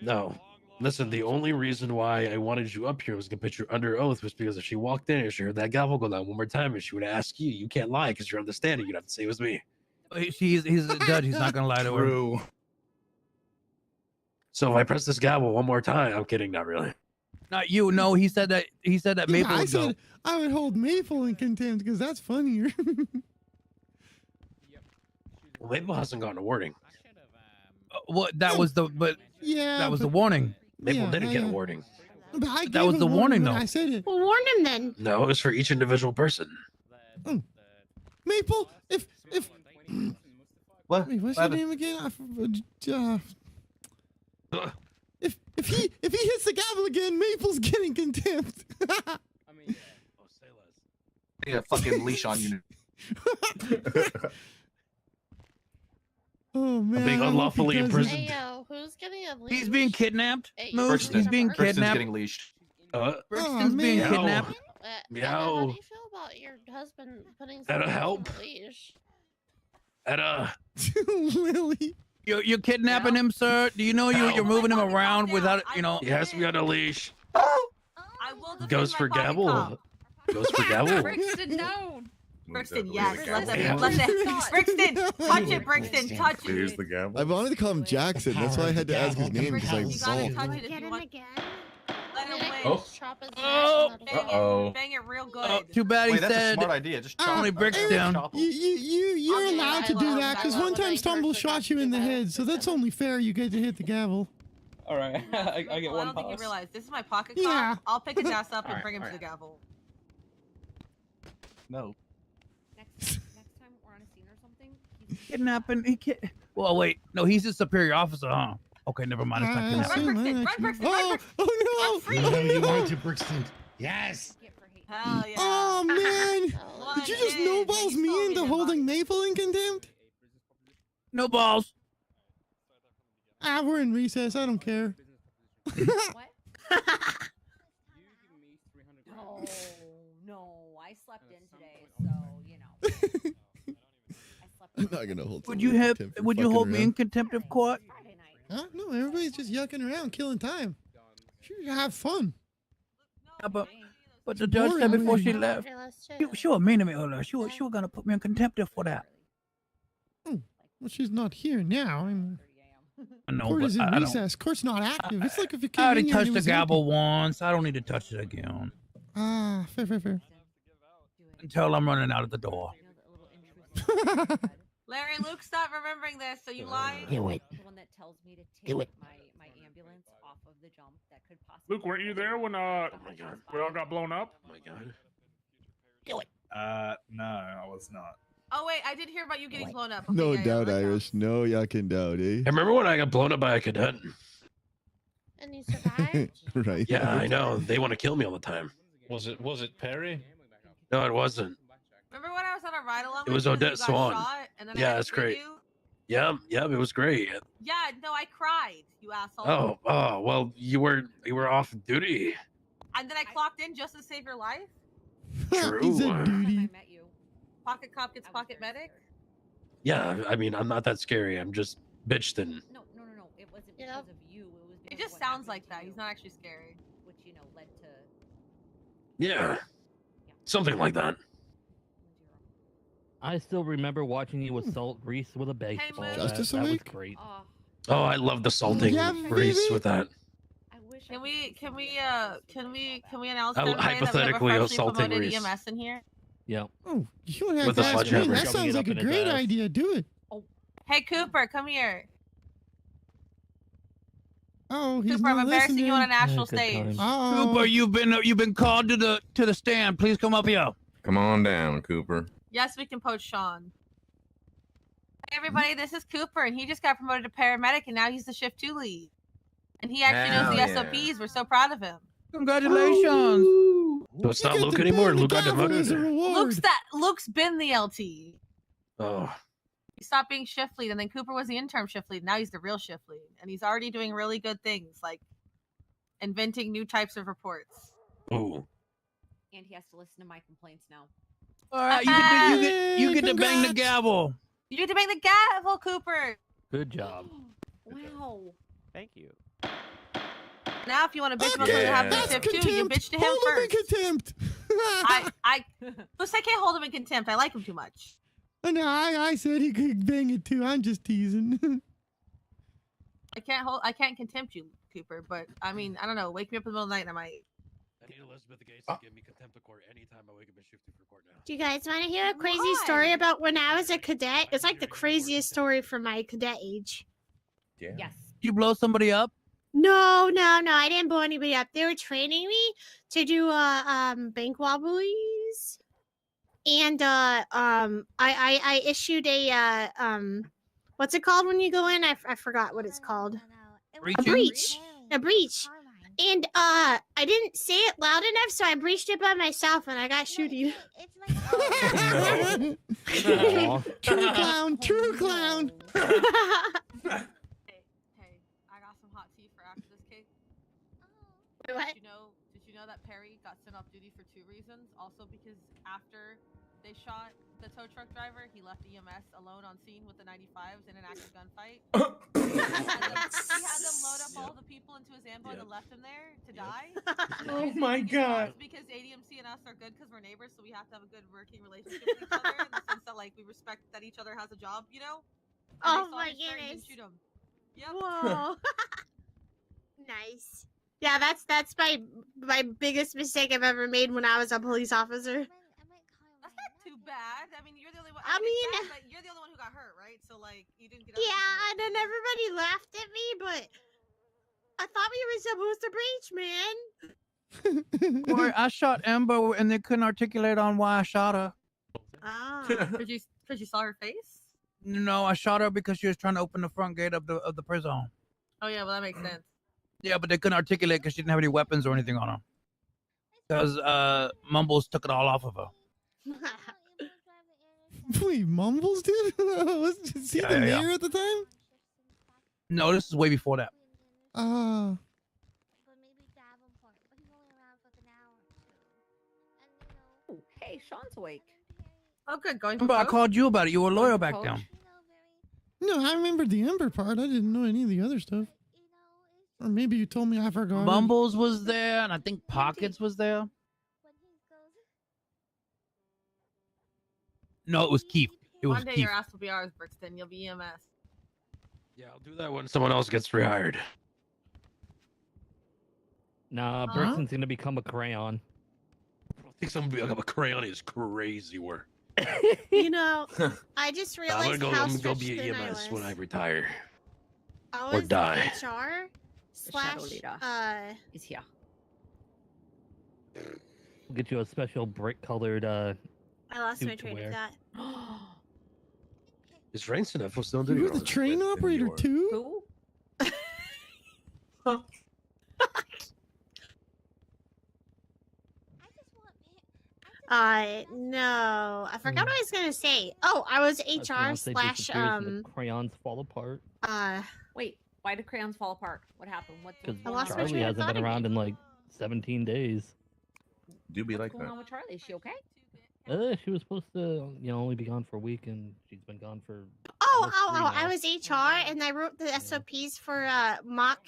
Speaker 5: No. Listen, the only reason why I wanted you up here was to put you under oath was because if she walked in and she heard that gavel go down one more time and she would ask you, you can't lie because you're on the stand and you'd have to say it was me.
Speaker 21: He's a judge. He's not gonna lie to her.
Speaker 5: So if I press this gavel one more time, I'm kidding, not really.
Speaker 21: Not you. No, he said that. He said that Maple
Speaker 11: I
Speaker 21: would go.
Speaker 11: said I would hold Maple in contempt because that's funnier.
Speaker 5: Well, Maple hasn't gotten a warning.
Speaker 21: What? That was the. But
Speaker 11: yeah,
Speaker 21: that was the
Speaker 11: but-
Speaker 21: warning.
Speaker 5: Maple
Speaker 11: Yeah,
Speaker 5: didn't get a
Speaker 11: yeah.
Speaker 5: warning.
Speaker 11: But I
Speaker 21: That
Speaker 11: gave
Speaker 21: was
Speaker 11: a
Speaker 21: the warning,
Speaker 11: when
Speaker 21: though.
Speaker 11: I said it.
Speaker 6: Well, warn him then.
Speaker 5: No, it was for each individual person.
Speaker 11: Maple, if
Speaker 12: what?
Speaker 11: Wait, what's your name again? If he hits the gavel again, Maple's getting contempt.
Speaker 12: Need a fucking leash on you.
Speaker 11: Oh man,
Speaker 5: being
Speaker 11: I hope he
Speaker 5: unlawfully
Speaker 11: doesn't.
Speaker 5: imprisoned.
Speaker 9: Hey, yo, who's getting a leash?
Speaker 21: He's being kidnapped.
Speaker 9: Hey,
Speaker 21: Moose,
Speaker 12: Brixton.
Speaker 21: he's being
Speaker 12: Brixton's
Speaker 21: kidnapped.
Speaker 12: getting leashed.
Speaker 21: Brixton's being
Speaker 11: man.
Speaker 21: kidnapped.
Speaker 9: Emma, how
Speaker 5: Meow.
Speaker 9: do you feel about your husband putting
Speaker 5: That'll
Speaker 9: someone
Speaker 5: help.
Speaker 9: on a leash?
Speaker 5: Etta,
Speaker 11: Lily.
Speaker 21: You're kidnapping him, sir. Do you know you're moving him around without
Speaker 5: he has to be on a leash.
Speaker 22: I will defend
Speaker 5: Goes
Speaker 22: my
Speaker 5: for
Speaker 22: pocket
Speaker 5: gavel.
Speaker 22: cop.
Speaker 5: Goes for gavel.
Speaker 22: Brixton, no. Brixton,
Speaker 10: Here's
Speaker 22: yes.
Speaker 10: the
Speaker 22: Let's
Speaker 10: gavel.
Speaker 22: it. Brixton, touch it, Brixton, touch it.
Speaker 10: Here's the gavel.
Speaker 4: I wanted to call him Jackson. That's why I had to ask his name because I
Speaker 22: You gotta
Speaker 4: balked.
Speaker 22: touch it if you want. Let him win.
Speaker 10: Oh.
Speaker 21: Oh.
Speaker 10: Uh-oh.
Speaker 22: Bang it real good.
Speaker 21: Oh, too bad he
Speaker 12: Wait, that's a
Speaker 21: said
Speaker 12: smart idea. Just chop
Speaker 21: only
Speaker 12: it.
Speaker 21: bricks
Speaker 12: Just
Speaker 21: down.
Speaker 12: chop 'em.
Speaker 11: You're allowed to do
Speaker 22: love
Speaker 11: that because
Speaker 22: that.
Speaker 11: one time Stumble shot you in the head, so that's only fair. You get to hit the gavel.
Speaker 13: All right, I get
Speaker 22: Well, I
Speaker 13: one
Speaker 22: don't think you
Speaker 13: pass.
Speaker 22: realize this is my pocket
Speaker 11: Yeah.
Speaker 22: cop. I'll pick his ass up and
Speaker 13: Alright,
Speaker 22: bring him to
Speaker 13: alright.
Speaker 22: the gavel.
Speaker 12: No.
Speaker 2: Next time we're on a scene or something, he's
Speaker 21: Kidnapping. Well, wait. No, he's a superior officer, huh? Okay, never mind. It's not kidnapping.
Speaker 11: Oh no!
Speaker 17: You wanted to, Brixton. Yes.
Speaker 22: Hell yeah.
Speaker 11: Oh man!
Speaker 22: Well,
Speaker 11: Did you
Speaker 22: I
Speaker 11: just
Speaker 22: did,
Speaker 11: no
Speaker 22: but
Speaker 11: balls
Speaker 22: you
Speaker 11: me
Speaker 22: told me
Speaker 11: into
Speaker 22: to
Speaker 11: holding Maple in contempt?
Speaker 21: No balls.
Speaker 11: We're in recess. I don't care.
Speaker 2: what? No, I slept in today, so you know.
Speaker 11: I'm not gonna hold.
Speaker 21: Would
Speaker 11: someone
Speaker 21: you
Speaker 11: in
Speaker 21: have?
Speaker 11: contempt for
Speaker 21: Would you
Speaker 11: fucking
Speaker 21: hold me in
Speaker 11: around.
Speaker 21: contempt of court?
Speaker 11: Huh? No, everybody's just yucking around, killing time. Sure, you have fun.
Speaker 21: But the
Speaker 11: It's
Speaker 21: judge said
Speaker 11: boring
Speaker 21: before
Speaker 11: when
Speaker 21: she
Speaker 11: you-
Speaker 21: left, she was mean to me earlier. She was gonna put me in contempt for that.
Speaker 11: Oh, well, she's not here now.
Speaker 21: I know,
Speaker 11: Court
Speaker 21: but
Speaker 11: is in
Speaker 21: I don't.
Speaker 11: recess. Court's not active. It's like if you
Speaker 21: I
Speaker 11: came
Speaker 21: already
Speaker 11: in here and
Speaker 21: touched
Speaker 11: it
Speaker 21: the
Speaker 11: was
Speaker 21: gavel once. I don't need to touch it again
Speaker 11: fair.
Speaker 21: until I'm running out of the door.
Speaker 22: Larry, Luke, stop remembering this. So you lied.
Speaker 2: The one that tells me to take my ambulance off of the jump that could possibly.
Speaker 16: Luke, weren't you there when we all got blown up?
Speaker 5: Oh my god.
Speaker 22: Do it.
Speaker 3: No, I was not.
Speaker 22: Oh wait, I did hear about you getting blown up. Okay,
Speaker 4: No
Speaker 22: yeah,
Speaker 4: doubt,
Speaker 22: yeah,
Speaker 4: Irish. No yucking doubt, eh?
Speaker 5: I remember when I got blown up by a cadet.
Speaker 9: And you survived?
Speaker 4: Right.
Speaker 5: Yeah, I know. They want to kill me all the time.
Speaker 20: Was it Perry?
Speaker 5: No, it wasn't.
Speaker 22: Remember when I was on a ride along?
Speaker 5: It was
Speaker 22: with you and
Speaker 5: Odette
Speaker 22: you got
Speaker 5: Swan.
Speaker 22: shot, and then I
Speaker 5: Yeah,
Speaker 22: had to
Speaker 5: that's
Speaker 22: shoot
Speaker 5: great.
Speaker 22: you?
Speaker 5: Yeah, it was great.
Speaker 22: Yeah, no, I cried, you asshole.
Speaker 5: Oh, well, you were off duty.
Speaker 22: And then I clocked in just to save your life.
Speaker 5: True.
Speaker 11: duty.
Speaker 22: Pocket cop gets pocket medic.
Speaker 5: Yeah, I mean, I'm not that scary. I'm just bitched and
Speaker 2: No. It wasn't because of you. It was.
Speaker 22: It just sounds like that. He's not actually scary.
Speaker 2: Which led to.
Speaker 5: yeah, something like that.
Speaker 8: I still remember watching you assault Reese with a baseball.
Speaker 22: Moose.
Speaker 11: Justice
Speaker 8: that was
Speaker 11: Awake?
Speaker 8: great.
Speaker 5: Oh, I love the salting
Speaker 11: Yeah,
Speaker 5: race
Speaker 11: baby.
Speaker 5: with that.
Speaker 22: Can we announce
Speaker 5: I-
Speaker 22: to everybody that we have a
Speaker 5: hypothetically,
Speaker 22: freshly
Speaker 5: assaulting
Speaker 22: promoted
Speaker 5: Reese.
Speaker 22: EMS in here?
Speaker 8: Yeah.
Speaker 11: Oh, you don't have
Speaker 5: With
Speaker 11: to
Speaker 5: the
Speaker 11: ask me.
Speaker 5: sledgehammer.
Speaker 11: That
Speaker 8: Shoving
Speaker 11: sounds
Speaker 8: it
Speaker 11: like
Speaker 8: up
Speaker 11: a
Speaker 8: in his
Speaker 11: great
Speaker 8: ass.
Speaker 11: idea. Do it.
Speaker 22: Hey Cooper, come here.
Speaker 11: Oh, he's
Speaker 22: Cooper, I'm
Speaker 11: not
Speaker 22: embarrassing you on a
Speaker 11: listening.
Speaker 22: national
Speaker 8: Good
Speaker 22: stage.
Speaker 8: times.
Speaker 11: Oh,
Speaker 21: Cooper, you've been called to the stand. Please come up here.
Speaker 18: Come on down, Cooper.
Speaker 22: Yes, we can poach Sean. Hey everybody, this is Cooper, and he just got promoted to paramedic, and now he's the shift 2 lead. And he actually knows the
Speaker 18: Hell yeah.
Speaker 22: SOPs. We're so proud of him.
Speaker 21: Congratulations.
Speaker 5: So it's not
Speaker 11: You get
Speaker 5: Luke
Speaker 11: to
Speaker 5: anymore.
Speaker 11: bang the
Speaker 5: Luke got
Speaker 11: gavel
Speaker 5: demoted.
Speaker 11: as a reward.
Speaker 22: Luke's been the LT.
Speaker 5: Oh,
Speaker 22: He stopped being shift lead, and then Cooper was the interim shift lead. Now he's the real shift lead, and he's already doing really good things like inventing new types of reports.
Speaker 5: ooh.
Speaker 2: And he has to listen to my complaints now.
Speaker 21: All right, you get to bang the
Speaker 11: Congrats.
Speaker 22: Ah!
Speaker 21: gavel.
Speaker 22: You get to make the gavel, Cooper.
Speaker 8: Good job.
Speaker 2: Wow.
Speaker 1: Thank you.
Speaker 22: Now, if you want to bitch about
Speaker 11: Okay,
Speaker 22: something that happens
Speaker 11: that's
Speaker 22: to shift 2, you
Speaker 11: contempt.
Speaker 22: bitch to him
Speaker 11: Hold him in
Speaker 22: first.
Speaker 11: contempt.
Speaker 22: Listen, I can't hold him in contempt. I like him too much.
Speaker 11: No, I said he could bang it too. I'm just teasing.
Speaker 22: I can't contempt you, Cooper. But I mean, I don't know. Wake me up in the middle of the night, and I might.
Speaker 5: I need Elizabeth Gates to give me contempt of court anytime I wake up and shift for court now.
Speaker 6: Do you guys want to hear a crazy story about when I was a cadet? It's like the craziest story from my cadet age.
Speaker 18: Yeah.
Speaker 2: Yes.
Speaker 21: You blow somebody up?
Speaker 6: No, I didn't blow anybody up. They were training me to do bank robberies, and I issued a what's it called when you go in? I forgot what it's called. A breach. And I didn't say it loud enough, so I breached it by myself, and I got shooting.
Speaker 11: True clown. True clown.
Speaker 22: Hey, I got some hot tea for after this cake.
Speaker 6: What?
Speaker 22: Did you know that Perry got sent off duty for 2 reasons? Also because after they shot the tow truck driver, he left EMS alone on scene with the 95s in an active gunfight. he had them load up all the people into his ambulance and left him there to die.
Speaker 21: Oh my God.
Speaker 22: Because ADMC and us are good because we're neighbors, so we have to have a good working relationship with each other in the sense that like we respect that each other has a job, you know? And
Speaker 6: Oh
Speaker 22: they saw
Speaker 6: my
Speaker 22: his shirt and didn't
Speaker 6: goodness.
Speaker 22: shoot him. Yep.
Speaker 6: Whoa. Nice. Yeah, that's my biggest mistake I've ever made when I was a police officer.
Speaker 22: That's not too bad. I mean, you're the only one.
Speaker 6: I mean-
Speaker 22: it's bad, but you're the only one who got hurt, right? So like, you didn't get.
Speaker 6: Yeah, and then everybody laughed at me, but I thought we were supposed to breach, man.
Speaker 21: Boy, I shot Ember and they couldn't articulate on why I shot her.
Speaker 6: Ah.
Speaker 22: Because you saw her face?
Speaker 21: No, I shot her because she was trying to open the front gate of the prison.
Speaker 22: Oh yeah, well that makes sense.
Speaker 21: Yeah, but they couldn't articulate because she didn't have any weapons or anything on her. Because Mumbles took it all off of her.
Speaker 11: Wait, Mumbles did? Was he the mayor at the time?
Speaker 21: No, this is way before that.
Speaker 11: Ah.
Speaker 2: Oh, hey, Sean's awake.
Speaker 22: Oh, good. Going.
Speaker 21: Remember, I called you about it. You were loyal back
Speaker 2: Coach?
Speaker 21: then.
Speaker 11: No, I remember the Ember part. I didn't know any of the other stuff. Or maybe you told me I forgot.
Speaker 21: Mumbles was there, and I think Pockets was there. No, it was Keith. It was
Speaker 22: One day
Speaker 21: Keith.
Speaker 22: your ass will be ours, Brixton. You'll be EMS.
Speaker 5: Yeah, I'll do that when someone else gets rehired.
Speaker 8: Nah, Brixton's gonna become a crayon.
Speaker 5: I think someone become a crayon is crazy work.
Speaker 6: You know, I just
Speaker 5: I'm
Speaker 6: realized
Speaker 5: gonna
Speaker 6: how
Speaker 5: go
Speaker 6: stretched
Speaker 5: be
Speaker 6: thin
Speaker 5: an
Speaker 6: I
Speaker 5: EMS
Speaker 6: was.
Speaker 5: when I retire.
Speaker 6: I
Speaker 5: or
Speaker 6: was
Speaker 5: die.
Speaker 6: HR slash
Speaker 2: leader is here.
Speaker 8: We'll get you a special brick-colored
Speaker 6: I lost my
Speaker 8: suit to
Speaker 6: train
Speaker 8: wear.
Speaker 6: of thought.
Speaker 5: Is Rainson still doing
Speaker 11: You're the train operator too?
Speaker 2: Who?
Speaker 6: No, I forgot what I was gonna say. Oh, I was HR slash
Speaker 8: The crayons fall apart.
Speaker 2: Wait, why did crayons fall apart? What happened? What's
Speaker 8: Because
Speaker 2: going on?
Speaker 8: Charlie hasn't been around in like 17 days.
Speaker 18: Do be like
Speaker 2: What's going
Speaker 18: that.
Speaker 2: on with Charlie? Is she okay?
Speaker 8: She was supposed to, only be gone for a week, and she's been gone for.
Speaker 6: Oh,
Speaker 8: almost 3
Speaker 6: I
Speaker 8: now.
Speaker 6: was HR and I wrote the SOPs for mock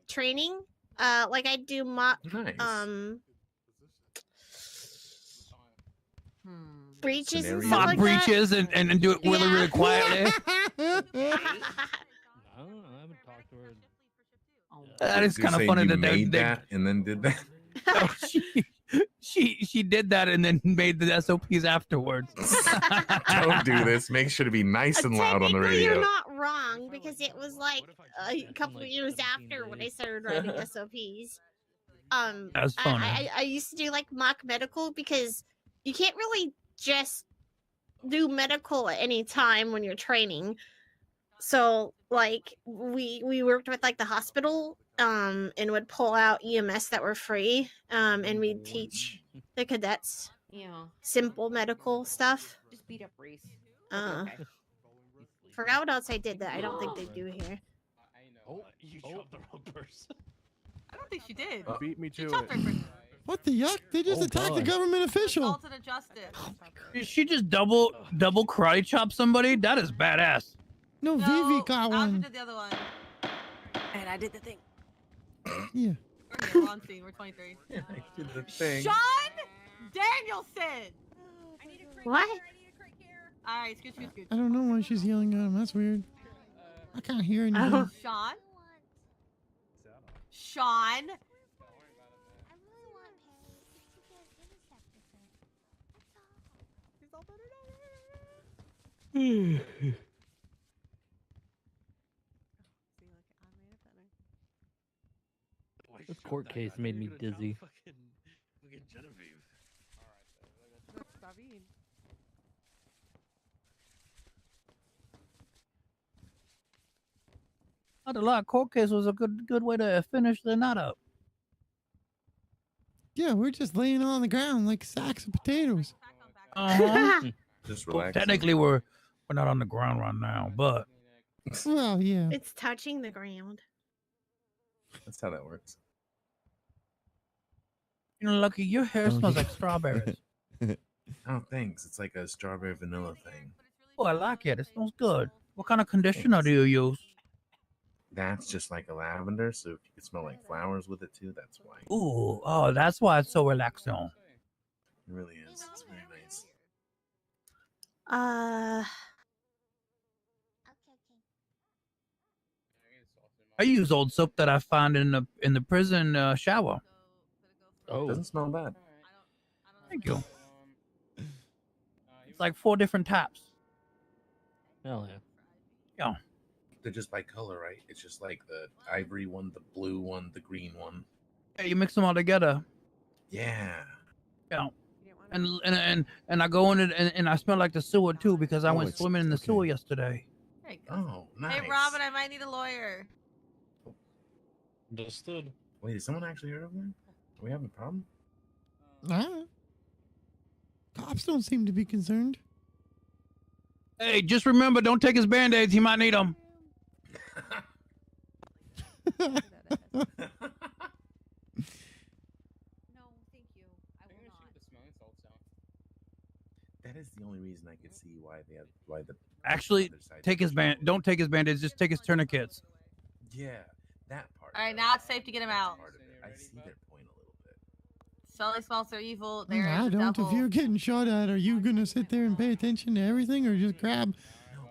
Speaker 6: training. Like I do mock breaches and stuff
Speaker 21: Mock
Speaker 6: like
Speaker 21: breaches and do it really, really quietly. That is
Speaker 18: Did you
Speaker 21: kind of
Speaker 18: say
Speaker 21: funny
Speaker 18: you
Speaker 21: that
Speaker 18: made
Speaker 21: they
Speaker 18: that and then did that.
Speaker 21: she did that and then made the SOPs afterwards.
Speaker 18: Don't do this. Make sure to be nice and loud on the
Speaker 6: Technically,
Speaker 18: radio.
Speaker 6: you're not wrong because it was like a couple of years after when I started writing SOPs.
Speaker 21: That's funny.
Speaker 6: I used to do like mock medical because you can't really just do medical at any time when you're training. So like we worked with like the hospital and would pull out EMS that were free and we'd teach the cadets simple medical stuff.
Speaker 2: Just beat up Reese.
Speaker 6: Forgot what else I did that I don't think they do here.
Speaker 5: You shot the wrong person.
Speaker 22: I don't think she did.
Speaker 3: Beat me
Speaker 22: She
Speaker 3: to
Speaker 22: chopped
Speaker 3: it.
Speaker 22: her.
Speaker 11: What the yuck? They just attacked the government official.
Speaker 22: Assaulted a justice.
Speaker 21: Did she just double karate chop somebody? That is badass.
Speaker 11: No, Vivi got
Speaker 22: Alfred
Speaker 11: one.
Speaker 22: did the other one. And I did the thing.
Speaker 11: Yeah.
Speaker 22: We're on scene. We're 23.
Speaker 18: I did the thing.
Speaker 22: Sean Danielson.
Speaker 6: What?
Speaker 22: All right, scoot.
Speaker 11: I don't know why she's yelling at him. That's weird. I can't hear anything.
Speaker 22: Sean.
Speaker 8: This court case made me dizzy.
Speaker 21: The law court case was a good way to finish the night up.
Speaker 11: Yeah, we're just laying on the ground like sacks of potatoes.
Speaker 18: Just
Speaker 21: Well,
Speaker 18: relax.
Speaker 21: technically, we're not on the ground right now, but
Speaker 11: Well, yeah.
Speaker 6: It's touching the ground.
Speaker 18: That's how that works.
Speaker 21: you know, Lucky, your hair smells like strawberries.
Speaker 18: Oh, thanks. It's like a strawberry vanilla thing.
Speaker 21: Oh, I like it. It smells good. What kind of conditioner do you use?
Speaker 18: That's just like a lavender, so if you could smell like flowers with it too, that's why.
Speaker 21: Ooh, oh, that's why it's so relaxing.
Speaker 18: It really is. It's very nice.
Speaker 21: I use old soap that I find in the prison shower.
Speaker 18: Oh, doesn't smell bad.
Speaker 21: Thank you. It's like 4 different types.
Speaker 8: Hell yeah.
Speaker 21: Yeah.
Speaker 18: They're just by color, right? It's just like the ivory one, the blue one, the green one.
Speaker 21: Yeah, you mix them all together.
Speaker 18: Yeah.
Speaker 21: Yeah. and I go in it and I smell like the sewer too because I went
Speaker 4: it's-
Speaker 21: swimming in the sewer yesterday.
Speaker 22: There you go.
Speaker 18: Oh, nice.
Speaker 22: Hey, Robin, I might need a lawyer.
Speaker 20: Understood.
Speaker 18: Wait, is someone actually hurt over there? Are we having a problem?
Speaker 11: Cops don't seem to be concerned.
Speaker 21: Hey, just remember, don't take his band-aids. He might need them.
Speaker 18: That is the only reason I could see why the
Speaker 21: Actually,
Speaker 18: other side
Speaker 21: take his band. Don't take his band-aids. Just take his tourniquets.
Speaker 18: Yeah, that part.
Speaker 22: All right, now it's safe to get him out.
Speaker 18: I see their point a little bit.
Speaker 22: Smelly smells are evil. There
Speaker 11: I
Speaker 22: is the
Speaker 11: don't.
Speaker 22: devil.
Speaker 11: If you're getting shot at, are you gonna sit there and pay attention to everything, or just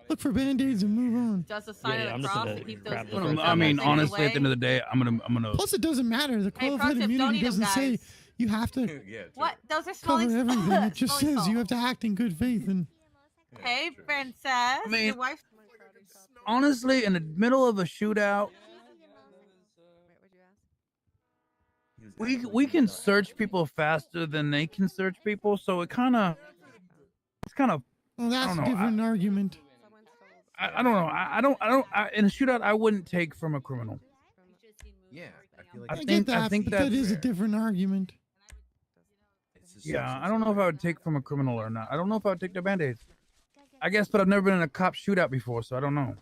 Speaker 11: look for band-aids and move on?
Speaker 22: Just a sign of the cross to keep those evil
Speaker 21: I mean,
Speaker 22: things
Speaker 21: honestly,
Speaker 22: away.
Speaker 21: at the end of the day, I'm gonna.
Speaker 11: Plus, it doesn't matter. The
Speaker 22: Hey, pro
Speaker 11: qualified
Speaker 22: tip, don't
Speaker 11: immunity
Speaker 22: eat 'em,
Speaker 11: doesn't say
Speaker 22: guys.
Speaker 11: you have to
Speaker 22: What? Those are
Speaker 11: cover
Speaker 22: smelly
Speaker 11: everything. It just
Speaker 22: smelly
Speaker 11: says you have
Speaker 22: salts.
Speaker 11: to act in good faith. And
Speaker 22: Hey, princess.
Speaker 21: mean-
Speaker 22: Your wife.
Speaker 21: Honestly, in the middle of a shootout, we can search people faster than they can search people. So it's kind of.
Speaker 11: well,
Speaker 21: I
Speaker 11: that's
Speaker 21: don't
Speaker 11: a
Speaker 21: know.
Speaker 11: different argument.
Speaker 21: I don't know. I don't. In a shootout, I wouldn't take from a criminal.
Speaker 18: Yeah, I feel like
Speaker 11: I get that,
Speaker 21: I think
Speaker 11: but
Speaker 21: that's
Speaker 11: that is a different argument.
Speaker 21: Yeah, I don't know if I would take from a criminal or not. I don't know if I would take their band-aids. I guess, but I've never been in a cop shootout before, so I don't know.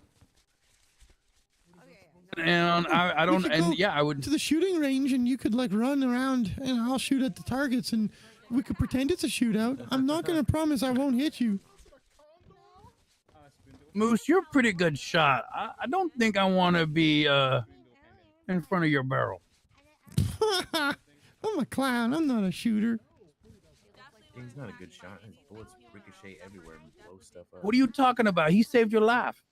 Speaker 21: And I
Speaker 11: We
Speaker 21: don't.
Speaker 11: could
Speaker 21: And
Speaker 11: go
Speaker 21: yeah, I would.
Speaker 11: to the shooting range, and you could like run around, and I'll shoot at the targets, and we could pretend it's a shootout. I'm not gonna promise I won't hit you.
Speaker 21: Moose, you're a pretty good shot. I don't think I want to be in front of your barrel.
Speaker 11: I'm a clown. I'm not a shooter.
Speaker 18: he's not a good shot. His bullets ricochet everywhere and blow stuff up.
Speaker 21: What are you talking about? He saved your life.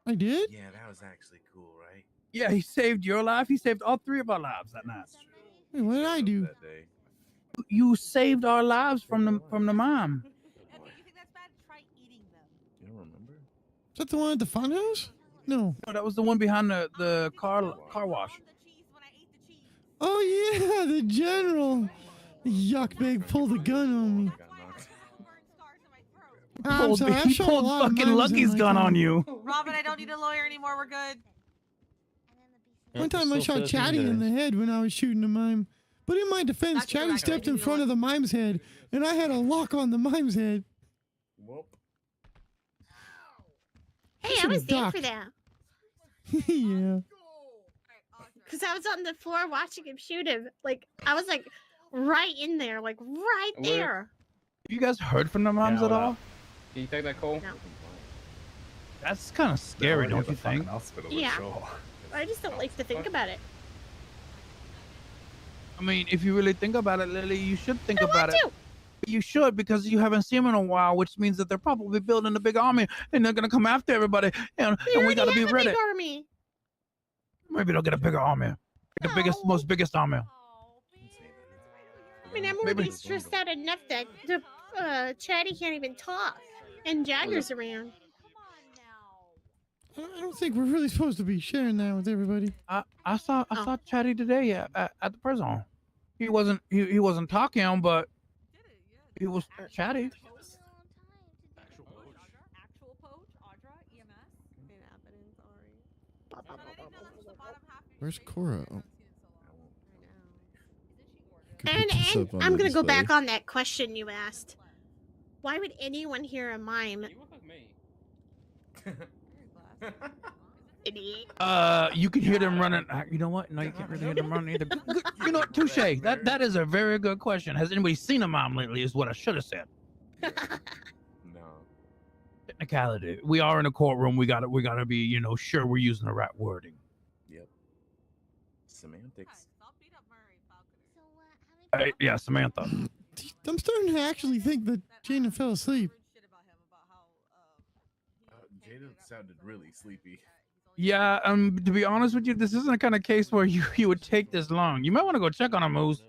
Speaker 11: I did?
Speaker 18: Yeah, that was actually cool, right?
Speaker 21: Yeah, he saved your life. He saved all three of our lives that night.
Speaker 11: Hey, what did I do?
Speaker 18: That day.
Speaker 21: You saved our lives from the mom.
Speaker 18: You don't remember?
Speaker 11: Is that the one at the funhouse? No.
Speaker 21: No, that was the one behind the car wash.
Speaker 11: Oh yeah, the general. Yuckbag pulled a gun on me. I'm sorry, I
Speaker 21: He
Speaker 11: shot a
Speaker 21: pulled
Speaker 11: lot of
Speaker 21: fucking
Speaker 11: mimes in
Speaker 21: Lucky's
Speaker 11: my
Speaker 21: gun
Speaker 11: time.
Speaker 21: on you.
Speaker 22: Robin, I don't need a lawyer anymore. We're good.
Speaker 11: One time I shot Chatty in the head when I was shooting a mime. But in my defense, Chatty stepped in front of the mime's head, and I had a lock on the mime's head.
Speaker 6: Hey, I was there for that.
Speaker 11: Yeah.
Speaker 6: Because I was on the floor watching him shoot him. Like, I was like right in there, like right there.
Speaker 21: You guys heard from the moms at all?
Speaker 13: Can you take that call?
Speaker 6: No.
Speaker 21: That's kind of scary, don't you think?
Speaker 6: Yeah. I just don't like to think about it.
Speaker 21: I mean, if you really think about it, Lily, you should think
Speaker 6: I
Speaker 21: about
Speaker 6: want
Speaker 21: it.
Speaker 6: to.
Speaker 21: You should, because you haven't seen them in a while, which means that they're probably building a big army and they're gonna come after everybody, and we gotta be
Speaker 6: have a
Speaker 21: ready.
Speaker 6: big army.
Speaker 21: Maybe they'll get a bigger army, the biggest army.
Speaker 6: I mean, I'm already stressed out enough that the Chatty can't even talk, and Jagger's around.
Speaker 11: I don't think we're really supposed to be sharing that with everybody.
Speaker 21: I saw Chatty today at the prison. He wasn't talking, but he was chatty.
Speaker 4: Where's Cora? Oh.
Speaker 6: And
Speaker 4: this up on
Speaker 6: I'm
Speaker 4: the
Speaker 6: gonna go
Speaker 4: display.
Speaker 6: back on that question you asked. Why would anyone hear a mime? Idiot.
Speaker 21: You can hear them running. You know what? No, you can't really hear them running either. Good. You know what? Touche. That is a very good question. Has anybody seen a mom lately? Is what I should have said.
Speaker 18: No.
Speaker 21: Technicality. We are in a courtroom. We gotta be, sure we're using the right wording.
Speaker 18: Yep. Semantics.
Speaker 21: Yeah, Samantha.
Speaker 11: I'm starting to actually think that Jaina fell asleep.
Speaker 18: Jada sounded really sleepy.
Speaker 21: Yeah. To be honest with you, this isn't the kind of case where you would take this long. You might want to go check on her, Moose.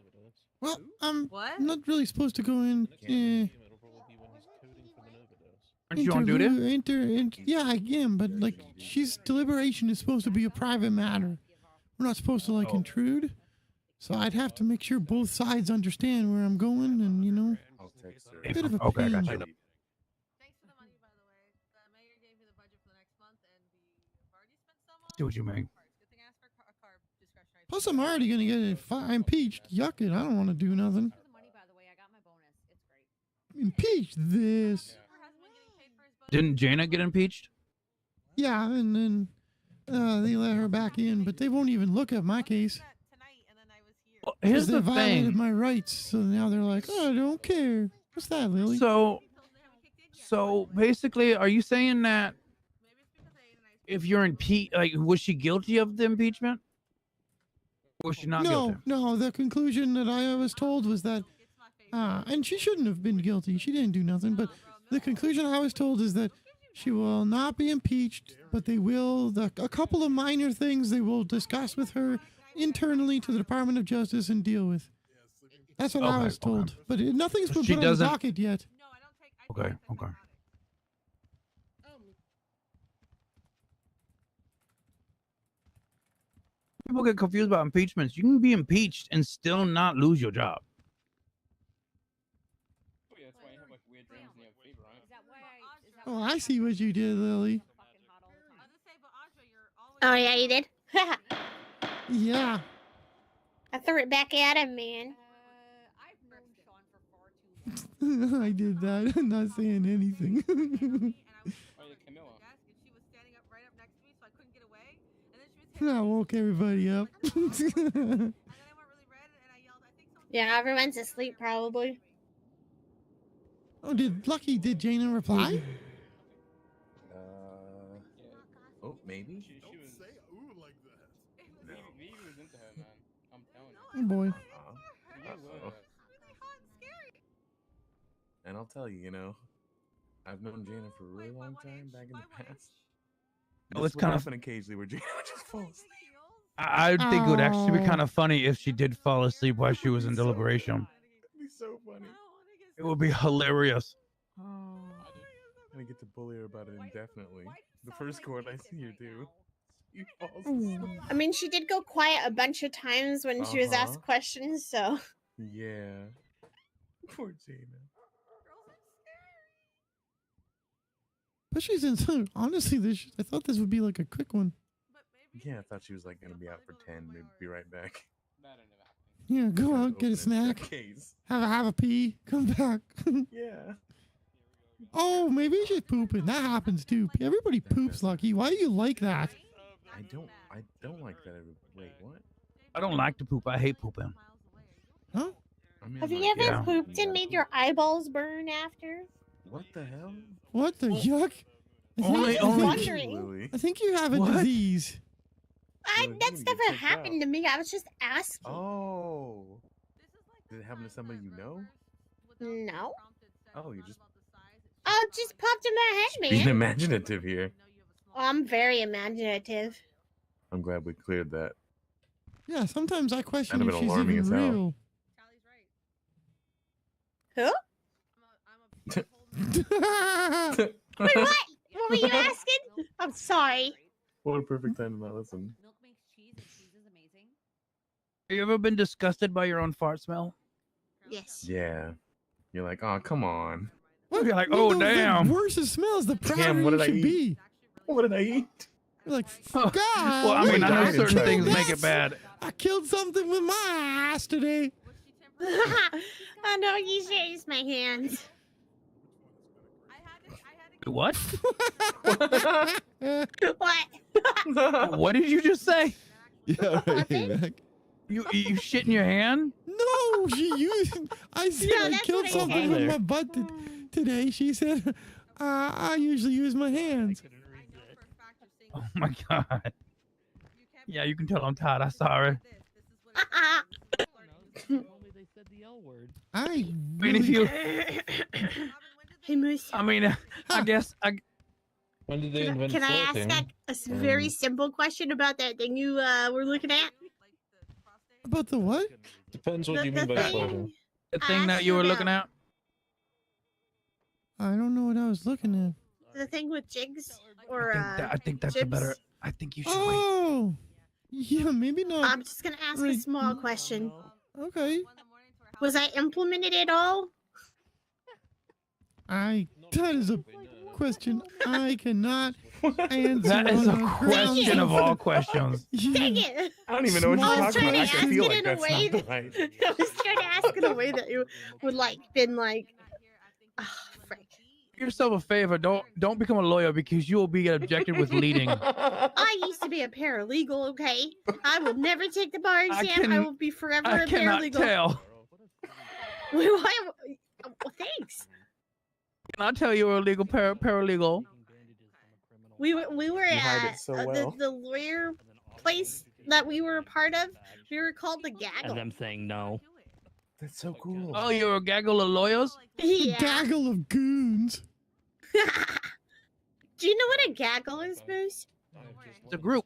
Speaker 11: Well, I'm not really supposed to go in.
Speaker 21: Aren't you on duty?
Speaker 11: Yeah, I am, but like, she's deliberation is supposed to be a private matter. We're not supposed to intrude. So I'd have to make sure both sides understand where I'm going, and
Speaker 18: text her.
Speaker 11: Bit of a
Speaker 17: Okay, I got
Speaker 11: pain.
Speaker 17: you.
Speaker 22: Thanks for the money, by the way. The mayor gave me the budget for the next month, and we've already spent some on
Speaker 17: See what you mean.
Speaker 22: parts. Good thing I asked for a carb discretionary.
Speaker 11: Plus, I'm already gonna get impeached. Yuck it! I don't want to do nothing.
Speaker 2: For the money, by the way, I got my bonus. It's great.
Speaker 11: Impeach this.
Speaker 21: Didn't Jaina get impeached?
Speaker 11: Yeah, and then they let her back in, but they won't even look at my case.
Speaker 21: Well, here's
Speaker 11: They
Speaker 21: the
Speaker 11: violated
Speaker 21: thing.
Speaker 11: my rights, so now they're like, "Oh, I don't care." What's that, Lily?
Speaker 21: So basically, are you saying that if you're impeached, like, was she guilty of the impeachment? Or was she not guilty?
Speaker 11: No. The conclusion that I was told was that, and she shouldn't have been guilty. She didn't do nothing. But the conclusion I was told is that she will not be impeached, but they will. A couple of minor things they will discuss with her internally to the Department of Justice and deal with. That's what I was told. But nothing's been
Speaker 21: She
Speaker 11: put on the
Speaker 21: doesn't-
Speaker 11: docket yet.
Speaker 21: Okay. People get confused about impeachments. You can be impeached and still not lose your job.
Speaker 11: Oh, I see what you did, Lily.
Speaker 6: Oh yeah, you did.
Speaker 11: Yeah.
Speaker 6: I threw it back at him, man.
Speaker 11: I did that. I'm not saying anything. I woke everybody up.
Speaker 6: Yeah, everyone's asleep probably.
Speaker 11: Oh, did Jaina reply?
Speaker 18: Oh, maybe.
Speaker 11: Oh boy.
Speaker 18: Uh-oh. And I'll tell you, I've known Jaina for a really long time back in the past.
Speaker 21: Oh,
Speaker 18: This
Speaker 21: it's
Speaker 18: would
Speaker 21: kind of.
Speaker 18: happen occasionally where Jaina would just fall asleep.
Speaker 21: I would think it would actually be
Speaker 11: Oh.
Speaker 21: kind of funny if she did fall asleep while she was in deliberation.
Speaker 18: It'd be so funny.
Speaker 21: It would be hilarious.
Speaker 18: I'm gonna get to bully her about it indefinitely. The first court I see her do. She falls asleep.
Speaker 6: I mean, she did go quiet a bunch of times when she was
Speaker 18: Uh-huh.
Speaker 6: asked questions, so.
Speaker 18: Yeah. Poor Jaina.
Speaker 11: But she's in. Honestly, I thought this would be like a quick one.
Speaker 18: Yeah, I thought she was like gonna be out for 10, maybe be right back.
Speaker 11: Yeah, go out, get a
Speaker 18: Open
Speaker 11: snack,
Speaker 18: case.
Speaker 11: have a pee, come back.
Speaker 18: Yeah.
Speaker 11: Oh, maybe she's pooping. That happens too. Everybody poops, Lucky. Why do you like that?
Speaker 18: I don't like that. Wait, what?
Speaker 21: I don't like to poop. I hate pooping.
Speaker 11: Huh?
Speaker 18: I mean,
Speaker 6: Have
Speaker 18: I'm
Speaker 6: you
Speaker 18: like,
Speaker 6: ever
Speaker 18: yeah,
Speaker 6: pooped
Speaker 18: you
Speaker 6: and
Speaker 18: gotta
Speaker 6: made
Speaker 18: poop.
Speaker 6: your eyeballs burn after?
Speaker 18: What the hell?
Speaker 11: What the yuck?
Speaker 6: Wondering.
Speaker 11: I think you have a
Speaker 21: What?
Speaker 11: disease.
Speaker 6: That's never happened to me. I was just asking.
Speaker 18: Oh. Did it happen to somebody you know?
Speaker 6: No.
Speaker 18: Oh, you just
Speaker 6: Oh, it just popped in my head,
Speaker 18: being
Speaker 6: man.
Speaker 18: imaginative here.
Speaker 6: I'm very imaginative.
Speaker 18: I'm glad we cleared that.
Speaker 11: Yeah, sometimes I question
Speaker 18: That'd
Speaker 11: if
Speaker 18: have
Speaker 11: she's
Speaker 18: been alarming
Speaker 11: even
Speaker 18: as hell.
Speaker 11: real.
Speaker 6: Who? Wait, what? What were you asking? I'm sorry.
Speaker 18: What a perfect time to not listen.
Speaker 21: Have you ever been disgusted by your own fart smell?
Speaker 6: Yes.
Speaker 18: Yeah. You're like, oh, come on.
Speaker 21: You're like,
Speaker 11: No,
Speaker 21: oh,
Speaker 11: the
Speaker 21: damn.
Speaker 11: worse it smells, the prouder
Speaker 18: Damn, what
Speaker 11: you
Speaker 18: did I
Speaker 11: should
Speaker 18: eat?
Speaker 11: be.
Speaker 18: What did I eat?
Speaker 11: You're like, God.
Speaker 21: Well, I mean, I know certain things make it bad.
Speaker 11: I killed something with my ass today.
Speaker 6: I know you should use my hands.
Speaker 21: What?
Speaker 6: What?
Speaker 21: What did you just say?
Speaker 4: Yeah, right, Mac.
Speaker 21: You shit in your hand?
Speaker 11: No, she used. I said
Speaker 6: Yeah,
Speaker 11: I
Speaker 6: that's
Speaker 11: killed
Speaker 6: what I
Speaker 11: something
Speaker 6: said.
Speaker 11: with my butt today. She said, I usually use my hands.
Speaker 21: Oh my god. Yeah, you can tell I'm tired. I'm sorry.
Speaker 8: They said the L word.
Speaker 11: I
Speaker 21: mean, if you,
Speaker 6: Hey, Moose.
Speaker 21: I mean, I guess
Speaker 20: When did they invent
Speaker 6: Can I ask
Speaker 20: flirting?
Speaker 6: a very simple question about that thing you were looking at?
Speaker 11: About the what?
Speaker 20: Depends what
Speaker 6: The-
Speaker 20: you mean
Speaker 6: the
Speaker 20: by
Speaker 6: thing-
Speaker 20: flirting.
Speaker 21: the thing that you were looking at.
Speaker 11: I don't know what I was looking at.
Speaker 6: The thing with jigs or
Speaker 21: I think that's a
Speaker 6: jibs?
Speaker 21: better. I think you should wait.
Speaker 11: Oh, yeah, maybe not.
Speaker 6: I'm just gonna ask a
Speaker 11: Right.
Speaker 6: small question.
Speaker 11: Okay.
Speaker 6: Was I implemented at all?
Speaker 11: That is a question I cannot answer.
Speaker 21: That is a
Speaker 11: on the
Speaker 21: question
Speaker 11: grounds
Speaker 21: of all questions.
Speaker 6: Dang it!
Speaker 18: I don't even know what you're
Speaker 6: I was
Speaker 18: talking
Speaker 6: trying
Speaker 18: about.
Speaker 6: to
Speaker 18: I
Speaker 6: ask
Speaker 18: feel
Speaker 6: it
Speaker 18: like
Speaker 6: in a
Speaker 18: that's
Speaker 6: way
Speaker 18: not
Speaker 6: that
Speaker 18: right.
Speaker 6: I was trying to ask in a way that you would like been like, ah, frick.
Speaker 21: Do yourself a favor. Don't become a lawyer because you will be objected with leading.
Speaker 6: I used to be a paralegal. Okay, I will never take the bar exam. I
Speaker 21: can-
Speaker 6: will be forever
Speaker 21: I
Speaker 6: a
Speaker 21: cannot
Speaker 6: paralegal.
Speaker 21: tell.
Speaker 6: Well, thanks.
Speaker 21: Can I tell you're a legal paralegal?
Speaker 6: We were
Speaker 18: You hide
Speaker 6: at
Speaker 18: it so well.
Speaker 6: the lawyer place that we were a part of. We were called the
Speaker 8: And
Speaker 6: Gaggle.
Speaker 8: them saying no.
Speaker 18: That's so cool.
Speaker 21: Oh, you're a gaggle of lawyers?
Speaker 6: Yeah.
Speaker 11: Gaggle of goons.
Speaker 6: Do you know what a gaggle is, Moose?
Speaker 21: It's a group.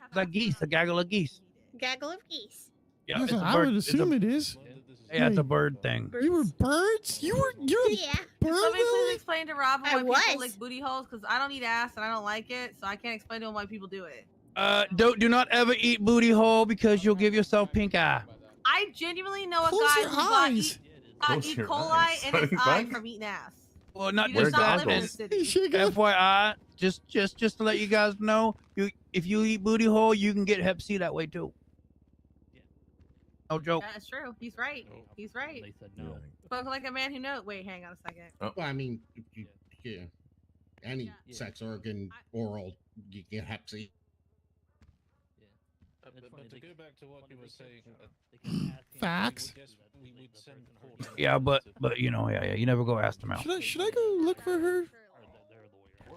Speaker 21: It's like geese, a gaggle of geese.
Speaker 6: Gaggle of geese.
Speaker 21: Yeah,
Speaker 11: That's
Speaker 21: it's
Speaker 11: what
Speaker 21: a
Speaker 11: I
Speaker 21: bird.
Speaker 11: would
Speaker 21: It's a-
Speaker 11: assume it is.
Speaker 21: Yeah, it's a bird thing.
Speaker 11: You were birds? You're
Speaker 6: Yeah.
Speaker 11: bird
Speaker 22: Somebody please
Speaker 11: Lily?
Speaker 22: explain to Rob
Speaker 6: I
Speaker 22: why people
Speaker 6: was.
Speaker 22: lick booty holes, because I don't eat ass and I don't like it, so I can't explain to him why people do it.
Speaker 21: Do not ever eat booty hole because you'll give yourself pink eye.
Speaker 22: I genuinely know a
Speaker 11: Close
Speaker 22: guy
Speaker 11: your
Speaker 22: who got
Speaker 11: eyes.
Speaker 22: got E.
Speaker 18: Close your
Speaker 22: coli
Speaker 18: eyes.
Speaker 22: in his
Speaker 18: What?
Speaker 22: eye from eating ass.
Speaker 21: Well, not
Speaker 22: He
Speaker 21: just
Speaker 22: does not
Speaker 21: that.
Speaker 22: live in
Speaker 21: And
Speaker 22: the city.
Speaker 21: FYI, just to let you guys know, if you eat booty hole, you can get Hep C that way too. No joke.
Speaker 22: That's true. He's right. He's right.
Speaker 8: They said no.
Speaker 22: Spoke like a man who knows. Wait, hang on a second.
Speaker 17: Well, I mean, yeah, any sex organ, oral, you get Hep C.
Speaker 20: But to go back to what you were saying,
Speaker 11: Facts.
Speaker 20: we would send court.
Speaker 21: Yeah, but you know, yeah, you never go ask them out.
Speaker 11: Should I go look for her?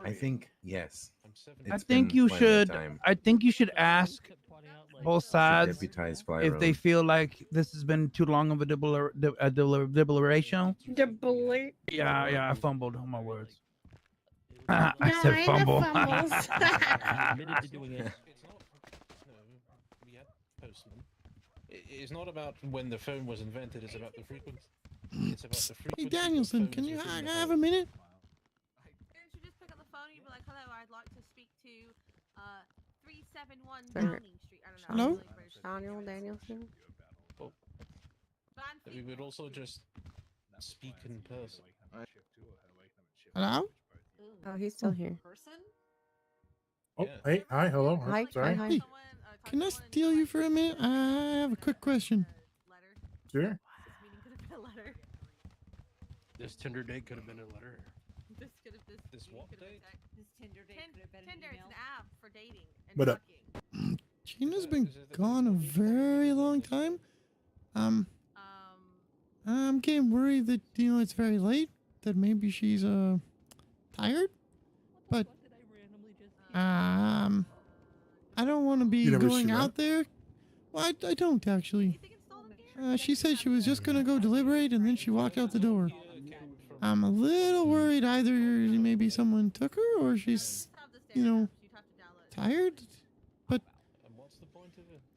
Speaker 10: I think yes.
Speaker 21: I
Speaker 10: It's
Speaker 21: think
Speaker 10: been
Speaker 21: you
Speaker 10: plenty of
Speaker 21: should.
Speaker 10: time.
Speaker 21: I think you should ask both sides
Speaker 10: deputize
Speaker 21: if they
Speaker 10: Flyro.
Speaker 21: feel like this has been too long of a deliberation. Yeah, I fumbled on my words. I said
Speaker 6: Nine
Speaker 21: fumble.
Speaker 6: fumbles.
Speaker 8: Admitted to doing it.
Speaker 20: It's not. No, we had postmen. It's not about when the phone was invented. It's about the frequency. It's about the frequency.
Speaker 11: Hey Danielson, can you have a minute?
Speaker 22: Didn't you just pick up the phone and you'd be like, hello, I'd like to speak to 371
Speaker 6: Sorry.
Speaker 22: Downing Street. I don't know.
Speaker 11: Hello?
Speaker 22: I'm really British.
Speaker 6: Daniel Danielson.
Speaker 20: That we would also just speak in person.
Speaker 11: Hello?
Speaker 6: Oh, he's still here.
Speaker 18: Oh, hey, hi, hello.
Speaker 6: Hi,
Speaker 18: Sorry.
Speaker 6: hi.
Speaker 11: Hey, can I steal you for a minute? I have a quick question.
Speaker 18: Sure.
Speaker 22: This meeting could have been a letter.
Speaker 5: This Tinder date could have been a letter.
Speaker 22: This could have
Speaker 20: This
Speaker 22: meeting
Speaker 20: what
Speaker 22: could have been
Speaker 20: date?
Speaker 22: text. This Tinder date could have been Tinder. It's an app for dating and
Speaker 18: What up?
Speaker 22: fucking.
Speaker 11: Gina's been gone a very long time. I'm getting worried that it's very late. That maybe she's tired. But I don't want to be
Speaker 18: You never
Speaker 11: going
Speaker 18: shoot her?
Speaker 11: out there. Well, I don't actually. She said she was just gonna go deliberate, and then she walked out the door. I'm a little worried either maybe someone took her or she's, tired. But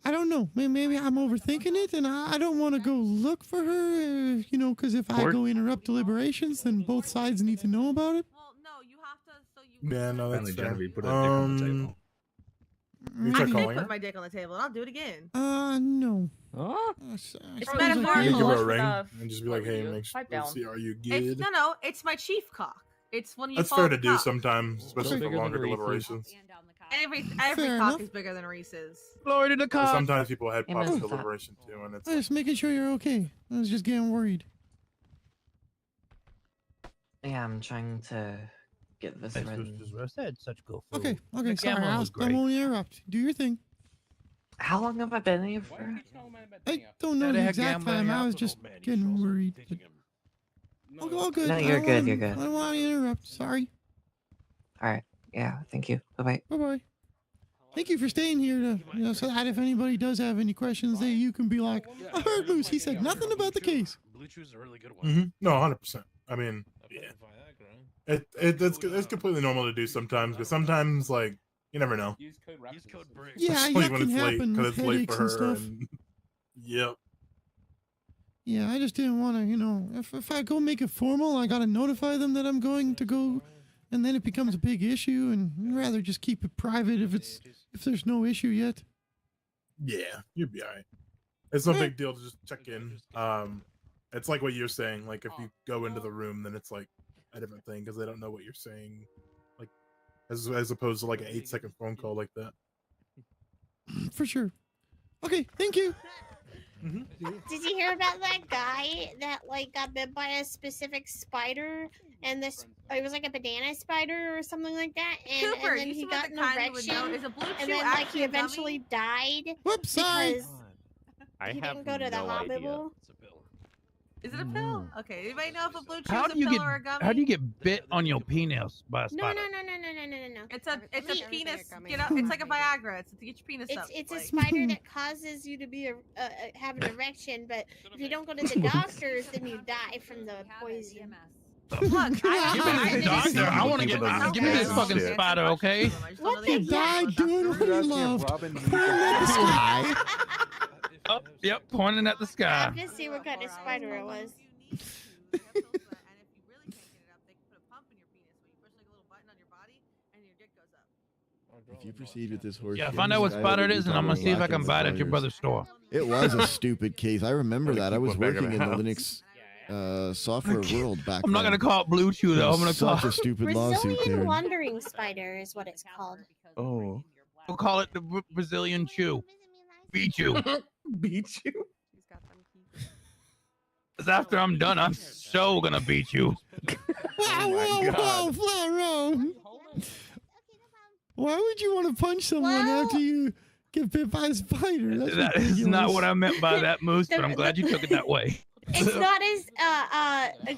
Speaker 11: I don't know. Maybe I'm overthinking it, and I don't want to go look for her, because if I go interrupt deliberations, then both sides need to know about it.
Speaker 22: Well, no, you have to. So you.
Speaker 18: Yeah, no, that's
Speaker 10: Finally,
Speaker 18: fair.
Speaker 10: Genevieve put that dick on the table.
Speaker 18: You
Speaker 22: I
Speaker 18: try
Speaker 22: did
Speaker 18: calling
Speaker 22: put
Speaker 18: her?
Speaker 22: my dick on the table, and I'll do it again.
Speaker 11: No.
Speaker 8: Huh?
Speaker 22: It's
Speaker 18: You can
Speaker 22: metaphorical.
Speaker 18: give her a
Speaker 22: It's
Speaker 18: ring
Speaker 22: enough.
Speaker 18: and just be like, hey, make sure,
Speaker 22: Pipe down.
Speaker 18: see, are you
Speaker 22: It's,
Speaker 18: good?
Speaker 22: no, it's my chief cock. It's when you.
Speaker 18: That's
Speaker 22: follow
Speaker 18: fair to
Speaker 22: the
Speaker 18: do
Speaker 22: cock.
Speaker 18: sometimes, especially
Speaker 8: Bigger
Speaker 18: for
Speaker 8: than
Speaker 18: longer
Speaker 8: Reese's.
Speaker 18: deliberations.
Speaker 22: Every
Speaker 11: Fair
Speaker 22: cock
Speaker 11: enough.
Speaker 22: is bigger than Reese's.
Speaker 21: Glory to the
Speaker 18: But
Speaker 21: cause.
Speaker 18: sometimes people had
Speaker 9: Amen
Speaker 18: pops
Speaker 9: to that.
Speaker 18: deliberation too, and it's
Speaker 11: I'm just making sure you're okay. I was just getting worried.
Speaker 9: Yeah, I'm trying to get this
Speaker 21: That's
Speaker 9: ready.
Speaker 21: just what I said. Such good food.
Speaker 11: Okay,
Speaker 21: The
Speaker 11: sorry.
Speaker 21: camera
Speaker 11: I
Speaker 21: was
Speaker 11: I
Speaker 21: great.
Speaker 11: won't interrupt. Do your thing.
Speaker 9: How long have I been here for?
Speaker 11: I don't know
Speaker 21: Yeah, they
Speaker 11: the
Speaker 21: had
Speaker 11: exact
Speaker 21: gambling
Speaker 11: time. I
Speaker 21: out.
Speaker 11: was just getting worried. But all good.
Speaker 9: No,
Speaker 11: I
Speaker 9: you're
Speaker 11: don't
Speaker 9: good,
Speaker 11: wanna-
Speaker 9: you're good.
Speaker 11: I don't want to interrupt. Sorry.
Speaker 9: Alright, yeah, thank you. Bye-bye.
Speaker 11: Bye bye. Thank you for staying here to, so that if anybody does have any questions, you can be like, I heard Moose. He said nothing about the case.
Speaker 5: Blue Chew's a really good one.
Speaker 18: No, 100%. I mean, yeah, it's completely normal to do sometimes, but sometimes like you never know.
Speaker 13: Use code RAPID.
Speaker 11: Yeah,
Speaker 18: Especially
Speaker 11: that
Speaker 18: when
Speaker 11: can
Speaker 18: it's late
Speaker 11: happen.
Speaker 18: because it's late
Speaker 11: Headaches
Speaker 18: for
Speaker 11: and
Speaker 18: her.
Speaker 11: stuff.
Speaker 18: And, yep.
Speaker 11: Yeah, I just didn't want to, if I go make it formal, I got to notify them that I'm going to go, and then it becomes a big issue, and I'd rather just keep it private if there's no issue yet.
Speaker 18: Yeah, you'd be alright. It's no big deal to just check in. It's like what you're saying. Like if you go into the room, then it's like a different thing because they don't know what you're saying, like as opposed to like an 8-second phone call like that.
Speaker 11: For sure. Okay, thank you.
Speaker 6: Did you hear about that guy that like got bit by a specific spider, and this it was like a banana spider or something like that, and,
Speaker 22: Cooper,
Speaker 6: and then
Speaker 22: you
Speaker 6: he
Speaker 22: seem
Speaker 6: got
Speaker 22: like
Speaker 6: an
Speaker 22: the kind who would know.
Speaker 6: erection,
Speaker 22: Is a blue
Speaker 6: and
Speaker 22: chew
Speaker 6: then like
Speaker 22: actually
Speaker 6: he
Speaker 22: a gummy?
Speaker 6: eventually died
Speaker 11: Whoops, sorry.
Speaker 6: because
Speaker 1: I
Speaker 6: he
Speaker 1: have
Speaker 6: didn't go to the
Speaker 1: no
Speaker 6: hospital.
Speaker 1: idea.
Speaker 22: Is it a pill? Okay. Anybody know if a blue chew
Speaker 21: How
Speaker 22: is
Speaker 21: do
Speaker 22: a
Speaker 21: you
Speaker 22: pill
Speaker 21: get
Speaker 22: or a gummy?
Speaker 21: how do you get bit on your penis by a
Speaker 6: No,
Speaker 21: spider?
Speaker 6: no.
Speaker 22: It's a penis. Get up. It's like a Viagra. It's to get your penis up.
Speaker 6: It's a
Speaker 22: like-
Speaker 6: spider that causes you to be have an erection, but if you don't go to the doctors, then you die from the poison.
Speaker 22: Look,
Speaker 21: Doctor, I want to get give me this fucking spider, okay?
Speaker 6: What
Speaker 11: He died doing what he loved. Pointing at the sky.
Speaker 21: Oh, yep, pointing at the
Speaker 6: I
Speaker 21: sky.
Speaker 6: have to see what kind of spider it was.
Speaker 4: If you proceed with this horse,
Speaker 21: Yeah,
Speaker 4: shit,
Speaker 21: find out what
Speaker 4: I
Speaker 21: spider
Speaker 4: hope
Speaker 21: it
Speaker 4: you
Speaker 21: is, and I'm gonna
Speaker 4: follow
Speaker 21: see if I
Speaker 4: lack
Speaker 21: can
Speaker 4: of
Speaker 21: buy it at your
Speaker 4: fires.
Speaker 21: brother's store.
Speaker 4: It was a stupid case. I remember that. I was
Speaker 10: keep one back
Speaker 4: working
Speaker 10: in
Speaker 4: in
Speaker 10: the
Speaker 4: the
Speaker 10: house.
Speaker 4: Linux software world back
Speaker 21: I'm not
Speaker 4: then.
Speaker 21: gonna call it Blue Chew though.
Speaker 4: It
Speaker 21: I'm gonna
Speaker 4: was
Speaker 21: call
Speaker 4: such a stupid lawsuit
Speaker 6: Brazilian
Speaker 4: there.
Speaker 6: wandering spider is what it's called.
Speaker 10: Oh.
Speaker 21: We'll call it the Brazilian Chew. Beat you.
Speaker 10: Beat you.
Speaker 21: Because after I'm done, I'm so gonna beat you.
Speaker 11: Whoa, Flaro. Why would you want to punch someone after you get bit by a spider? That's
Speaker 21: That is not
Speaker 11: ridiculous.
Speaker 21: what I meant by that, Moose, but I'm glad you took it that way.
Speaker 6: It's not as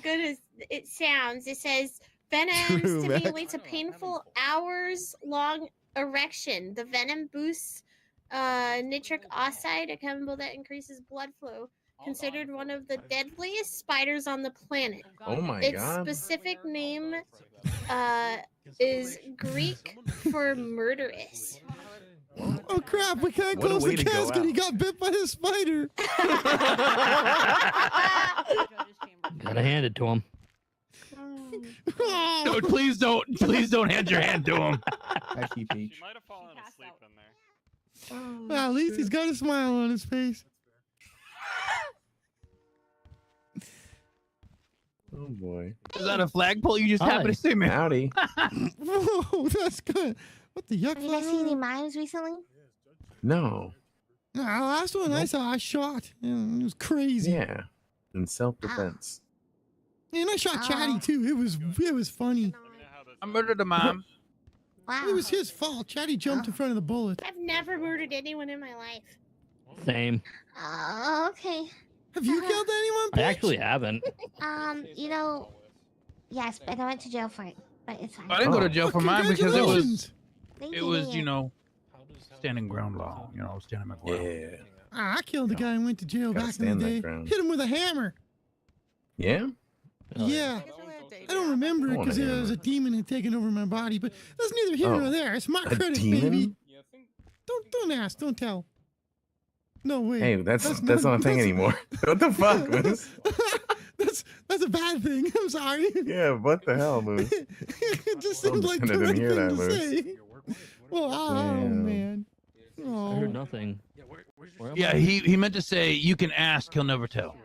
Speaker 6: good as it sounds. It says venom
Speaker 4: True, Mac.
Speaker 6: stimulates a painful hours-long erection. The venom boosts nitric oxide, a chemical that increases blood flow. Considered one of the deadliest spiders on the planet.
Speaker 10: Oh my
Speaker 6: Its
Speaker 10: god.
Speaker 6: specific name is Greek for murderous.
Speaker 11: Oh crap, we can't
Speaker 10: What a
Speaker 11: close
Speaker 10: way
Speaker 11: the
Speaker 10: to go
Speaker 11: casket. He
Speaker 10: out.
Speaker 11: got bit by a spider.
Speaker 8: Gotta hand it to him.
Speaker 21: No, please don't hand your hand to him.
Speaker 12: I keep each.
Speaker 14: Might have fallen asleep in there.
Speaker 11: Well, at least he's got a smile on his face.
Speaker 10: Oh boy.
Speaker 21: Is that a flagpole? You just
Speaker 8: Hi.
Speaker 21: happened to see me.
Speaker 10: Howdy.
Speaker 11: Whoa, that's good. What the yuck?
Speaker 15: Have you guys seen any
Speaker 11: Flaro?
Speaker 15: mimes recently?
Speaker 10: No.
Speaker 11: Nah, last one I saw, I shot. Yeah, it was crazy.
Speaker 10: Yeah. In self-defense.
Speaker 11: And I shot Chatty too. It was funny.
Speaker 21: I murdered a mom.
Speaker 15: Wow.
Speaker 11: It was his fault. Chatty jumped in front of the bullet.
Speaker 6: I've never murdered anyone in my life.
Speaker 8: Same.
Speaker 15: Oh, okay.
Speaker 11: Have you killed anyone?
Speaker 8: I actually haven't.
Speaker 15: You know, yes, but I went to jail for it. But it's fine.
Speaker 21: I didn't go to jail for mine because it was,
Speaker 15: Thank
Speaker 21: it
Speaker 15: you,
Speaker 21: was,
Speaker 15: thank
Speaker 21: you know, standing ground law. You know, standing my ground.
Speaker 10: Yeah.
Speaker 11: Ah, I killed a guy and went to jail
Speaker 10: Gotta
Speaker 11: back in
Speaker 10: stand
Speaker 11: the
Speaker 10: that
Speaker 11: day.
Speaker 10: ground.
Speaker 11: Hit him with a hammer.
Speaker 10: Yeah?
Speaker 11: Yeah. I don't remember it
Speaker 10: I want a
Speaker 11: because it was a
Speaker 10: hammer.
Speaker 11: demon had taken over my body, but that's neither here nor
Speaker 10: Oh,
Speaker 11: there. It's my
Speaker 10: a
Speaker 11: credit,
Speaker 10: demon?
Speaker 11: baby. Don't ask, don't tell. No way.
Speaker 10: Hey, that's not a thing anymore. What the fuck, Moose?
Speaker 11: That's a bad thing. I'm sorry.
Speaker 10: Yeah, what the hell, Moose?
Speaker 11: It just
Speaker 10: I
Speaker 11: seemed like the
Speaker 10: didn't
Speaker 11: right
Speaker 10: hear
Speaker 11: thing
Speaker 10: that,
Speaker 11: to
Speaker 10: Moose.
Speaker 11: say. Well, oh
Speaker 10: Damn.
Speaker 11: man.
Speaker 8: I
Speaker 11: Oh.
Speaker 8: heard nothing. Where am
Speaker 21: Yeah,
Speaker 8: I?
Speaker 21: he meant to say you can ask, he'll never tell.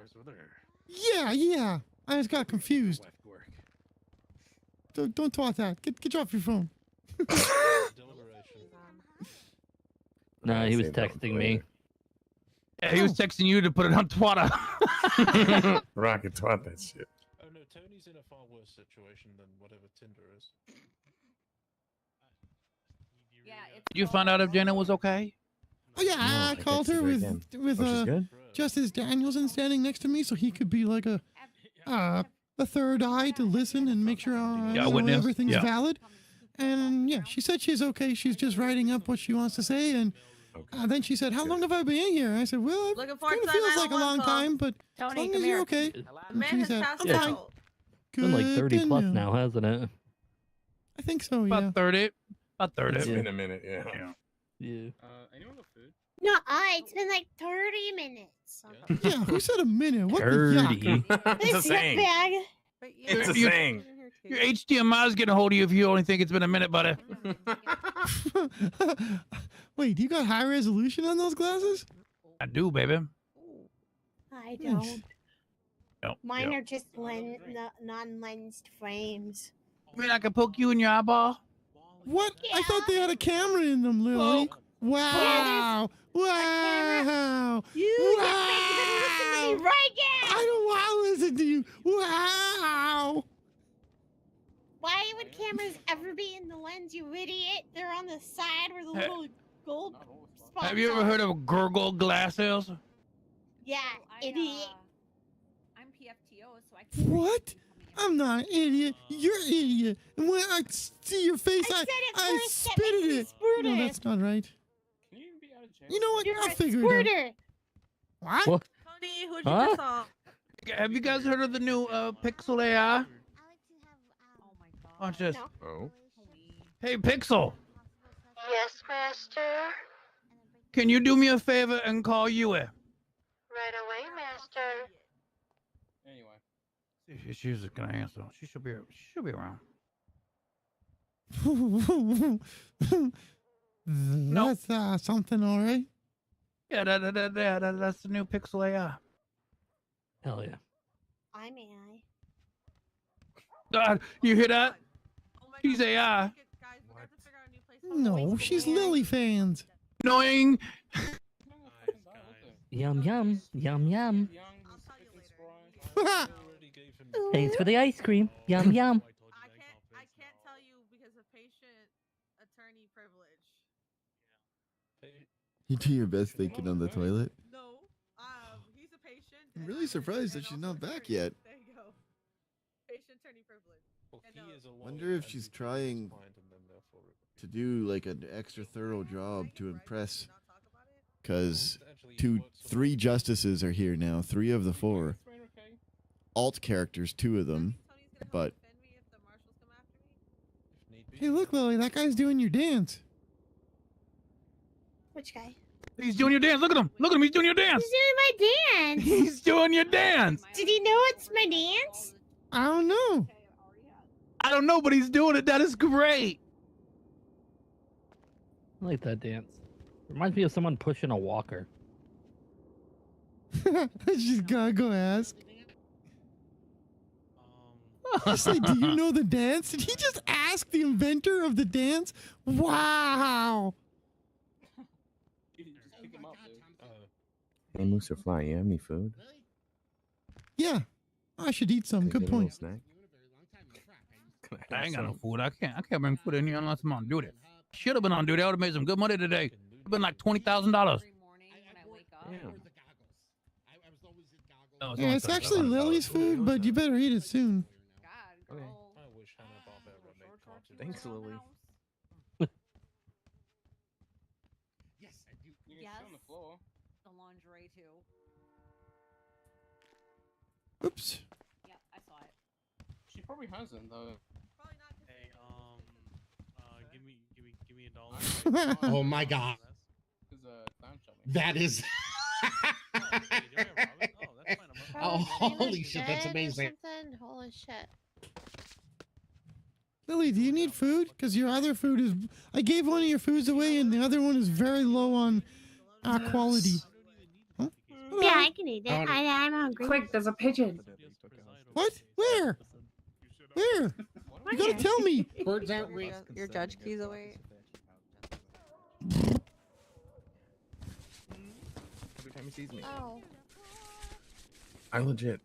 Speaker 11: Yeah. I just got confused. Don't twat that. Get you off your phone.
Speaker 8: No, he was
Speaker 10: Say that
Speaker 8: texting me.
Speaker 21: Yeah, he was texting you to put it on Twitter.
Speaker 10: Rocket twat that shit.
Speaker 20: Oh no, Tony's in a far worse situation than whatever Tinder is.
Speaker 21: Did you find out if Jenna was okay?
Speaker 11: Oh yeah, I
Speaker 10: I
Speaker 11: called
Speaker 10: texted
Speaker 11: her
Speaker 10: her again.
Speaker 11: with
Speaker 10: Oh, she's good?
Speaker 11: Justice Danielson standing next to me, so he could be like a third eye to listen and make sure
Speaker 21: witness.
Speaker 11: everything's
Speaker 21: Yeah.
Speaker 11: valid. And yeah, she said she's okay. She's just writing up what she wants to say, and then she said, "How long have I been here?" I said, "Well, it
Speaker 22: Looking forward
Speaker 11: kind
Speaker 22: to
Speaker 11: of
Speaker 22: that
Speaker 11: feels like a
Speaker 22: 911
Speaker 11: long
Speaker 22: call.
Speaker 11: time, but as
Speaker 22: Tony,
Speaker 11: long
Speaker 22: come
Speaker 11: as you're
Speaker 22: here.
Speaker 11: okay."
Speaker 22: The
Speaker 11: And
Speaker 22: man
Speaker 11: she
Speaker 22: has
Speaker 11: said,
Speaker 22: passed
Speaker 11: "I'm
Speaker 8: Yeah.
Speaker 11: fine."
Speaker 22: out.
Speaker 8: It's been like 30 plus
Speaker 11: Good to
Speaker 8: now, hasn't it?
Speaker 11: I think so. Yeah.
Speaker 21: About 30. About 30.
Speaker 10: It's
Speaker 8: Yeah.
Speaker 10: been a minute, yeah.
Speaker 8: Yeah.
Speaker 14: Anyone with food?
Speaker 6: No, it's been like 30 minutes.
Speaker 11: Yeah. Who said a minute? What the yuck?
Speaker 21: 30.
Speaker 10: It's a
Speaker 6: This
Speaker 10: saying.
Speaker 6: bag.
Speaker 10: It's a
Speaker 21: You-
Speaker 10: saying.
Speaker 21: Your HDMI's getting a hold of you if you only think it's been a minute, buddy.
Speaker 11: Wait, do you got high resolution on those glasses?
Speaker 21: I do, baby.
Speaker 6: I
Speaker 11: Nice.
Speaker 6: don't. Mine are just non-lensed frames.
Speaker 21: I mean, I can poke you in your eyeball.
Speaker 11: What? I thought they had a camera in them, Lily. Wow. Wow.
Speaker 6: You better listen to me right now.
Speaker 11: I don't want to listen to you. Wow.
Speaker 6: Why would cameras ever be in the lens, you idiot? They're on the side where the little gold spots
Speaker 21: Have you ever heard of gurgle glasses?
Speaker 6: Yeah, idiot.
Speaker 2: I'm PFTO, so I can't.
Speaker 11: What? I'm not an idiot. You're an idiot. And when I see your face, I spitted it. No, that's not right. You know what? I'll figure it out. What?
Speaker 22: Tony, who'd you just saw?
Speaker 21: Have you guys heard of the new Pixel AI? Watch this.
Speaker 18: Oh.
Speaker 21: Hey, Pixel.
Speaker 15: Yes, master.
Speaker 21: Can you do me a favor and call Yue?
Speaker 15: Right away, master.
Speaker 21: Anyway. She's just gonna answer. She should be around.
Speaker 11: That's something, all right.
Speaker 21: Yeah, that's the new Pixel AI.
Speaker 8: Hell yeah.
Speaker 6: I'm AI.
Speaker 21: God, you hear that? She's AI.
Speaker 11: No, she's Lily fans.
Speaker 21: Annoying.
Speaker 8: Yum yum yum yum. Thanks for the ice cream. Yum yum.
Speaker 22: I can't tell you because of patient attorney privilege.
Speaker 4: You do your best thinking on the toilet.
Speaker 22: No, he's a patient.
Speaker 4: I'm really surprised that she's not back yet.
Speaker 22: There you go. Patient attorney privilege.
Speaker 4: Wonder if she's trying to do like an extra thorough job to impress. Because 3 justices are here now. 3 of the 4. Alt characters, 2 of them. But
Speaker 11: Hey, look, Lily, that guy's doing your dance.
Speaker 6: Which guy?
Speaker 21: He's doing your dance. Look at him. Look at him. He's doing your dance.
Speaker 6: He's doing my dance.
Speaker 21: He's doing your dance.
Speaker 6: Did he know it's my dance?
Speaker 11: I don't know.
Speaker 21: I don't know, but he's doing it. That is great.
Speaker 8: I like that dance. Reminds me of someone pushing a walker.
Speaker 11: She's gotta go ask. Just like, do you know the dance? Did he just ask the inventor of the dance? Wow.
Speaker 10: Hey, Moose or Fly, you have any food?
Speaker 11: Yeah, I should eat some. Good point.
Speaker 10: Snack?
Speaker 21: I ain't got no food. I can't bring food in here unless I'm on duty. Should have been on duty. I would have made some good money today. It would have been like $20,000.
Speaker 11: Yeah, it's actually Lily's food, but you better eat it soon.
Speaker 10: Okay. Thanks, Lily.
Speaker 22: Yes, I do.
Speaker 2: Yes. On the floor. The lingerie too.
Speaker 11: Oops.
Speaker 2: Yep, I saw it.
Speaker 14: She probably hasn't though.
Speaker 7: Hey, give me $1.
Speaker 17: Oh my god. That is. Oh, holy shit, that's amazing.
Speaker 9: Holy shit.
Speaker 11: Lily, do you need food? Because your other food is... I gave one of your foods away, and the other one is very low on quality. Huh?
Speaker 6: Yeah, I can eat it. I'm hungry.
Speaker 19: Quick, there's a pigeon.
Speaker 11: What? Where? Where? You gotta tell me.
Speaker 17: Birds aren't real.
Speaker 22: Your judge keys away.
Speaker 10: Every time he sees me.
Speaker 9: Oh.
Speaker 10: I legit.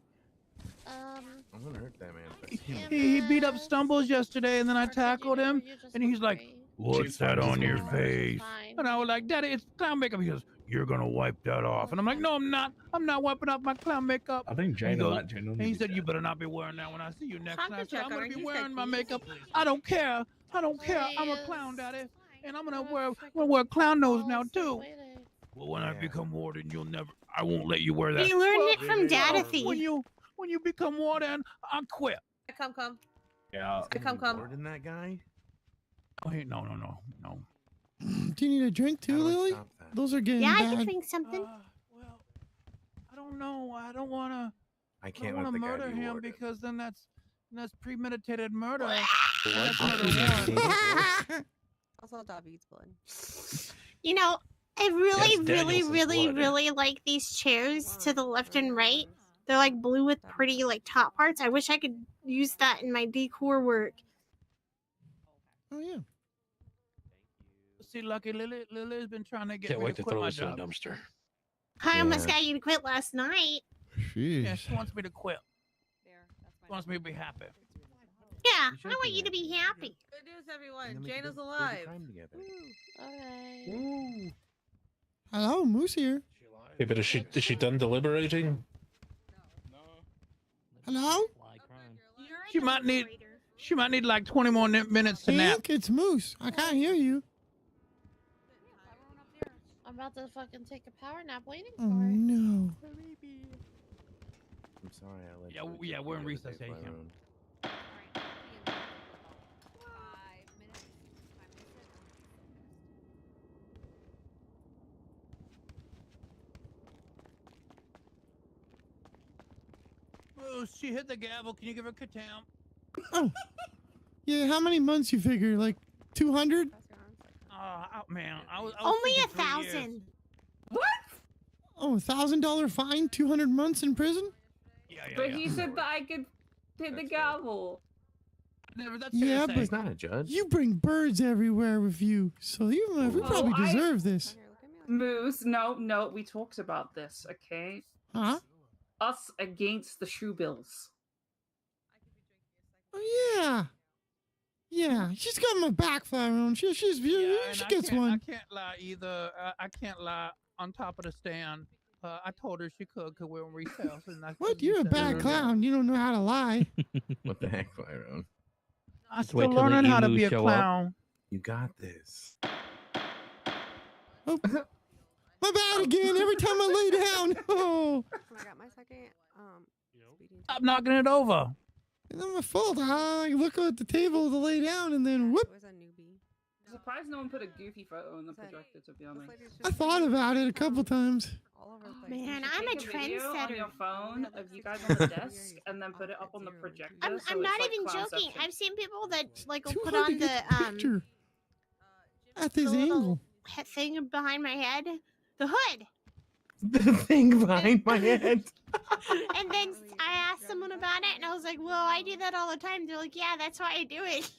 Speaker 10: I'm gonna hurt that man.
Speaker 21: He beat up Stumbles yesterday, and then I tackled him, and he's like, "What's that on your face?" And I was like, "Daddy, it's clown makeup." He goes, "You're gonna wipe that off." And I'm like, "No, I'm not. I'm not wiping off my clown makeup."
Speaker 10: I think
Speaker 21: And he goes-
Speaker 10: Jane
Speaker 21: and he said, "You better not be wearing that when I see you next
Speaker 22: Time
Speaker 21: time."
Speaker 22: to
Speaker 21: I said,
Speaker 22: check
Speaker 21: "I'm
Speaker 22: on
Speaker 21: gonna
Speaker 22: her.
Speaker 21: be
Speaker 22: He's
Speaker 21: wearing
Speaker 22: got
Speaker 21: my
Speaker 22: keys.
Speaker 21: makeup. I don't care. I don't care. I'm a clown, Daddy, and I'm gonna wear clown nose now too." Well, when I become warden, I won't let you wear that.
Speaker 6: You learned
Speaker 21: Well,
Speaker 6: it from Dadathy.
Speaker 21: When you become warden, I'll quit.
Speaker 22: Come.
Speaker 10: Yeah.
Speaker 22: Come.
Speaker 10: More than that guy?
Speaker 21: Oh, hey, no.
Speaker 11: Do you need a drink too, Lily? Those are getting
Speaker 6: Yeah, I
Speaker 11: bad.
Speaker 6: can drink something.
Speaker 21: I don't know. I don't want to.
Speaker 10: I can't
Speaker 21: want
Speaker 10: let
Speaker 21: to
Speaker 10: the guy
Speaker 21: murder
Speaker 10: be
Speaker 21: him
Speaker 10: warden.
Speaker 21: because then that's premeditated murder.
Speaker 10: Blood?
Speaker 22: Also, dog eats blood.
Speaker 6: You know, I really,
Speaker 21: Yes,
Speaker 6: really,
Speaker 21: Danielson's
Speaker 6: really,
Speaker 21: blood.
Speaker 6: really like these chairs to the left and right They're like blue with pretty like top parts. I wish I could use that in my decor work.
Speaker 11: Oh yeah.
Speaker 21: See, Lucky Lily's been trying to get
Speaker 5: Can't
Speaker 21: me
Speaker 5: wait
Speaker 21: to
Speaker 5: to
Speaker 21: quit
Speaker 5: throw
Speaker 21: my
Speaker 5: this in a
Speaker 21: job.
Speaker 5: dumpster.
Speaker 6: I almost
Speaker 4: Yeah.
Speaker 6: got you to quit last night.
Speaker 4: Jeez.
Speaker 21: Yeah, she wants me to quit. She wants me to be happy.
Speaker 6: Yeah, I want you to be happy.
Speaker 22: Good news, everyone. Jana's alive.
Speaker 9: Okay.
Speaker 11: Hello, Moose here.
Speaker 20: Hey, but is she done deliberating?
Speaker 11: Hello?
Speaker 21: She might need like 20 more minutes to nap.
Speaker 11: Hank, it's Moose. I can't hear you.
Speaker 9: I'm about to fucking take a power nap waiting
Speaker 11: Oh
Speaker 9: for it.
Speaker 11: no.
Speaker 18: I'm sorry, I let you.
Speaker 21: Yeah, we're in recess. Yeah, you can. Oh, she hit the gavel. Can you give her a count?
Speaker 11: Oh. Yeah, how many months you figure? Like 200?
Speaker 21: Oh, man. I was
Speaker 6: Only
Speaker 21: thinking 3 years.
Speaker 6: 1,000.
Speaker 11: Oh, $1,000 fine, 200 months in prison?
Speaker 21: Yeah,
Speaker 16: But he said that I could hit the gavel.
Speaker 11: Yeah,
Speaker 18: He's
Speaker 11: but
Speaker 18: not a judge.
Speaker 11: you bring birds everywhere with you, so you probably deserve this.
Speaker 16: Moose, no, we talked about this, okay?
Speaker 11: Huh?
Speaker 16: Us against the shoe bills.
Speaker 11: Oh yeah. Yeah, she's got my back fire on. She gets one.
Speaker 21: I can't lie either. I can't lie on top of the stand. I told her she could because we're in recess. And
Speaker 11: What? You're a bad clown. You don't know how to lie.
Speaker 18: What the heck, Byron?
Speaker 21: I'm
Speaker 18: Just
Speaker 21: still
Speaker 18: wait till the
Speaker 21: learning how to
Speaker 18: emus
Speaker 21: be a
Speaker 18: show up.
Speaker 21: clown.
Speaker 18: You got this.
Speaker 11: Oh. My bad again. Every time I lay down. Oh.
Speaker 19: I got my second.
Speaker 21: Stop knocking it over.
Speaker 11: It's not my fault. I look at the table to lay down and then whoop.
Speaker 16: I'm surprised no one put a goofy photo on the projector, to be honest.
Speaker 11: I thought about it a couple times.
Speaker 6: Man, I'm a
Speaker 16: Take video on
Speaker 6: trendsetter.
Speaker 16: your phone of you guys on the desk and then put it up on the projector.
Speaker 6: I'm
Speaker 16: so
Speaker 6: not
Speaker 16: it's like
Speaker 6: even joking.
Speaker 16: clownception.
Speaker 6: I've seen people that like will
Speaker 11: Too
Speaker 6: put
Speaker 11: hard
Speaker 6: on
Speaker 11: to get
Speaker 6: the
Speaker 11: picture at this
Speaker 6: the little
Speaker 11: angle.
Speaker 6: thing behind my head, the hood.
Speaker 18: The thing behind my head.
Speaker 6: And then I asked someone about it, and I was like, "Well, I do that all the time." They're like, "Yeah, that's why I do it."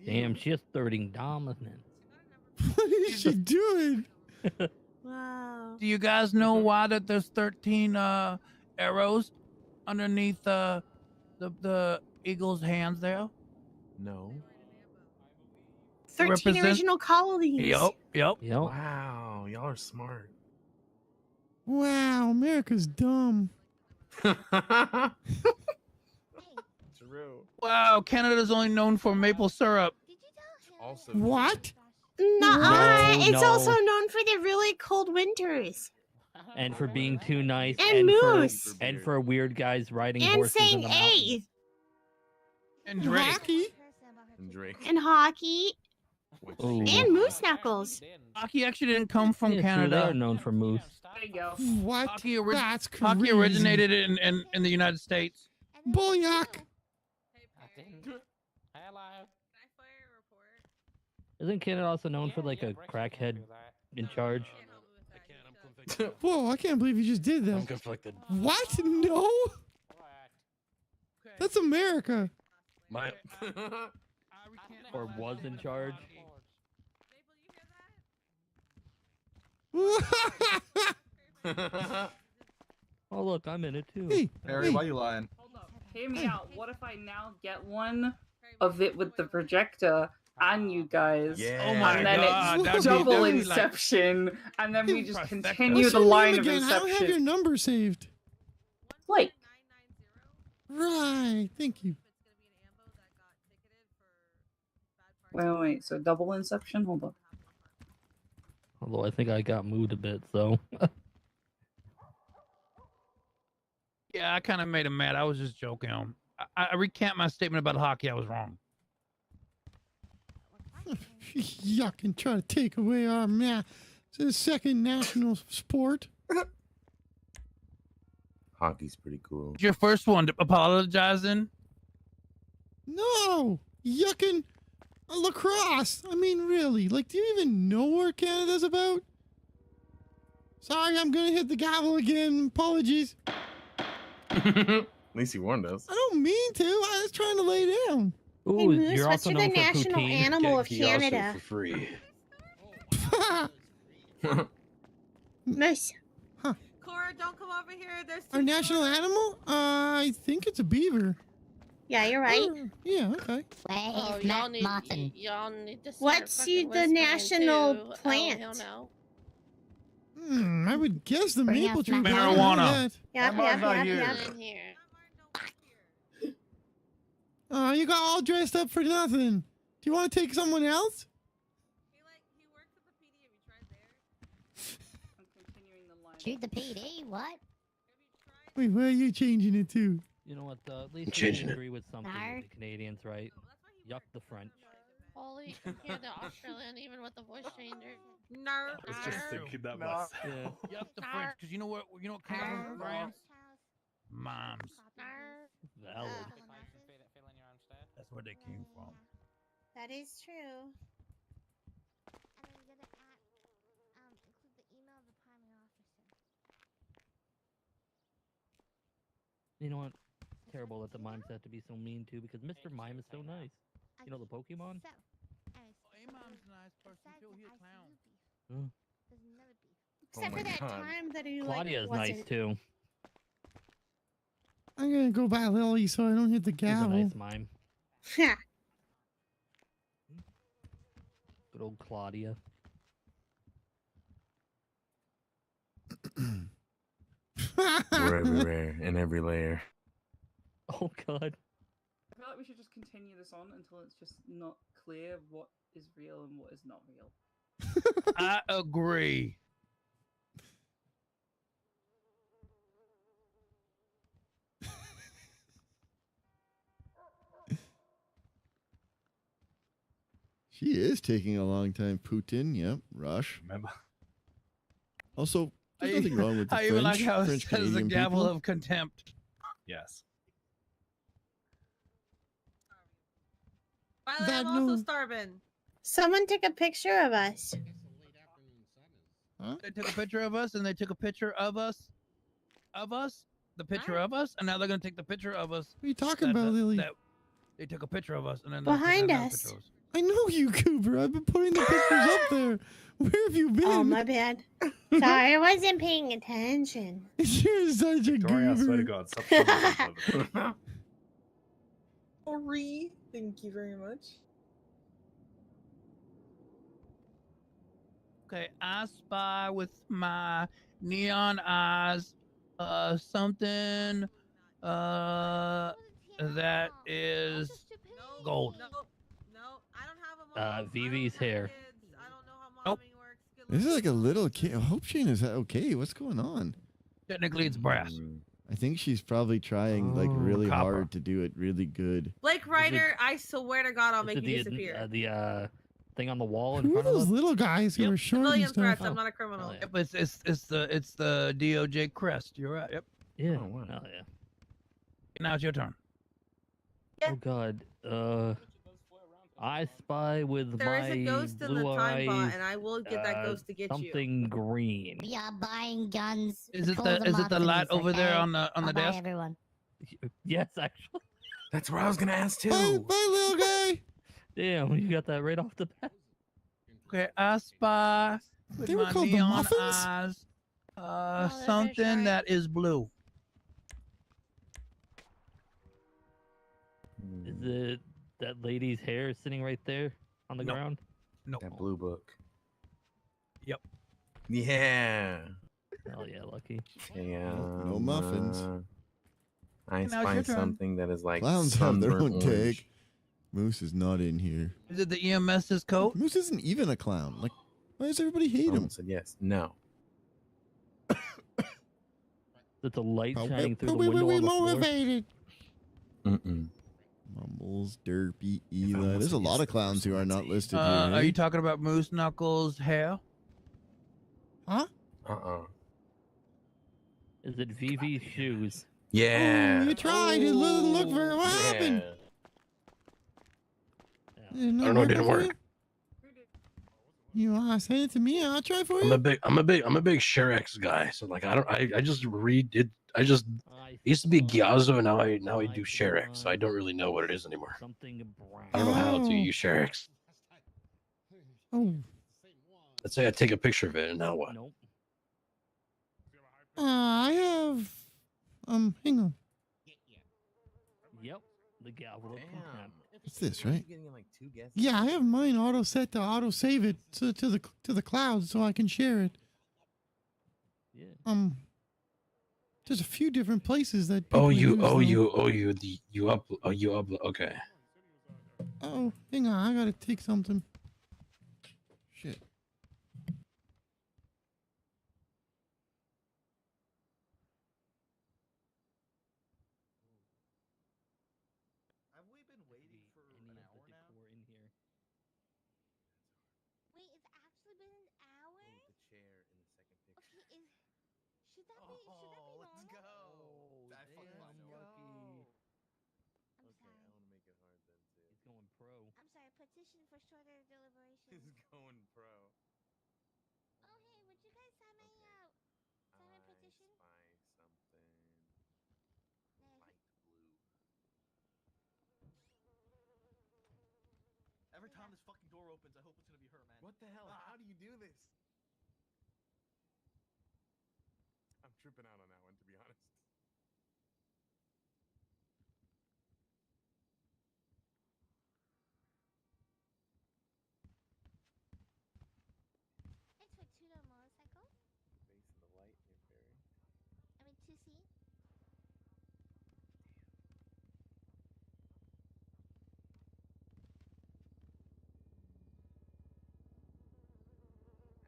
Speaker 8: Damn, she is asserting dominance.
Speaker 11: What is she doing?
Speaker 6: Wow.
Speaker 21: Do you guys know why that there's 13 arrows underneath the eagle's hands there?
Speaker 18: No.
Speaker 6: 13
Speaker 21: Represent-
Speaker 6: original colonies.
Speaker 21: Yep.
Speaker 18: Wow, y'all are smart.
Speaker 11: Wow, America's dumb.
Speaker 18: True.
Speaker 21: Wow, Canada's only known for maple syrup.
Speaker 18: Also.
Speaker 11: What?
Speaker 6: Nuh-uh. It's
Speaker 8: no.
Speaker 6: also known for the really cold winters.
Speaker 8: And for being too nice.
Speaker 6: And moose.
Speaker 8: For weird guys riding
Speaker 6: And
Speaker 8: horses in
Speaker 6: saying
Speaker 8: the
Speaker 6: A.
Speaker 8: mountains.
Speaker 21: And Drake.
Speaker 11: Hockey.
Speaker 18: And Drake.
Speaker 6: And hockey.
Speaker 8: Ooh.
Speaker 6: And moose knuckles.
Speaker 21: Hockey actually didn't come from
Speaker 8: Yeah, true,
Speaker 21: Canada.
Speaker 8: they are known for moose.
Speaker 16: There you go.
Speaker 11: What? That's crazy.
Speaker 21: Hockey originated in the United States.
Speaker 11: Bullock.
Speaker 8: Isn't Canada also known for like a crackhead in charge?
Speaker 11: Whoa, I can't believe you just did
Speaker 5: I'm
Speaker 11: that.
Speaker 5: conflicted.
Speaker 11: What? No? That's America.
Speaker 5: My.
Speaker 8: Or was in charge? Oh look, I'm in it too.
Speaker 11: Hey,
Speaker 12: Harry, why you lying?
Speaker 16: Hear me out. What if I now get one of it with the projector and you guys?
Speaker 18: Yeah.
Speaker 21: Oh my
Speaker 16: and then
Speaker 21: God,
Speaker 16: it's
Speaker 21: that'd be-
Speaker 16: double
Speaker 21: that'd be like-
Speaker 16: Inception, and then we just
Speaker 21: Trifecta.
Speaker 16: continue
Speaker 11: What's
Speaker 16: the
Speaker 11: your
Speaker 16: line
Speaker 11: name
Speaker 16: of
Speaker 11: again? I don't have your
Speaker 16: Inception.
Speaker 11: number saved.
Speaker 16: Like,
Speaker 11: Right. Thank you.
Speaker 16: wait. So double Inception. Hold on.
Speaker 8: Although I think I got moved a bit, so.
Speaker 21: Yeah, I kind of made him mad. I was just joking. I recant my statement about hockey. I was wrong.
Speaker 11: Yuck, and try to take away our It's the second national sport.
Speaker 18: Hockey's pretty cool.
Speaker 21: Your first one apologizing.
Speaker 11: No, yucking lacrosse. I mean, really? Like, do you even know what Canada's about? Sorry, I'm gonna hit the gavel again. Apologies.
Speaker 18: At least you warned us.
Speaker 11: I don't mean to. I was trying to lay down.
Speaker 8: Ooh,
Speaker 6: Hey, Moose,
Speaker 8: you're
Speaker 6: what's
Speaker 8: also
Speaker 6: the
Speaker 8: known for
Speaker 6: national
Speaker 8: poutine.
Speaker 6: animal of
Speaker 5: Get Ghiaccio
Speaker 6: Canada?
Speaker 5: for free.
Speaker 6: Moose.
Speaker 22: Cora, don't come over here. There's
Speaker 11: Our national animal? I think it's a beaver.
Speaker 6: Yeah, you're right.
Speaker 11: Yeah, okay.
Speaker 9: Oh, y'all need to start
Speaker 6: What's
Speaker 9: fucking
Speaker 6: the
Speaker 9: whispering,
Speaker 6: national
Speaker 9: too.
Speaker 6: plant?
Speaker 9: Oh, hell no.
Speaker 11: I would guess the
Speaker 9: Bring
Speaker 11: maple
Speaker 9: us
Speaker 11: tree.
Speaker 9: my
Speaker 11: but I don't know
Speaker 21: marijuana.
Speaker 11: that.
Speaker 6: Yep,
Speaker 9: In here.
Speaker 11: Oh, you got all dressed up for nothing. Do you want to take someone else?
Speaker 3: Shoot the PD, what?
Speaker 11: Wait, where are you changing it to?
Speaker 8: You know what? At least we
Speaker 5: Changing it.
Speaker 8: agree with something with the Canadians, right? Yuck the French.
Speaker 9: Holy, you can hear the Australian even with the voice changer.
Speaker 22: No.
Speaker 18: I was just thinking that
Speaker 21: No.
Speaker 18: myself.
Speaker 8: Yeah.
Speaker 21: Yup, the French, because you know what comes from France? Moms.
Speaker 8: Valid.
Speaker 21: That's where they came from.
Speaker 6: That is true.
Speaker 8: You know what? Terrible that the mimes have to be so mean too, because Mr. Mime is so nice. You know the Pokemon?
Speaker 21: Mom's a nice person too. He's a clown.
Speaker 8: Huh.
Speaker 6: Except for that time that he
Speaker 8: Claudia's
Speaker 6: like,
Speaker 8: nice
Speaker 6: wasn't.
Speaker 8: too.
Speaker 11: I'm gonna go by Lily so I don't hit the
Speaker 8: She's a
Speaker 11: gavel.
Speaker 8: nice mime.
Speaker 6: Yeah.
Speaker 8: Good old Claudia.
Speaker 10: We're everywhere in every layer.
Speaker 8: Oh God.
Speaker 16: I feel like we should just continue this on until it's just not clear what is real and what is not real.
Speaker 21: I agree.
Speaker 4: She is taking a long time. Putin, yep. Rush.
Speaker 18: Remember?
Speaker 4: Also, there's nothing wrong with the
Speaker 21: I
Speaker 4: French.
Speaker 21: even like how it
Speaker 4: French
Speaker 21: says the
Speaker 4: Canadian
Speaker 21: gavel
Speaker 4: people.
Speaker 21: of contempt.
Speaker 18: Yes.
Speaker 22: By the way,
Speaker 11: That
Speaker 22: I'm also
Speaker 11: no-
Speaker 22: starving.
Speaker 6: Someone took a picture of us.
Speaker 11: Huh?
Speaker 21: They took a picture of us, and they took a picture of us, the picture of us, and now they're gonna take the picture of us.
Speaker 11: What are you talking about, Lily?
Speaker 21: They took a picture of us, and then they'll take
Speaker 6: Behind
Speaker 21: another
Speaker 6: us.
Speaker 21: picture of us.
Speaker 11: I know you, Cooper. I've been putting the pictures up there. Where have you been?
Speaker 6: Oh, my bad. Sorry, I wasn't paying attention.
Speaker 11: You're such a
Speaker 18: Victoria, I swear to
Speaker 11: goober.
Speaker 18: God, stop showing me over there.
Speaker 19: Sorry. Thank you very much.
Speaker 21: Okay, I spy with my neon eyes something that is gold.
Speaker 8: Vivi's hair.
Speaker 21: Nope.
Speaker 4: This is like a little kid. I hope Shane is okay. What's going on?
Speaker 21: Technically, it's brass.
Speaker 4: I think she's probably trying like really
Speaker 21: copper.
Speaker 4: hard to do it really good.
Speaker 22: Blake Ryder, I swear to God, I'll make
Speaker 8: Is
Speaker 22: you
Speaker 8: it
Speaker 22: disappear.
Speaker 8: the thing on the wall in
Speaker 11: Who are
Speaker 8: front of
Speaker 11: those
Speaker 8: us?
Speaker 11: little guys who are short and
Speaker 22: Civilian
Speaker 11: stuff?
Speaker 22: threats. I'm not a criminal.
Speaker 21: Yep, it's the DOJ crest. You're right. Yep.
Speaker 8: Yeah.
Speaker 18: Oh, wow.
Speaker 8: Oh yeah.
Speaker 21: Now it's your turn.
Speaker 8: Oh God. I spy with
Speaker 22: There is
Speaker 8: my
Speaker 22: a ghost in the
Speaker 8: blue
Speaker 22: time bot,
Speaker 8: eyes,
Speaker 22: and I will get that ghost to get you.
Speaker 8: something green.
Speaker 3: We are buying guns.
Speaker 21: Is it
Speaker 3: Call
Speaker 21: the
Speaker 3: them
Speaker 21: light
Speaker 3: muffins,
Speaker 21: over there
Speaker 3: okay?
Speaker 21: on the
Speaker 3: Bye-bye,
Speaker 21: desk?
Speaker 3: everyone.
Speaker 8: Yes, actually.
Speaker 18: That's where I was gonna ask too.
Speaker 11: Bye, little guy.
Speaker 8: Damn, you got that right off the bat.
Speaker 21: Okay, I spy with
Speaker 11: They were
Speaker 21: my
Speaker 11: called the
Speaker 21: neon
Speaker 11: muffins?
Speaker 21: eyes something that is blue.
Speaker 8: Is it that lady's hair sitting right there on the
Speaker 21: No.
Speaker 8: ground?
Speaker 21: No.
Speaker 10: That blue book.
Speaker 21: Yep.
Speaker 10: Yeah.
Speaker 8: Hell yeah, lucky.
Speaker 10: Yeah.
Speaker 4: No muffins.
Speaker 10: I
Speaker 21: Now it's your
Speaker 10: find
Speaker 21: turn.
Speaker 10: something that is like
Speaker 4: Clowns have their own
Speaker 10: sunburnt orange.
Speaker 4: tag. Moose is not in here.
Speaker 21: Is it the EMS's coat?
Speaker 4: Moose isn't even a clown. Like, why does everybody hate him?
Speaker 10: Someone said yes. No.
Speaker 8: It's a light
Speaker 11: Oh,
Speaker 8: shining through the
Speaker 11: we
Speaker 8: window on the floor.
Speaker 11: motivated.
Speaker 10: Mm-mm.
Speaker 4: Mumbles, Derpy, Eli. There's a lot of clowns who are not listed here.
Speaker 21: Are
Speaker 4: eh?
Speaker 21: you talking about Moose Knuckles' hair?
Speaker 11: Huh?
Speaker 10: Uh-uh.
Speaker 8: Is it VV's shoes?
Speaker 10: Yeah.
Speaker 11: Oh, you tried. It didn't look very. What
Speaker 10: Yeah.
Speaker 11: happened?
Speaker 8: Yeah.
Speaker 11: Did it not
Speaker 5: I don't know, it
Speaker 11: work
Speaker 5: didn't
Speaker 11: for
Speaker 5: work.
Speaker 11: you? You want to send it to me? I'll try for you.
Speaker 5: I'm a big ShareX guy. So like I just redid. I used to be Gyazo, and now I do ShareX. So I don't really know what it is anymore.
Speaker 8: Something brown.
Speaker 5: I don't know how to
Speaker 11: Oh.
Speaker 5: use ShareX.
Speaker 11: Oh.
Speaker 5: Let's say I take a picture of it, and now what?
Speaker 8: Nope.
Speaker 11: I have. Hang on.
Speaker 8: Yep. The gavel.
Speaker 4: What's this, right?
Speaker 11: Yeah, I have mine auto set to auto save it to the cloud so I can share it.
Speaker 8: Yeah.
Speaker 11: There's a few different places that.
Speaker 5: You
Speaker 11: people
Speaker 5: upload. Okay.
Speaker 11: Oh, hang on, I gotta take something.
Speaker 4: Shit.
Speaker 15: Wait, it's actually been an hour? Okay, should that be normal?
Speaker 4: Let's go.
Speaker 8: I'm lucky.
Speaker 15: I'm sorry.
Speaker 8: He's going pro.
Speaker 15: I'm sorry. Petition for shorter deliberation.
Speaker 4: He's going pro.
Speaker 15: Oh hey, would you guys sign my sign my petition?
Speaker 12: Every time this fucking door opens, I hope it's gonna be her, man.
Speaker 4: What the hell? How do you do this?
Speaker 18: I'm tripping out on that one, to be honest.
Speaker 15: It's for two-door motorcycle.
Speaker 4: Base of the light near Ferry.
Speaker 15: I mean 2C.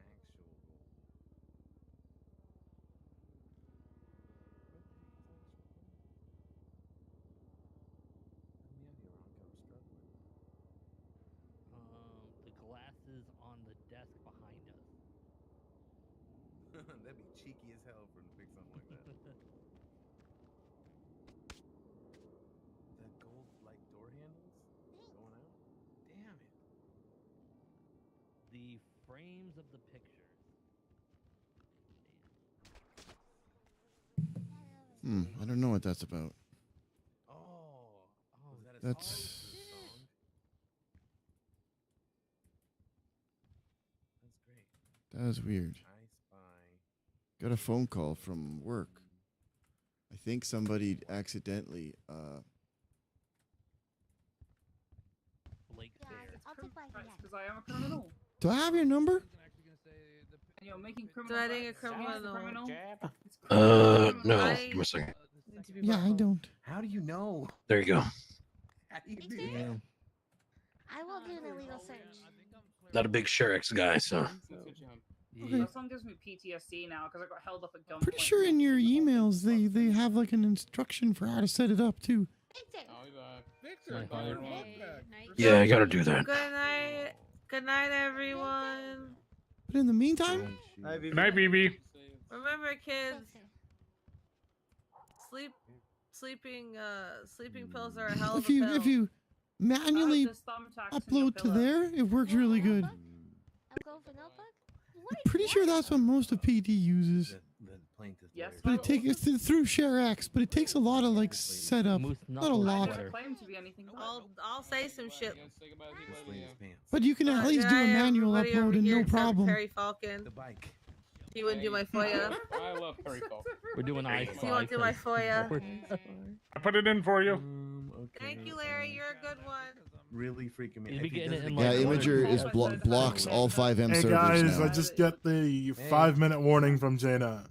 Speaker 4: Actual gold.
Speaker 8: The glasses on the desk behind us.
Speaker 4: That'd be cheeky as hell for him to pick something like that. The gold like door handles going out. Damn it.
Speaker 8: The frames of the pictures.
Speaker 4: I don't know what that's about.
Speaker 5: Oh, is that a
Speaker 4: That's.
Speaker 5: song? That's great.
Speaker 4: That was weird.
Speaker 5: I spy.
Speaker 4: Got a phone call from work. I think somebody accidentally.
Speaker 15: I'll take my
Speaker 16: Because I am a criminal.
Speaker 11: Do I have your number?
Speaker 16: And you're making criminal.
Speaker 22: Threatening a
Speaker 16: threats. Sounds
Speaker 22: criminal.
Speaker 16: criminal.
Speaker 5: No. Give me a second.
Speaker 11: Yeah, I don't.
Speaker 4: How do you know?
Speaker 5: There you go.
Speaker 4: How do you do
Speaker 15: Victor?
Speaker 4: that?
Speaker 15: I will do an illegal search.
Speaker 5: Not a big ShareX guy, so.
Speaker 16: That song gives me PTSD now because I got held up at gunpoint.
Speaker 11: Pretty sure in your emails they have like an instruction for how to set it up too.
Speaker 22: Victor,
Speaker 5: Yeah, I gotta do that.
Speaker 22: Good night. Good night, everyone.
Speaker 11: But in the meantime,
Speaker 18: Good night, BB.
Speaker 22: Remember, kids. Sleeping pills are a hell of a pill.
Speaker 11: if you manually
Speaker 22: Just thumbtacks in your
Speaker 11: upload to
Speaker 22: pillow.
Speaker 11: there, it works really good.
Speaker 15: I'm going for notebook.
Speaker 11: Pretty sure that's what most of PD uses.
Speaker 16: Yes,
Speaker 11: But it takes it's through ShareX, but it takes a lot of like setup. Not a
Speaker 22: I
Speaker 11: lot.
Speaker 22: never claim to be anything. I'll say some shit.
Speaker 11: But you can at least do a manual
Speaker 22: everybody over
Speaker 11: upload and
Speaker 22: here
Speaker 11: no
Speaker 22: except
Speaker 11: problem.
Speaker 22: Perry Falcon.
Speaker 4: The bike.
Speaker 22: He wouldn't do my FOIA.
Speaker 14: I love Perry Falcon.
Speaker 8: We're doing I
Speaker 22: He won't do my FOIA.
Speaker 18: I put it in for you.
Speaker 22: Thank you, Larry. You're a good one.
Speaker 4: Really freaking me.
Speaker 8: You'd be
Speaker 4: If he
Speaker 8: getting
Speaker 4: does
Speaker 8: it
Speaker 4: it
Speaker 8: in,
Speaker 4: again-
Speaker 8: like,
Speaker 4: yeah,
Speaker 8: one or
Speaker 4: Imager
Speaker 8: two
Speaker 4: is blocks all 5M
Speaker 1: Hey
Speaker 4: servers
Speaker 1: guys,
Speaker 4: now.
Speaker 1: I just got the 5-minute warning from Jaina.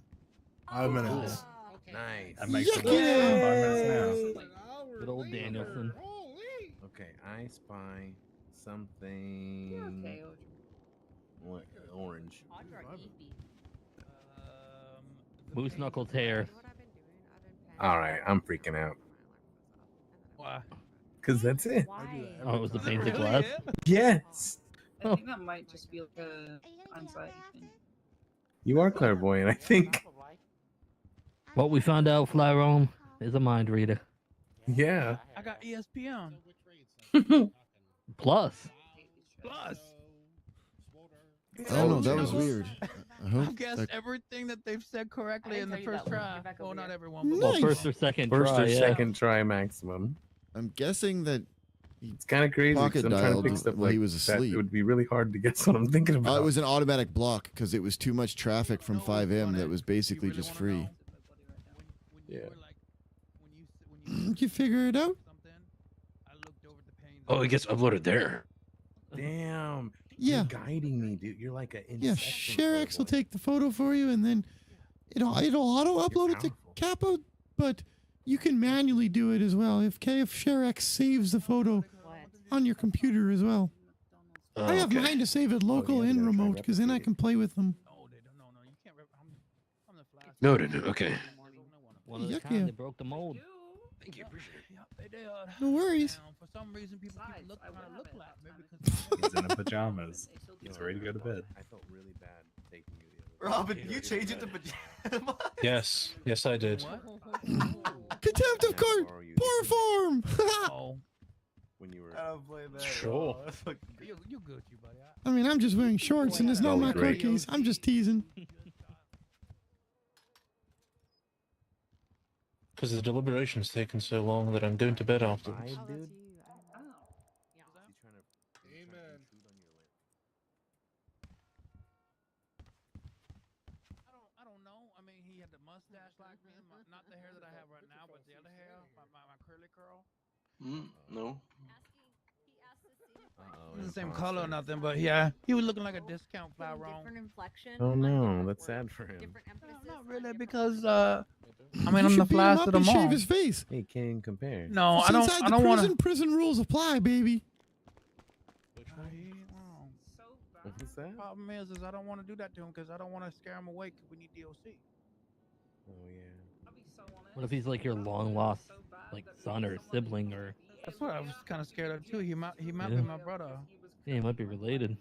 Speaker 1: 5 minutes.
Speaker 4: Nice.
Speaker 18: That makes it 5 minutes now.
Speaker 8: Good old Danielson.
Speaker 4: Okay, I spy something.
Speaker 16: Okay,
Speaker 4: What? Orange.
Speaker 8: Moose Knuckles hair.
Speaker 4: All right, I'm freaking out.
Speaker 21: Why?
Speaker 4: Cause that's it.
Speaker 8: Oh, it was the painted glass?
Speaker 4: Yes.
Speaker 16: I think that might just be like a hindsight thing.
Speaker 4: You are clairvoyant, I think.
Speaker 8: What we found out, Flyrome, is a mind reader.
Speaker 4: Yeah.
Speaker 21: I got ESPN.
Speaker 8: Plus.
Speaker 4: I don't know. That was weird. I hope
Speaker 21: I guessed
Speaker 4: that-
Speaker 21: everything that they've said correctly in the first try. Well, not everyone.
Speaker 11: Nice.
Speaker 21: But
Speaker 8: Well, first or second
Speaker 18: First
Speaker 8: try.
Speaker 18: or
Speaker 8: yeah.
Speaker 18: second try maximum.
Speaker 4: I'm guessing that
Speaker 18: It's kind of crazy because
Speaker 4: pocket
Speaker 18: I'm trying to
Speaker 4: dialed
Speaker 18: pick stuff
Speaker 4: while
Speaker 18: like
Speaker 4: he was
Speaker 18: that.
Speaker 4: asleep.
Speaker 18: It would be really hard to guess what I'm thinking about.
Speaker 4: it was an automatic block because it was too much traffic from 5M that was basically just free.
Speaker 18: Yeah.
Speaker 11: Did you figure it out?
Speaker 5: Oh, it gets uploaded there.
Speaker 18: Damn.
Speaker 11: Yeah.
Speaker 18: You're guiding me, dude. You're like a
Speaker 11: Yeah, ShareX will take the photo for you, and then it'll auto upload it to Capo, but you can manually do it as well. If ShareX saves the photo on your computer as well. I have mine to save it local and remote because then I can play with them.
Speaker 5: Noted. Okay.
Speaker 8: One of the
Speaker 11: Yuck,
Speaker 8: kind,
Speaker 11: yeah.
Speaker 8: they broke the mold.
Speaker 5: Thank you. Appreciate it.
Speaker 11: No worries.
Speaker 21: For some reason, people keep look like me because
Speaker 18: He's in pajamas. He's ready to go to bed. I felt really bad taking you the other
Speaker 12: Robin, you changed it to pajamas.
Speaker 20: Yes, yes, I did.
Speaker 11: Contempt of court, poor form.
Speaker 21: oh,
Speaker 18: when you were.
Speaker 12: I don't blame that.
Speaker 20: Sure.
Speaker 21: you good, you buddy.
Speaker 11: I mean, I'm just wearing shorts, and it's not my court
Speaker 18: Great.
Speaker 11: case. I'm just teasing.
Speaker 20: Because the deliberation's taken so long that I'm going to bed afterwards.
Speaker 18: Dude.
Speaker 21: I don't know. I mean, he had the mustache like me, not the hair that I have right now, but the other hair, my curly curl.
Speaker 5: No.
Speaker 21: It's the same color or nothing, but yeah, he was looking like a discount flower on.
Speaker 18: Oh no, that's sad for him.
Speaker 21: Not really, because I mean,
Speaker 11: You
Speaker 21: I'm the
Speaker 11: should beat him
Speaker 21: flyest
Speaker 11: up
Speaker 21: of them
Speaker 11: and shave
Speaker 21: all.
Speaker 11: his face.
Speaker 18: Hey, can't compare.
Speaker 21: No,
Speaker 11: It's
Speaker 21: I don't.
Speaker 11: inside
Speaker 21: I
Speaker 11: the
Speaker 21: don't want to.
Speaker 11: prison rules apply, baby.
Speaker 18: What's that?
Speaker 21: Problem is I don't want to do that to him because I don't want to scare him away. Because we need DOC.
Speaker 18: Oh yeah.
Speaker 8: What if he's like your long lost like son or sibling or?
Speaker 21: That's what I was kind of scared of too. He might be
Speaker 8: Yeah.
Speaker 21: my brother.
Speaker 8: Yeah, he might be related.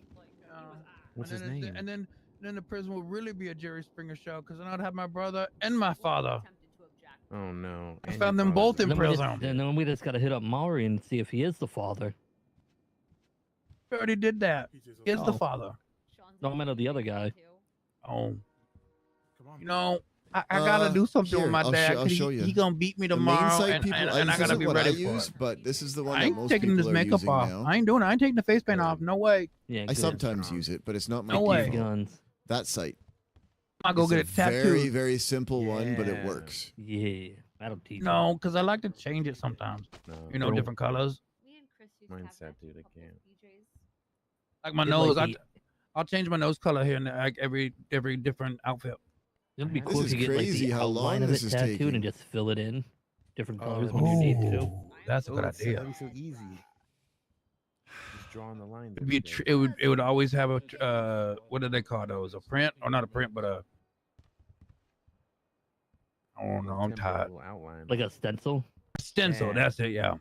Speaker 18: What's
Speaker 21: and
Speaker 18: his
Speaker 21: then
Speaker 18: name?
Speaker 21: And then the prison will really be a Jerry Springer show because then I'd have my brother and my father.
Speaker 18: Oh no.
Speaker 21: I found them both in prison.
Speaker 8: Then we just gotta hit up Maury and see if he is the father.
Speaker 21: We already did that. He is the
Speaker 8: Oh.
Speaker 21: father.
Speaker 8: No, I meant the other guy.
Speaker 21: Oh. You know, I gotta do something
Speaker 4: here,
Speaker 21: with my
Speaker 4: I'll
Speaker 21: dad.
Speaker 4: I'll
Speaker 21: 'cause
Speaker 4: show you.
Speaker 21: He gonna beat me
Speaker 4: The main
Speaker 21: tomorrow,
Speaker 4: site
Speaker 21: and,
Speaker 4: people,
Speaker 21: and,
Speaker 4: this
Speaker 21: I gotta
Speaker 4: isn't
Speaker 21: be
Speaker 4: what
Speaker 21: ready
Speaker 4: I
Speaker 21: for
Speaker 4: use,
Speaker 21: it.
Speaker 4: but this is the one
Speaker 21: I
Speaker 4: that
Speaker 21: ain't
Speaker 4: most
Speaker 21: taking
Speaker 4: people
Speaker 21: this
Speaker 4: are
Speaker 21: makeup
Speaker 4: using
Speaker 21: off.
Speaker 4: now.
Speaker 21: I ain't doing it. I ain't taking the face paint off. No way.
Speaker 8: Yeah,
Speaker 4: I
Speaker 8: good.
Speaker 4: sometimes use it, but it's not my
Speaker 21: No way.
Speaker 4: default.
Speaker 8: Guns.
Speaker 4: That site.
Speaker 21: I'll go
Speaker 4: It's
Speaker 21: get
Speaker 4: a
Speaker 21: it tattooed.
Speaker 4: Very, very simple one, but it works.
Speaker 8: Yeah, that'll teach.
Speaker 21: No, because I like to change it sometimes.
Speaker 18: No.
Speaker 21: You know, different colors.
Speaker 18: Mine's sad, dude. I can't.
Speaker 21: Like my
Speaker 8: It's
Speaker 21: nose,
Speaker 8: like
Speaker 21: I'll change my nose color here and like every different outfit.
Speaker 8: It'll be
Speaker 4: This
Speaker 8: cool if
Speaker 4: is
Speaker 8: you get like
Speaker 4: crazy
Speaker 8: the
Speaker 4: how
Speaker 8: outline
Speaker 4: long
Speaker 8: of
Speaker 4: this
Speaker 8: it
Speaker 4: is
Speaker 8: tattooed
Speaker 4: taking.
Speaker 8: and just fill it in different colors
Speaker 18: Oh.
Speaker 8: when you need to.
Speaker 21: That's a good idea.
Speaker 18: That'd be so easy. Just drawing the line.
Speaker 21: It'd be it would always have a what do they call those? A print or not a print, but a I don't know. I'm tired.
Speaker 18: Outline.
Speaker 8: Like a stencil.
Speaker 21: Stencil.
Speaker 18: Yeah.
Speaker 21: That's it. Yeah.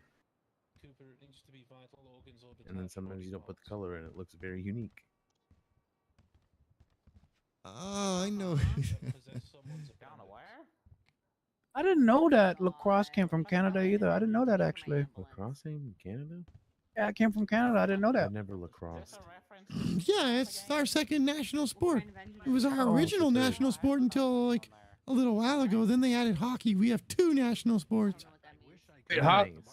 Speaker 18: And then sometimes you don't put the color in. It looks very unique.
Speaker 4: Oh, I know.
Speaker 21: I didn't know that lacrosse came from Canada either. I didn't know that actually.
Speaker 18: Lacrosse in Canada?
Speaker 21: Yeah, it came from Canada. I didn't know
Speaker 18: I
Speaker 21: that.
Speaker 18: never lacrosse.
Speaker 11: Yeah, it's our second national sport. It was our
Speaker 21: Oh,
Speaker 11: original national sport until like a little while ago. Then they added hockey. We have two national sports.
Speaker 21: Wait,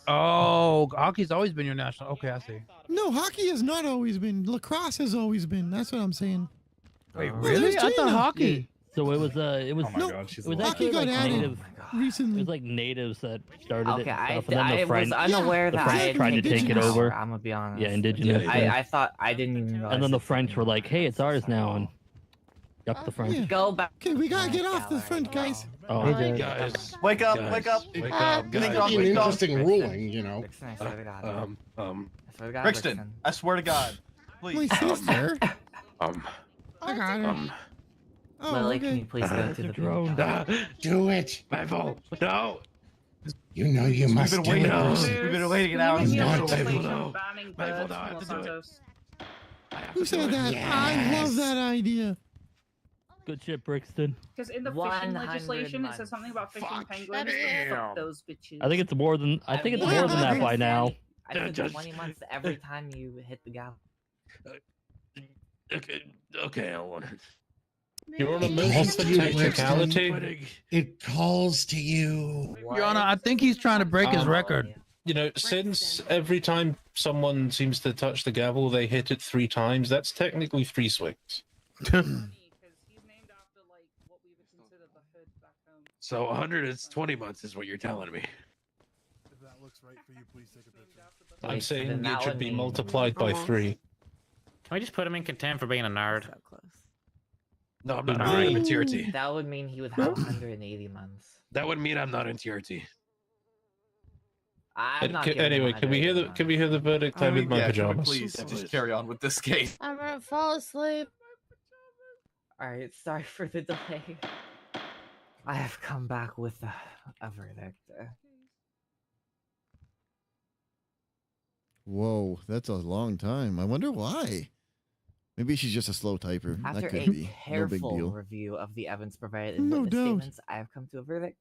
Speaker 21: oh, hockey's always been your national. Okay, I see.
Speaker 11: No, hockey has not always been. Lacrosse has always been. That's what I'm saying.
Speaker 21: Wait,
Speaker 11: Oh,
Speaker 21: really?
Speaker 11: there's
Speaker 21: I thought
Speaker 11: Gina.
Speaker 21: hockey.
Speaker 8: So it was it was
Speaker 21: Oh my God, she's
Speaker 8: it was
Speaker 21: alive.
Speaker 8: actually
Speaker 11: Hockey got
Speaker 8: like
Speaker 11: added
Speaker 8: native.
Speaker 11: recently.
Speaker 8: It was like natives that started
Speaker 2: Okay,
Speaker 8: it. And
Speaker 2: I,
Speaker 8: stuff, and then the
Speaker 2: I
Speaker 8: French,
Speaker 2: was unaware
Speaker 8: the
Speaker 2: that I
Speaker 8: French
Speaker 2: had
Speaker 8: tried to
Speaker 2: taken
Speaker 8: take it
Speaker 2: this
Speaker 8: over.
Speaker 2: I'm gonna be honest.
Speaker 8: Yeah, indigenous.
Speaker 2: I thought I didn't even realize.
Speaker 8: And then the
Speaker 2: it.
Speaker 8: French were like, "Hey, it's ours now," and yuck the French.
Speaker 11: Yeah.
Speaker 2: Go back.
Speaker 11: Okay, we gotta get off the front, guys.
Speaker 8: Oh,
Speaker 18: Hey,
Speaker 5: Guys.
Speaker 12: Wake up!
Speaker 5: Guys,
Speaker 12: Wake up!
Speaker 5: Wake up,
Speaker 17: This
Speaker 5: guys.
Speaker 17: could be an
Speaker 12: Wake up.
Speaker 17: interesting ruling, you know.
Speaker 2: Brixton, I swear to God. I swear to God,
Speaker 12: Brixton, I swear to God.
Speaker 11: My
Speaker 12: Please.
Speaker 11: sister.
Speaker 1: I
Speaker 11: got her. Oh,
Speaker 2: Lily, can
Speaker 11: okay.
Speaker 2: you please go to the
Speaker 8: drone.
Speaker 17: Do it.
Speaker 5: My fault. No.
Speaker 17: You know you must
Speaker 12: We've
Speaker 17: do
Speaker 12: been
Speaker 17: it.
Speaker 12: waiting.
Speaker 17: Bruce.
Speaker 12: We've been waiting an hour.
Speaker 17: You
Speaker 12: Yeah.
Speaker 17: know it.
Speaker 16: Banning
Speaker 5: My
Speaker 16: birds
Speaker 5: fault, I
Speaker 16: from
Speaker 5: have
Speaker 16: Los
Speaker 5: to do it.
Speaker 16: Santos.
Speaker 11: Who said that? I love that idea.
Speaker 8: Good shit, Brixton.
Speaker 16: Because in the fishing
Speaker 2: 100
Speaker 16: legislation, it says something about fishing penguins.
Speaker 5: Damn.
Speaker 16: Fuck those bitches.
Speaker 8: I think it's more than. I think it's
Speaker 2: Yeah,
Speaker 8: more than that by now.
Speaker 2: I think it's 20 months every time you hit the gap.
Speaker 5: Okay, hold on.
Speaker 20: Your Honor,
Speaker 17: It
Speaker 20: motion
Speaker 17: calls
Speaker 20: for
Speaker 17: to you,
Speaker 20: technicality.
Speaker 17: Winston. It calls to you.
Speaker 21: Your Honor, I think he's trying to break his record.
Speaker 20: You know, since every time someone seems to touch the gavel, they hit it 3 times, that's technically 3 swings.
Speaker 5: So 120 months is what you're telling me.
Speaker 1: If that looks right for you, please take a picture.
Speaker 20: I'm saying
Speaker 2: then
Speaker 20: it
Speaker 2: that
Speaker 20: should
Speaker 2: would
Speaker 20: be
Speaker 2: mean-
Speaker 20: multiplied by 3.
Speaker 7: Can we just put him in contempt for being a nerd?
Speaker 5: No, I'm not.
Speaker 20: Really?
Speaker 5: I'm in TRT.
Speaker 2: That would mean he would have 180 months.
Speaker 5: That would mean I'm not in TRT.
Speaker 2: I'm not giving him
Speaker 20: Anyway, can we hear the
Speaker 2: 180
Speaker 20: verdict? I'm in my pajamas.
Speaker 12: Please, just carry on with this case.
Speaker 9: I'm gonna fall asleep.
Speaker 2: Alright, sorry for the delay. I have come back with a verdict.
Speaker 4: Whoa, that's a long time. I wonder why. Maybe she's just a slow typer.
Speaker 2: After
Speaker 4: that
Speaker 2: a
Speaker 4: could be. No big
Speaker 2: careful
Speaker 4: deal.
Speaker 2: review of the evidence provided in
Speaker 11: No
Speaker 2: witness
Speaker 11: doubt.
Speaker 2: statements, I have come to a verdict.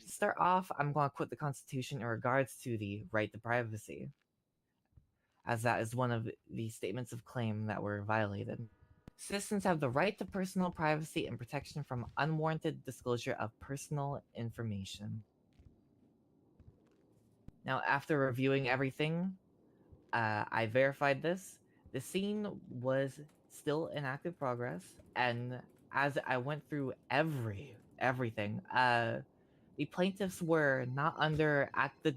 Speaker 2: To start off, I'm going to quote the Constitution in regards to the right to privacy, as that is one of the statements of claim that were violated. Citizens have the right to personal privacy and protection from unwarranted disclosure of personal information. Now, after reviewing everything, I verified this. The scene was still in active progress, and as I went through everything, the plaintiffs were not under active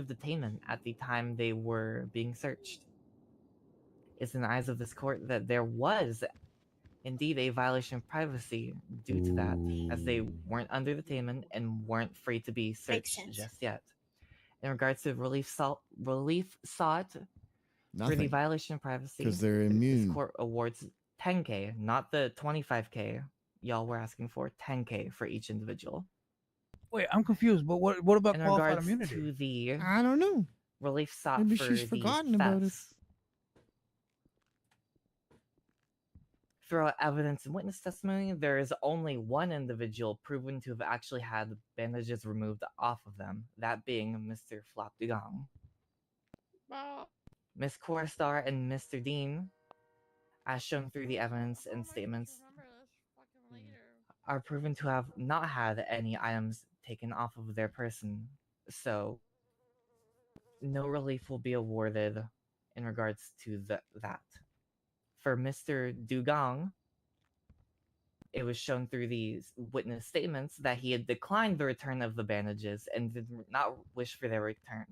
Speaker 2: detainment at the time they were being searched. It's in the eyes of this court that there was indeed a violation of privacy due to that, as they weren't under detainment and weren't free to be searched just yet. In regards to relief sought for the
Speaker 4: Nothing.
Speaker 2: violation of privacy,
Speaker 4: 'Cause they're
Speaker 2: This
Speaker 4: immune.
Speaker 2: court awards 10K, not the 25K y'all were asking for. 10K for each individual.
Speaker 21: Wait, I'm confused. But what about
Speaker 2: In
Speaker 21: qualified
Speaker 2: regards
Speaker 21: immunity?
Speaker 2: to the
Speaker 11: I don't know.
Speaker 2: relief sought
Speaker 11: Maybe
Speaker 2: for
Speaker 11: she's
Speaker 2: the
Speaker 11: forgotten about it.
Speaker 2: thefts, throughout evidence and witness testimony, there is only one individual proven to have actually had bandages removed off of them, that being Mr. Flop Dugong. Miss Corstar and Mr. Dean, as shown through the evidence and statements, are proven to have not had any items taken off of their person, so no relief will be awarded in regards to that. For Mr. Dugong, it was shown through these witness statements that he had declined the return of the bandages and did not wish for their return,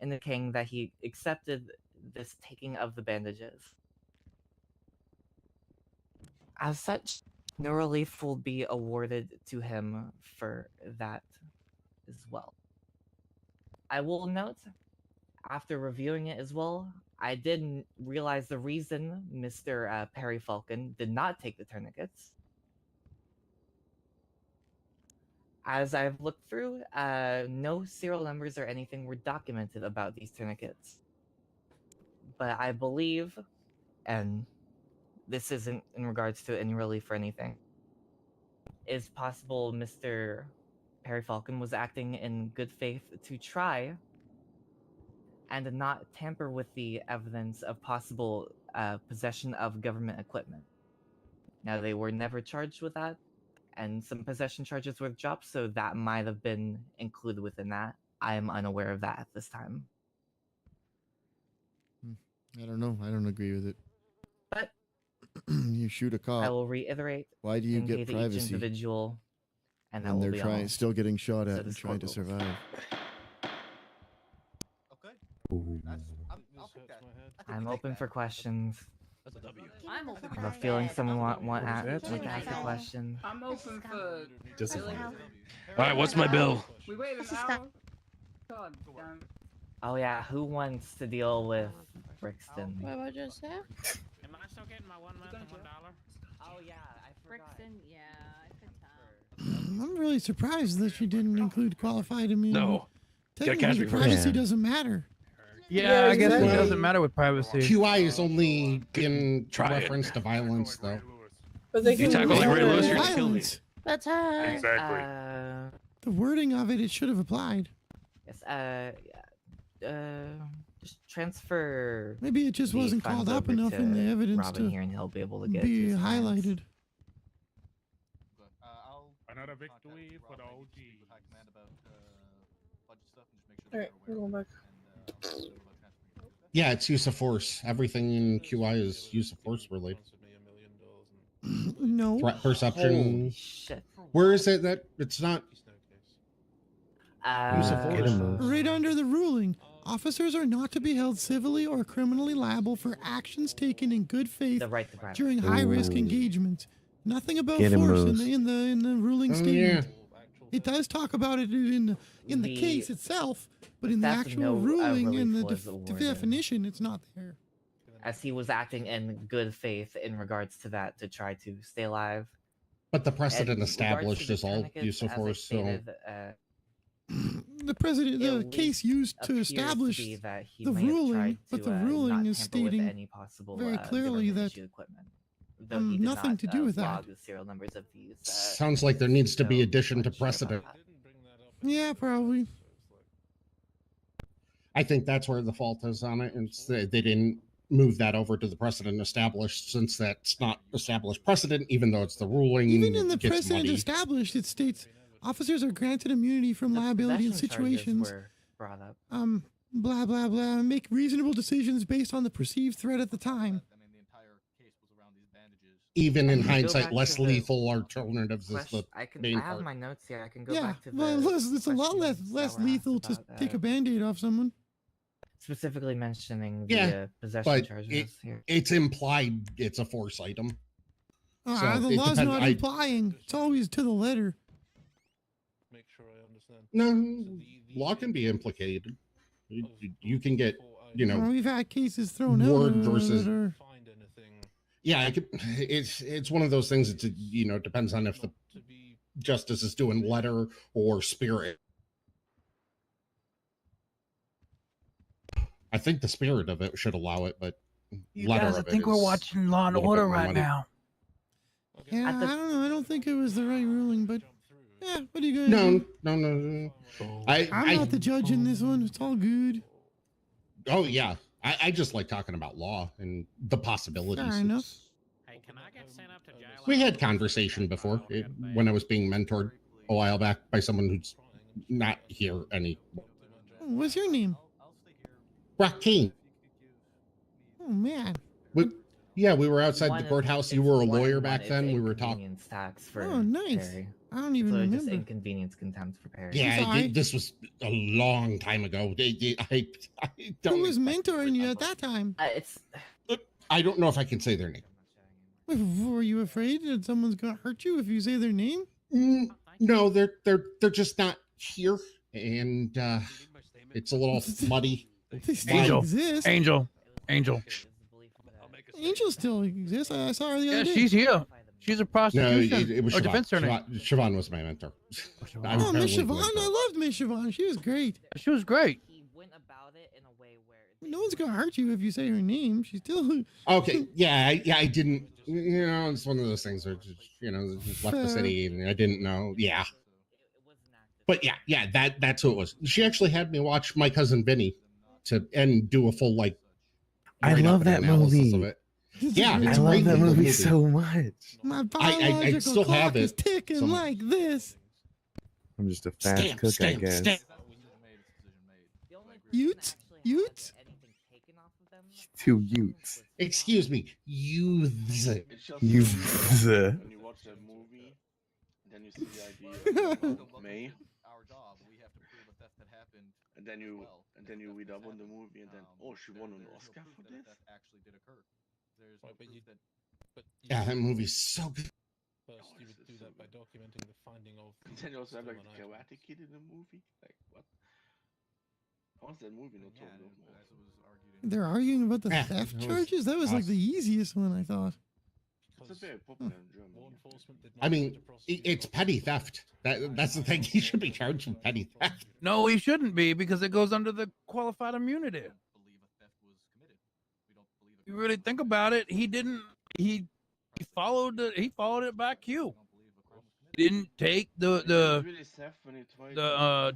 Speaker 2: indicating that he accepted this taking of the bandages. As such, no relief will be awarded to him for that as well. I will note, after reviewing it as well, I did realize the reason Mr. Perry Falcon did not take the tourniquets. As I've looked through, no serial numbers or anything were documented about these tourniquets. But I believe, and this isn't in regards to any relief or anything, it's possible Mr. Perry Falcon was acting in good faith to try and not tamper with the evidence of possible possession of government equipment. Now, they were never charged with that, and some possession charges were dropped, so that might have been included within that. I am unaware of that at this time.
Speaker 4: I don't know. I don't agree with it.
Speaker 2: But
Speaker 4: you shoot a cop.
Speaker 2: I will reiterate.
Speaker 4: Why do you
Speaker 2: 10K
Speaker 4: get
Speaker 2: to each
Speaker 4: privacy?
Speaker 2: individual, and that
Speaker 4: And
Speaker 2: will
Speaker 4: they're
Speaker 2: be
Speaker 4: trying,
Speaker 2: all.
Speaker 4: still getting shot
Speaker 2: So
Speaker 4: at and
Speaker 2: this
Speaker 4: trying to
Speaker 2: court will-
Speaker 4: survive.
Speaker 2: I'm open for questions.
Speaker 5: That's a W.
Speaker 16: I'm open
Speaker 2: I have a feeling someone want
Speaker 18: What is that?
Speaker 2: to ask a question.
Speaker 16: I'm open for.
Speaker 18: Discipline.
Speaker 5: All right, what's my bill?
Speaker 16: We waited an hour. God damn.
Speaker 2: Oh yeah, who wants to deal with Brixton?
Speaker 9: What would you say?
Speaker 7: Am I still getting my $1 $1?
Speaker 2: Oh yeah, I forgot.
Speaker 22: Brixton, yeah, I could tell.
Speaker 11: I'm really surprised that you didn't include qualified immunity.
Speaker 5: No. Gotta
Speaker 11: Technically,
Speaker 5: catch
Speaker 11: the
Speaker 5: me first.
Speaker 11: privacy
Speaker 17: Yeah.
Speaker 11: doesn't matter.
Speaker 21: Yeah, I guess it
Speaker 17: exactly.
Speaker 21: doesn't matter with privacy.
Speaker 17: QI is only in
Speaker 5: Try it.
Speaker 17: reference to violence, though.
Speaker 19: But they
Speaker 5: You
Speaker 19: can
Speaker 5: tackle like Ray Lewis, you're gonna kill me.
Speaker 11: Violence.
Speaker 9: That's her.
Speaker 11: The wording of it should have applied.
Speaker 2: Yes, transfer.
Speaker 11: Maybe it just
Speaker 2: the
Speaker 11: wasn't
Speaker 2: funds
Speaker 11: called up
Speaker 2: over
Speaker 11: enough in the
Speaker 2: to
Speaker 11: evidence
Speaker 2: Robin
Speaker 11: to
Speaker 2: here, and he'll be able to get it to
Speaker 11: be
Speaker 2: his clients.
Speaker 11: highlighted.
Speaker 18: Another victory for the OG.
Speaker 19: Alright, we're going back.
Speaker 17: Yeah, it's use of force. Everything in QI is use of force related.
Speaker 11: No.
Speaker 17: Threat perception.
Speaker 2: Holy shit.
Speaker 17: Where is it that it's not use of force?
Speaker 11: Right under the ruling, officers are not to be held civilly or criminally liable for actions taken in good faith
Speaker 2: The right to privacy.
Speaker 11: during high-risk
Speaker 10: Ooh.
Speaker 11: engagement. Nothing about
Speaker 10: Get him,
Speaker 11: force
Speaker 10: Moose.
Speaker 11: in the ruling
Speaker 17: Oh,
Speaker 11: statement. It does talk about it in the
Speaker 2: The-
Speaker 11: case itself, but in the
Speaker 2: That's
Speaker 11: actual
Speaker 2: no,
Speaker 11: ruling in the
Speaker 2: relief was awarded.
Speaker 11: definition, it's not there.
Speaker 2: As he was acting in good faith in regards to that to try to stay alive.
Speaker 17: But the precedent
Speaker 2: And in regards
Speaker 17: established
Speaker 2: to the
Speaker 17: is all
Speaker 2: tourniquets,
Speaker 17: use of
Speaker 2: as I
Speaker 17: force. So
Speaker 2: stated,
Speaker 11: The case used to
Speaker 2: appears
Speaker 11: establish
Speaker 2: be that he
Speaker 11: the
Speaker 2: may have
Speaker 11: ruling,
Speaker 2: tried
Speaker 11: but
Speaker 2: to,
Speaker 11: the ruling
Speaker 2: not
Speaker 11: is
Speaker 2: tamper with
Speaker 11: stating
Speaker 2: any possible,
Speaker 11: very clearly that
Speaker 2: government-issued equipment. Though he did
Speaker 11: nothing
Speaker 2: not,
Speaker 11: to do with
Speaker 2: log
Speaker 11: that.
Speaker 2: the serial numbers of these.
Speaker 17: sounds like there needs to be addition to precedent.
Speaker 11: Yeah, probably.
Speaker 17: I think that's where the fault is on it. It's they didn't move that over to the precedent established, since that's not established precedent, even though it's the ruling.
Speaker 11: Even in the
Speaker 17: it gets
Speaker 11: precedent
Speaker 17: muddy.
Speaker 11: established, it states officers are granted immunity from liability in
Speaker 2: possession charges
Speaker 11: situations.
Speaker 2: were brought up.
Speaker 11: Blah blah blah. Make reasonable decisions based on the perceived threat at the time.
Speaker 17: Even in
Speaker 2: I can go
Speaker 17: hindsight,
Speaker 2: back
Speaker 17: less
Speaker 2: to the
Speaker 17: lethal alternatives is
Speaker 2: question-
Speaker 17: the main
Speaker 2: I have
Speaker 17: part.
Speaker 2: my notes here. I can go
Speaker 11: Yeah,
Speaker 2: back to the.
Speaker 11: well, it's a lot less
Speaker 2: questions that were
Speaker 11: lethal
Speaker 2: asked
Speaker 11: to
Speaker 2: about,
Speaker 11: take a band-aid off someone.
Speaker 2: specifically mentioning the
Speaker 17: Yeah,
Speaker 2: possession
Speaker 17: but
Speaker 2: charges here.
Speaker 17: it's implied it's a force item.
Speaker 11: The
Speaker 17: So it
Speaker 11: law's
Speaker 17: depend-
Speaker 11: not implying. It's always to the letter.
Speaker 20: Make sure I understand.
Speaker 17: No, law can be implicated. You can get,
Speaker 11: Well, we've had cases thrown out.
Speaker 17: word versus.
Speaker 11: that are-
Speaker 17: Yeah, it's one of those things. It's depends on if the justice is doing letter or spirit. I think the spirit of it should allow it, but
Speaker 21: You
Speaker 17: letter
Speaker 21: guys, I
Speaker 17: of it
Speaker 21: think we're
Speaker 17: is
Speaker 21: watching Law and
Speaker 17: a little
Speaker 21: Order
Speaker 17: bit more
Speaker 21: right
Speaker 17: muddy.
Speaker 21: now.
Speaker 11: Yeah, I don't know. I don't think it was the right ruling, but yeah, what are you gonna
Speaker 17: No,
Speaker 11: do?
Speaker 17: no.
Speaker 11: I'm not the judge in this one. It's all good.
Speaker 17: Oh yeah, I just like talking about law and the possibilities.
Speaker 11: Fair enough.
Speaker 7: Hey, can I get sent up to jail?
Speaker 17: We had conversation before when I was being mentored a while back by someone who's not here any.
Speaker 11: What's your name?
Speaker 17: Rakeem.
Speaker 11: Oh man.
Speaker 17: We were outside
Speaker 2: One
Speaker 17: the
Speaker 2: is-
Speaker 17: courtaught. You
Speaker 2: it's
Speaker 17: were a
Speaker 2: one
Speaker 17: lawyer
Speaker 2: and
Speaker 17: back
Speaker 2: one.
Speaker 17: then.
Speaker 2: It's
Speaker 17: We were talking.
Speaker 2: inconvenience tax for
Speaker 11: Oh, nice.
Speaker 2: Perry.
Speaker 11: I don't even
Speaker 2: So just
Speaker 11: remember.
Speaker 2: inconvenience contempt for Perry.
Speaker 11: sorry.
Speaker 17: This was a long time ago. I don't.
Speaker 11: Who was mentoring you at that time?
Speaker 2: It's.
Speaker 17: I don't know if I can say their name.
Speaker 11: Were you afraid that someone's gonna hurt you if you say their name?
Speaker 17: No, they're just not here, and it's a little muddy.
Speaker 11: They still
Speaker 21: Angel,
Speaker 11: exist.
Speaker 21: Angel.
Speaker 11: Angel still exists. I saw her the other
Speaker 21: Yeah,
Speaker 11: day.
Speaker 21: she's here. She's a
Speaker 17: No,
Speaker 21: prosecution.
Speaker 17: it was
Speaker 21: or
Speaker 17: Siobhan.
Speaker 21: defense attorney.
Speaker 17: Siobhan was my mentor. I'm
Speaker 11: Oh, Miss
Speaker 17: paralegal
Speaker 11: Siobhan.
Speaker 17: mentor.
Speaker 11: I loved Miss Siobhan. She was great.
Speaker 21: She was great.
Speaker 11: No one's gonna hurt you if you say her name. She's still.
Speaker 17: Okay, I didn't. It's one of those things where just left the city and I didn't know. Yeah, but yeah, that's who it was. She actually had me watch My Cousin Vinny and do a full
Speaker 10: I
Speaker 17: write-up
Speaker 10: love
Speaker 17: and
Speaker 10: that
Speaker 17: analysis
Speaker 10: movie.
Speaker 17: of it. Yeah,
Speaker 10: I
Speaker 17: it's a
Speaker 10: love
Speaker 17: great
Speaker 10: that
Speaker 17: little
Speaker 10: movie so much.
Speaker 11: My
Speaker 17: I
Speaker 11: biological
Speaker 17: still
Speaker 11: clock
Speaker 17: have
Speaker 11: is
Speaker 17: it
Speaker 11: ticking
Speaker 17: somewhere.
Speaker 11: like this.
Speaker 10: I'm just a fast cook, I guess.
Speaker 11: Utes?
Speaker 10: Two Utes.
Speaker 17: Excuse me, youths.
Speaker 10: Youths.
Speaker 6: When you watch that movie, then you see the idea of May. And then you read up on the movie, and then she won an Oscar for this.
Speaker 17: Yeah, that movie's so good.
Speaker 20: First, you would do that by documenting the finding of.
Speaker 6: And then you also have like the Karate Kid in the movie. Like what? How was that movie not talking about more?
Speaker 11: They're arguing about the
Speaker 17: Yeah,
Speaker 11: theft
Speaker 17: that was
Speaker 11: charges. That was like the easiest one, I thought.
Speaker 6: It's very popular in Germany.
Speaker 17: I mean, it's petty theft. That's the thing. He should be charged with petty theft.
Speaker 21: No, he shouldn't be because it goes under the qualified immunity. You really think about it, he didn't. He followed it back. didn't take the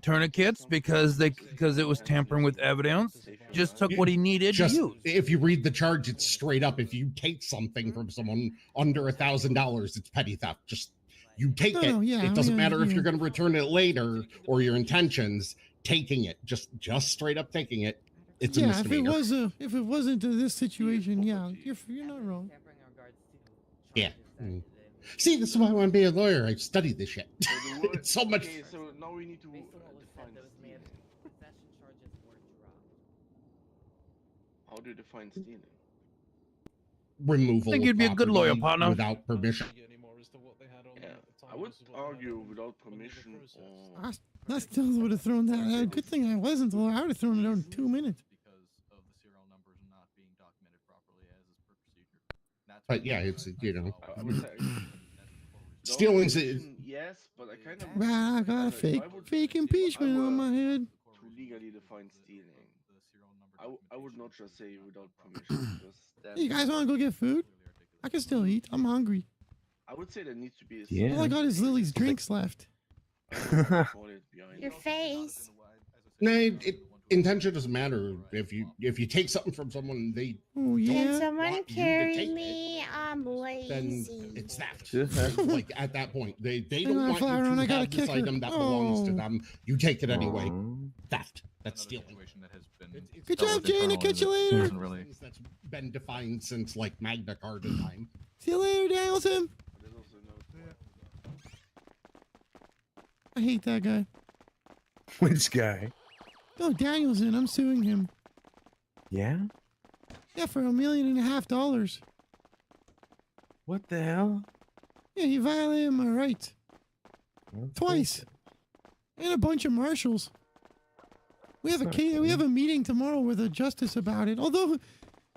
Speaker 21: tourniquets because it was tampering with evidence. Just took what he needed to use.
Speaker 17: If you read the charge, it's straight up. If you take something from someone under $1,000, it's petty theft. Just you take it. It doesn't matter if you're going to return it later or your intentions. Taking it, just straight up taking it, it's a misdemeanor.
Speaker 11: If it wasn't this situation, you're not wrong.
Speaker 17: Yeah. See, this is why I want to be a lawyer. I studied this shit. It's so much.
Speaker 6: Okay, so now we need to define stealing. How do you define stealing?
Speaker 17: Removal.
Speaker 21: I think you'd be a good lawyer, partner.
Speaker 17: Without permission.
Speaker 6: Yeah, I would argue without permission. Or...
Speaker 11: I still would have thrown that out. Good thing I wasn't. I would have thrown it out in 2 minutes.
Speaker 17: But yeah, it's stealing's.
Speaker 6: Yes, but I kind of.
Speaker 11: I got a fake impeachment on my head.
Speaker 6: To legally define stealing, I would not just say without permission.
Speaker 11: Hey, you guys want to go get food? I can still eat. I'm hungry.
Speaker 6: I would say there needs to be.
Speaker 11: All I got is Lily's drinks left.
Speaker 15: Your face.
Speaker 17: No, intention doesn't matter. If you take something from someone, they
Speaker 15: Can someone carry me? I'm lazy.
Speaker 17: Then it's theft. Like at that point, they don't want you to have this item that belongs to them. You take it anyway. Theft. That's stealing.
Speaker 11: Good job, Jane. I'll catch you later.
Speaker 17: That's been defined since like Magna Carta time.
Speaker 11: See you later, Danielson. I hate that guy.
Speaker 10: Which guy?
Speaker 11: Oh, Danielson. I'm suing him.
Speaker 10: Yeah?
Speaker 11: Yeah, for $1.5 million.
Speaker 10: What the hell?
Speaker 11: Yeah, he violated my rights. Twice. And a bunch of marshals. We have a meeting tomorrow with a justice about it. Although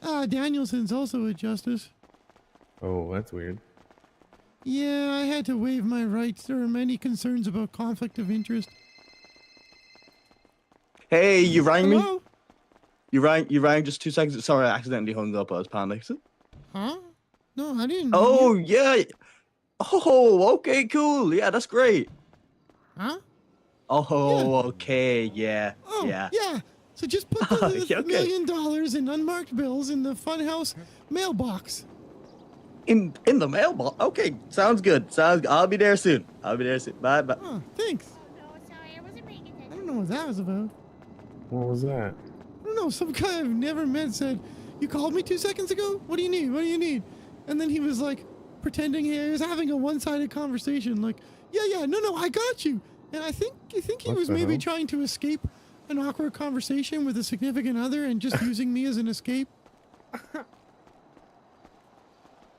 Speaker 11: Danielson's also a justice.
Speaker 10: Oh, that's weird.
Speaker 11: Yeah, I had to waive my rights. There are many concerns about conflict of interest.
Speaker 3: Hey, you rang me?
Speaker 11: Hello?
Speaker 3: You rang just 2 seconds. Sorry, I accidentally hung up. I was panicked.
Speaker 11: Huh? No, I didn't.
Speaker 3: Oh, yeah. Oh, okay, cool. Yeah, that's great.
Speaker 11: Huh?
Speaker 3: Oh, okay, yeah.
Speaker 11: Oh,
Speaker 3: yeah.
Speaker 11: Yeah. So just put the $1 million in unmarked bills in the funhouse mailbox.
Speaker 3: In the mailbox? Okay, sounds good. I'll be there soon. Bye.
Speaker 11: Oh, thanks. I don't know what that was about.
Speaker 10: What was that?
Speaker 11: I don't know. Some guy I've never met said, "You called me 2 seconds ago? What do you need? What do you need?" And then he was like pretending he was having a one-sided conversation. Like, yeah, no, I got you. And I think he was maybe trying to escape an awkward conversation with a significant other and just using me as an escape.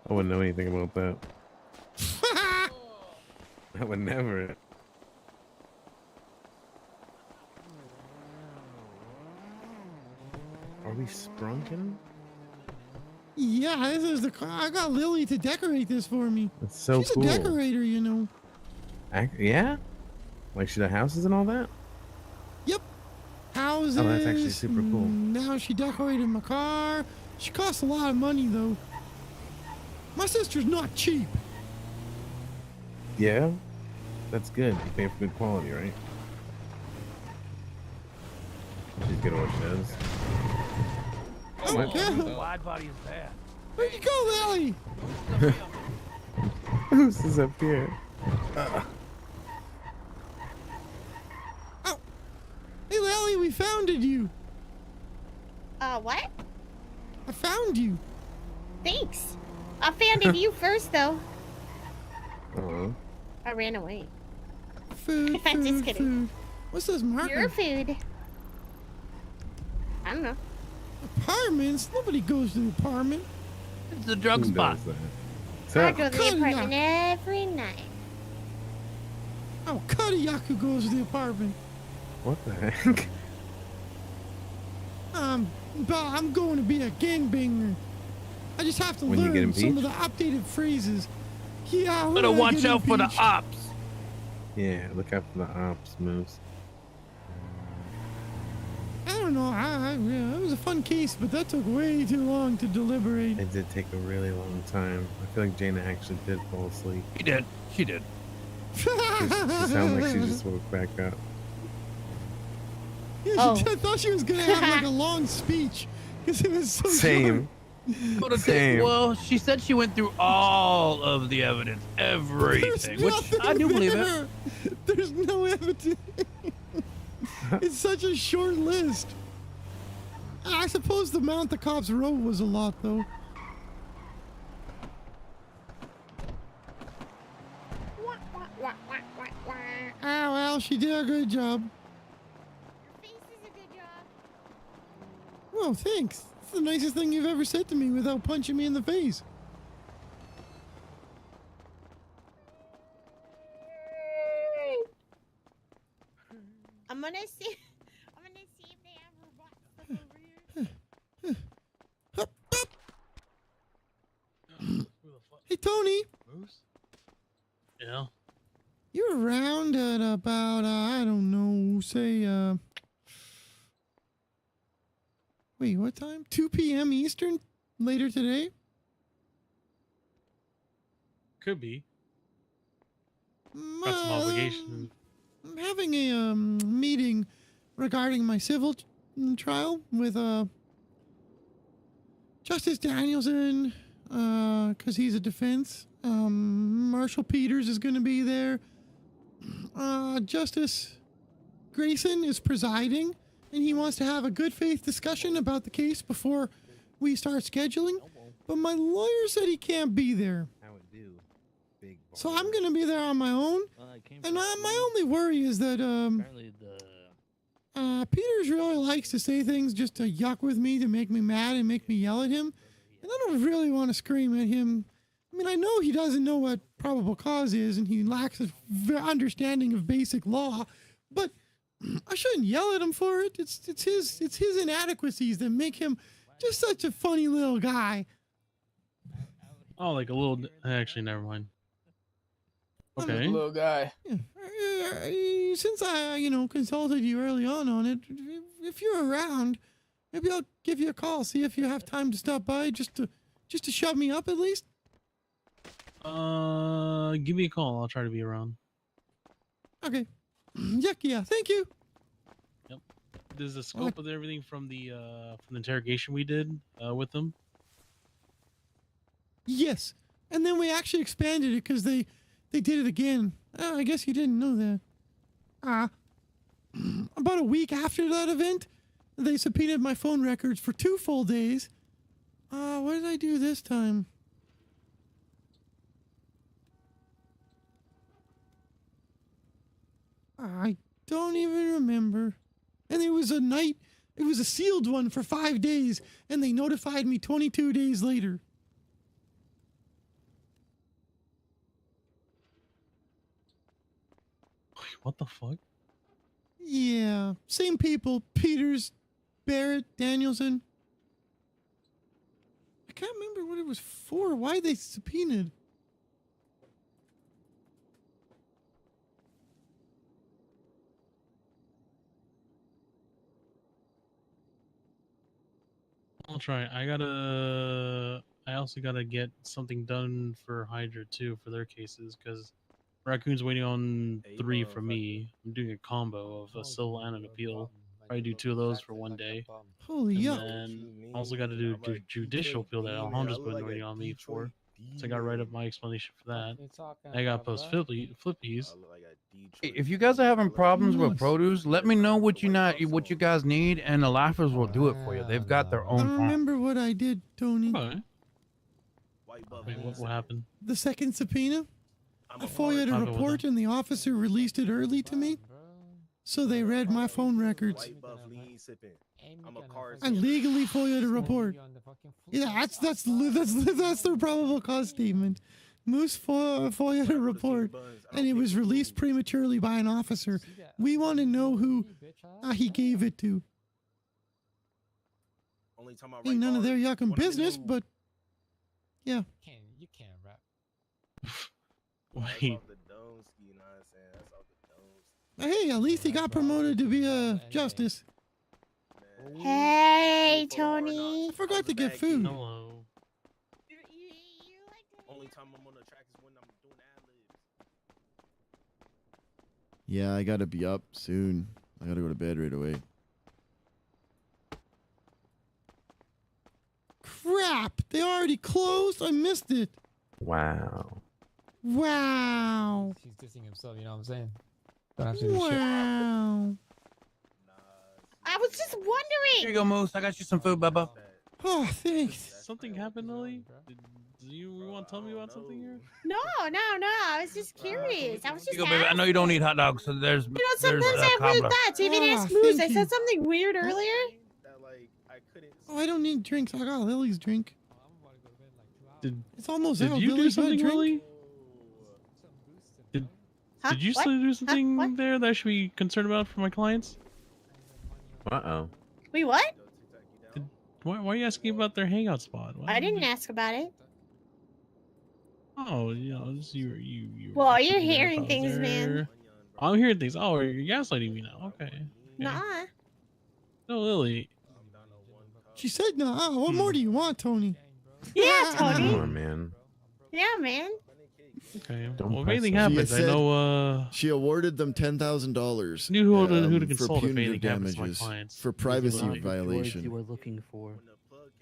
Speaker 10: I wouldn't know anything about that. I would never. Are we sprunking?
Speaker 11: Yeah, this is the car. I got Lily to decorate this for me.
Speaker 10: That's so
Speaker 11: She's
Speaker 10: cool.
Speaker 11: a decorator, you know.
Speaker 10: Yeah? Like she does houses and all that?
Speaker 11: Yep. Houses.
Speaker 10: Oh, that's actually super cool.
Speaker 11: Now she decorated my car. She costs a lot of money, though. My sister's not cheap.
Speaker 10: Yeah? That's good. You pay for good quality, right? She's good at what she does.
Speaker 11: Oh, yeah.
Speaker 21: Wide body is bad.
Speaker 11: Where'd you go, Lily?
Speaker 10: Who's is up here?
Speaker 11: Oh. Hey, Lily, we founded you.
Speaker 15: What?
Speaker 11: I found you.
Speaker 15: Thanks. I founded you first, though.
Speaker 10: Oh.
Speaker 15: I ran away.
Speaker 11: Food,
Speaker 15: I'm just
Speaker 11: food,
Speaker 15: kidding.
Speaker 11: food. What's this marker?
Speaker 15: Your food. I don't know.
Speaker 11: Apartments? Nobody goes to the apartment.
Speaker 21: It's the drug
Speaker 10: Who
Speaker 21: spot.
Speaker 10: does that?
Speaker 15: I go to the apartment every night.
Speaker 11: Oh, Kodiaku goes to the apartment.
Speaker 10: What the heck?
Speaker 11: I'm going to be a gangbanger. I just have to
Speaker 10: When you get
Speaker 11: learn some of the
Speaker 10: impeached?
Speaker 11: updated phrases. Yeah,
Speaker 21: Better watch out for the ops.
Speaker 10: Yeah, look out for the ops moves.
Speaker 11: I don't know. It was a fun case, but that took way too long to deliberate.
Speaker 10: It did take a really long time. I feel like Jaina actually did fall asleep.
Speaker 21: She did.
Speaker 10: She sounded like she just woke back up.
Speaker 11: Yeah,
Speaker 15: Oh.
Speaker 11: I thought she was gonna have like a long speech because it was so
Speaker 10: Same. Same.
Speaker 21: Well, she said she went through all of the evidence, everything, which I do believe it.
Speaker 11: there. There's no evidence. It's such a short list. I suppose the amount the cops wrote was a lot, though. Ah, well, she did a good job. Well, thanks. It's the nicest thing you've ever said to me without punching me in the face.
Speaker 9: I'm gonna see if they ever bought stuff over here.
Speaker 11: Hey, Tony.
Speaker 13: Yeah.
Speaker 11: You're around at about, I don't know, say, wait, what time? 2 p.m. Eastern later today?
Speaker 13: Could be. Got some obligation.
Speaker 11: I'm having a meeting regarding my civil trial with Justice Danielson, because he's a defense. Marshal Peters is going to be there. Justice Grayson is presiding, and he wants to have a good faith discussion about the case before we start scheduling. But my lawyer said he can't be there. So I'm going to be there on my own. And my only worry is that Peters really likes to say things just to yuck with me, to make me mad and make me yell at him. And I don't really want to scream at him. I mean, I know he doesn't know what probable cause is, and he lacks a understanding of basic law, but I shouldn't yell at him for it. It's his inadequacies that make him just such a funny little guy.
Speaker 13: Oh, like a little. Actually, never mind. Okay.
Speaker 21: Little guy.
Speaker 11: Yeah. Since I, consulted you early on it, if you're around, maybe I'll give you a call, see if you have time to stop by, just to shove me up at least.
Speaker 13: Give me a call. I'll try to be around.
Speaker 11: Okay. Yeah. Thank you.
Speaker 13: Yep. Does the scope of everything from the interrogation we did with them?
Speaker 11: Yes. And then we actually expanded it because they did it again. I guess you didn't know that. About a week after that event, they subpoenaed my phone records for 2 full days. What did I do this time? I don't even remember. And it was a sealed one for 5 days, and they notified me 22 days later.
Speaker 13: What the fuck?
Speaker 11: Yeah, same people. Peters, Barrett, Danielson. I can't remember what it was for. Why they subpoenaed.
Speaker 13: I'll try. I also gotta get something done for Hydra too for their cases because Raccoon's waiting on 3 from me. I'm doing a combo of a civil and an appeal. Probably do 2 of those for one day.
Speaker 11: Holy yuck.
Speaker 13: And I also got to do a judicial appeal that Alejandro's been waiting on me for. So I got to write up my explanation for that. I got to post flippies.
Speaker 21: If you guys are having problems with produce, let me know what you guys need, and the Laughers will do it for you. They've got their
Speaker 11: I
Speaker 21: own.
Speaker 11: remember what I did, Tony.
Speaker 13: Okay. Wait, what happened?
Speaker 11: The second subpoena. I FOIA'd a report and the officer released it early to me. So they read my phone records. I legally FOIA'd a report. Yeah, that's their probable cause statement. Moose FOIA'd a report, and it was released prematurely by an officer. We want to know who he gave it to. Ain't none of their yucking business, but yeah.
Speaker 7: You can't rap.
Speaker 13: Wait.
Speaker 11: Hey, at least he got promoted to be a justice.
Speaker 15: Hey, Tony.
Speaker 11: I forgot to get food.
Speaker 13: Hello.
Speaker 6: Only time I'm on the track is when I'm doing ad libs.
Speaker 4: Yeah, I gotta be up soon. I gotta go to bed right away.
Speaker 11: Crap! They already closed? I missed it.
Speaker 10: Wow.
Speaker 11: Wow.
Speaker 8: He's dissing himself, you know what I'm saying? Don't have to do shit.
Speaker 11: Wow.
Speaker 9: I was just wondering.
Speaker 21: Here you go, Moose. I got you some food, Bubba.
Speaker 11: Oh, thanks.
Speaker 13: Something happened, Lily? Do you want to tell me about something here?
Speaker 9: No. I was just curious. I was just
Speaker 21: Here you go, baby. I know you don't eat hot dogs, so there's.
Speaker 9: You know, sometimes I have weird thoughts. Even ask Moose. I said something weird earlier.
Speaker 11: Oh, I don't need drinks. I got Lily's drink. It's almost
Speaker 13: Did
Speaker 11: out.
Speaker 13: you
Speaker 11: Lily,
Speaker 13: do something,
Speaker 11: drink?
Speaker 13: Lily? Did you still do something there that I should be concerned about for my clients?
Speaker 10: Uh-oh.
Speaker 9: Wait, what?
Speaker 13: Why are you asking about their hangout spot?
Speaker 9: I didn't ask about it.
Speaker 13: Oh, you know, you.
Speaker 9: Well, you're
Speaker 13: there if I
Speaker 9: hearing
Speaker 13: was
Speaker 9: things, man.
Speaker 13: there. I'm hearing things. Oh, you're gaslighting me now. Okay.
Speaker 9: Nah.
Speaker 13: No, Lily.
Speaker 11: She said no. What more do you want, Tony?
Speaker 9: Yeah,
Speaker 10: Come
Speaker 9: Tony.
Speaker 10: on, man.
Speaker 9: Yeah, man.
Speaker 13: Okay.
Speaker 10: Don't
Speaker 13: Well, if
Speaker 10: press
Speaker 13: anything
Speaker 10: them.
Speaker 13: happens, I know.
Speaker 4: She awarded them $10,000.
Speaker 13: Knew who to
Speaker 4: for
Speaker 13: consult if
Speaker 4: punitive
Speaker 13: anything happens to my
Speaker 4: damages
Speaker 13: clients.
Speaker 4: for privacy
Speaker 13: Right.
Speaker 4: violation,
Speaker 14: You were looking for.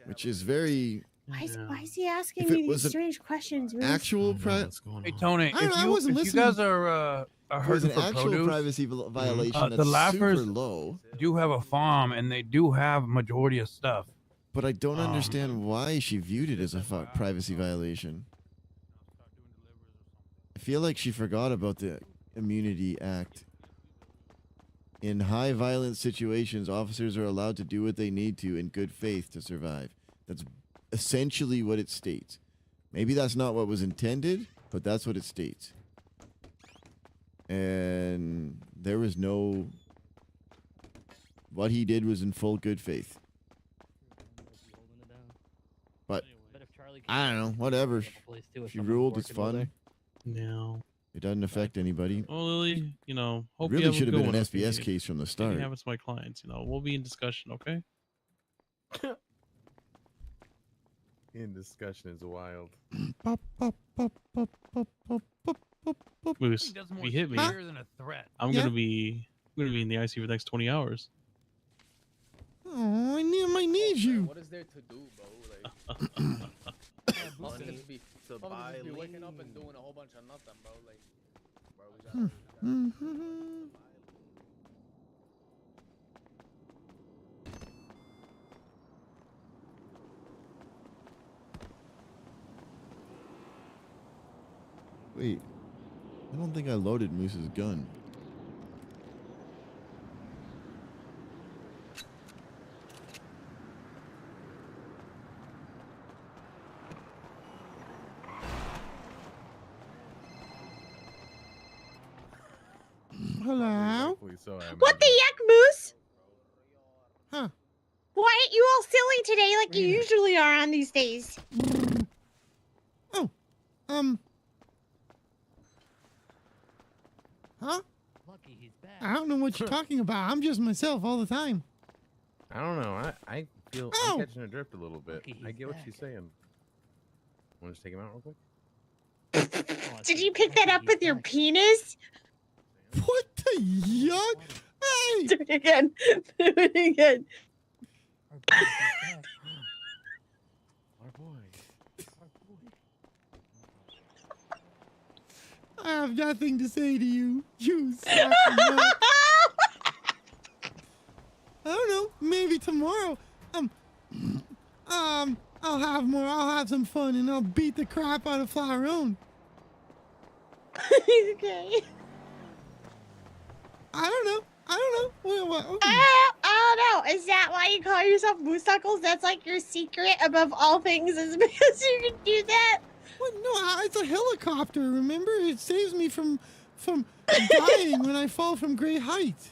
Speaker 4: which is very
Speaker 9: Why is he asking
Speaker 4: If it
Speaker 9: me
Speaker 4: was
Speaker 9: these
Speaker 4: an
Speaker 9: strange questions? Moose?
Speaker 4: actual
Speaker 21: Hey, Tony,
Speaker 11: I don't know, I
Speaker 21: if
Speaker 11: wasn't
Speaker 21: you guys
Speaker 11: listening.
Speaker 21: are
Speaker 4: If it was
Speaker 21: hurting
Speaker 4: an
Speaker 21: for
Speaker 4: actual
Speaker 21: produce,
Speaker 4: privacy violation
Speaker 21: the
Speaker 4: that's
Speaker 21: Laughers
Speaker 4: super low.
Speaker 21: do have a farm, and they do have majority of stuff.
Speaker 4: But I don't understand why she viewed it as a privacy violation. I feel like she forgot about the Immunity Act. In high violence situations, officers are allowed to do what they need to in good faith to survive. That's essentially what it states. Maybe that's not what was intended, but that's what it states. And there was no... What he did was in full good faith. But I don't know, whatever. She ruled, it's fun.
Speaker 13: No.
Speaker 4: It doesn't affect anybody.
Speaker 13: Well, Lily, you know, hope
Speaker 4: Really
Speaker 13: you have
Speaker 4: should
Speaker 13: a
Speaker 4: have
Speaker 13: good
Speaker 4: been an
Speaker 13: one if
Speaker 4: SBS
Speaker 13: anything-
Speaker 4: case from the
Speaker 13: if anything
Speaker 4: start.
Speaker 13: happens to my clients, you know, we'll be in discussion, okay?
Speaker 18: In discussion is wild.
Speaker 13: Moose,
Speaker 21: He does
Speaker 13: if
Speaker 21: more
Speaker 13: you hit me,
Speaker 21: fear than a threat.
Speaker 13: I'm
Speaker 11: Yeah.
Speaker 13: gonna be in the ICU for the next 20 hours.
Speaker 11: Oh, I might need you.
Speaker 23: What is there to do, bro? Like,
Speaker 6: Money
Speaker 23: just be
Speaker 6: to buy
Speaker 23: just be waking
Speaker 6: lean.
Speaker 23: up and doing a whole bunch of nothing, bro. Like, bro, we got.
Speaker 11: Mm-hmm.
Speaker 4: Wait, I don't think I loaded Moose's gun.
Speaker 11: Hello?
Speaker 9: What the yuck, Moose?
Speaker 11: Huh?
Speaker 9: Why aren't you all silly today like you usually are on these days?
Speaker 11: Oh, huh? I don't know what you're talking about. I'm just myself all the time.
Speaker 18: I don't know. I feel
Speaker 11: Ow!
Speaker 18: I'm catching a drift a little bit. I get what she's saying. Want to just take him out real quick?
Speaker 9: Did you pick that up with your penis?
Speaker 11: What the yuck? Hey!
Speaker 9: Do it again. Do it again.
Speaker 11: I have nothing to say to you. You suck. yuck. I don't know. Maybe tomorrow. I'll have more. I'll have some fun, and I'll beat the crap out of Flowerone.
Speaker 9: Okay.
Speaker 11: I don't know. What?
Speaker 9: I don't know. Is that why you call yourself Moose Knuckles? That's like your secret above all things is because you can do that?
Speaker 11: What? No, it's a helicopter. Remember, it saves me from dying when I fall from great height.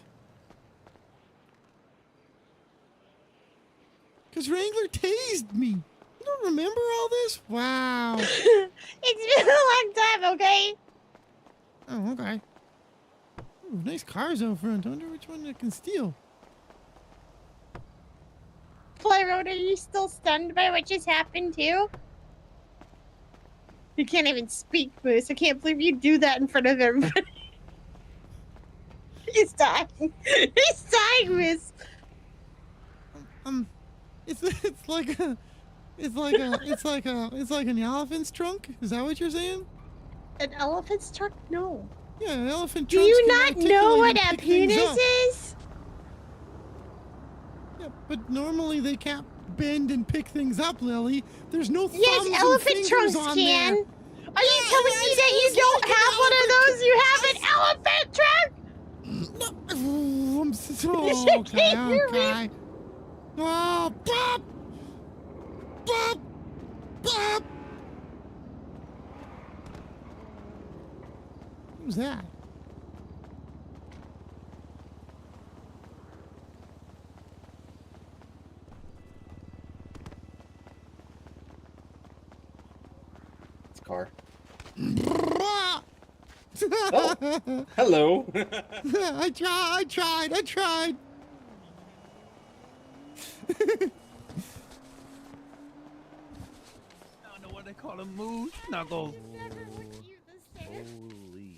Speaker 11: Because Wrangler tased me. You don't remember all this? Wow.
Speaker 9: It's been a long time, okay?
Speaker 11: Oh, okay. Ooh, nice cars out front. I wonder which one I can steal.
Speaker 9: Playroad, are you still stunned by what just happened too? You can't even speak, Moose. I can't believe you do that in front of everybody. He's dying. He's dying, miss.
Speaker 11: It's like an elephant's trunk. Is that what you're saying?
Speaker 9: An elephant's trunk? No.
Speaker 11: Yeah, an elephant
Speaker 9: Do
Speaker 11: trunk.
Speaker 9: you not know what a penis is?
Speaker 11: Yeah, but normally they can't bend and pick things up, Lily. There's no thumbs
Speaker 9: Yes,
Speaker 11: and
Speaker 9: elephant
Speaker 11: fingers
Speaker 9: trunks
Speaker 11: on
Speaker 9: can.
Speaker 11: there.
Speaker 9: Are you telling me that you don't have one of those? You have an elephant trunk?
Speaker 11: Oh, I'm so
Speaker 9: You
Speaker 11: okay.
Speaker 9: can't hear me.
Speaker 11: Okay. Oh, Bob! Bob! Bob! Who's that?
Speaker 1: It's a car.
Speaker 11: Oh,
Speaker 1: hello.
Speaker 11: I tried.
Speaker 21: I don't know what they call them, moose knuckles.
Speaker 18: Holy.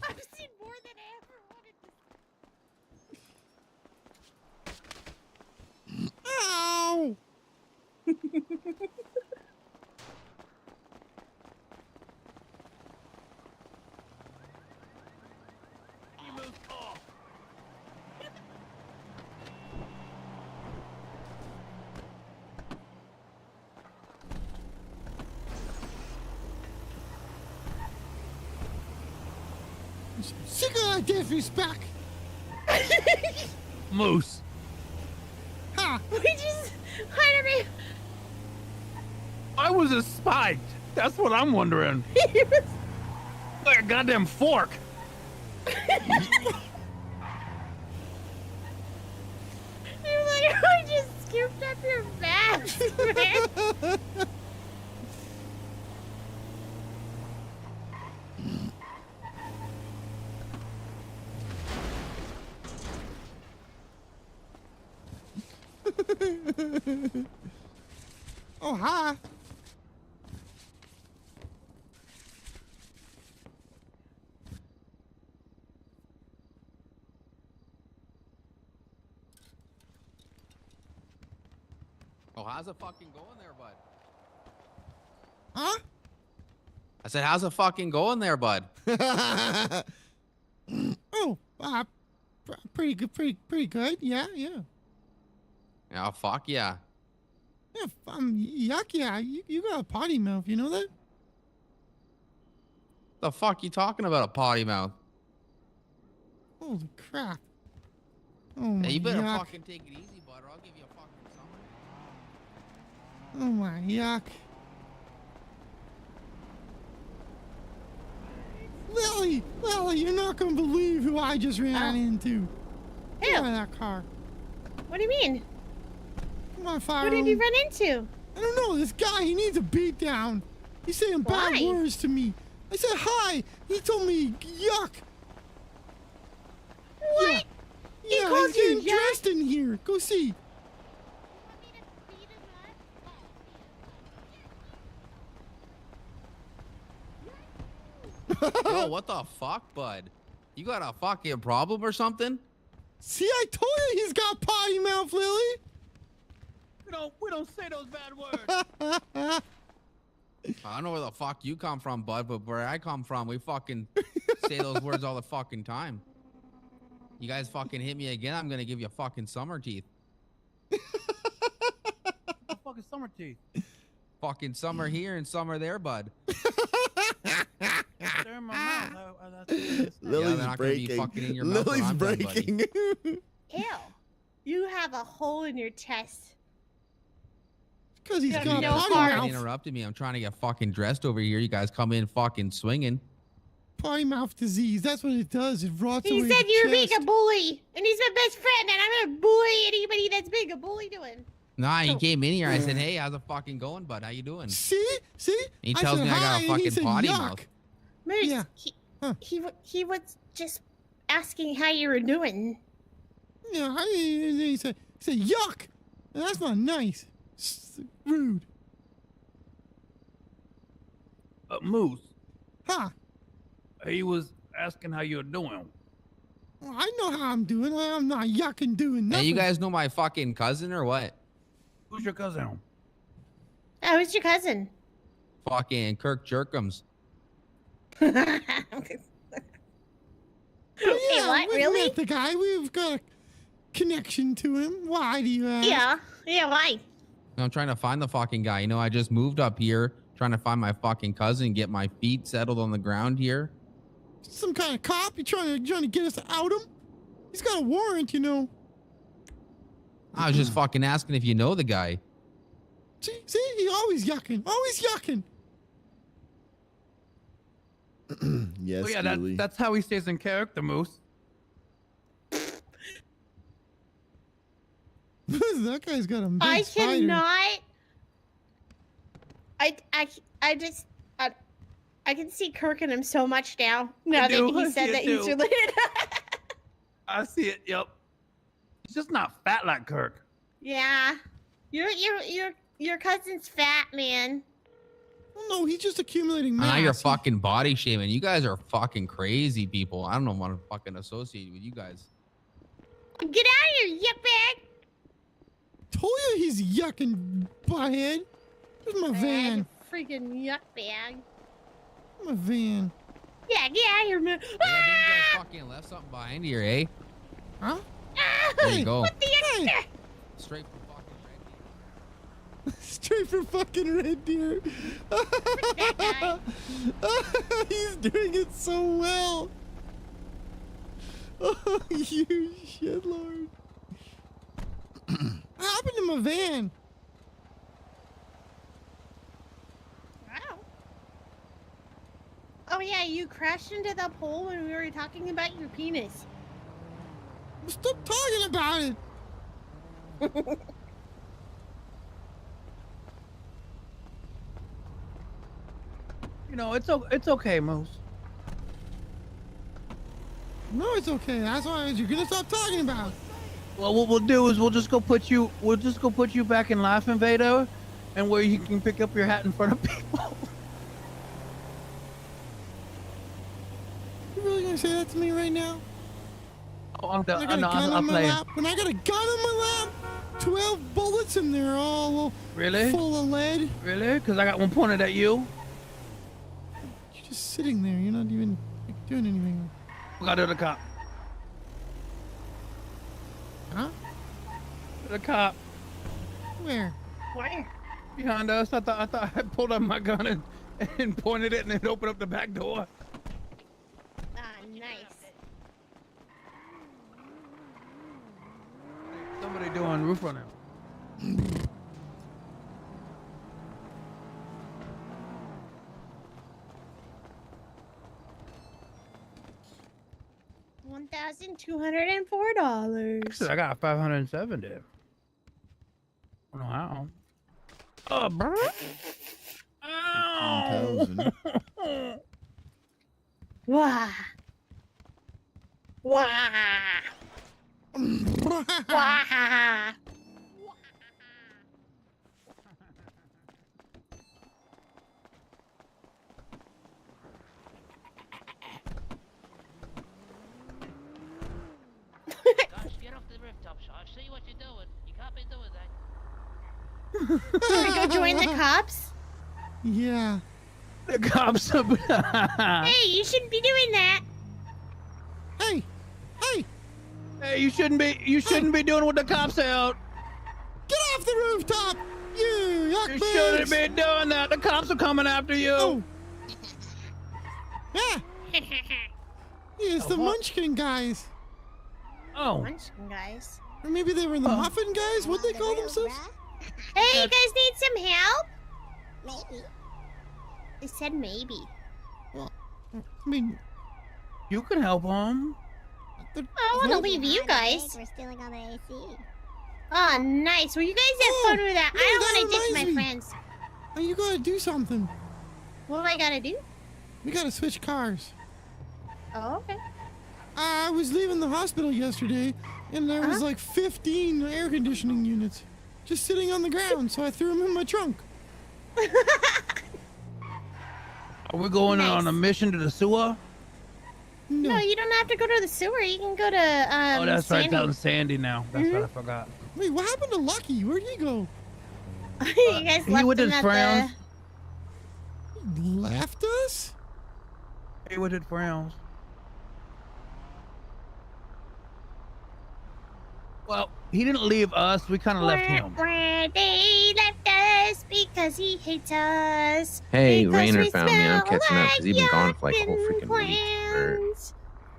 Speaker 9: I've seen more than I ever wanted to.
Speaker 11: Ow! Sick of that disrespect!
Speaker 21: Moose.
Speaker 11: Ha!
Speaker 21: I was a spiked. That's what I'm wondering. Like a goddamn fork.
Speaker 9: You literally just scooped up your vest, man.
Speaker 11: Oh, hi.
Speaker 12: Oh, how's it fucking going there, bud?
Speaker 11: Huh?
Speaker 12: I said, how's it fucking going there, bud?
Speaker 11: Oh, pretty good, pretty good. Yeah.
Speaker 12: Oh, fuck yeah.
Speaker 11: Yeah, yuck, yeah. You got a potty mouth, you know that?
Speaker 12: The fuck you talking about, a potty mouth?
Speaker 11: Holy crap. Oh my
Speaker 12: Hey, you better
Speaker 11: yuck.
Speaker 12: fucking take it easy, bud, or I'll give you a fucking summer.
Speaker 11: Oh my yuck. Lily, you're not gonna believe who I just ran into. Get out of that car.
Speaker 9: What do you mean?
Speaker 11: Come on, fire.
Speaker 9: What did you run into?
Speaker 11: I don't know. This guy, he needs a beat down. He's saying bad
Speaker 9: Why?
Speaker 11: words to me. I said hi. He told me yuck.
Speaker 9: What?
Speaker 11: Yeah,
Speaker 9: He called
Speaker 11: he's
Speaker 9: you
Speaker 11: getting
Speaker 9: yuck?
Speaker 11: dressed in here. Go see.
Speaker 12: Yo, what the fuck, bud? You got a fucking problem or something?
Speaker 11: See, I told you he's got potty mouth, Lily.
Speaker 21: We don't say those bad words.
Speaker 12: I don't know where the fuck you come from, bud, but where I come from, we fucking say those words all the fucking time. You guys fucking hit me again, I'm gonna give you fucking summer teeth.
Speaker 21: Fucking summer teeth.
Speaker 12: Fucking summer here and summer there, bud.
Speaker 21: They're in my mouth.
Speaker 12: Yeah,
Speaker 11: Lily's
Speaker 12: they're not gonna be
Speaker 11: breaking.
Speaker 12: fucking in your mouth when
Speaker 11: Lily's
Speaker 12: I'm done, buddy.
Speaker 11: breaking.
Speaker 9: Ew. You have a hole in your chest.
Speaker 11: Because he's
Speaker 9: You
Speaker 11: got
Speaker 9: have no
Speaker 11: potty
Speaker 9: heart.
Speaker 11: mouth.
Speaker 12: Interrupted me. I'm trying to get fucking dressed over here. You guys come in fucking swinging.
Speaker 11: Potty mouth disease. That's what it does. It rots
Speaker 9: He
Speaker 11: away
Speaker 9: said
Speaker 11: the
Speaker 9: you were being
Speaker 11: chest.
Speaker 9: a bully, and he's my best friend, and I'm gonna bully anybody that's being a bully to him.
Speaker 12: Nah, he came in here. I said, hey, how's it fucking going, bud? How you doing?
Speaker 11: See?
Speaker 12: He tells
Speaker 11: said
Speaker 12: me I got
Speaker 11: hi,
Speaker 12: a
Speaker 11: and he
Speaker 12: fucking
Speaker 11: said
Speaker 12: potty
Speaker 11: yuck.
Speaker 12: mouth.
Speaker 9: Moose,
Speaker 11: Yeah.
Speaker 9: he was just asking how you were doing.
Speaker 11: Yeah, he said yuck. That's not nice. Rude.
Speaker 21: Moose.
Speaker 11: Huh?
Speaker 21: He was asking how you're doing.
Speaker 11: Well, I know how I'm doing. I'm not yucking doing nothing.
Speaker 12: Hey, you guys know my fucking cousin or what?
Speaker 21: Who's your cousin?
Speaker 9: Oh, who's your cousin?
Speaker 12: Fucking Kirk Jerkums.
Speaker 11: Oh,
Speaker 9: Hey,
Speaker 11: yeah,
Speaker 9: what?
Speaker 11: we've
Speaker 9: Really?
Speaker 11: met the guy. We've got a connection to him. Why do you ask?
Speaker 9: Yeah, why?
Speaker 12: I'm trying to find the fucking guy. You know, I just moved up here trying to find my fucking cousin, get my feet settled on the ground here.
Speaker 11: Some kind of cop? You trying to get us to out him? He's got a warrant, you know.
Speaker 12: I was just fucking asking if you know the guy.
Speaker 11: See, he always yucking. Always yucking.
Speaker 4: Yes,
Speaker 21: Oh, yeah,
Speaker 4: Julie.
Speaker 21: that's how he stays in character, Moose.
Speaker 11: That guy's got a big
Speaker 9: I
Speaker 11: spider.
Speaker 9: cannot. I can see Kirk in him so much now. Now that he said that he's related.
Speaker 21: I see it. Yep. He's just not fat like Kirk.
Speaker 9: Yeah, your cousin's fat, man.
Speaker 11: Oh, no, he's just accumulating
Speaker 12: Now
Speaker 11: mass.
Speaker 12: you're fucking body shaming. You guys are fucking crazy people. I don't want to fucking associate with you guys.
Speaker 9: Get out of here, yuck bag.
Speaker 11: Told you he's yucking, butthead. Where's my van?
Speaker 9: Freaking yuck bag.
Speaker 11: My van.
Speaker 9: Yeah, get out of here, man.
Speaker 12: Yeah, I think you guys fucking left something behind here, eh?
Speaker 11: Huh?
Speaker 12: There you go.
Speaker 9: What the heck?
Speaker 12: Straight for
Speaker 11: Straight for fucking Red Deer. He's doing it so well. Oh, you shitlord. What happened to my van?
Speaker 9: Wow. Oh yeah, you crashed into the pole when we were talking about your penis.
Speaker 11: Stop talking about it.
Speaker 21: You know, it's okay, Moose.
Speaker 11: No, it's okay. That's why you're gonna stop talking about it.
Speaker 21: Well, what we'll do is we'll just go put you back in Life Invader, and where you can pick up your hat in front of people.
Speaker 11: You really gonna say that to me right now?
Speaker 21: Oh, I'm done.
Speaker 11: When I got a gun
Speaker 21: I'm
Speaker 11: on my
Speaker 21: playing.
Speaker 11: lap. When I got a gun on my lap, 12 bullets and they're all
Speaker 21: Really?
Speaker 11: full of lead.
Speaker 21: Really? Because I got one pointed at you.
Speaker 11: You're just sitting there. You're not even doing anything.
Speaker 21: We got the cop.
Speaker 11: Huh?
Speaker 21: The cop.
Speaker 11: Where?
Speaker 9: Where?
Speaker 21: Behind us. I thought I pulled out my gun and pointed it and then opened up the back door.
Speaker 9: Ah, nice.
Speaker 21: Somebody doing roof running.
Speaker 9: $1,204.
Speaker 21: I got 570. I don't know how. Oh, bro. Ow.
Speaker 9: Wah. Wah. Wah.
Speaker 7: Gosh, get off the rooftop, I'll show you what you're doing. You can't be doing that.
Speaker 9: Should we go join the cops?
Speaker 11: Yeah.
Speaker 21: The cops.
Speaker 9: Hey, you shouldn't be doing that.
Speaker 11: Hey, hey.
Speaker 21: Hey, you shouldn't be doing what the cops say out.
Speaker 11: Get off the rooftop. You yuck
Speaker 21: You
Speaker 11: bags.
Speaker 21: shouldn't be doing that. The cops are coming after you.
Speaker 11: Oh. Yeah. It's the Munchkin guys.
Speaker 21: Oh.
Speaker 9: Munchkin guys.
Speaker 11: Or maybe they were the Muffin guys. What they call themselves?
Speaker 9: Hey, you guys need some help? Maybe. They said maybe.
Speaker 11: Well, I mean,
Speaker 21: you can help them.
Speaker 9: I want to leave you guys.
Speaker 15: We're stealing all the AC.
Speaker 9: Oh, nice. Well, you guys have fun with that. I don't want to ditch my
Speaker 11: reminds me.
Speaker 9: friends.
Speaker 11: Oh, you gotta do something.
Speaker 9: What do I gotta do?
Speaker 11: We gotta switch cars.
Speaker 9: Oh, okay.
Speaker 11: I was leaving the hospital yesterday, and there was like 15 air conditioning units just sitting on the ground, so I threw them in my trunk.
Speaker 21: Are we going on a mission to the sewer?
Speaker 9: No, you don't have to go to the sewer. You can go to
Speaker 21: Oh, that's right.
Speaker 9: Sandy.
Speaker 21: That was Sandy now. That's what I forgot.
Speaker 11: Wait, what happened to Lucky? Where'd he go?
Speaker 9: You guys
Speaker 21: he
Speaker 9: left
Speaker 21: with
Speaker 9: him
Speaker 21: his
Speaker 9: at
Speaker 21: friends.
Speaker 11: Left us?
Speaker 21: He with his friends. Well, he didn't leave us. We kind of left him.
Speaker 9: Where they left us because he hates us.
Speaker 14: Hey,
Speaker 9: because
Speaker 14: Rainer
Speaker 9: we
Speaker 14: found me, and I'm
Speaker 9: smell
Speaker 14: catching up because he's been gone for like a
Speaker 9: yuck
Speaker 14: whole
Speaker 9: and
Speaker 14: freaking week. Or...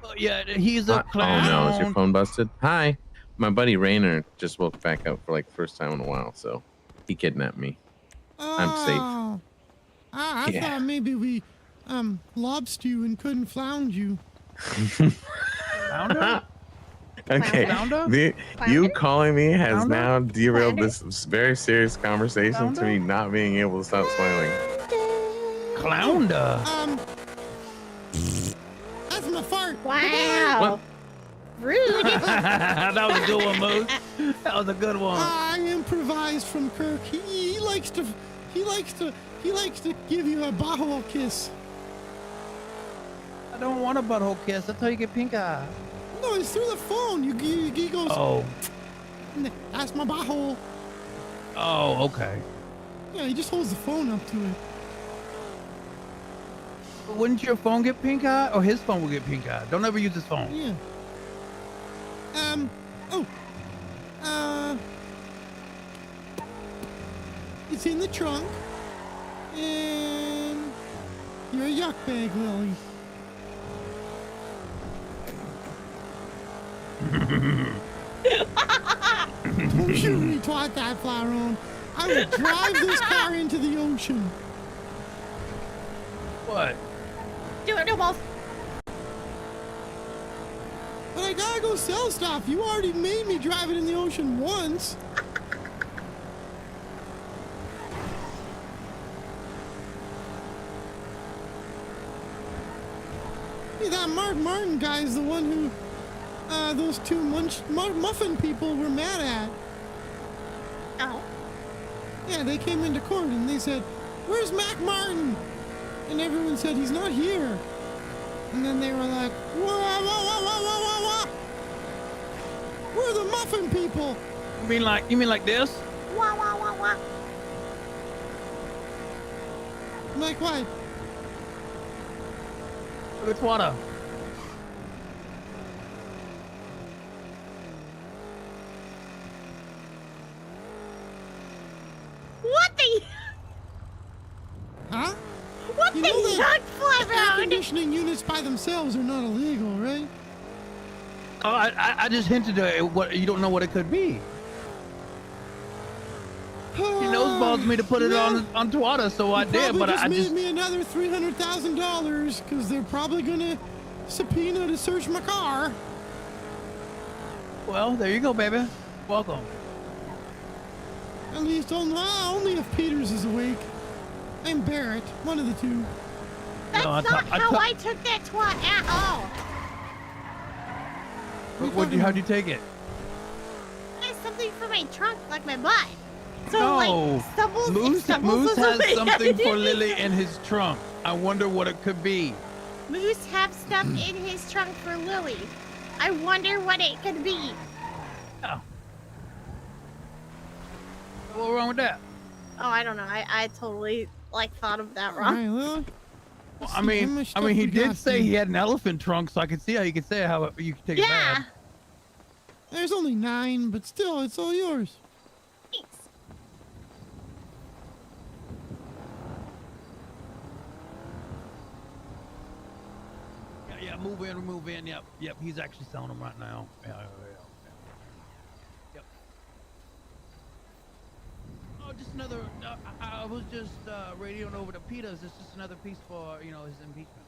Speaker 21: Oh, yeah, he's a
Speaker 14: Oh
Speaker 21: clown.
Speaker 14: no, is your phone busted? Hi, my buddy Rainer just woke back up for like the first time in a while, so he kidnapped me. I'm safe.
Speaker 11: Oh. I
Speaker 14: Yeah.
Speaker 11: thought maybe we lobstered you and couldn't flound you.
Speaker 21: Flounder?
Speaker 14: Okay, you calling me has now derailed this very serious conversation to me not being able to stop smiling.
Speaker 21: Clownder.
Speaker 11: That's my fart.
Speaker 9: Wow. Rude.
Speaker 21: That was a good one, Moose. That was a good one.
Speaker 11: I improvised from Kirk. He likes to give you a butthole kiss.
Speaker 21: I don't want a butthole kiss. That's how you get pink eye.
Speaker 11: No, it's through the phone. He goes.
Speaker 21: Oh.
Speaker 11: That's my butthole.
Speaker 21: Oh, okay.
Speaker 11: Yeah, he just holds the phone up to it.
Speaker 21: But wouldn't your phone get pink eye, or his phone will get pink eye? Don't ever use his phone.
Speaker 11: Yeah. It's in the trunk, and you're a yuck bag, Lily. Don't you retard that, Flower. I will drive this car into the ocean.
Speaker 21: What?
Speaker 9: Do it, Nobbles.
Speaker 11: But I gotta go sell stuff. You already made me drive it in the ocean once. Hey, that Mark Martin guy is the one who those two muffin people were mad at.
Speaker 9: Oh.
Speaker 11: Yeah, they came into court and they said, "Where's Mac Martin?" And everyone said, "He's not here." And then they were like, "Whoa, whoa, whoa, whoa, whoa, whoa, whoa! We're the muffin people."
Speaker 21: You mean like this?
Speaker 9: Wah, wah, wah, wah.
Speaker 11: Like what?
Speaker 21: Look at water.
Speaker 9: What the?
Speaker 11: Huh?
Speaker 9: What
Speaker 11: You
Speaker 9: the
Speaker 11: know that
Speaker 9: yuck, Fly
Speaker 11: air
Speaker 9: Road?
Speaker 11: conditioning units by themselves are not illegal, right?
Speaker 21: Oh, I just hinted at what you don't know what it could be. He noseballed me to put it on Twitter, so I did. But I just
Speaker 11: made me another $300,000 because they're probably gonna subpoena to search my car.
Speaker 21: Well, there you go, baby. Welcome.
Speaker 11: At least only if Peters is awake. I'm Barrett, one of the two.
Speaker 9: That's not how I took that twat at all.
Speaker 21: How'd you take it?
Speaker 9: There's something for my trunk, like my butt. So
Speaker 21: No.
Speaker 9: like stumbles.
Speaker 21: Moose
Speaker 9: stumbles
Speaker 21: has something for Lily in his trunk. I wonder what it could be.
Speaker 9: Moose have stuff in his trunk for Lily. I wonder what it could be.
Speaker 21: Oh. What's wrong with that?
Speaker 9: Oh, I don't know. I totally like thought of that
Speaker 11: All
Speaker 9: wrong.
Speaker 11: right, well,
Speaker 21: Well,
Speaker 11: let's
Speaker 21: I
Speaker 11: see,
Speaker 21: mean,
Speaker 11: how much stuff
Speaker 21: he
Speaker 11: we
Speaker 21: did
Speaker 11: got
Speaker 21: say
Speaker 11: here?
Speaker 21: he had an elephant trunk, so I could see how you could say how you could take it
Speaker 9: Yeah.
Speaker 21: back.
Speaker 11: There's only 9, but still, it's all yours.
Speaker 9: Thanks.
Speaker 21: Yeah, move in. Yep. He's actually selling them right now. Yeah. Yep. Oh, just another. I was just radioing over to Peter's. It's just another piece for his impeachment.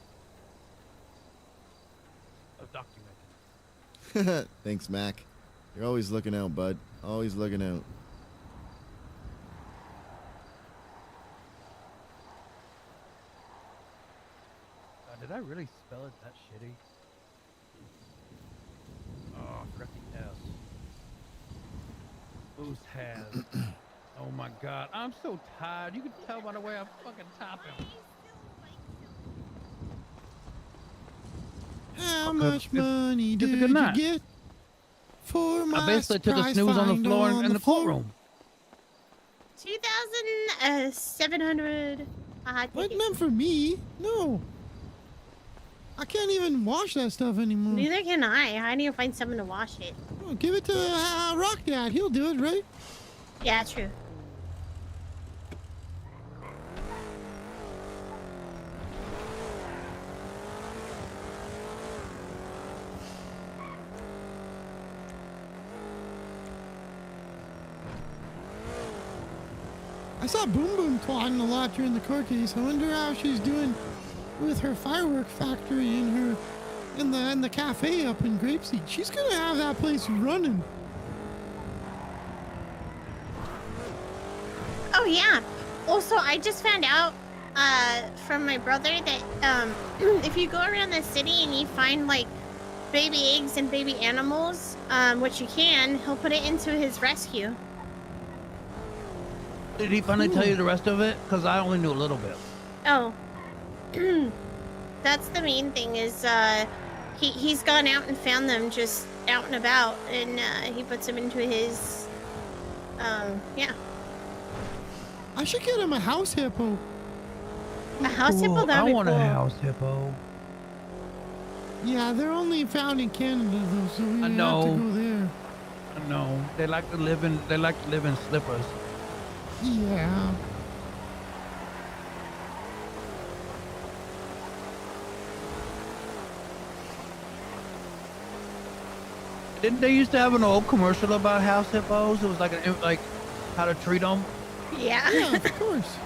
Speaker 21: Of documenting.
Speaker 4: Thanks, Mac. You're always looking out, bud. Always looking out.
Speaker 21: Did I really spell it that shitty? Oh, I forgot the S. Moose has. Oh my god, I'm so tired. You can tell by the way I'm fucking topping.
Speaker 11: How
Speaker 21: Okay,
Speaker 11: much money
Speaker 21: it's
Speaker 11: did
Speaker 21: a good
Speaker 11: you
Speaker 21: night.
Speaker 11: get for my
Speaker 21: I basically took a
Speaker 11: surprise
Speaker 21: snooze on the
Speaker 11: find
Speaker 21: floor
Speaker 11: on
Speaker 21: in the
Speaker 11: floor?
Speaker 21: courtroom.
Speaker 9: 2,700.
Speaker 11: What meant for me? No. I can't even wash that stuff anymore.
Speaker 9: Neither can I. I need to find someone to wash it.
Speaker 11: Oh, give it to Rock Dad. He'll do it, right?
Speaker 9: Yeah, true.
Speaker 11: I saw Boom Boom plotting a lot during the court case. I wonder how she's doing with her firework factory and the cafe up in Grapeseed. She's gonna have that place running.
Speaker 9: Oh yeah. Also, I just found out from my brother that if you go around the city and you find like baby eggs and baby animals, which you can, he'll put it into his rescue.
Speaker 21: Did he finally tell you the rest of it? Because I only knew a little bit.
Speaker 9: Oh. That's the main thing is he's gone out and found them just out and about, and he puts them into his yeah.
Speaker 11: I should get him a house hippo.
Speaker 9: A house hippo? That'd
Speaker 21: I
Speaker 9: be
Speaker 21: want
Speaker 9: cool.
Speaker 21: a house hippo.
Speaker 11: Yeah, they're only found in Canada though, so we have to go there.
Speaker 21: No, they like to live in slippers.
Speaker 11: Yeah.
Speaker 21: Didn't they used to have an old commercial about house hippos? It was like how to treat them.
Speaker 9: Yeah.
Speaker 11: Yeah, of course.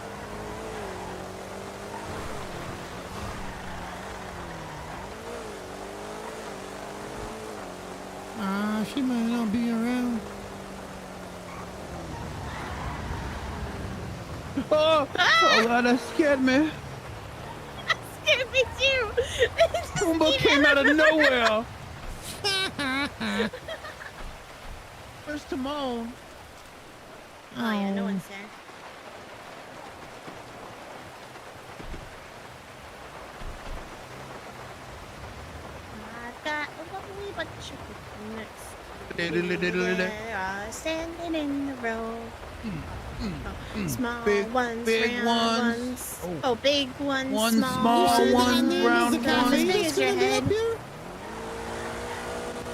Speaker 11: She might not be around.
Speaker 21: Oh God, that scared me.
Speaker 9: That scared me too.
Speaker 21: Pumbaa came out of nowhere. Where's Timon?
Speaker 9: Oh yeah, no one's there. I've got a lovely bunch of coconuts. They're standing in the row. Small
Speaker 21: Big-
Speaker 9: ones,
Speaker 21: big
Speaker 9: round
Speaker 21: ones.
Speaker 9: ones. Oh, big ones,
Speaker 21: One
Speaker 9: small
Speaker 21: small,
Speaker 9: ones.
Speaker 21: one round
Speaker 9: As big
Speaker 21: one.
Speaker 9: as your head.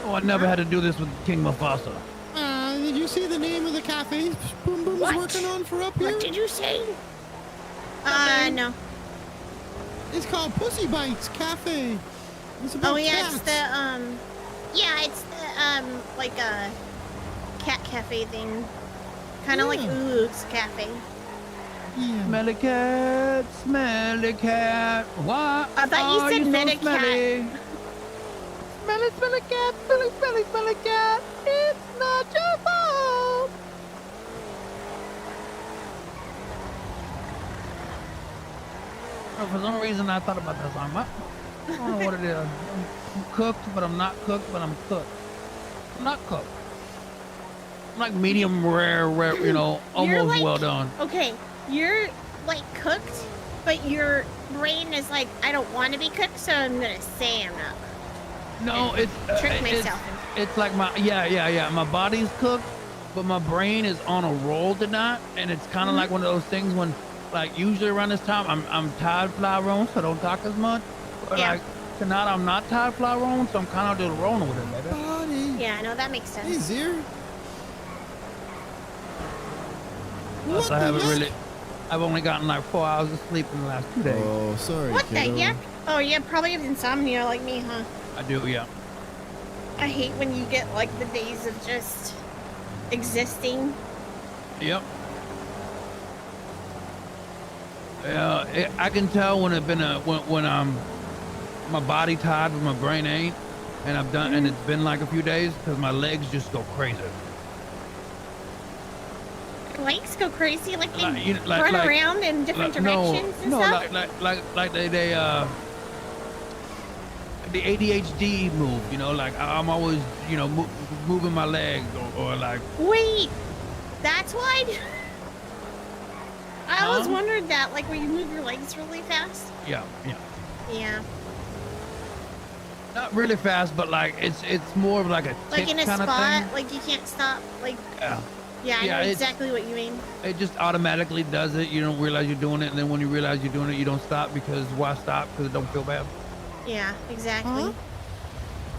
Speaker 21: Oh, I never had to do this with King Mufasa.
Speaker 11: Did you see the name of the cafe Boom Boom's working on for up here?
Speaker 9: What did you say? No.
Speaker 11: It's called Pussy Bites Cafe. It's about
Speaker 9: Oh yeah,
Speaker 11: cats.
Speaker 9: it's the yeah, it's the like a cat cafe thing. Kind of like Ooh's cafe.
Speaker 11: Yeah.
Speaker 21: Smelly cat, smelly cat. Why
Speaker 9: I thought
Speaker 21: are
Speaker 9: you said
Speaker 21: so
Speaker 9: Metacat.
Speaker 21: smelly? Smelly, smelly cat, smelly, smelly, smelly cat. It's not your fault. Oh, for some reason, I thought about that song. I don't know what it is. I'm cooked, but I'm not cooked, but I'm cooked. I'm not cooked. I'm like medium rare, you know,
Speaker 9: You're
Speaker 21: almost
Speaker 9: like-
Speaker 21: well done.
Speaker 9: Okay, you're like cooked, but your brain is like, I don't want to be cooked, so I'm gonna say I'm not.
Speaker 21: No, it's
Speaker 9: Trick
Speaker 21: it's-
Speaker 9: myself.
Speaker 21: It's like my my body's cooked, but my brain is on a roll tonight, and it's kind of like one of those things when, like, usually around this time I'm tired fly rolling, so I don't talk as much. But
Speaker 9: Yeah.
Speaker 21: like tonight I'm not tired fly rolling, so I'm kind of just rolling with it, baby.
Speaker 11: Buddy.
Speaker 9: Yeah, no, that makes sense.
Speaker 11: Hey, Zir.
Speaker 21: Plus, I haven't really. I've only gotten like 4 hours of sleep in the last 2 days.
Speaker 4: Oh, sorry,
Speaker 9: What the heck? Oh, yeah, probably have insomnia like me, huh?
Speaker 21: I do, yeah.
Speaker 9: I hate when you get like the days of just existing.
Speaker 21: Yep. Yeah, I can tell when it's been when I'm my body tired but my brain ain't, and I've done and it's been like a few days because my legs just go crazy.
Speaker 9: Legs go crazy, like they
Speaker 21: Like, you know,
Speaker 9: run around in different directions and stuff.
Speaker 21: like they the ADHD move, you know, like I'm always, you know, moving my legs or like.
Speaker 9: Wait, that's why. I always
Speaker 21: Huh?
Speaker 9: wondered that, like, when you move your legs really fast.
Speaker 21: Yeah.
Speaker 9: Yeah.
Speaker 21: Not really fast, but like it's more of like a
Speaker 9: Like in a
Speaker 21: kind
Speaker 9: spot,
Speaker 21: of thing.
Speaker 9: like you can't stop. Like
Speaker 21: Yeah.
Speaker 9: yeah, I
Speaker 21: Yeah,
Speaker 9: know
Speaker 21: it's-
Speaker 9: exactly what you mean.
Speaker 21: It just automatically does it. You don't realize you're doing it, and then when you realize you're doing it, you don't stop because why stop? Because it don't feel bad.
Speaker 9: Yeah, exactly.
Speaker 21: I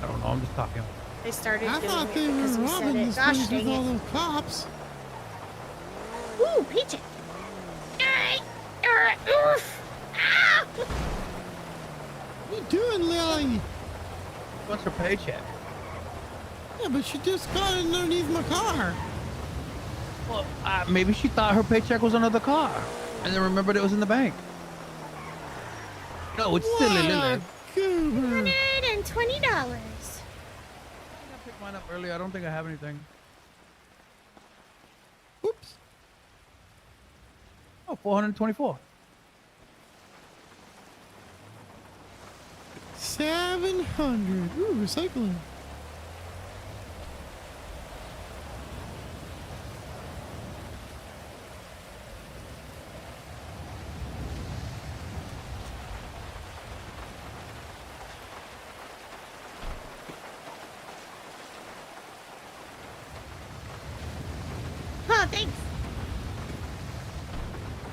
Speaker 21: don't know. I'm just talking.
Speaker 9: They started
Speaker 11: I
Speaker 9: doing
Speaker 11: thought
Speaker 9: it
Speaker 11: they were
Speaker 9: because we said
Speaker 11: robbing
Speaker 9: it.
Speaker 11: this
Speaker 9: Gosh
Speaker 11: place with
Speaker 9: dang
Speaker 11: all
Speaker 9: it.
Speaker 11: those cops.
Speaker 9: Ooh, paycheck. Oof. Ah!
Speaker 11: What are you doing, Lily?
Speaker 21: What's her paycheck?
Speaker 11: Yeah, but she just got it underneath my car.
Speaker 21: Well, maybe she thought her paycheck was under the car, and then remembered it was in the bank. No, it's silly, Lily.
Speaker 9: $120.
Speaker 21: I picked mine up earlier. I don't think I have anything.
Speaker 11: Oops.
Speaker 21: Oh, 424.
Speaker 11: 700. Ooh, recycling.
Speaker 9: Oh, thanks.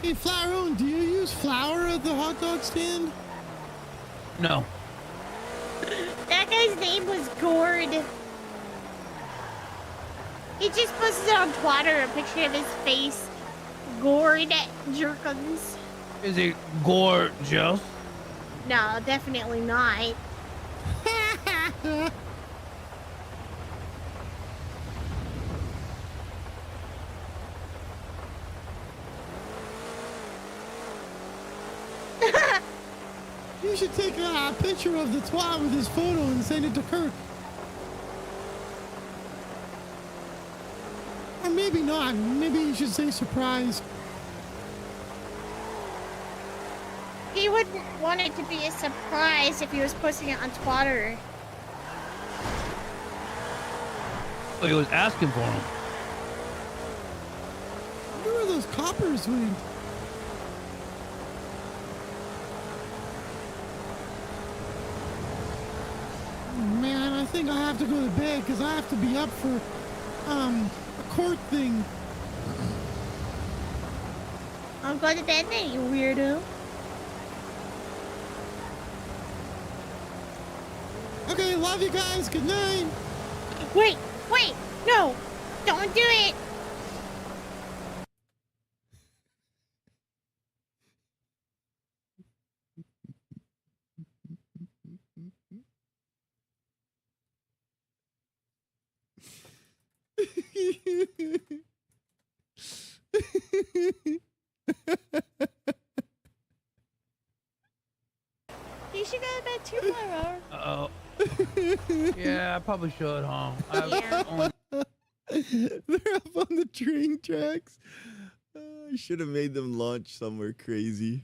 Speaker 11: Hey, Flower, do you use flour at the hot dog stand?
Speaker 21: No.
Speaker 9: That guy's name was Gord. He just posted on Twitter a picture of his face. Gord Jerkins.
Speaker 21: Is it gorgeous?
Speaker 9: No, definitely not.
Speaker 11: You should take a picture of the twat with his photo and send it to Kirk. Or maybe not. Maybe you should say surprise.
Speaker 9: He wouldn't want it to be a surprise if he was posting it on Twitter.
Speaker 21: Oh, he was asking for him.
Speaker 11: I wonder where those coppers went. Man, I think I have to go to bed because I have to be up for a court thing.
Speaker 9: I'll go to bed then, you weirdo.
Speaker 11: Okay, love you guys. Good night.
Speaker 9: Wait, no, don't do it. You should go to bed too, Flora.
Speaker 21: Uh-oh. Yeah, I probably should, huh?
Speaker 4: They're up on the train tracks. I should have made them launch somewhere crazy.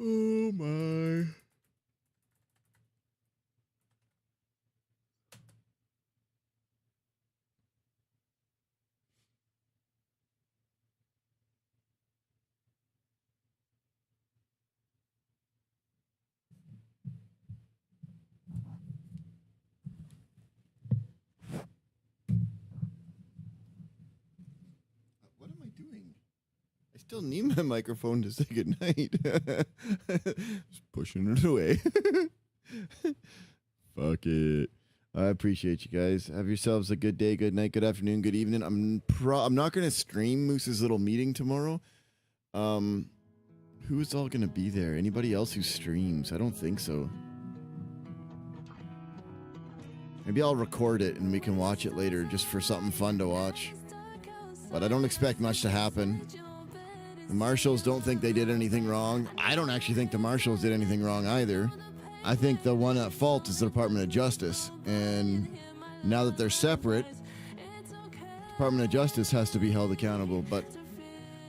Speaker 4: Oh my. What am I doing? I still need my microphone to say goodnight. Just pushing it away. Fuck it. I appreciate you guys. Have yourselves a good day, good night, good afternoon, good evening. I'm not gonna stream Moose's little meeting tomorrow. Who's all gonna be there? Anybody else who streams? I don't think so. Maybe I'll record it and we can watch it later just for something fun to watch. But I don't expect much to happen. The marshals don't think they did anything wrong. I don't actually think the marshals did anything wrong either. I think the one at fault is the Department of Justice. And now that they're separate, Department of Justice has to be held accountable. But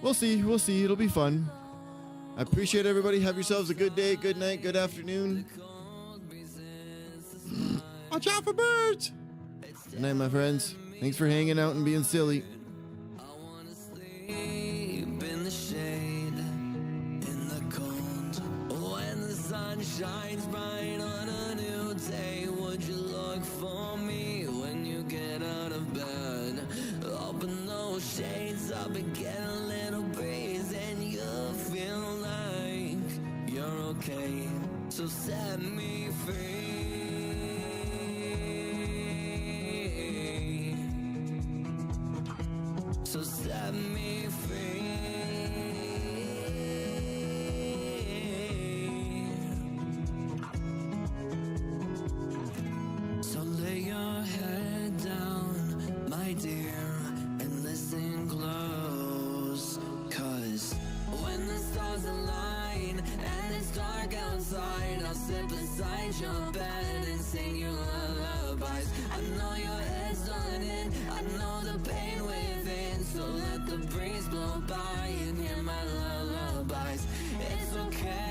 Speaker 4: we'll see. We'll see. It'll be fun. I appreciate everybody. Have yourselves a good day, good night, good afternoon.
Speaker 11: Watch out for birds.
Speaker 4: Good night, my friends. Thanks for hanging out and being silly.
Speaker 5: In the shade, in the shines bright on a new day. Would you look for me when you get out of bed? Open those shades up and get a little breeze, and you'll feel like you're okay. So set me free. So set me free. So lay your head down, my dear, and listen close. 'Cause when the stars align and it's dark outside, I'll sit beside your bed and sing you lullabies. I know your head's done in, I know the pain within. So let the breeze blow by and hear my lullabies. It's okay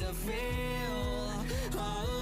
Speaker 5: to feel all